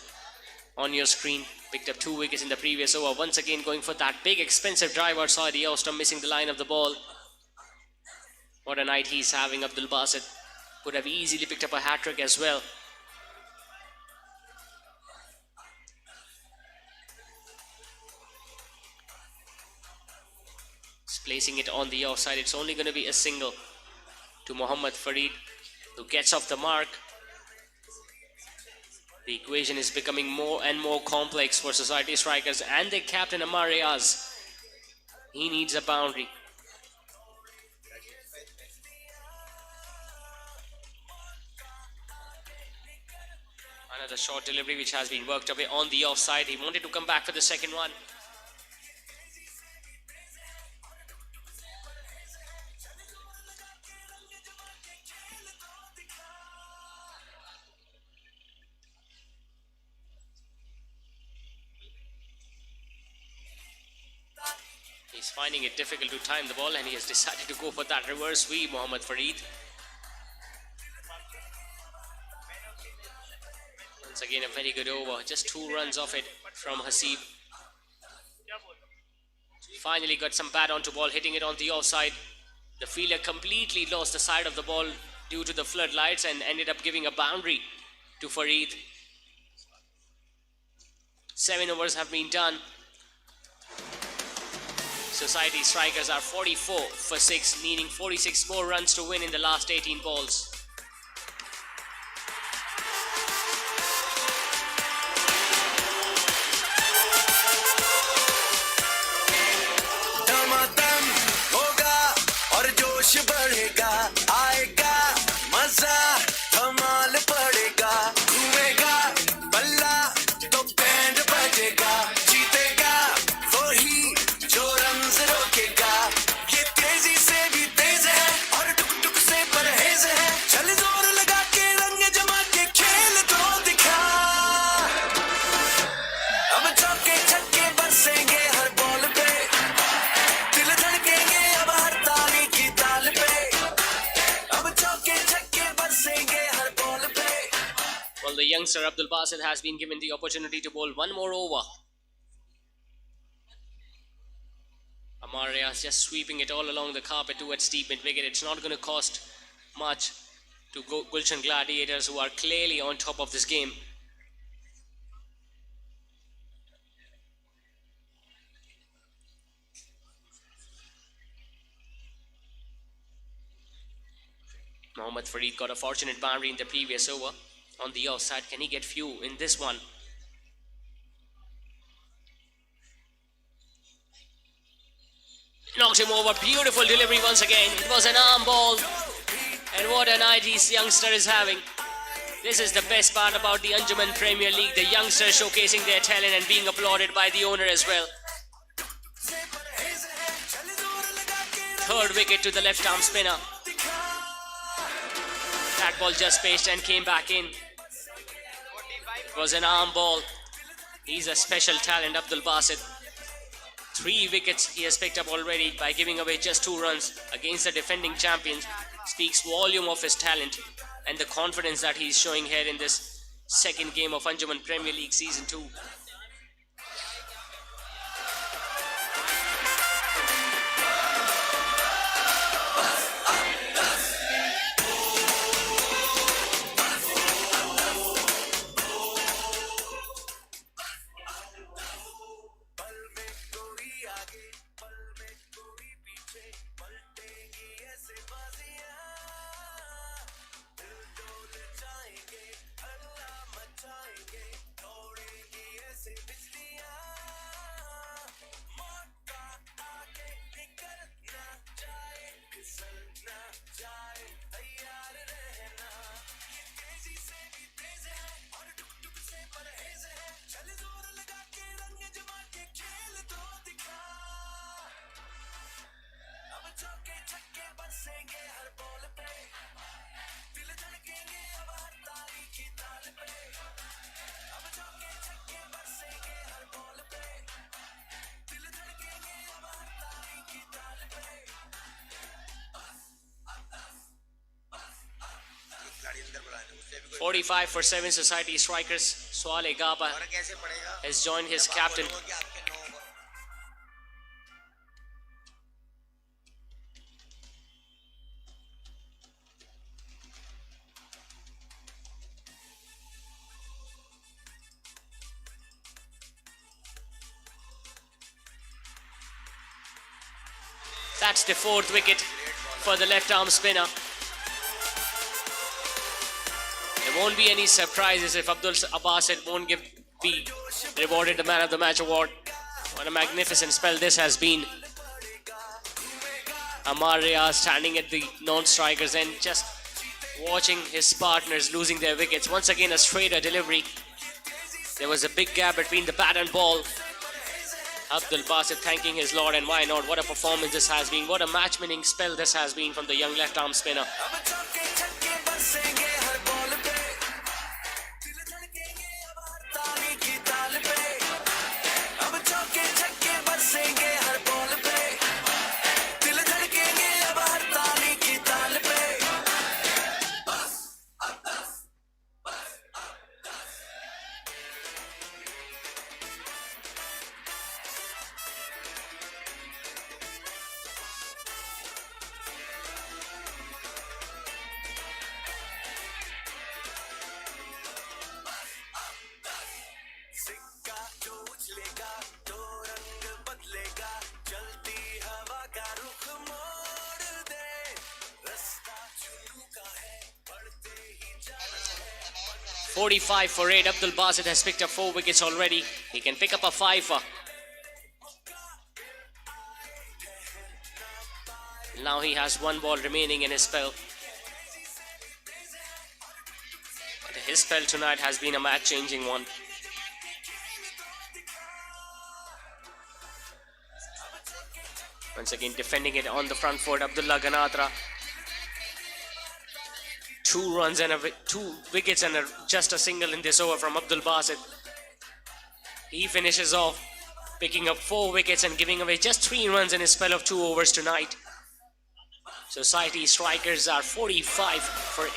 on your screen. Picked up 2 wickets in the previous over. Once again going for that big expensive drive outside the off-stump, missing the line of the ball. What a night he's having, Abdul Basit. Could have easily picked up a hat-trick as well. Placing it on the offside. It's only going to be a single to Mohammad Farid, who gets off the mark. The equation is becoming more and more complex for Society Strikers and their captain Amar Riaz. He needs a boundary. Another short delivery which has been worked away on the offside. He wanted to come back for the second one. He's finding it difficult to time the ball and he has decided to go for that reverse sweep, Mohammad Farid. Once again a very good over, just 2 runs off it from Hasib. Finally got some bat onto ball, hitting it on the offside. The fielder completely lost the side of the ball due to the floodlights and ended up giving a boundary to Farid. 7 overs have been done. Society Strikers are 44 for 6, needing 46 more runs to win in the last 18 balls. दमादम होगा और जोश बढ़ेगा, आएगा मजा, धमाल पड़ेगा, घूमेगा बल्ला तो बैंड बजेगा, जीतेगा वही जो रम्स रोकेगा, ये तेजी से भी तेज है और टुक टुक से परहेज है, चल जोर लगा के रंग जमा के खेल तो दिखा, अब चौके छक्के बरसेंगे हर बॉल पे, दिल धड़केंगे अब हर ताली की ताल पे, अब चौके छक्के बरसेंगे हर बॉल पे. Well, the youngster Abdul Basit has been given the opportunity to bowl one more over. Amar Riaz just sweeping it all along the carpet towards deep mid wicket. It's not going to cost much to Gulshan Gladiators, who are clearly on top of this game. Mohammad Farid got a fortunate boundary in the previous over on the offside. Can he get few in this one? Knocked him over. Beautiful delivery once again. It was an arm ball. And what a night this youngster is having. This is the best part about the Anjuman Premier League. The youngsters showcasing their talent and being applauded by the owner as well. Third wicket to the left arm spinner. That ball just paced and came back in. It was an arm ball. He's a special talent, Abdul Basit. 3 wickets he has picked up already by giving away just 2 runs against the defending champions. Speaks volume of his talent and the confidence that he is showing here in this second game of Anjuman Premier League Season 2. 45 for 7 Society Strikers. Swale Gaba has joined his captain. That's the 4th wicket for the left arm spinner. There won't be any surprises if Abdul Abbasid won't be rewarded the man of the match award. What a magnificent spell this has been. Amar Riaz standing at the non-strikers end, just watching his partners losing their wickets. Once again a straighter delivery. There was a big gap between the bat and ball. Abdul Basit thanking his lord, and why not? What a performance this has been. What a match-winning spell this has been from the young left-arm spinner. .45 for 8. Abdul Basit has picked up 4 wickets already. He can pick up a 5. Now he has 1 ball remaining in his spell. But his spell tonight has been a match-changing one. Once again defending it on the front foot, Abdullah Ganatra. 2 runs and 2 wickets and just a single in this over from Abdul Basit. He finishes off picking up 4 wickets and giving away just 3 runs in his spell of 2 overs tonight. Society Strikers are 45 for 8.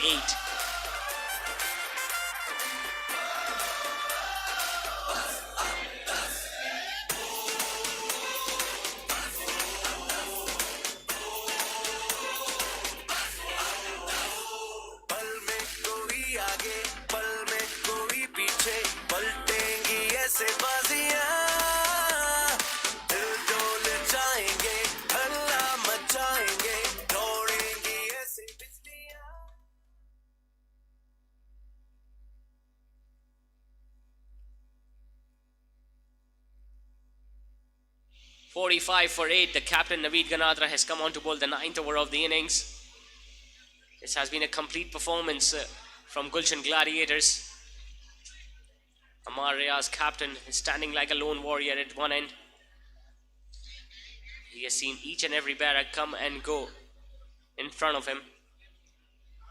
.45 for 8. The captain Naveed Ganatra has come on to bowl the 9th over of the innings. This has been a complete performance from Gulshan Gladiators. Amar Riaz, captain, is standing like a lone warrior at one end. He has seen each and every batter come and go in front of him.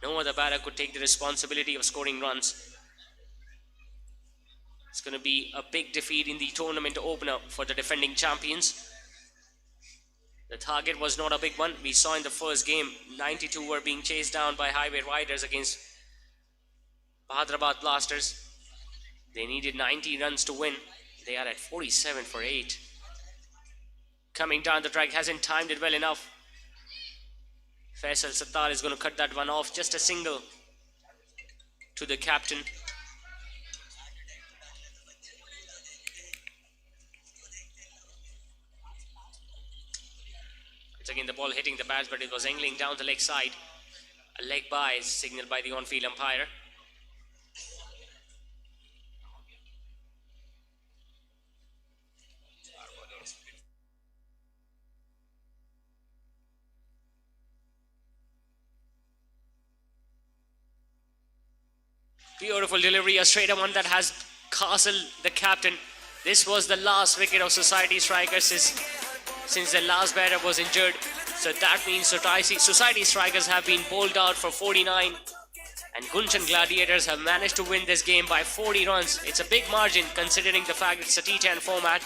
No other batter could take the responsibility of scoring runs. It's going to be a big defeat in the tournament opener for the defending champions. The target was not a big one. We saw in the first game, 92 were being chased down by Highway Riders against Hyderabad Blasters. They needed 90 runs to win. They are at 47 for 8. Coming down the track, hasn't timed it well enough. Faisal Sattar is going to cut that one off. Just a single to the captain. It's again the ball hitting the bats, but it was angling down the leg side. A leg by is signaled by the on-field umpire. Beautiful delivery, a straighter one that has castled the captain. This was the last wicket of Society Strikers since the last batter was injured. So that means Society Strikers have been bowled out for 49. And Gunshan Gladiators have managed to win this game by 40 runs. It's a big margin considering the fact it's a T10 format.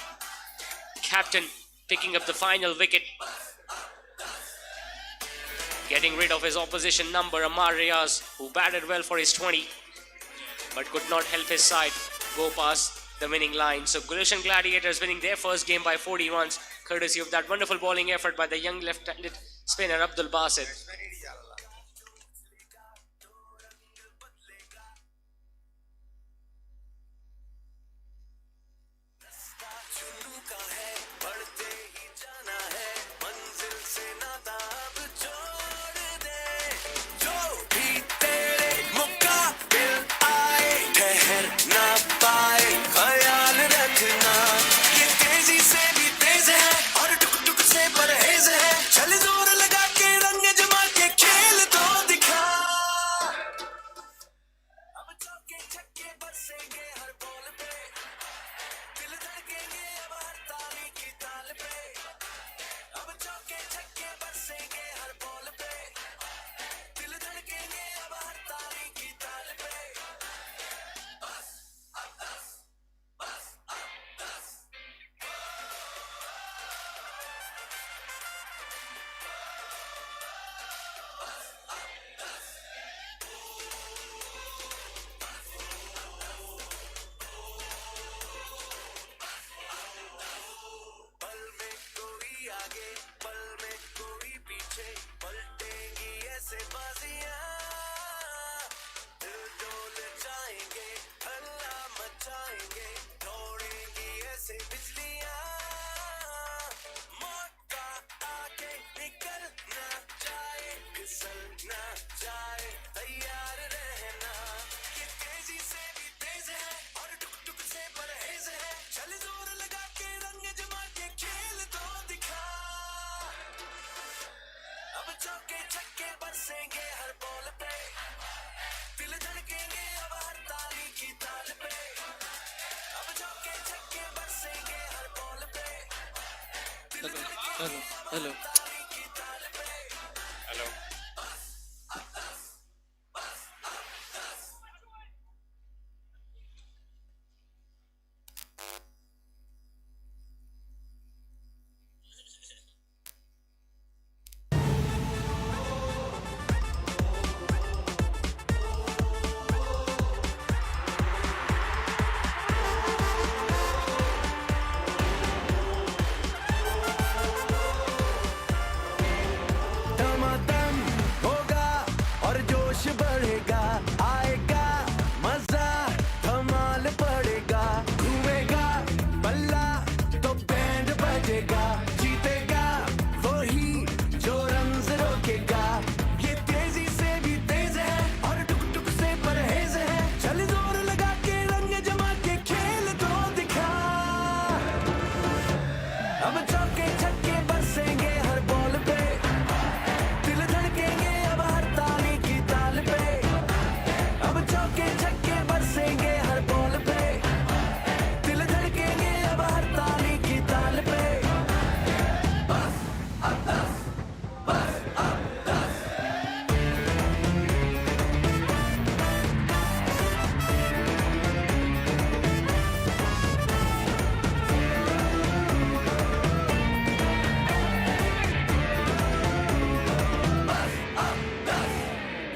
Captain picking up the final wicket. Getting rid of his opposition number, Amar Riaz, who batted well for his 20. but could not help his side go past the winning line. So Gulshan Gladiators winning their first game by 40 runs, courtesy of that wonderful bowling effort by the young left-handed spinner Abdul Basit. Hello. दमादम होगा और जोश बढ़ेगा, आएगा मजा, धमाल पड़ेगा, घूमेगा बल्ला तो बैंड बजेगा, जीतेगा वही जो रन्स रोकेगा, ये तेजी से भी तेज है और टुक टुक से परहेज है, चल जोर लगा के रंग जमा के खेल तो दिखा, अब चौके छक्के बरसेंगे हर बॉल पे, दिल धड़केंगे अब हर ताली की ताल पे, अब चौके छक्के बरसेंगे हर बॉल पे, दिल धड़केंगे अब हर ताली की ताल पे।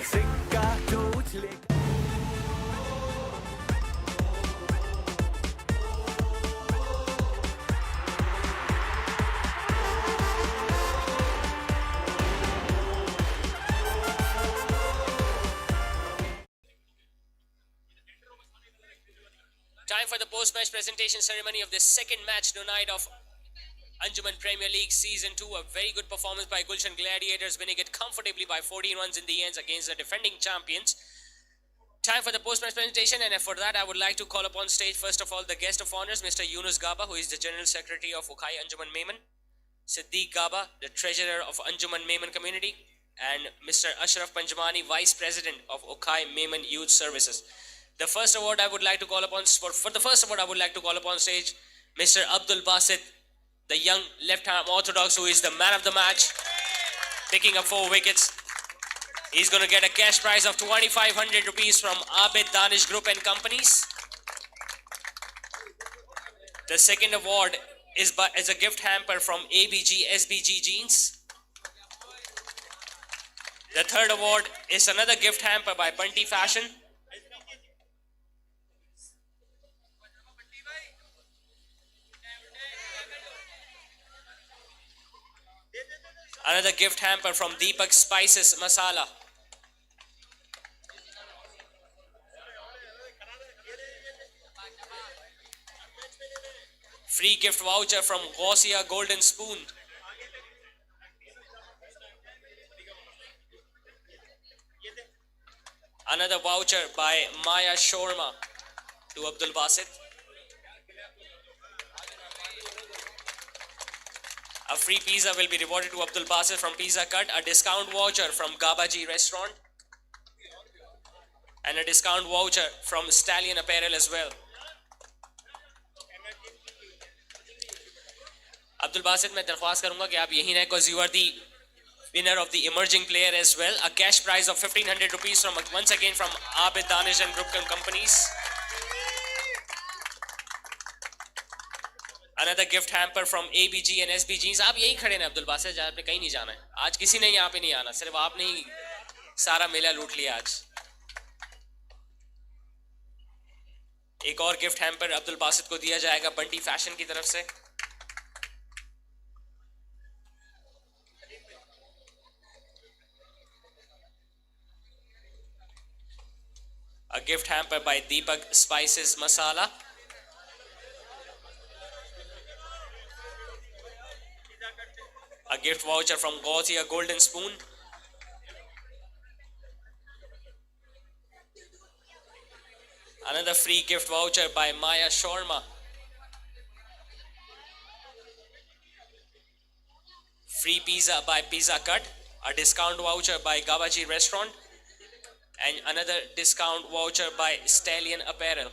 सिक्का जो उछले Time for the post-match presentation ceremony of the second match tonight of Anjuman Premier League Season 2. A very good performance by Gulshan Gladiators, winning it comfortably by 14 runs in the ends against the defending champions. Time for the post-match presentation, and for that I would like to call upon stage first of all the guest of honors, Mr. Yunus Gaba, who is the General Secretary of Okai Anjuman Maiman, Siddiq Gaba, the Treasurer of Anjuman Maiman Community, and Mr. Ashraf Panjamani, Vice President of Okai Maiman Youth Services. The first award I would like to call upon, for the first award I would like to call upon stage Mr. Abdul Basit, the young left-arm orthodox who is the man of the match, picking up 4 wickets. He's going to get a cash prize of 2,500 rupees from Abid Danish Group and Companies. The second award is a gift hamper from ABG SBG Jeans. The third award is another gift hamper by Bunty Fashion. Another gift hamper from Deepak Spices Masala. Free gift voucher from Gausia Golden Spoon. Another voucher by Maya Shorma to Abdul Basit. A free pizza will be rewarded to Abdul Basit from Pizza Cut. A discount voucher from Gabaji Restaurant. And a discount voucher from Stallion Apparel as well. Abdul Basit, मैं दरख्वास्त करूंगा कि आप यहीं रहें because you are the winner of the emerging player as well. A cash prize of 1500 rupees from once again from Abid Danish and Group Companies. Another gift hamper from ABG and SBGs. आप यहीं खड़े हैं अब्दुल बासित, आपने कहीं नहीं जाना है. आज किसी ने यहाँ पे नहीं आना, सिर्फ आपने ही सारा मेला लूट लिया आज. एक और गिफ्ट हैम्पर अब्दुल बासित को दिया जाएगा बंटी फैशन की तरफ से. A gift hamper by Deepak Spices Masala. A gift voucher from Gausia Golden Spoon. Another free gift voucher by Maya Shorma. Free pizza by Pizza Cut. A discount voucher by Gabaji Restaurant. And another discount voucher by Stallion Apparel.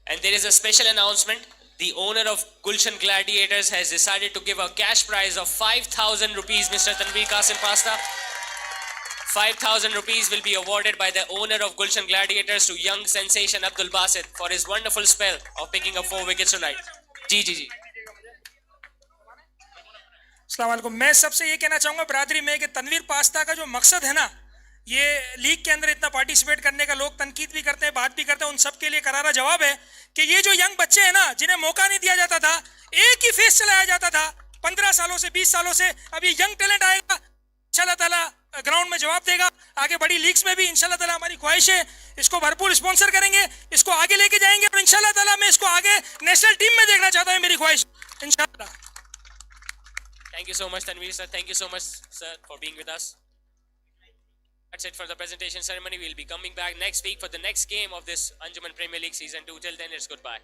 And there is a special announcement. The owner of Gulshan Gladiators has decided to give a cash prize of 5,000 rupees, Mr. Tanveer Qasim Pasta. 5,000 rupees will be awarded by the owner of Gulshan Gladiators to young sensation Abdul Basit for his wonderful spell of picking up 4 wickets tonight. जी. अस्सलाम वालेकुम. मैं सबसे ये कहना चाहूँगा बरादरी में कि तनवीर पास्ता का जो मकसद है ना, ये लीग के अंदर इतना पार्टिसिपेट करने का, लोग तनकीद भी करते हैं, बात भी करते हैं, उन सब के लिए करारा जवाब है कि ये जो यंग बच्चे हैं ना, जिन्हें मौका नहीं दिया जाता था, एक ही फेस चलाया जाता था 15 सालों से 20 सालों से, अभी यंग टैलेंट आएगा, इंशाल्लाह ताला ग्राउंड में जवाब देगा. आगे बड़ी लीग्स में भी इंशाल्लाह ताला हमारी ख्वाहिश है, इसको भरपूर स्पॉन्सर करेंगे, इसको आगे लेके जाएंगे और इंशाल्लाह ताला मैं इसको आगे नेशनल टीम में देखना चाहता हूँ, मेरी ख्वाहिश इंशाल्लाह. Thank you so much, Tanveer sir. Thank you so much, sir, for being with us. That's it for the presentation ceremony. We'll be coming back next week for the next game of this Anjuman Premier League Season 2. Till then, it's goodbye.